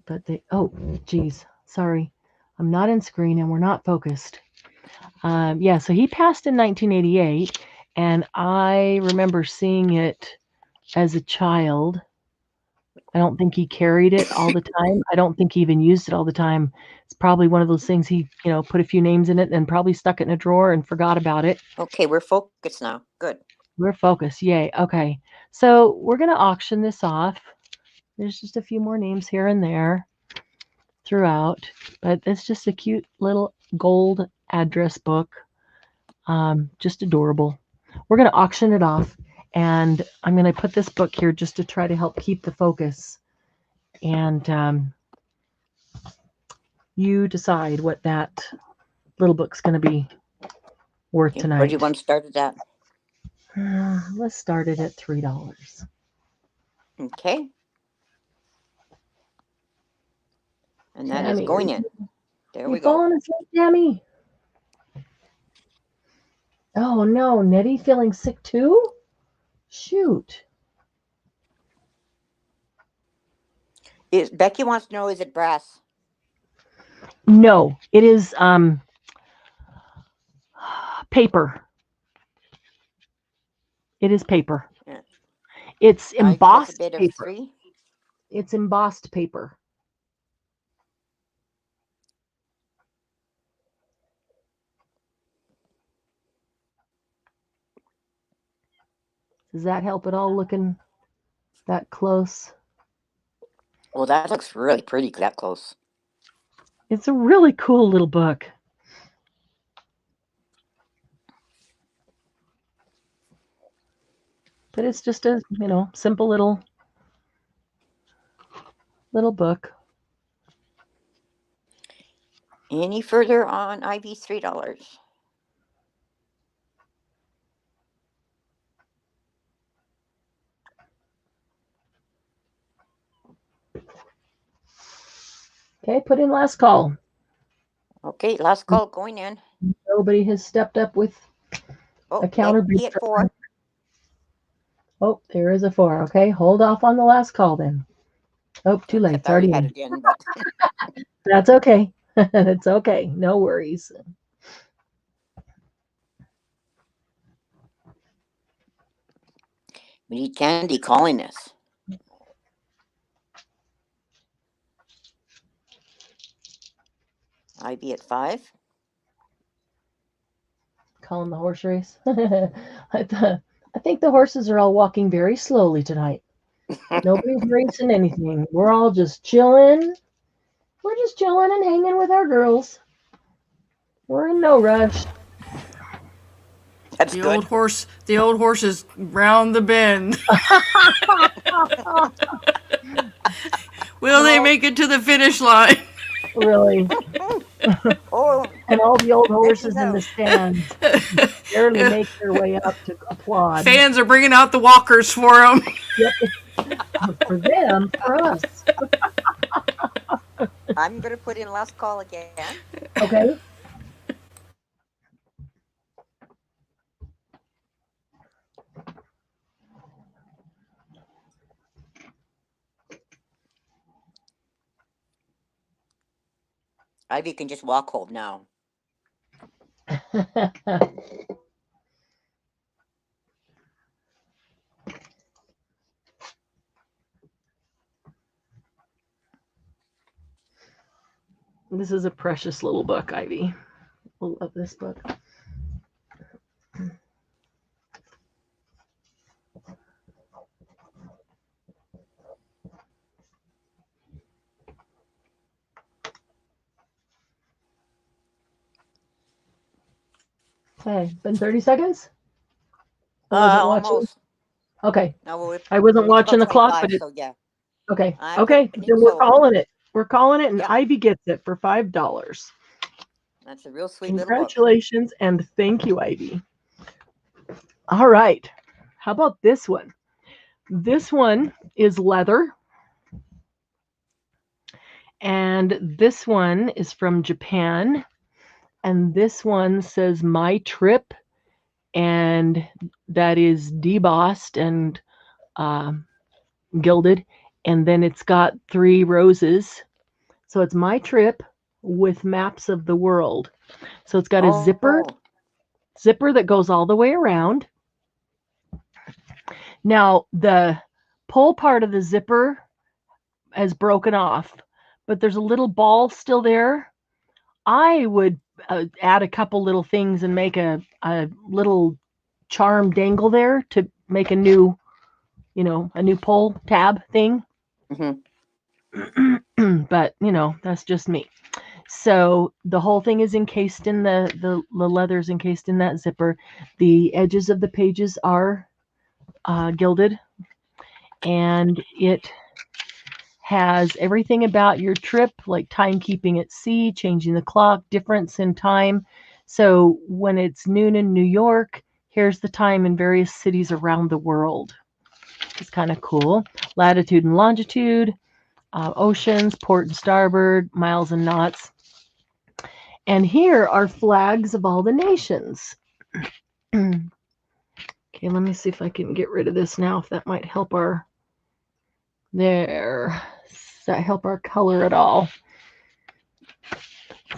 But oh, geez, sorry. I'm not in screen and we're not focused. So he passed in 1988, and I remember seeing it as a child. I don't think he carried it all the time. I don't think he even used it all the time. It's probably one of those things he, put a few names in it and probably stuck it in a drawer and forgot about it. Okay, we're focused now. Good. We're focused. Yay. Okay. So we're going to auction this off. There's just a few more names here and there throughout, but it's just a cute little gold address book. Just adorable. We're going to auction it off, and I'm going to put this book here just to try to help keep the focus. And You decide what that little book's going to be worth Where do tonight. you want to start it at? Let's start it at $3. Okay. And that is Tammy, going in. There you we go. falling asleep, Tammy? Oh no, Nettie feeling sick too? Shoot. Becky wants to know, is it brass? No, it is paper. It is paper. Yeah. It's Ivy has a embossed bid of paper. 3. It's embossed paper. Does that help at all looking that close? Well, that looks really pretty that close. It's a really cool little book. But it's just a, simple little book. Any further on Ivy? $3. Okay, put in last call. Okay, last call going in. Nobody has stepped up with Oh, a counter Becky bid. at 4. Oh, there is a 4. Okay, hold off on the last call then. Oh, too late. It's I already already had in. it in, but That's okay. It's okay. No worries. we need Candy calling us. Ivy at 5. Calling the horse race. I think the horses are all walking very slowly tonight. Nobody's racing anything. We're all just chilling. We're just chilling and hanging with our girls. We're in no rush. That's The good. old horse is round the bend. Will they make it to the finish line? Really. Oh, And all the old horses in go. the stands barely make their way up to applaud. Fans are bringing out the walkers for them. For them, for us. I'm going to put in last call again. Okay. Ivy can just walk home now. This is a precious little book, Ivy. I love this book. Okay, been 30 seconds? I wasn't watching. Almost. Okay, No, I wasn't it's watching the about clock, 25, but it, so yeah. okay, I'm okay, putting then it we're sold. calling it. We're calling it, and Yep. Ivy gets it for $5. That's a real sweet little book. Congratulations, and thank you, Ivy. All right, how about this one? This one is leather, and this one is from Japan, and this one says My Trip, and that is debossed and gilded, and then it's got 3 roses. So it's My Trip with maps of the world. So it's got a zipper that goes all the way around. Now the pull part of the zipper has broken off, but there's a little ball still there. I would add a couple little things and make a little charm dangle there to make a new pull tab thing. Mm-hmm. But that's just me. So the whole thing is encased in the leather's encased in that zipper. The edges of the pages are gilded, and it has everything about your trip, like timekeeping at sea, changing the clock, difference in time. So when it's noon in New York, here's the time in various cities around the world. It's kind of cool. Latitude and longitude, oceans, port and starboard, miles and knots. And here are flags of all the nations. Okay, let me see if I can get rid of this now, if that might help our, there. Does that help our color at all?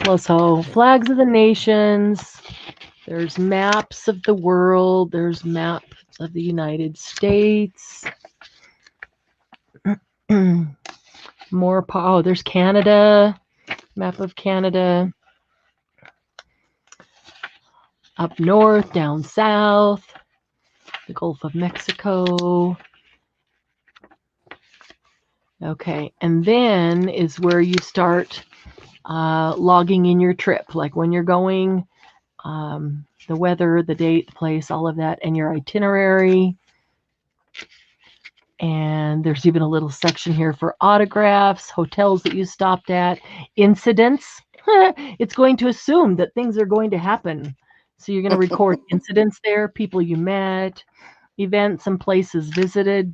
Well, so flags of the nations, there's maps of the world, there's maps of the United States. More, oh, there's Canada, map of Canada. Up north, down south, the Gulf of Mexico. Okay, and then is where you start logging in your trip, like when you're going, the weather, the date, the place, all of that, and your itinerary. And there's even a little section here for autographs, hotels that you stopped at, incidents. It's going to assume that things are going to happen. So you're going to record incidents there, people you met, events and places visited,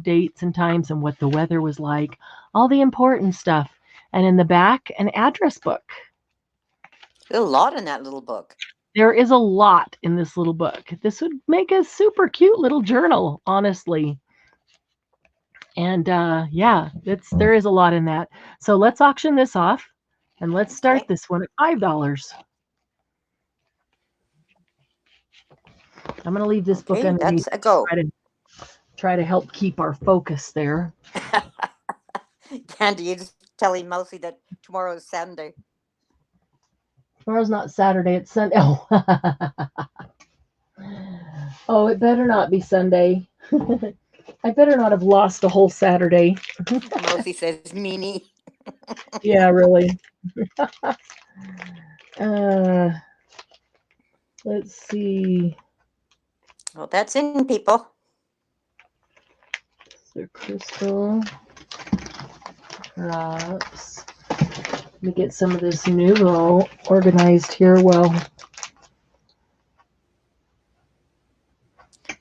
dates and times and what the weather was like, all the important stuff. And in the back, an address book. There's a lot in that little book. There is a lot in this little book. This would make a super cute little journal, honestly. And yeah, there is a lot in that. So let's auction this off and let's start this one at $5. I'm going to leave this book underneath. That's a go. Try to help keep our focus there. Candy, you just telling Mousy that tomorrow is Sunday. Tomorrow's not Saturday, it's Sunday. Oh, oh, it better not be Sunday. I better not have lost a whole Saturday. Mousy says, meanie. Yeah, really. Let's see. Well, that's in, people. So crystal drops. Let me get some of this Nuvo organized here. Well,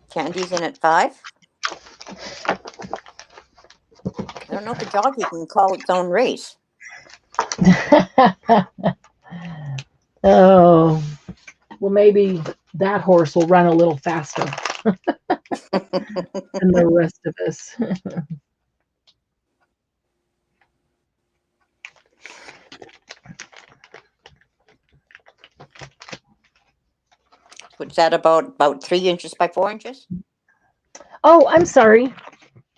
Candy's in at 5. I don't know if a jockey can call its own race. Oh, well, maybe that horse will run a little faster than the rest of us. What's that about 3 inches by 4 inches? Oh, I'm sorry.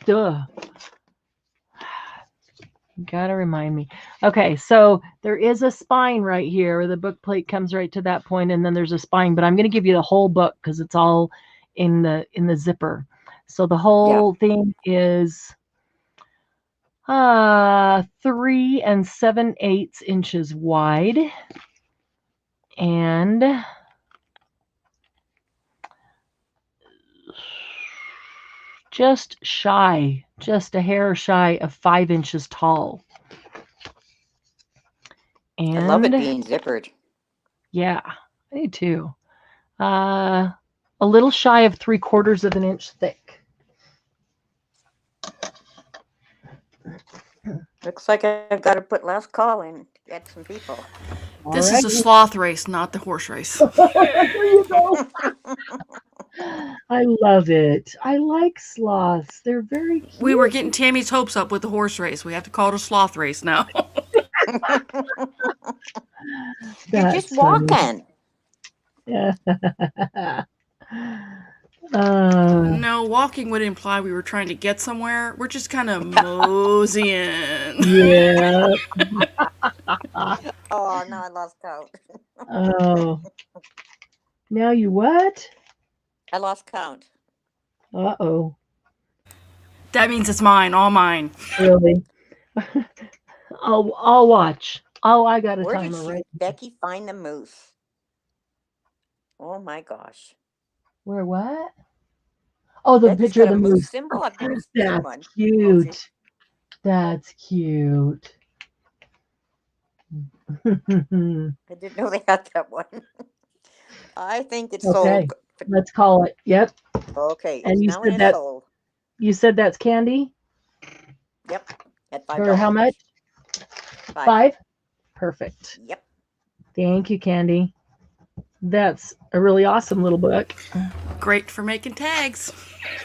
Duh. Gotta remind me. Okay, so there is a spine right here. The book plate comes right to that point, and then there's a spine. But I'm going to give you the whole book because it's all in the zipper. So the whole thing is 3 7/8 inches wide, and just a hair shy of 5 inches tall. And I love it being zippered. Yeah, I do too. A little shy of 3/4 of an inch thick. Looks like I've got to put last call in to get some people. This is a sloth race, not the horse race. There you go. I love it. I like sloths. They're very cute. We were getting Tammy's hopes up with the horse race. We have to call it a sloth race now. You're just walking. Yeah. No, walking would imply we were trying to get somewhere. We're just kind of moseying. Yeah. Oh, no, I lost count. Oh. Now you what? I lost count. Uh-oh. That means it's mine, all mine. Really? I'll watch. Oh, I got a timer Where did Becky find the moose? Oh my gosh. Where what? Oh, the Becky's picture of got the a moose moose. symbol. I've never seen That's one. cute. That's cute. I didn't know they had that one. I think it's Okay, sold. let's call it. Yep. Okay, And it's you now in said a that sold. that's candy Yep, at for how $5. much? 5. 5. Perfect. Yep. Thank you, Candy. That's a really awesome little book. Great for making tags.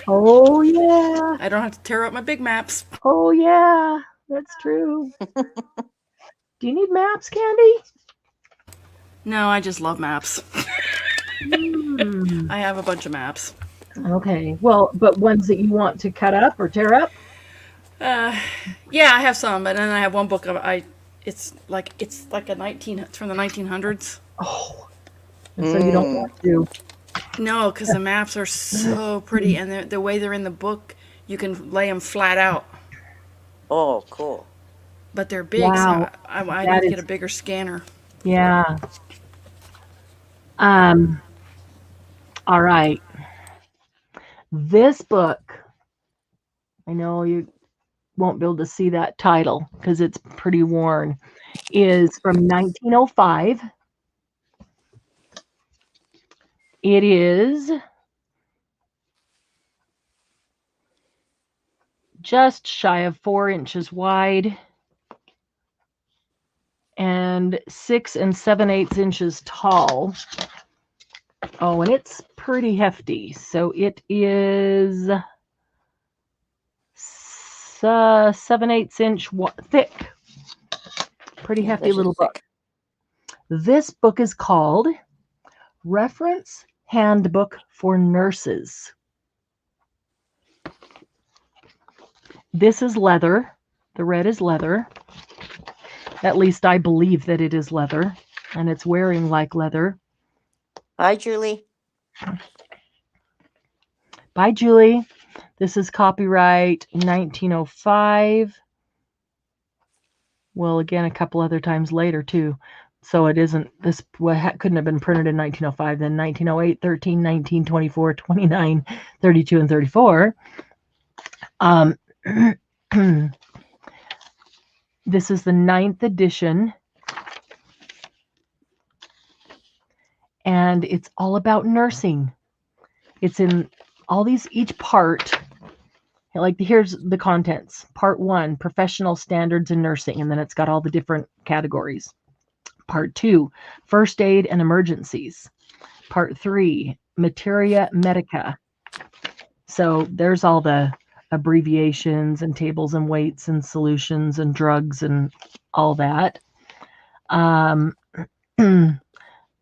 Oh yeah. I don't have to tear up my big maps. Oh yeah. That's true. Do you need maps, Candy? No, I just love maps. Hmm. I have a bunch of maps. Okay. Well, but ones that you want to cut up or tear up? Yeah, I have some, and then I have one book of It's like a 19. It's from the 1900s. Oh. And so you don't want to. No, because the maps are so pretty, and the way they're in the book, you can lay them flat out. Oh, cool. But they're big, so Wow. I That need to get is a bigger scanner. yeah. Um all right. This book, I know you won't be able to see that title because it's pretty worn, is from 1905. It is just shy of 4 inches wide and 6 7/8 inches tall. Oh, and it's pretty hefty. So it is 7/8 inch thick. Pretty Yeah, hefty this is little book. thick. This book is called Reference Handbook for Nurses. This is leather. The red is leather. At least I believe that it is leather, and it's wearing like leather. Hi, Julie. Bye, Julie. This is copyright 1905. Well, again, a couple other times later, too. So it isn't, this couldn't have been printed in 1905, then 1908, 13, 19, 24, 29, 32, and 34. This is the 9th edition. And it's all about nursing. It's in all these, each part, like here's the contents. Part 1, professional standards in nursing, and then it's got all the different categories. Part 2, first aid and emergencies. Part 3, materia medica. So there's all the abbreviations and tables and weights and solutions and drugs and all that.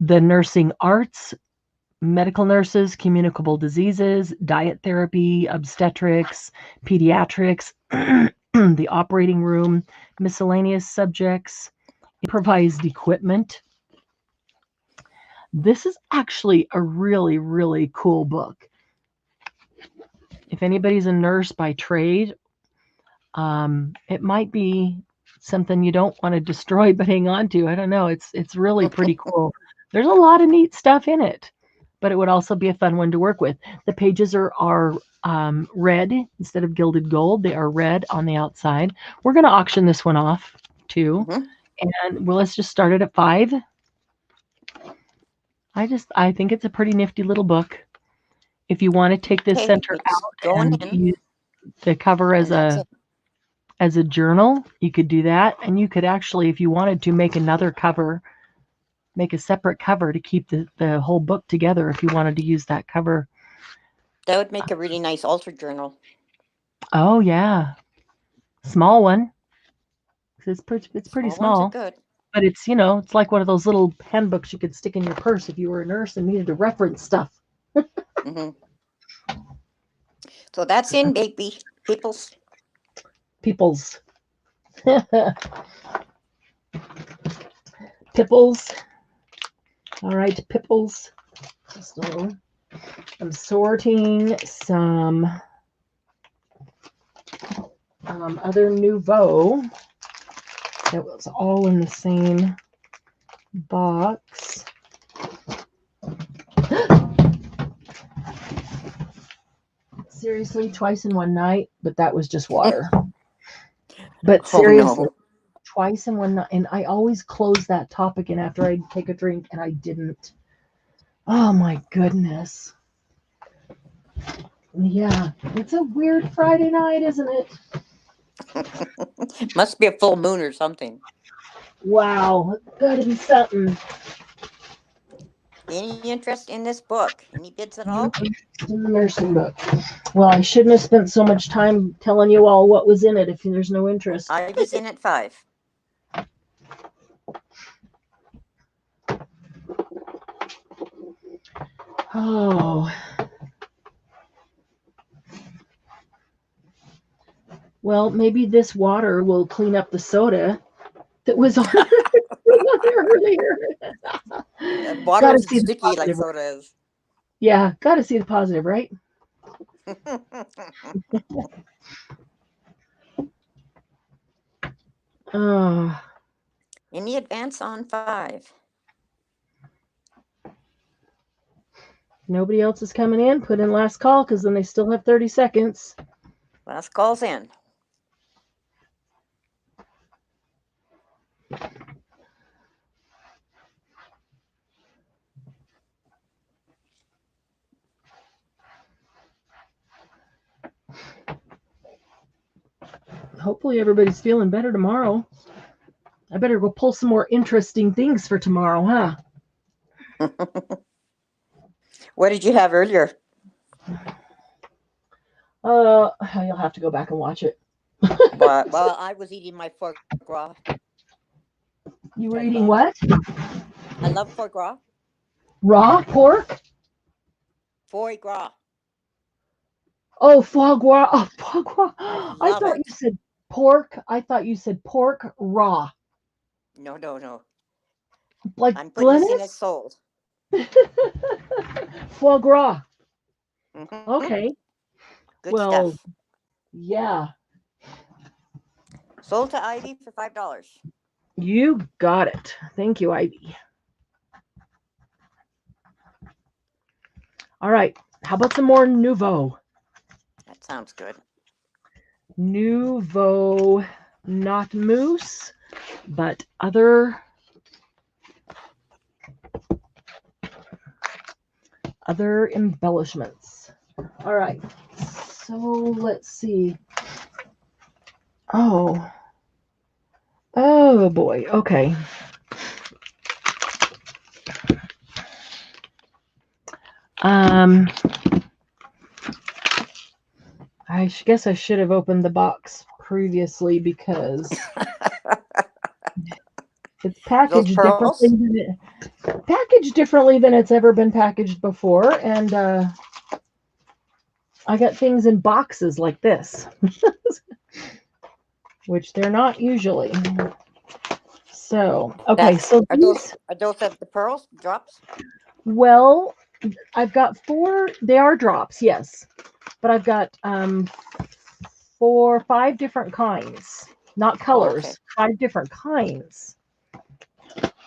The nursing arts, medical nurses, communicable diseases, diet therapy, obstetrics, pediatrics, the operating room, miscellaneous subjects, improvised equipment. This is actually a really, really cool book. If anybody's a nurse by trade, it might be something you don't want to destroy but hang on to. I don't know. It's really pretty cool. There's a lot of neat stuff in it, but it would also be a fun one to work with. The pages are red instead of gilded gold. They are red on the outside. We're going to auction this one off too. And well, let's just start it at 5. I think it's a pretty nifty little book. If you want to take this Okay, center it's out going and in. use the cover as And that's a journal, you could do that. And you could actually, if you wanted to, make another cover, make a separate cover to keep the whole book together if you wanted to use that cover. That would make a really nice altar journal. Oh yeah, small one. It's pretty Small small, ones are good. but it's it's like one of those little handbooks you could stick in your purse if you were a nurse and needed to reference stuff. hmm So that's in, baby. Peoples. Pipples. All right, Pipples. So I'm sorting some other Nouveau. It was all in the same box. Seriously, twice in one night, but that was just water. But Oh seriously, no. twice in one night, and I always close that topic in after I take a drink, and I didn't. Oh my goodness. Yeah, it's a weird Friday night, isn't it? Must be a full moon or something. Wow, gotta be something. Any interest in this book? Any bids at all? In the nursing book. Well, I shouldn't have spent so much time telling you all what was in it if there's no interest. Ivy's in at 5. Oh. Well, maybe this water will clean up the soda that was on there earlier. Water Gotta isn't see the sticky like positive. soda is. Yeah, gotta see the positive, right? Oh, Any advance on 5? nobody else is coming in. Put in last call because then they still have 30 seconds. Last call's in. Hopefully everybody's feeling better tomorrow. I better go pull some more interesting things for tomorrow, huh? What did you have earlier? You'll have to go back and watch it. Well, I was eating my foie gras. You were I eating love. what? I love foie gras. Raw pork? Foie gras. Oh, foie gras. Oh, foie gras. I I love thought it. you said pork. I thought you said pork raw. No. Like I'm putting this in as Glennis? sold. Foie gras. Mhm. Okay. Good Well, stuff. yeah. Sold to Ivy for $5. You got it. Thank you, Ivy. All right. How about some more Nouveau? That sounds good. Nouveau, not mousse, but other embellishments. All right. So let's see. Oh boy. Okay. I guess I should have opened the box previously because it's Those packaged pearls? differently than it's ever been packaged before, and I got things in boxes like this, which they're not usually. So okay, so Are those the pearls drops? well, I've got 4. They are drops, yes, but I've got 5 different kinds, not colors. Okay. 5 different kinds,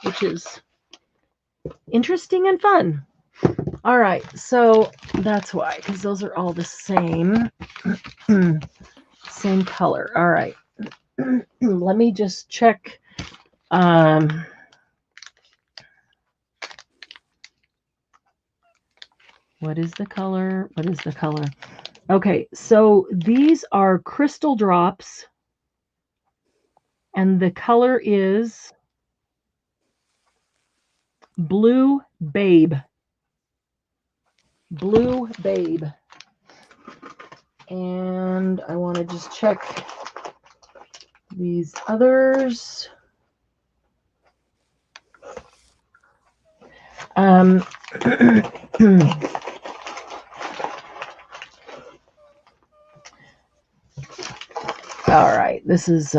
which is interesting and fun. All right, so that's why, because those are all the same, same color. All right, let me just check. What is the color? What is the color? Okay, so these are crystal drops, and the color is Blue Babe. Blue Babe. And I want to just check these others. All right, this is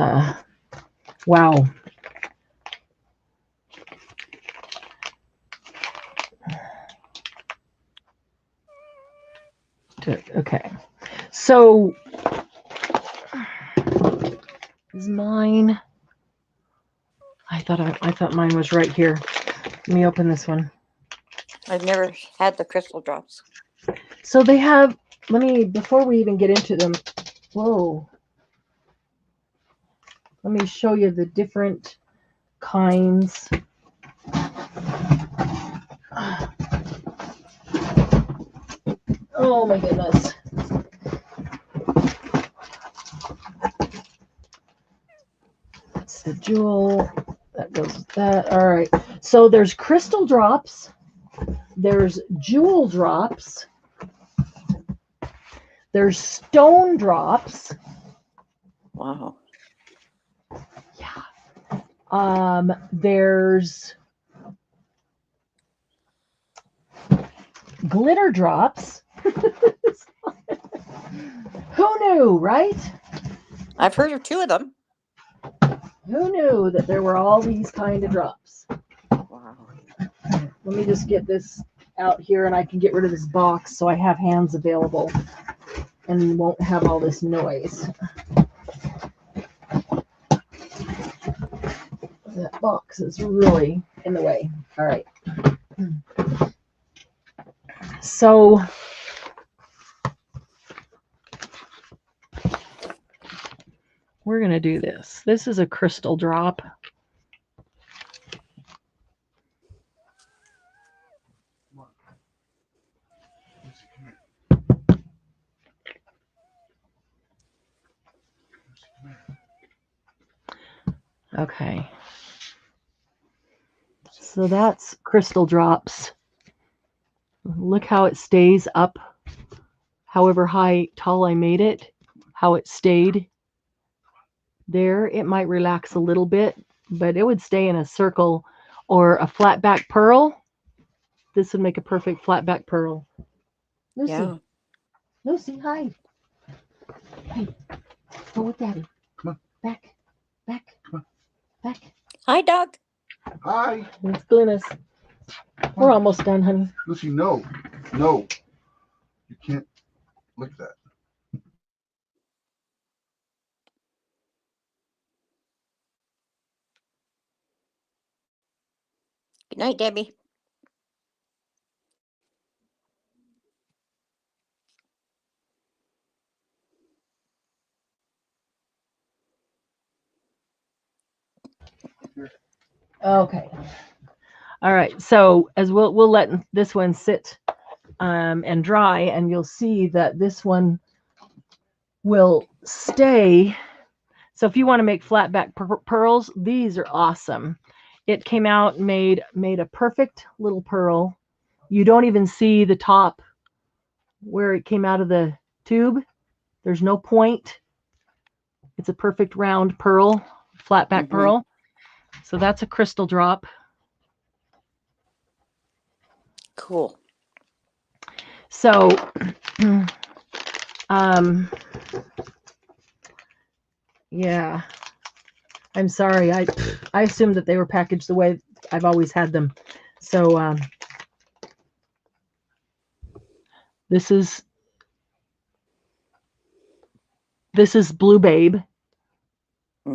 wow. Okay, so is mine? I thought mine was right here. Let me open this one. I've never had the crystal drops. So they have. Let me, before we even get into them. Whoa. Let me show you the different kinds. Oh my goodness. That's the jewel. That goes with that. All right. So there's crystal drops. There's jewel drops. There's stone drops. Wow. Yeah. There's glitter drops. Who knew, right? I've heard of 2 of them. Who knew that there were all these kind of drops? Wow. Let me just get this out here and I can get rid of this box so I have hands available and won't have all this noise. That box is really in the way. All right. So we're going to do this. This is a crystal drop. Okay. So that's crystal drops. Look how it stays up, however tall I made it, how it stayed there. It might relax a little bit, but it would stay in a circle or a flat back pearl. This would make a perfect flat back pearl. Lucy, Yeah. Lucy, hi. Hey, go with Daddy. Come on. Back, Come on. back. Hi, Doug. Hi, It's Glynis. We're almost done, honey. Lucy. No, no, you can't lick that. Good night, Debbie. Okay. All right. So as we'll let this one sit and dry, and you'll see that this one will stay. So if you want to make flat back pearls, these are awesome. It came out and made a perfect little pearl. You don't even see the top where it came out of the tube. There's no point. It's a perfect round pearl, flat back pearl. So that's a crystal drop. Cool. So, yeah, I'm sorry. I assumed that they were packaged the way I've always had them. So, this is Blue Babe.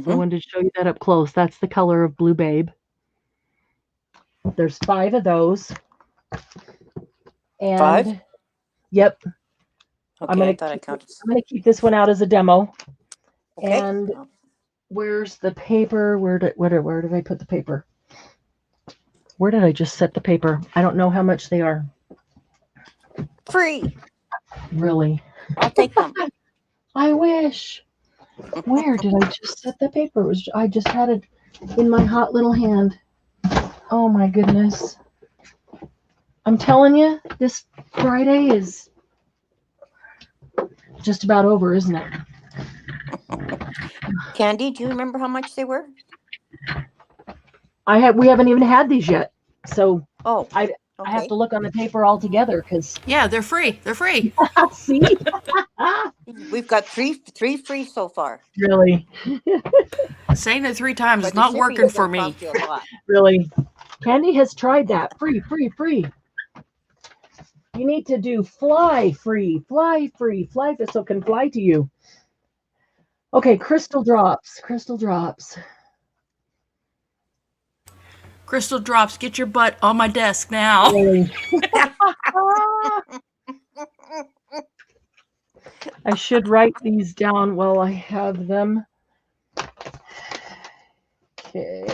So I wanted to show you that up close. That's the color of Blue Babe. There's 5 of those. And 5? Yep. Okay, I thought I counted. I'm going to keep this one out as a demo. Okay. And where's the paper? Where did I put the paper? Where did I just set the paper? I don't know how much they are. Free. Really? I'll take them. I wish. Where did I just set the paper? I just had it in my hot little hand. Oh my goodness. I'm telling you, this Friday is just about over, isn't it? Candy, do you remember how much they were? We haven't even had these yet. So Oh, I have to look on the paper altogether because Yeah, they're free. They're free. see? We've got three free so far. Really? Saying it 3 times But is the not shipping working is for gonna me. cost you a lot. Really? Candy has tried that. Free, free, free. You need to do fly free, fly free, fly so it can fly to you. Okay, crystal drops, crystal drops. Crystal drops, get your butt on my desk now. Really? I should write these down while I have them. Okay.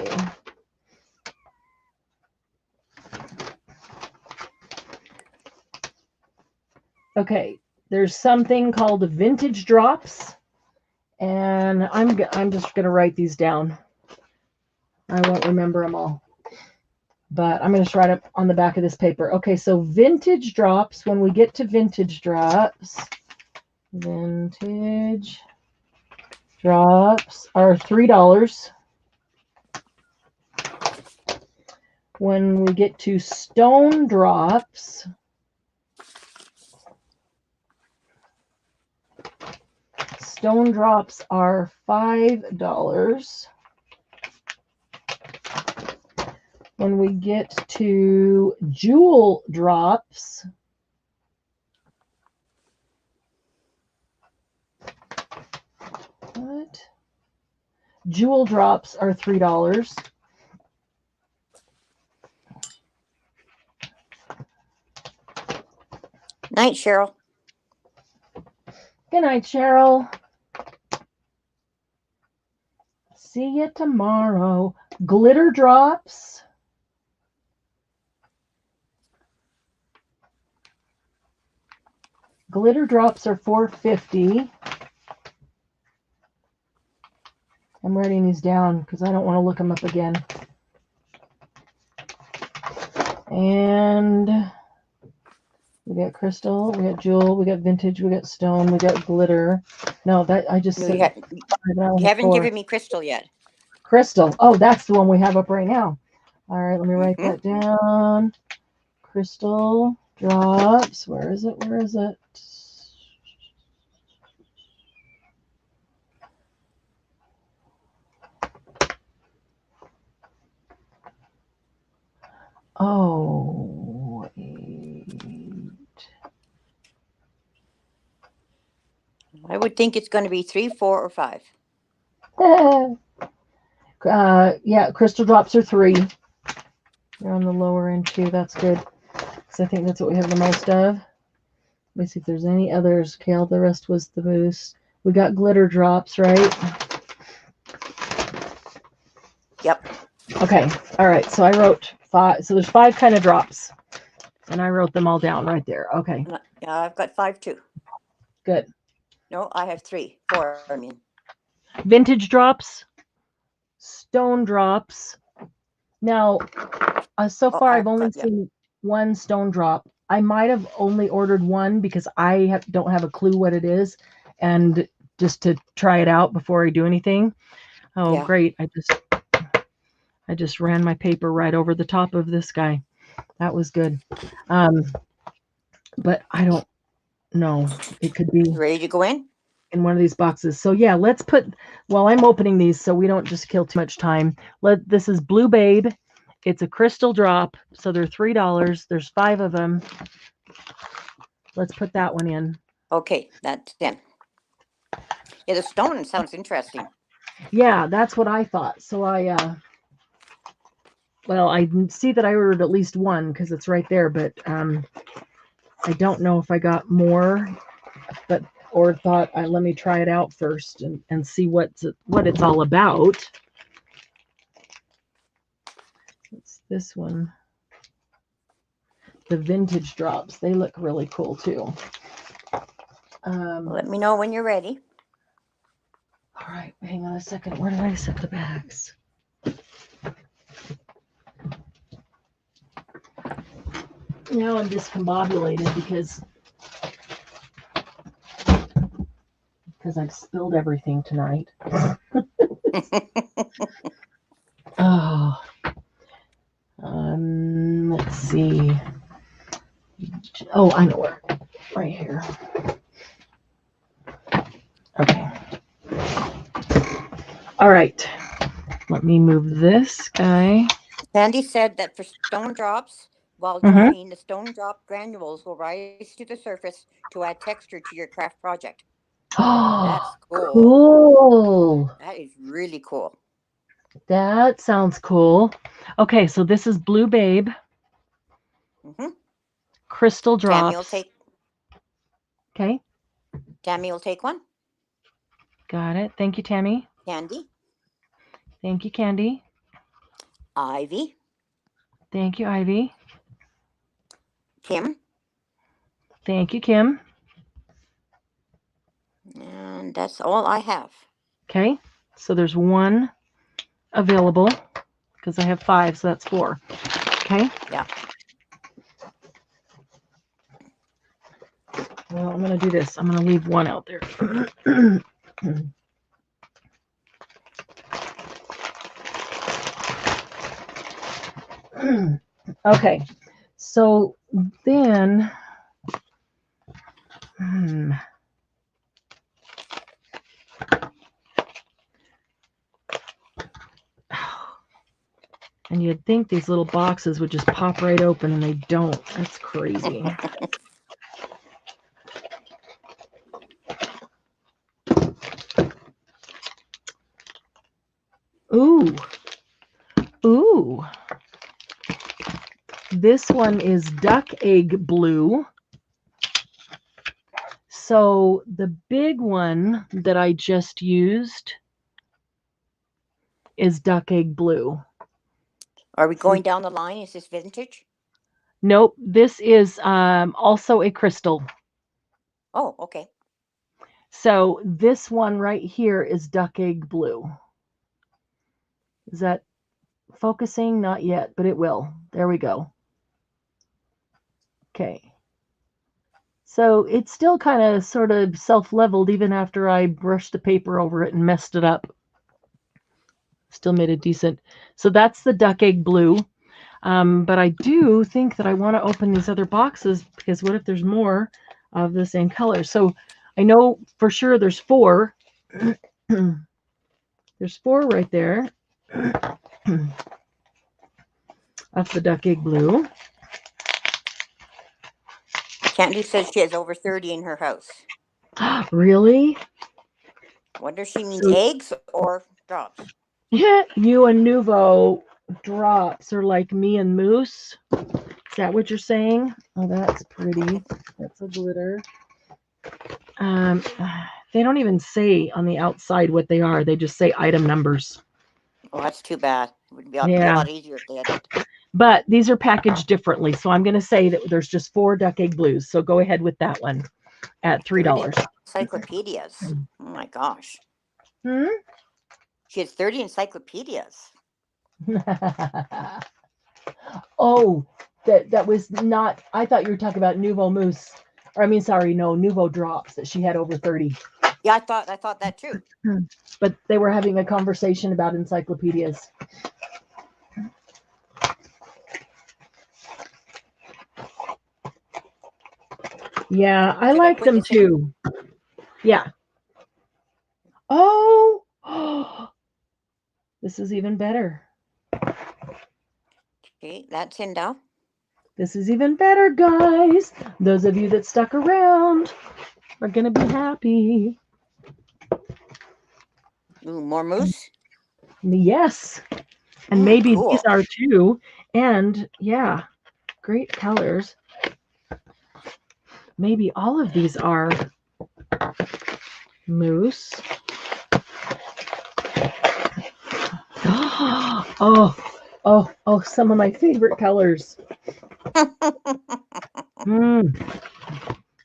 Okay, there's something called vintage drops, and I'm just gonna write these down. I won't remember them all, but I'm gonna just write up on the back of this paper. Okay, so vintage drops. When we get to vintage drops are $3. When we get to stone drops, are $5. When we get to jewel drops, Jewel drops are $3. Night, Cheryl. Good night, Cheryl. See you tomorrow. Glitter drops. Glitter drops are $4.50. I'm writing these down because I don't want to look them up again. And we got crystal, we got jewel, we got vintage, we got stone, we got glitter. No, that I just No, said. you haven't given me crystal yet. Crystal. Oh, that's the one we have up right now. All right, let me write Mhm. that down. Crystal drops. Where is it? Where is it? Oh, 8. I would think it's going to be 3, 4, or 5. Yeah, crystal drops are 3. They're on the lower end too. That's good. So I think that's what we have the most of. Let me see if there's any others. Kale, the rest was the boost. We got glitter drops, right? Yep. Okay. All right. So I wrote 5. So there's 5 kind of drops. And I wrote them all down right there. Okay. Yeah, I've got 5 too. Good. No, I have 3, 4. I mean, Vintage drops, stone drops. Now, so far I've only seen one stone drop. I might have only ordered one because I don't have a clue what it is, and just to try it out before I do anything. Oh, Yeah. great! I just ran my paper right over the top of this guy. That was good. But I don't know. It could be Ready to go in? in one of these boxes. So yeah, let's put, while I'm opening these so we don't just kill too much time. This is Blue Babe. It's a crystal drop, so they're $3. There's 5 of them. Let's put that one in. Okay, that's them. Yeah, the stone sounds interesting. Yeah, that's what I thought. So I see that I ordered at least one because it's right there, but I don't know if I got more, or thought let me try it out first and see what it's all about. It's this one. The vintage drops. They look really cool too. Let me know when you're ready. All right, hang on a second. Where did I set the bags? Now I'm discombobulated because I've spilled everything tonight. Oh, let's see. Oh, I know where. Right here. Okay. All right. Let me move this guy. Sandy said that for stone drops, while drying, the stone drop granules will rise to the surface to add texture to your craft project. Oh, that's cool. Cool. That is really cool. That sounds cool. Okay, so this is Blue Babe. Mm-hmm. Crystal drops. Tammy will take. Okay. Tammy will take one. Got it. Thank you, Tammy. Candy. Thank you, Candy. Ivy, Thank you, Ivy. Kim, Thank you, Kim. and that's all I have. Okay, so there's one available because I have 5, so that's 4. Okay. Yeah. Well, I'm going to do this. I'm going to leave one out there. Okay, so then, and you'd think these little boxes would just pop right open, and they don't. That's crazy. Ooh. Ooh. This one is duck egg blue. So the big one that I just used is duck egg blue. Are we going down the line? Is this vintage? Nope, this is also a crystal. Oh, okay. So this one right here is duck egg blue. Is that focusing? Not yet, but it will. There we go. Okay. So it's still kind of sort of self-leveled even after I brushed the paper over it and messed it up. Still made it decent. So that's the duck egg blue. But I do think that I want to open these other boxes because what if there's more of the same color? So I know for sure there's 4. There's 4 right there. That's the duck egg blue. Candy says she has over 30 in her house. Really? Wonder if she means So- eggs or drops. Yeah, you and Nuvo drops are like me and Moose. Is that what you're saying? Oh, that's pretty. That's a glitter. They don't even say on the outside what they are. They just say item numbers. Oh, that's too bad. It would be a Yeah. lot easier if they had it. But these are packaged differently. So I'm going to say that there's just 4 duck egg blues. So go ahead with that one at $3. Encyclopedias. Oh my gosh. Hmm? She has 30 encyclopedias. Oh, that was not. I thought you were talking about Nuvo Moose. Or I mean, sorry, no, Nuvo drops that she had over 30. Yeah, I thought that too. But they were having a conversation about encyclopedias. Yeah, I Should I like put them this in? too. Yeah. Oh, this is even better. Okay, that's in now. This is even better, guys. Those of you that stuck around are going to be happy. Ooh, more moose. Yes. And maybe cool. these are too. And yeah, great colors. Maybe all of these are moose. Oh, some of my favorite colors. I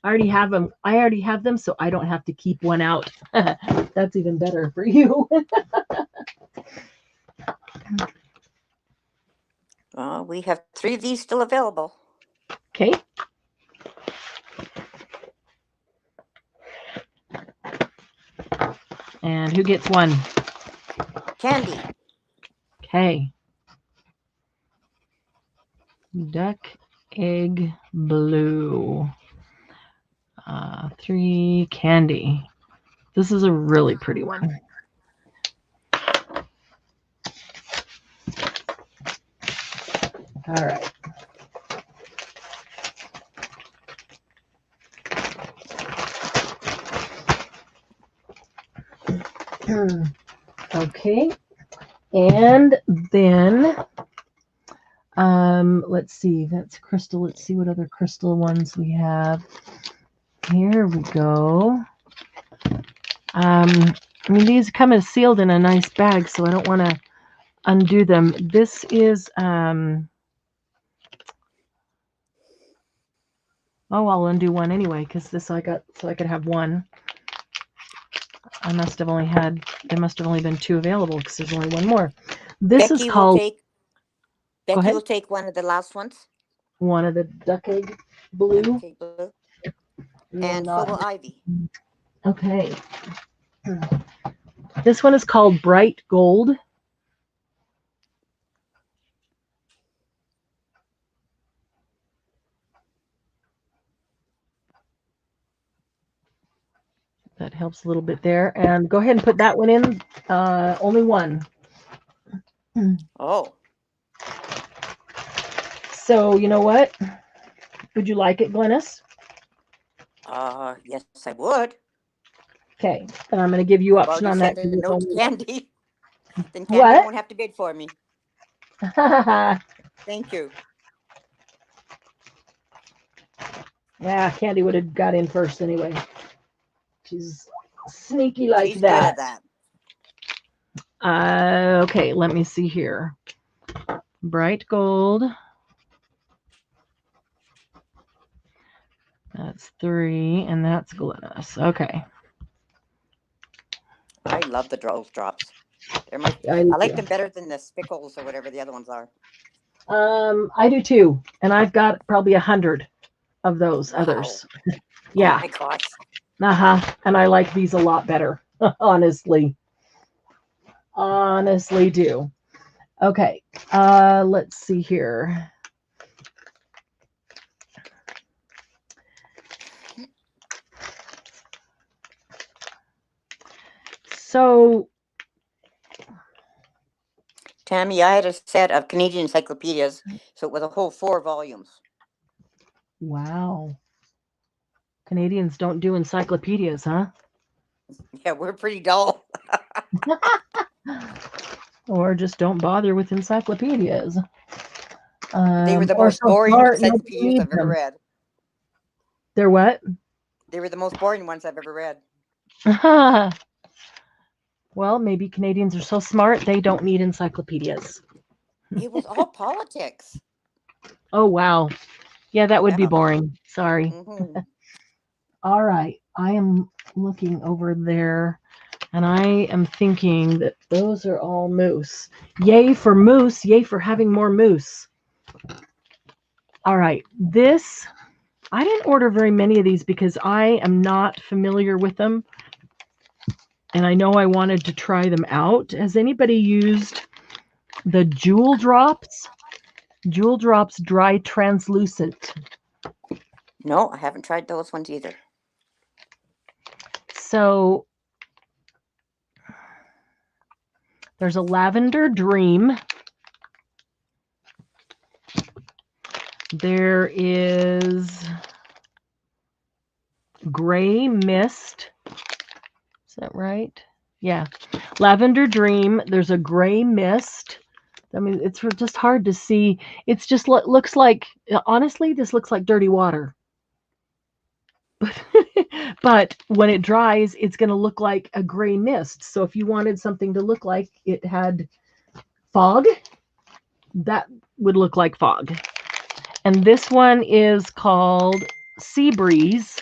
already have them. I already have them, so I don't have to keep one out. That's even better for you. We have 3 of these still available. Okay. And who gets one? Candy. Okay. Duck egg blue. 3 candy. This is a really pretty one. All right. Okay. And then let's see, that's crystal. Let's see what other crystal ones we have. Here we go. I mean, these come as sealed in a nice bag, so I don't want to undo them. This is oh, I'll undo one anyway because this I got so I could have one. I must have only had there must have only been 2 available because there's only one more. This is Becky will called take. Go Becky ahead. will take one of the last ones. One of the duck egg blue. Okay, blue. No, And so not- will Ivy. okay. This one is called Bright Gold. That helps a little bit there. And go ahead and put that one in. Only one. Oh, So you know what? Would you like it, Glennis? yes, I would. Okay. And I'm going to give you I've option already on that. sent a note to Candy. Then Candy What? won't have to bid for me. Thank you. Yeah, Candy would have got in first anyway. She's sneaky like She's good at that. that. Okay, let me see here. Bright gold. That's 3, and that's Glennis. Okay. I love the Rose drops. They're my. I I do like too. them better than the Spickles or whatever the other ones are. I do too, and I've got probably 100 of those Wow. others. Oh Yeah. my gosh. And I like these a lot better, honestly. Honestly do. Okay. Let's see here. So, Tammy, I had a set of Canadian encyclopedias, so it was a whole 4 volumes. wow. Canadians don't do encyclopedias, huh? Yeah, we're pretty dull. Or just don't bother with encyclopedias. They were the Or most so boring smart, nobody encyclopedias I've needs ever them. read. They're what? They were the most boring ones I've ever read. Well, maybe Canadians are so smart they don't need encyclopedias. It was all politics. Oh, wow. Yeah, that would be Yeah. boring. Sorry. Mhm. All right. I am looking over there and I am thinking that those are all moose. Yay for moose. Yay for having more moose. All right. This, I didn't order very many of these because I am not familiar with them. And I know I wanted to try them out. Has anybody used the Jewel Drops? Jewel Drops Dry Translucent. No, I haven't tried those ones either. So there's a Lavender Dream. There is Gray Mist. Is that right? Yeah. Lavender Dream. There's a Gray Mist. I mean, it's just hard to see. It's just looks like, honestly, this looks like dirty water. But when it dries, it's going to look like a gray mist. So if you wanted something to look like it had fog, that would look like fog. And this one is called Sea Breeze.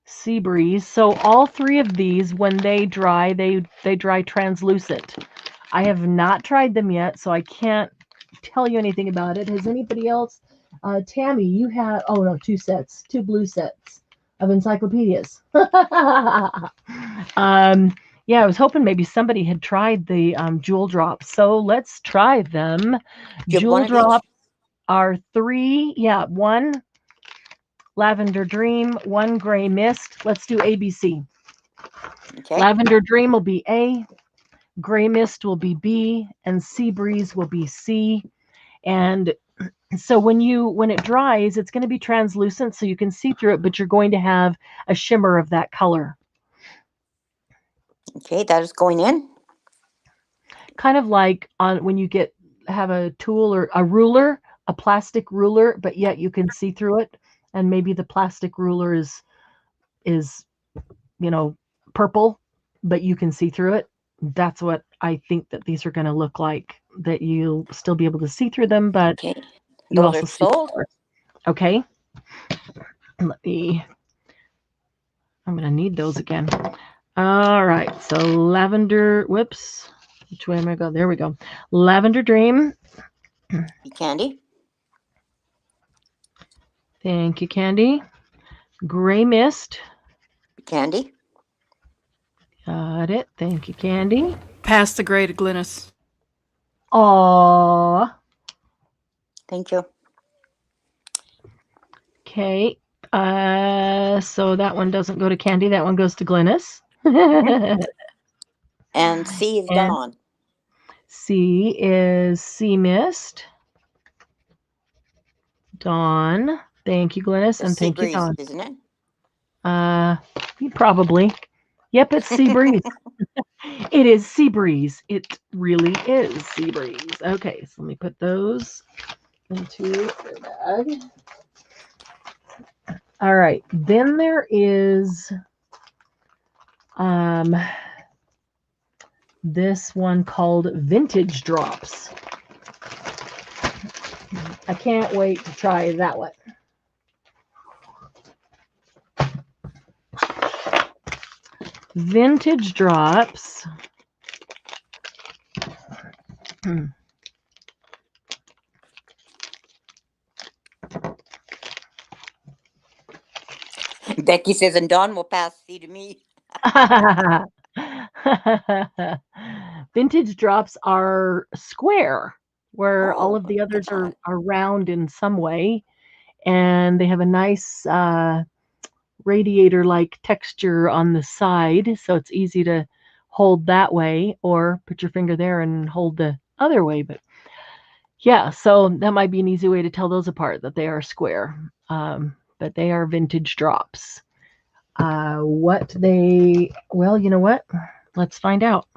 Sea Breeze. So all 3 of these, when they dry, they dry translucent. I have not tried them yet, so I can't tell you anything about it. Has anybody else? Tammy, you have, 2 sets, 2 blue sets of encyclopedias. Yeah, I was hoping maybe somebody had tried the Jewel Drops. So let's try them. Jewel Drops are 3, 1 Lavender Dream, 1 Gray Mist. Let's do ABC. Okay. Lavender Dream will be A, Gray Mist will be B, and Sea Breeze will be C. And so when it dries, it's going to be translucent so you can see through it, but you're going to have a shimmer of that color. Okay, that is going in. Kind of like on when you have a tool or a ruler, a plastic ruler, but yet you can see through it. And maybe the plastic ruler is purple, but you can see through it. that's what I think that these are going to look like, that you'll still be able to see through them, but Okay. you Those also are see the sold. color. Okay. Let me, I'm going to need those again. All right. So lavender, whoops. Which way am I going? There we go. Lavender Dream. Candy. Thank you, Candy. Gray Mist. Candy. Got it. Thank you, Candy. Pass the gray to Glynis. Aww. Thank you. Okay. So that one doesn't go to Candy. That one goes to Glynis. And C is And Dawn. C is Sea Mist. Dawn. Thank you, Glynis, It's and Sea thank you, Breeze, Dawn. isn't it? Probably. Yep, it's Sea Breeze. It is Sea Breeze. It really is Sea Breeze. Okay, so let me put those into their bag. All right, then there is this one called Vintage Drops. I can't wait to try that one. Vintage Drops. Becky says, and Dawn will pass C to me. Vintage Drops are square, where all Oh, of the look at others are that. round in some way, and they have a nice radiator-like texture on the side, so it's easy to hold that way, or put your finger there and hold the other way. But yeah, so that might be an easy way to tell those apart, that they are square, but they are Vintage Drops. Well, you know what? Let's find out.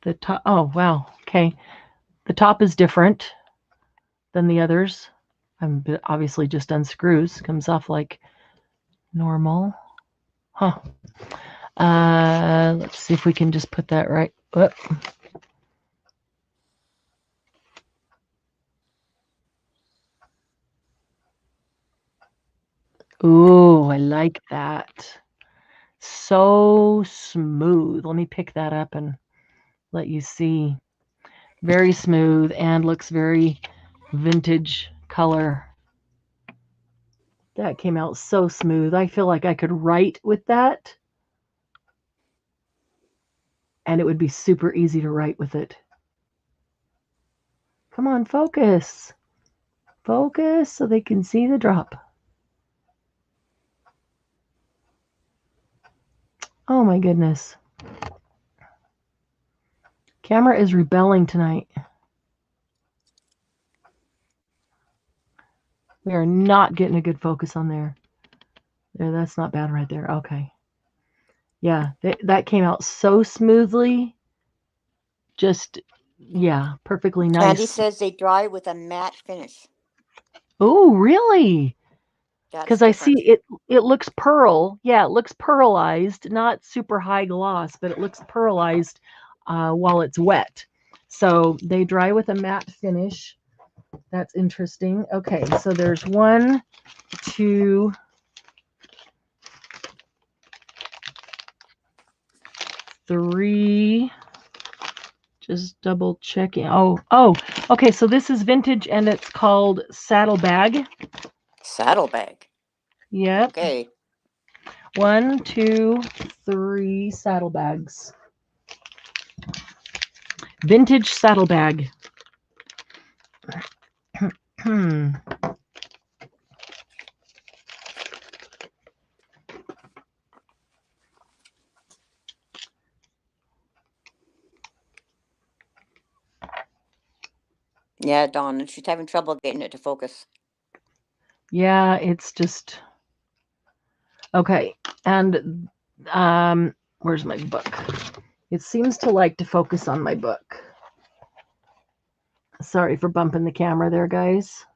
The top, oh, wow, okay. The top is different than the others. I'm obviously just unscrews, comes off like normal. Huh. Let's see if we can just put that right. Whoop. Ooh, I like that. So smooth. Let me pick that up and let you see. Very smooth and looks very vintage color. That came out so smooth. I feel like I could write with that, and it would be super easy to write with it. Come on, focus. Focus so they can see the drop. Oh my goodness. Camera is rebelling tonight. We are not getting a good focus on there. There, that's not bad right there. Okay. Yeah, that came out so smoothly. Just, yeah, perfectly nice. Candy says they dry with a matte finish. Oh, really? That's Because I see different. it looks pearl. Yeah, it looks pearlized, not super high gloss, but it looks pearlized while it's wet. So they dry with a matte finish. That's interesting. Okay, so there's 1, 2, 3. Just double checking. Oh, okay. So this is vintage and it's called Saddlebag. Saddlebag. Yep. Okay. 1, 2, 3 saddlebags. Vintage Saddlebag. Yeah, Dawn. She's having trouble getting it to focus. Yeah, it's just okay. And where's my book? It seems to like to focus on my book. Sorry for bumping the camera there, guys.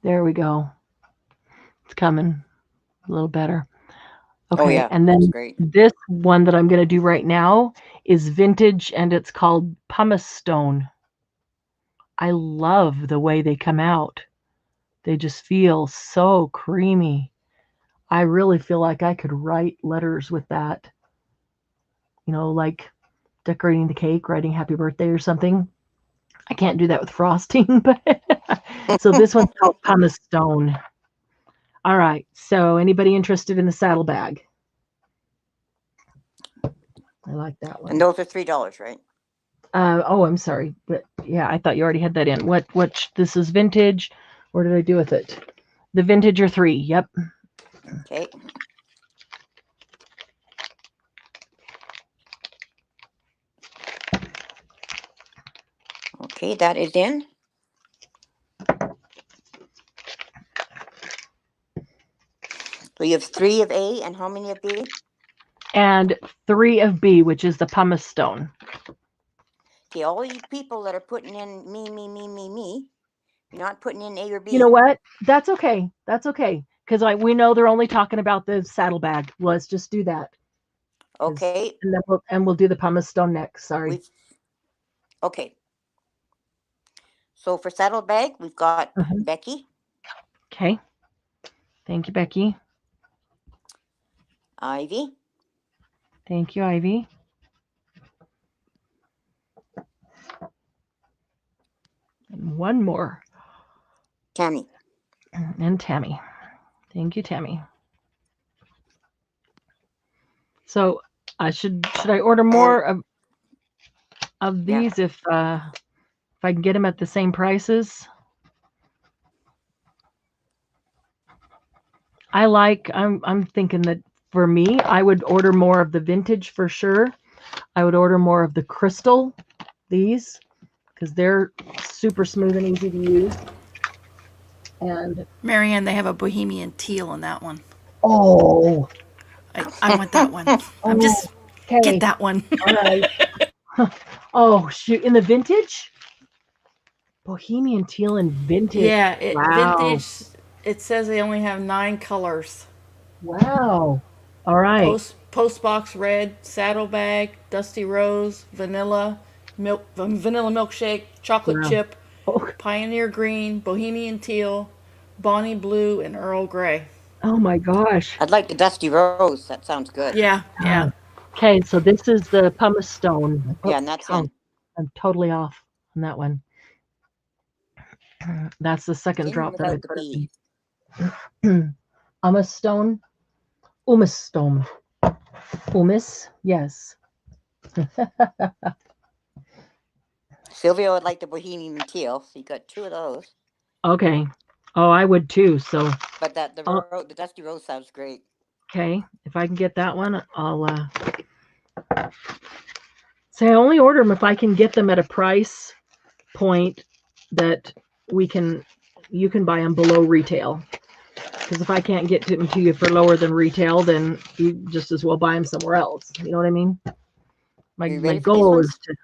There we go. It's coming. A little better. Oh, Okay, yeah, and that's then great. this one that I'm going to do right now is vintage, and it's called pumice stone. I love the way they come out. They just feel so creamy. I really feel like I could write letters with that. You know, like decorating the cake, writing happy birthday or something. I can't do that with frosting, but so this one's called pumice stone. All right. So anybody interested in the saddlebag? I like that one. And those are $3, right? Oh, I'm sorry, but yeah, I thought you already had that in. What? This is vintage. What did I do with it? The vintage are 3. Yep. Okay. Okay, that is in. So you have 3 of A and how many of B? And 3 of B, which is the pumice stone. Okay, all you people that are putting in me, you're not putting in A or B. You know what? That's okay. That's okay. Because we know they're only talking about the saddlebag. Let's just do that. Okay. And then we'll do the pumice stone next. Sorry. Okay. So for saddlebag, we've got Becky, Okay. Thank you, Becky. Ivy, Thank you, Ivy. And one more. Tammy. And Tammy. Thank you, Tammy. So should I order more of these if I can get them at the same prices? I'm thinking that for me, I would order more of the vintage for sure. I would order more of the crystal, these, because they're super smooth and easy to use. And Marianne, they have a bohemian teal in that one. oh, I want that one. I'm just okay. get that one. All right. Oh shoot! In the vintage, bohemian teal and vintage. Yeah, Wow. vintage. It says they only have 9 colors. Wow. All right. Post box red, saddlebag, dusty rose, vanilla milkshake, chocolate Wow. chip, Oh, pioneer green, bohemian teal, bonnie blue, and earl gray. oh my gosh. I'd like the dusty rose. That sounds good. Yeah, yeah. Okay, so this is the pumice stone. Yeah, and that's in. I'm totally off on that one. That's the second In drop that I without the put B. in. Pumice stone. Umis stone. Umis, yes. Sylvia would like the bohemian teal, so you got 2 of those. Okay. Oh, I would too. So But the dusty rose sounds great. okay, if I can get that one, I'll say I only order them if I can get them at a price point that you can buy them below retail. Because if I can't get them to you for lower than retail, then you just as well buy them somewhere else. You know what I mean? My goal is to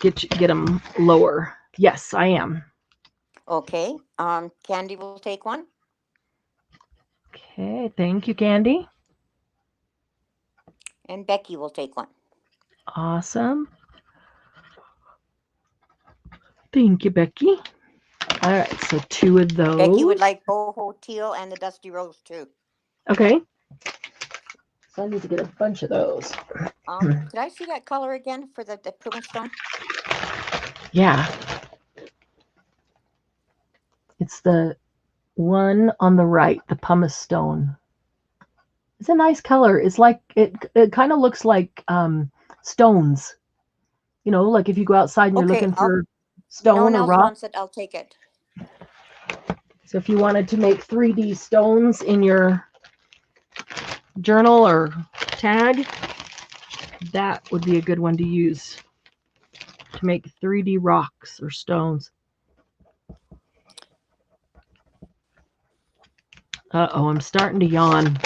get them lower. Yes, I am. Okay. Candy will take one. Okay, thank you, Candy. And Becky will take one. Awesome. Thank you, Becky. All right, so 2 of those. Becky would like boho teal and the dusty rose too. Okay. So I need to get a bunch of those. Could I see that color again for the pumice stone? Yeah. It's the one on the right, the pumice stone. It's a nice color. It's like it kind of looks like stones. You know, like if you go outside and you're looking for stone no one or else rock. wants it, I'll take it. So if you wanted to make 3D stones in your journal or tag, that would be a good one to use to make 3D rocks or stones. Uh-oh, I'm starting to yawn.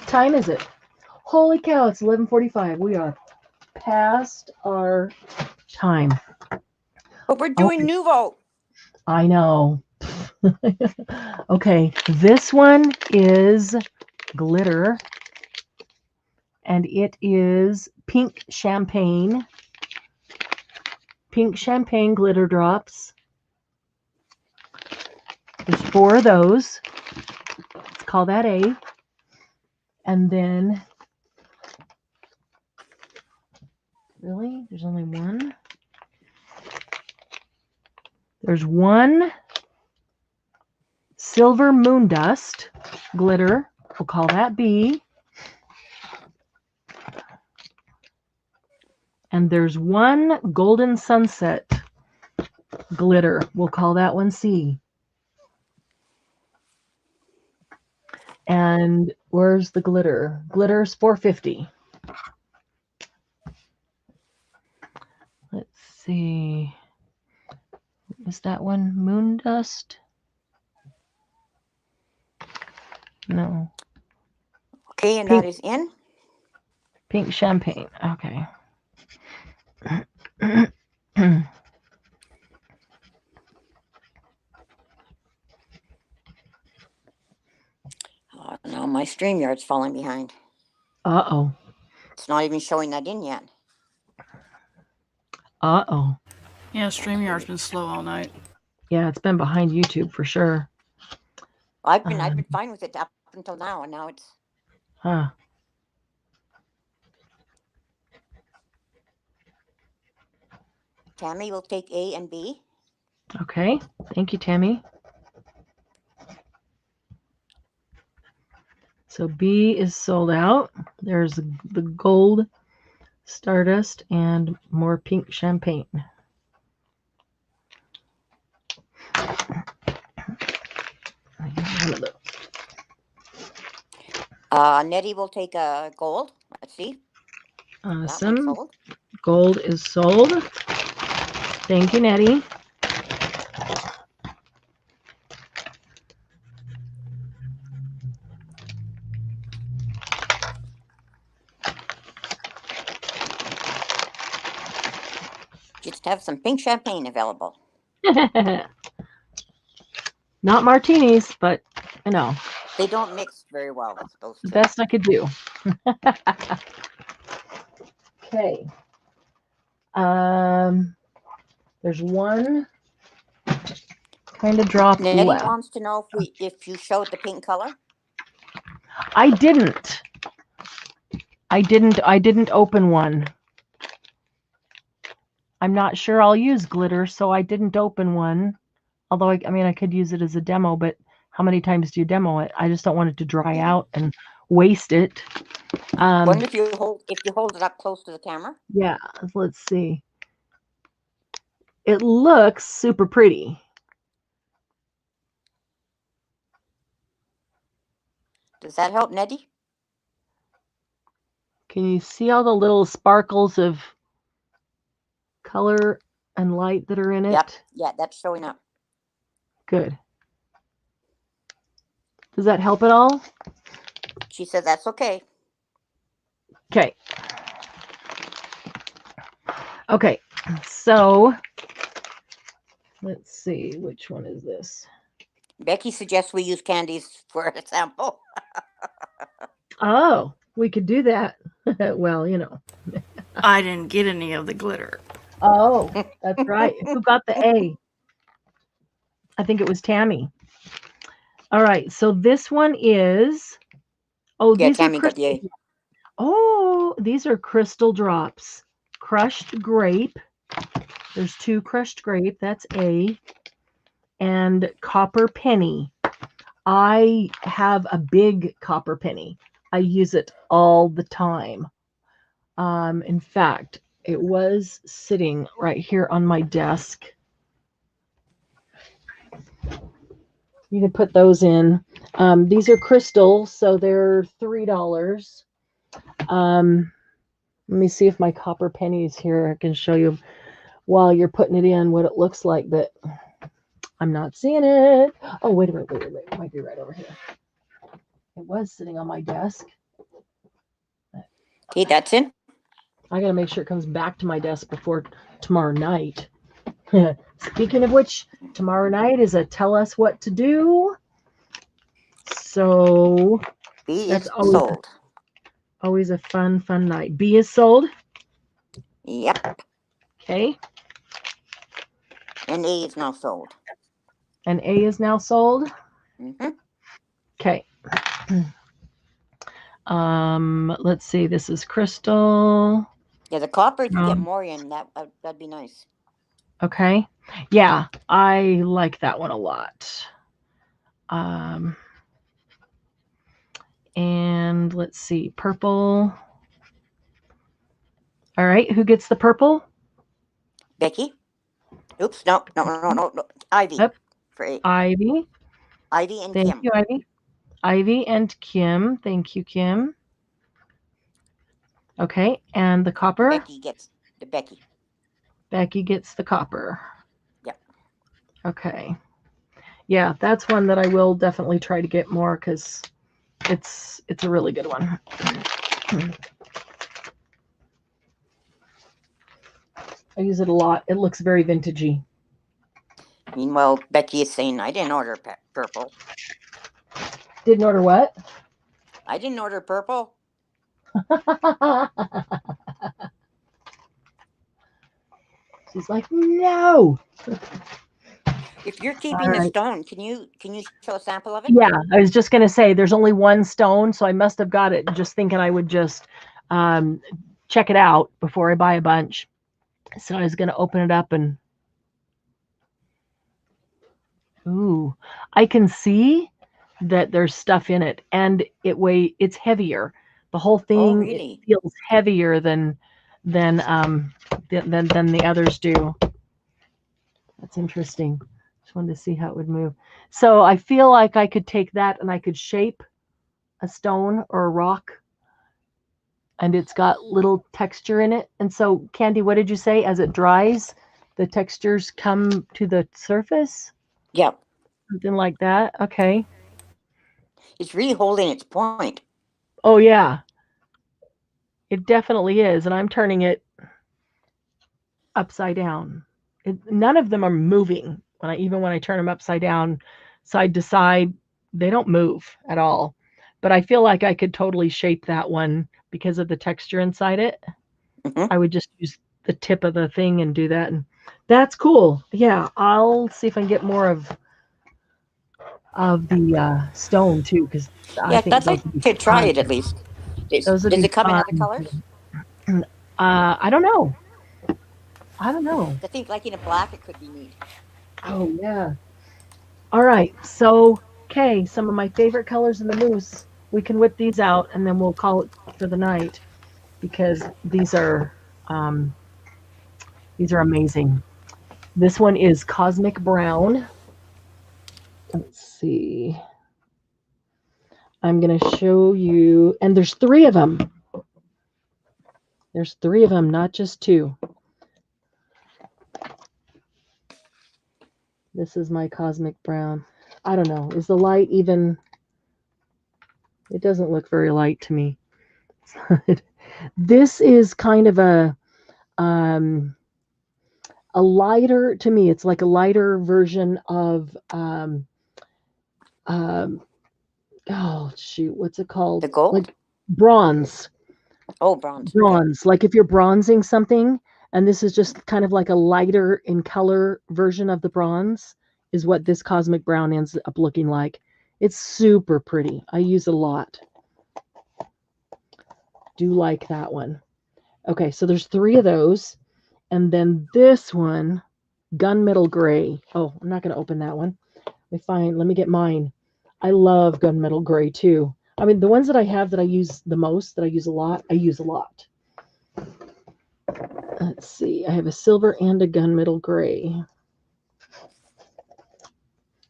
Time is it? Holy cow, it's 11:45. We are past our time. But we're doing Nouveau. I know. Okay, this one is glitter, and it is pink champagne glitter drops. There's 4 of those. Let's call that A. And then, really? There's only one? There's one silver moon dust glitter. We'll call that B. And there's one golden sunset glitter. We'll call that one C. And where's the glitter? Glitter's $4.50. Let's see. Is that one moon dust? No. Okay, and Pink. that is in. Pink champagne. Okay. Oh, no, my StreamYard's falling behind. Uh-oh. It's not even showing that in yet. Uh-oh. Yeah, StreamYard's been slow all night. Yeah, it's been behind YouTube for sure. I've been fine with it up until now, and now it's. Huh. Tammy will take A and B. Okay. Thank you, Tammy. So B is sold out. There's the gold stardust and more pink champagne. Nettie will take a gold. Let's see. That one's Awesome. sold. Gold is sold. Thank you, Nettie. Just have some pink champagne available. Not martinis, but you know, They don't mix very well with those the two. best I could do. Okay. There's one kind of drop Nettie left. wants to know if you showed the pink color. I didn't open one. I'm not sure I'll use glitter, so I didn't open one. Although I could use it as a demo, but how many times do you demo it? I just don't want it to dry out and waste it. Wonder if you hold it up close to the camera. Yeah, let's see. It looks super pretty. Does that help, Nettie? Can you see all the little sparkles of color and light that are in it? Yep. Yeah, that's showing up. Good. Does that help at all? She said that's okay. Okay. Okay. So let's see, which one is this? Becky suggests we use candies for a sample. Oh, we could do that. Well, you know. I didn't get any of the glitter. Oh, that's right. Who got the A? I think it was Tammy. All right. So this one is. Oh, Yeah, these Tammy are got the A. Oh, these are crystal drops. Crushed grape. There's 2 crushed grape. That's A. And copper penny. I have a big copper penny. I use it all the time. In fact, it was sitting right here on my desk. You can put those in. These are crystal, so they're $3. Let me see if my copper penny is here. I can show you while you're putting it in what it looks like, but I'm not seeing it. Oh, wait a minute. It might be right over here. It was sitting on my desk. Okay, that's in. I got to make sure it comes back to my desk before tomorrow night. Speaking of which, Tomorrow night is a tell us what to do. So B that's is always sold. a fun night. B is sold. Yep. Okay. And A is now sold. And A is now sold. Mm-hmm. Okay. Let's see. This is Crystal. Yeah, the copper, if you get more in, that'd be nice. Okay. Yeah, I like that one a lot. And let's see. Purple. All right. Who gets the purple? Becky? Oops, no. Ivy. Yep. For A. Ivy. Ivy and Thank Kim. you, Ivy. Ivy and Kim. Thank you, Kim. Okay. And the copper? Becky gets the Becky. Becky gets the copper. Yep. Okay. Yeah, that's one that I will definitely try to get more because it's a really good one. I use it a lot. It looks very vintagey. Meanwhile, Becky is saying, I didn't order purple. Didn't order what? I didn't order purple. She's like, no. If you're keeping the stone, can you show a sample of it? Yeah, I was just gonna say there's only one stone, so I must have got it just thinking I would just check it out before I buy a bunch. So I was gonna open it up and ooh, I can see that there's stuff in it, and it's heavier. The whole thing really? It feels heavier than the others do. That's interesting. Just wanted to see how it would move. So I feel like I could take that and I could shape a stone or a rock, and it's got little texture in it. And so, Candy, what did you say? As it dries, the textures come to the surface? Yep. Something like that. Okay. It's really holding its point. Oh, yeah. It definitely is. And I'm turning it upside down. None of them are moving. Even when I turn them upside down, side to side, they don't move at all. But I feel like I could totally shape that one because of the texture inside it. Mm-hmm. I would just use the tip of the thing and do that. And that's cool. Yeah, I'll see if I can get more of the stone too, because I think I'd like to try it at least. Does it come in other colors? I don't know. I think like in a black it could be neat. Oh yeah. All right. So, okay, some of my favorite colors in the mousse. We can whip these out and then we'll call it for the night because these are amazing. This one is Cosmic Brown. Let's see. I'm going to show you, and there's 3 of them. There's 3 of them, not just 2. This is my Cosmic Brown. I don't know. Is the light even? It doesn't look very light to me. This is kind of a lighter, to me, it's like a lighter version of oh shoot, what's it called? The gold? Like bronze. Oh, bronze. Bronze. Okay. Like if you're bronzing something, and this is just kind of like a lighter in color version of the bronze, is what this Cosmic Brown ends up looking like. It's super pretty. I use it a lot. Do like that one. Okay, so there's 3 of those. And then this one, Gunmetal Gray. Oh, I'm not going to open that one. Let me get mine. I love Gunmetal Gray too. I mean, the ones that I have that I use the most, that I use a lot. Let's see. I have a silver and a Gunmetal Gray.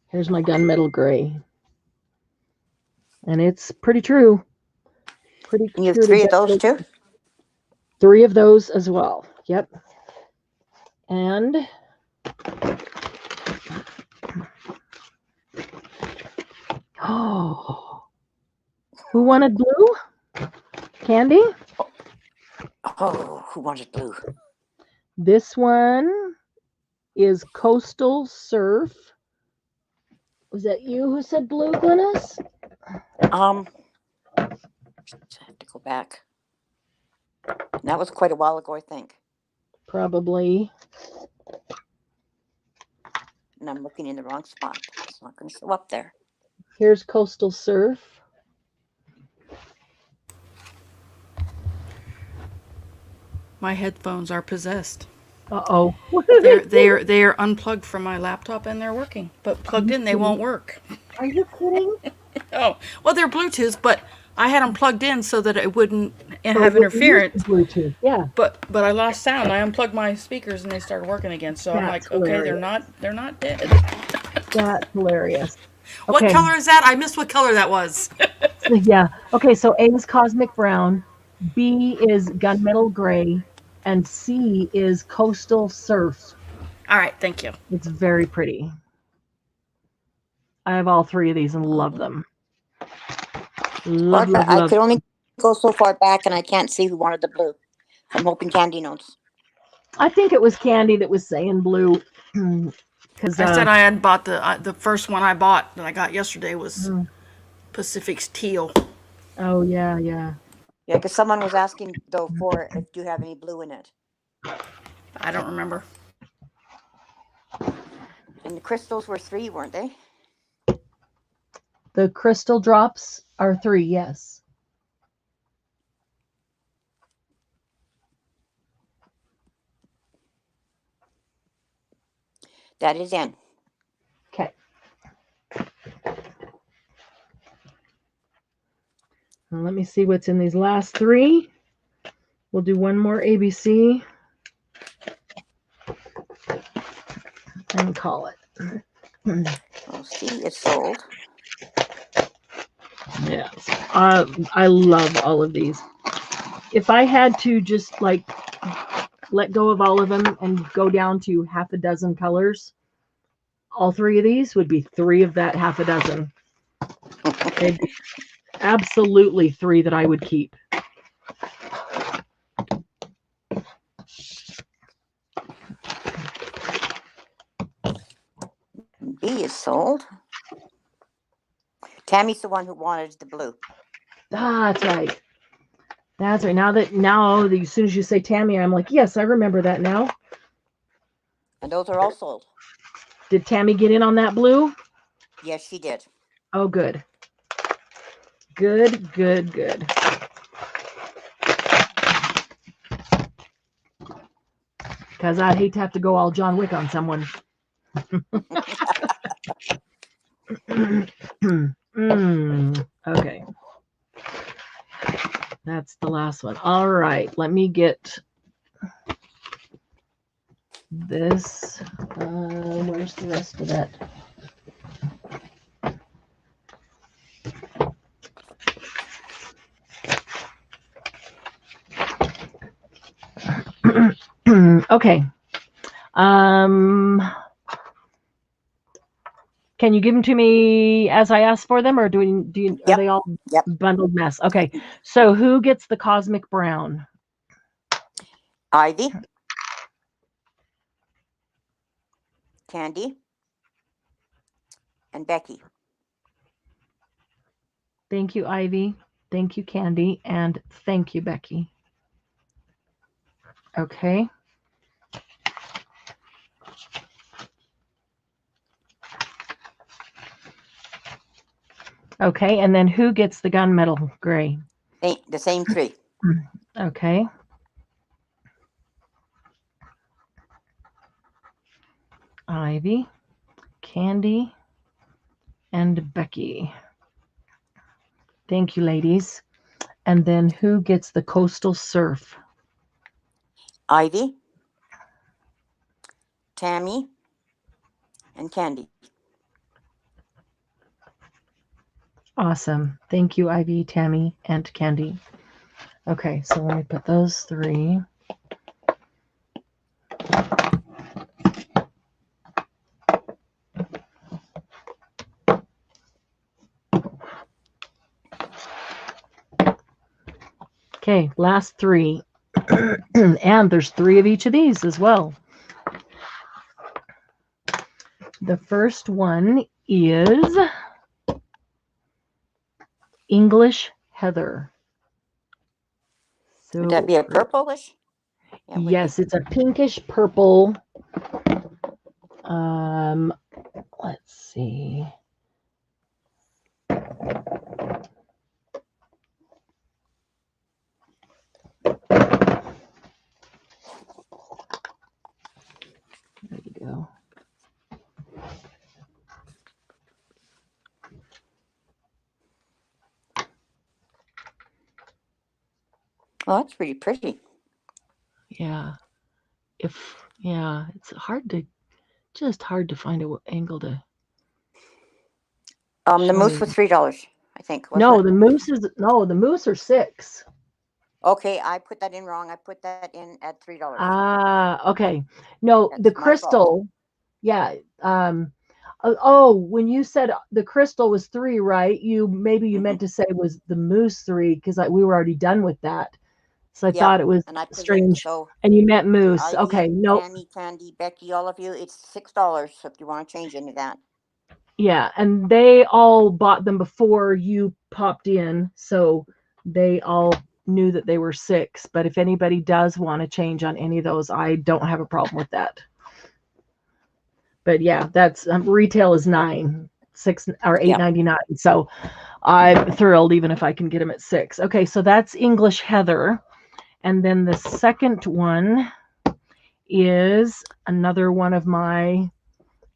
Here's my Gunmetal Gray. And it's pretty true. You have 3 of those too? 3 of those as well. Yep. And oh, who wanted blue? Candy? Oh, who wanted blue? This one is Coastal Surf. Was that you who said blue, Glynis? I have to go back. That was quite a while ago, I think. Probably. And I'm looking in the wrong spot. It's not going to show up there. Here's Coastal Surf. My headphones are possessed. Uh-oh. They are unplugged from my laptop and they're working, but plugged in they won't work. Are you kidding? Oh, well, they're Bluetooth, but I had them plugged in so that it wouldn't have interference. Bluetooth, yeah. But I lost sound. I unplugged my speakers and they started working again. So I'm That's like, okay, hilarious. they're not dead. That's hilarious. What Okay. color is that? I missed what color that was. Yeah. Okay, so A is Cosmic Brown, B is Gunmetal Gray, and C is Coastal Surf. All right, thank you. It's very pretty. I have all three of these and love them. Love, Well, love, I love. could only go so far back, and I can't see who wanted the blue. I'm hoping Candy knows. I think it was Candy that was saying blue. Because I said I had bought the first one I bought that I got yesterday was Mm. Pacific's teal. Oh, yeah, yeah. Yeah, because someone was asking, though, for if you have any blue in it. I don't remember. And the crystals were 3, weren't they? The crystal drops are 3, yes. That is in. Okay. Now let me see what's in these last 3. We'll do one more ABC and call it. Oh, C is sold. Yes. I love all of these. If I had to just like let go of all of them and go down to half a dozen colors, all 3 of these would be 3 of that half a dozen. They'd be absolutely 3 that I would keep. B is sold. Tammy's the one who wanted the blue. That's right. That's right. Now as soon as you say Tammy, I'm like, yes, I remember that now. And those are all sold. Did Tammy get in on that blue? Yes, she did. Oh, good. Good, good, good. Because I'd hate to have to go all John Wick on someone. Okay. That's the last one. All right. Let me get this. Where's the rest of that? Okay. Can you give them to me as I ask for them, or do you Yep. are they all Yep. bundled mess? Okay. So who gets the Cosmic Brown? Ivy. Candy. And Becky. Thank you, Ivy. Thank you, Candy, and thank you, Becky. Okay. Okay, and then who gets the Gunmetal Gray? The same 3. Okay. Ivy, Candy, and Becky. Thank you, ladies. And then who gets the Coastal Surf? Ivy. Tammy. And Candy. Awesome. Thank you, Ivy, Tammy, and Candy. Okay, so let me put those 3. Okay, last 3. And there's 3 of each of these as well. The first one is English Heather. So Would that be a pretty. purplish? Yeah, it would be. Yes, it's a pinkish purple. Let's see. There you go. Oh, that's pretty pretty. Yeah. It's just hard to find an angle to. The show moose you. was $3, I think. Wasn't No, it? the moose are $6. Okay, I put that in wrong. I put that in at $3. Ah, okay. No, That's the my fault. crystal. Yeah. Oh, when you said the crystal was 3, right? You meant to say was the moose 3 because we were already done with that. So I Yep, thought it was and I put it, strange. so And you meant moose. Ivy, Okay. No. Tammy, Candy, Becky, all of you, it's $6 if you want to change any of that. Yeah, and they all bought them before you popped in, so they all knew that they were 6. But if anybody does want to change on any of those, I don't have a problem with that. But yeah, that's retail is $9, $6 or $8.99. So I'm thrilled even if I can get them at 6. Okay, so that's English Heather, and then the second one is another one of my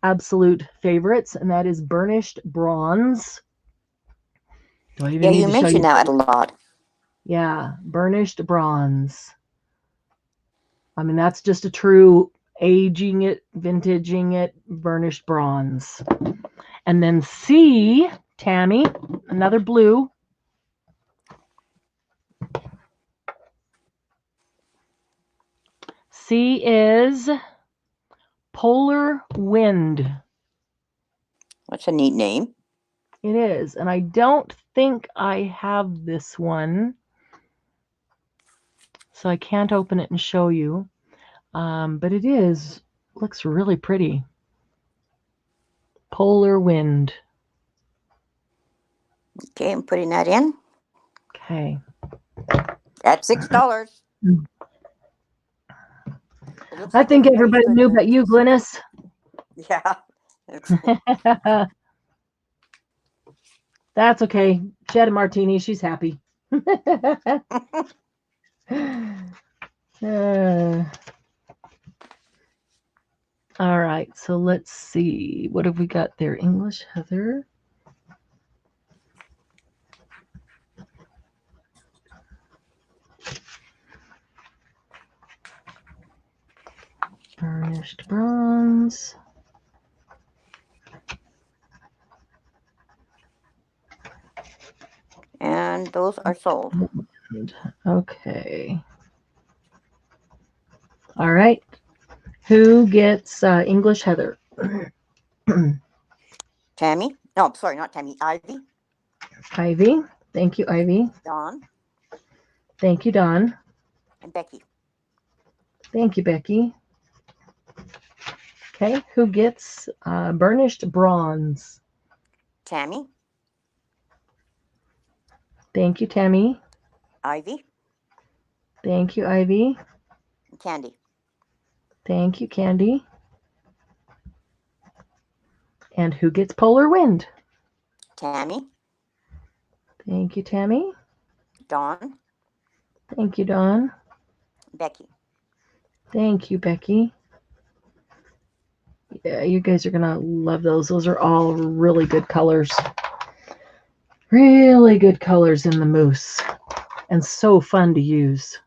absolute favorites, and that is Burnished Bronze. Do I even Yeah, need you to show you? mentioned that a lot. Yeah, Burnished Bronze. I mean, that's just a true aging it, vintaging it, Burnished Bronze. And then C, Tammy, another blue. C is Polar Wind. That's a neat name. It is, and I don't think I have this one, so I can't open it and show you. But it looks really pretty. Polar Wind. Okay, I'm putting that in Okay. at $6. I think everybody knew but you, Glynis. Yeah. That's okay. She had a martini. She's happy. All right. So let's see. What have we got there? English Heather. Burnished Bronze. And those are sold. Okay. All right. Who gets English Heather? Tammy? No, sorry, not Tammy. Ivy. Ivy. Thank you, Ivy. Dawn. Thank you, Dawn. And Becky. Thank you, Becky. Okay. Who gets Burnished Bronze? Tammy. Thank you, Tammy. Ivy. Thank you, Ivy. And Candy. Thank you, Candy. And who gets Polar Wind? Tammy. Thank you, Tammy. Dawn. Thank you, Dawn. Becky. Thank you, Becky. Yeah, you guys are going to love those. Those are all really good colors. Really good colors in the moose. And so fun to use.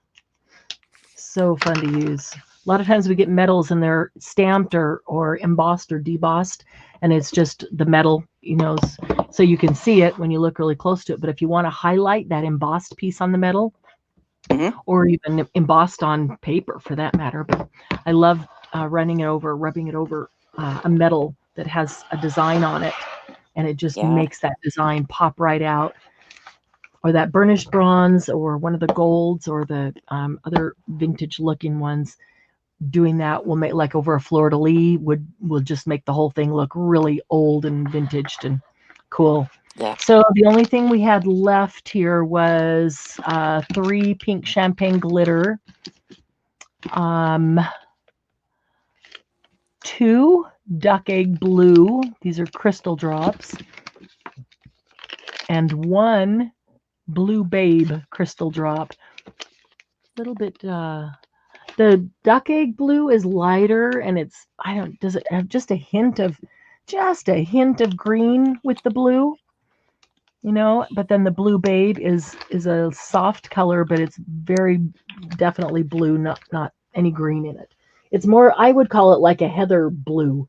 So fun to use. A lot of times we get metals and they're stamped or embossed or debossed, and it's just the metal, so you can see it when you look really close to it. But if you want to highlight that embossed piece on the metal, or even embossed on paper for that matter, but I love rubbing it over a metal that has a design on it, and it just makes that design pop right out. Or that burnished bronze, or one of the golds, or the other vintage looking ones. doing that will make, like over a fleur-de-lis, will just make the whole thing look really old and vintaged and cool. Yeah. So the only thing we had left here was 3 pink champagne glitter, 2 duck egg blue, these are crystal drops, and 1 blue babe crystal drop. Little bit the duck egg blue is lighter, and it's, does it have just a hint of green with the blue, but then the blue babe is a soft color, but it's very definitely blue, not any green in it. It's more, I would call it like a heather blue.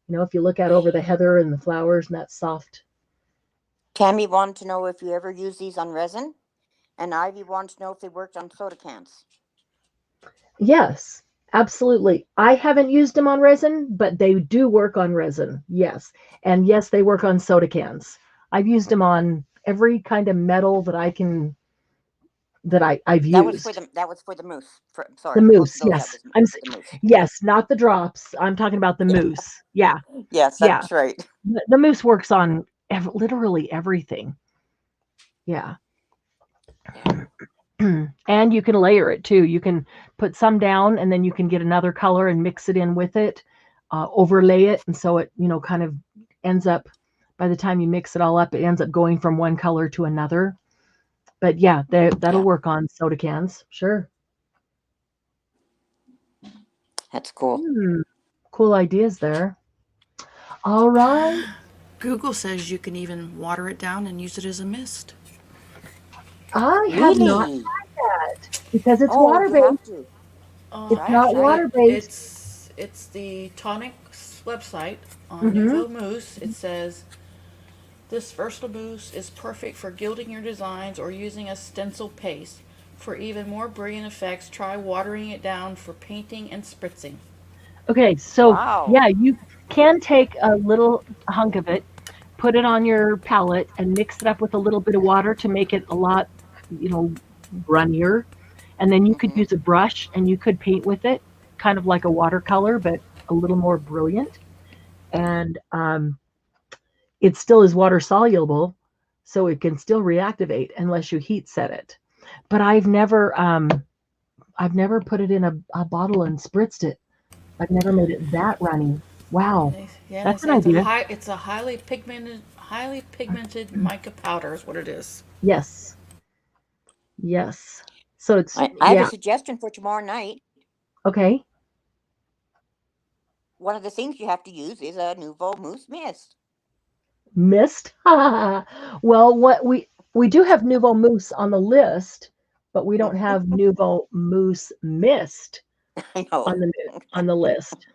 If you look out over the heather and the flowers and that soft. Tammy wanted to know if you ever use these on resin, and Ivy wanted to know if they worked on soda cans. Yes, absolutely. I haven't used them on resin, but they do work on resin. Yes. And yes, they work on soda cans. I've used them on every kind of metal that I've used. That was for the mousse. Sorry, The both mousse, of those, yes. that was the mousse. Yes, not the drops. I'm talking about the mousse. Yeah. Yes, Yeah. that's right. The mousse works on literally everything. Yeah. And you can layer it too. You can put some down, and then you can get another color and mix it in with it, overlay it. And so it, kind of ends up, by the time you mix it all up, it ends up going from one color to another. But yeah, that'll work on soda cans. Sure. That's cool. Cool ideas there. All right. Google says you can even water it down and use it as a mist. I have not Really? tried that because it's You water-based. have to. It's not water-based. It's the Tonics website on Mhm. Nouveau Mousse. It says this versatile mousse is perfect for gilding your designs or using a stencil paste. For even more brilliant effects, try watering it down for painting and spritzing. Okay, so Wow. yeah, you can take a little hunk of it, put it on your palette, and mix it up with a little bit of water to make it a lot, runnier. And then you could use a brush and you could paint with it, kind of like a watercolor, but a little more brilliant. And it still is water soluble, so it can still reactivate unless you heat set it. But I've never put it in a bottle and spritzed it. I've never made it that runny. Wow, Yeah, that's they an say idea. it's a highly pigmented mica powder is what it is. Yes, yes. So it's I have a suggestion for tomorrow night. Okay. One of the things you have to use is a Nouveau Mousse mist. Mist. Well, what we do have Nouveau Mousse on the list, but we don't have Nouveau Mousse mist I know. on the list.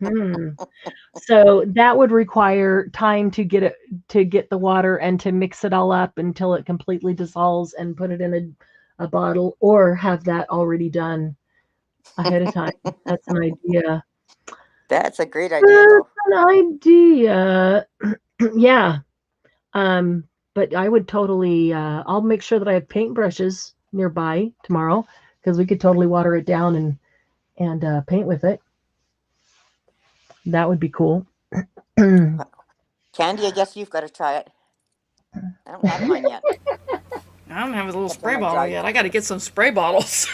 So that would require time to get the water and to mix it all up until it completely dissolves and put it in a bottle, or have that already done ahead of time. That's an idea. That's a great idea, though. An idea. Yeah. But I would totally, I'll make sure that I have paintbrushes nearby tomorrow, because we could totally water it down and paint with it. That would be cool. Candy, I guess you've got to try it. I don't have mine yet. I don't have a little That's spray on my bottle drive. yet. I got to get some spray bottles.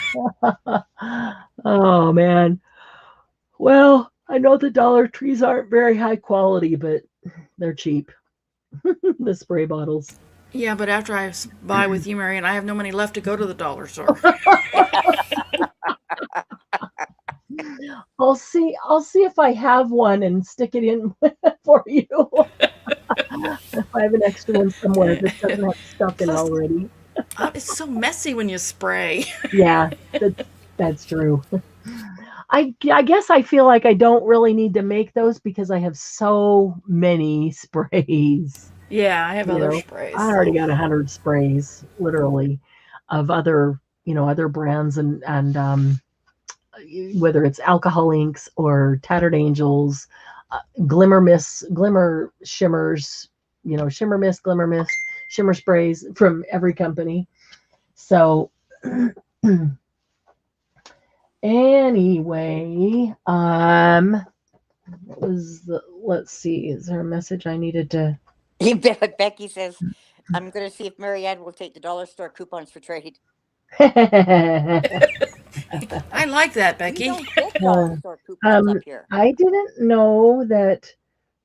Oh man. Well, I know the Dollar Trees aren't very high quality, but they're cheap. The spray bottles. Yeah, but after I buy with you, Marion, I have no money left to go to the dollar store. I'll see if I have one and stick it in for you. If I have an extra one somewhere that doesn't have stuff in it already. It's so messy when you spray. Yeah, that's true. I guess I feel like I don't really need to make those because I have so many sprays. Yeah, I have other sprays. I already got 100 sprays, literally, of other brands and whether it's alcohol inks or tattered angels, glimmer mists, glimmer shimmers, shimmer mist, glimmer mist, shimmer sprays from every company. So Anyway, what was the, let's see, is there a message I needed to? Becky says, I'm going to see if Marianne will take the dollar store coupons for trade. I like that, We Becky. don't get dollar store coupons um, up here. I didn't know that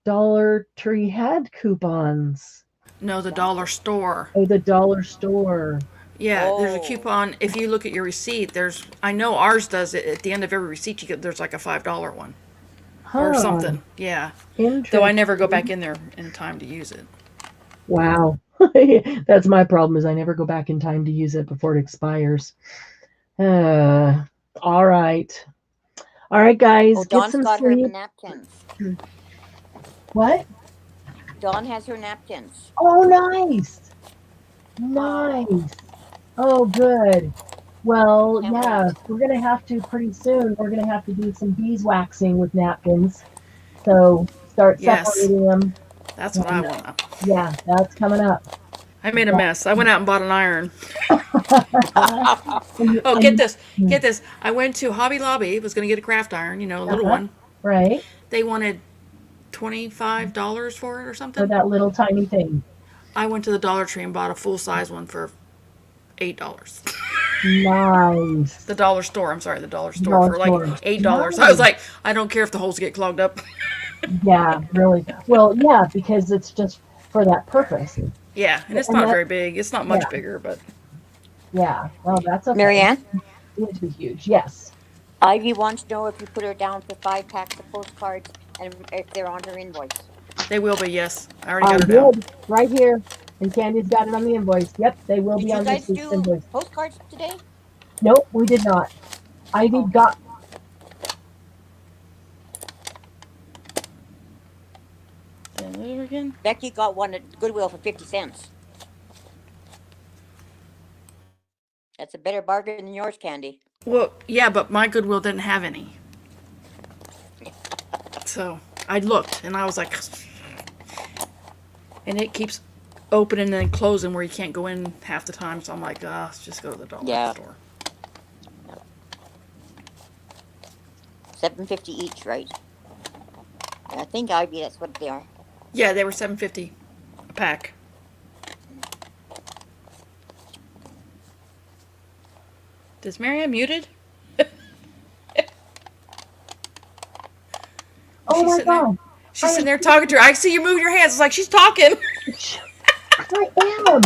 Dollar Tree had coupons. No, the dollar store. Oh, the dollar store. Yeah, there's a Oh. coupon. If you look at your receipt, I know ours does it. At the end of every receipt, there's like a $5 one or Huh. something. Yeah. Interesting. Though I never go back in there in time to use it. Wow. That's my problem is I never go back in time to use it before it expires. All right. All right, guys. Oh, Get Dawn's some got her sleep. napkins. What? Dawn has her napkins. Oh, nice. Nice. Oh, good. Well, Can't yeah, wait. we're going to have to pretty soon. We're going to have to do some beeswaxing with napkins. So start Yes. separating them. That's what I want. Yeah, that's coming up. I made a mess. I went out and bought an iron. And- Oh, and- get this. Get this. I went to Hobby Lobby, was going to get a craft iron, a little Uh-huh. one. Right? They wanted $25 for it or For something. that little tiny thing. I went to the Dollar Tree and bought a full size one for $8. Nice. The dollar store, I'm sorry, the dollar store Dollar for like store. $8. I was like, I don't care if the holes get clogged up. Yeah, really. Well, yeah, because it's just for that purpose. Yeah, and it's And not that- very big. It's not much yeah. bigger, but Yeah, well, that's okay. Marianne, It needs to be huge. Yes. Ivy wants to know if you put her down for 5 packs of postcards and if they're on her invoice. they will be, yes. I already I got it down. did. Right here. And Candy's got it on the invoice. Yep, they will Did be you on guys this week's do invoice. postcards today? Nope, we did not. Ivy Oh. got. Did I lose her again? Becky got one at Goodwill for 50 cents. That's a better bargain than yours, Candy. Well, yeah, but my Goodwill didn't have any. So I looked and I was like, and it keeps opening and then closing where you can't go in half the time. So I'm like, let's just go to the dollar Yeah. store. $7.50 each, right? I think Ivy, that's what they are. Yeah, they were $7.50 a pack. Is Marianne muted? Oh She's my sitting there- God. She's sitting there talking to her. I see you move your hands. It's like she's talking. I am.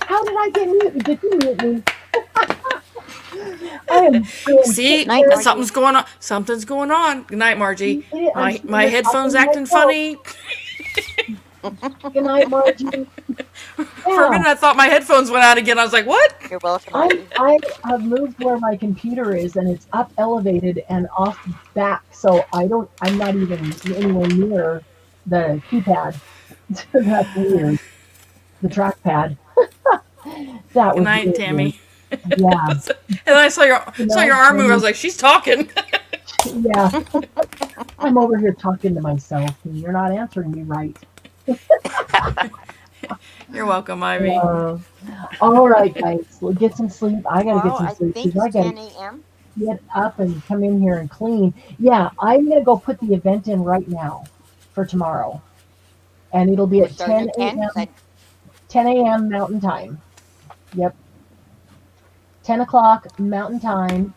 How did I get muted? Did you mute me? I am See, Night, Margie. something's going on. Something's going on. Good night, Margie. I'm My headphones talking to acting myself. funny. Good night, Margie. For a minute, I thought my headphones went out again. I was like, "What?" You're welcome, I Ivy. have moved where my computer is, and it's up elevated and off back, so I'm not even anywhere near the keypad. That's weird. The trackpad. That was Good night, weird. Tammy. Yeah, And then I saw your night, arm move. I Tammy. was like, "She's talking." yeah. I'm over here talking to myself, and you're not answering me right. You're welcome, Ivy. All right, guys. Well, get some sleep. I gotta Tomorrow, get some I sleep think because I it's gotta 10 a.m. get up and come in here and clean. Yeah, I'm gonna go put the event in right now for tomorrow, and it'll be We're at starting 10 at 10. a.m. 'cause 10 a.m. Mountain Time. Yep. 10 o'clock Mountain Time.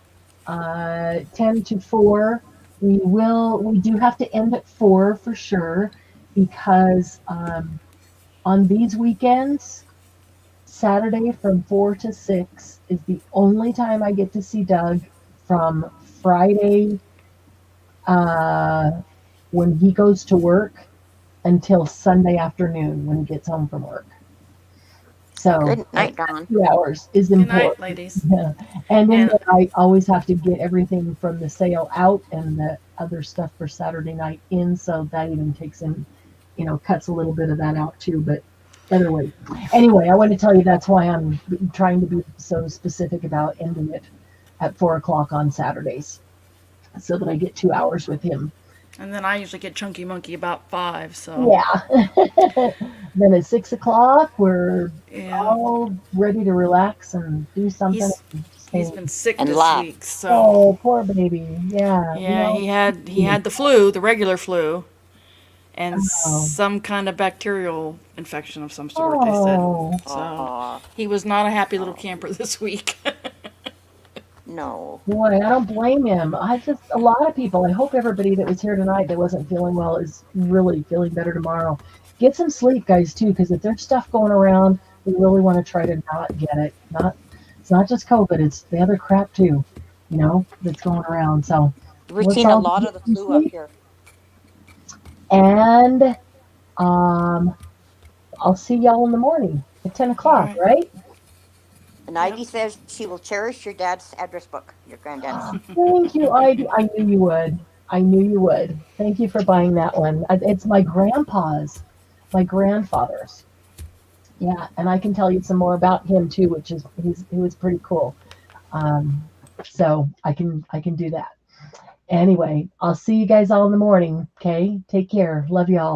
10 to 4. We do have to end at 4 for sure because on these weekends, Saturday from 4 to 6 is the only time I get to see Doug from Friday when he goes to work until Sunday afternoon when he gets home from work. So Good night, Dawn. 2 hours is Good important. night, ladies. Yeah. And then And- I always have to get everything from the sale out and the other stuff for Saturday night in, so that even takes in, cuts a little bit of that out too. But anyway, I want to tell you that's why I'm trying to be so specific about ending it at 4 o'clock on Saturdays, so that I get 2 hours with him. And then I usually get Chunky Monkey about 5. So Yeah. Then at 6 o'clock we're yeah. all ready to relax and do something. He's- He's been sick And this laugh. week, so Oh, poor baby. Yeah. yeah, he had the flu, the regular flu, and Oh. some kind of bacterial infection of some sort. They said Oh. so. Aw, He was not a happy little Oh. camper this week. no. Boy, I don't blame him. A lot of people, I hope everybody that was here tonight that wasn't feeling well is really feeling better tomorrow. Get some sleep, guys, too, because if there's stuff going around, we really want to try to not get it. It's not just COVID, it's the other crap, too, that's going around. So We're let's seeing a all lot get of the some flu up sleep. here. And I'll see y'all in the morning at 10 o'clock, Alright. right? And Ivy says she will cherish your dad's address book, your granddad's. Thank you, Ivy. I knew you would. I knew you would. Thank you for buying that one. It's my grandpa's, my grandfather's. Yeah, and I can tell you some more about him too, which is he was pretty cool. Um, so I can do that. Anyway, I'll see you guys all in the morning. Okay, take care. Love y'all.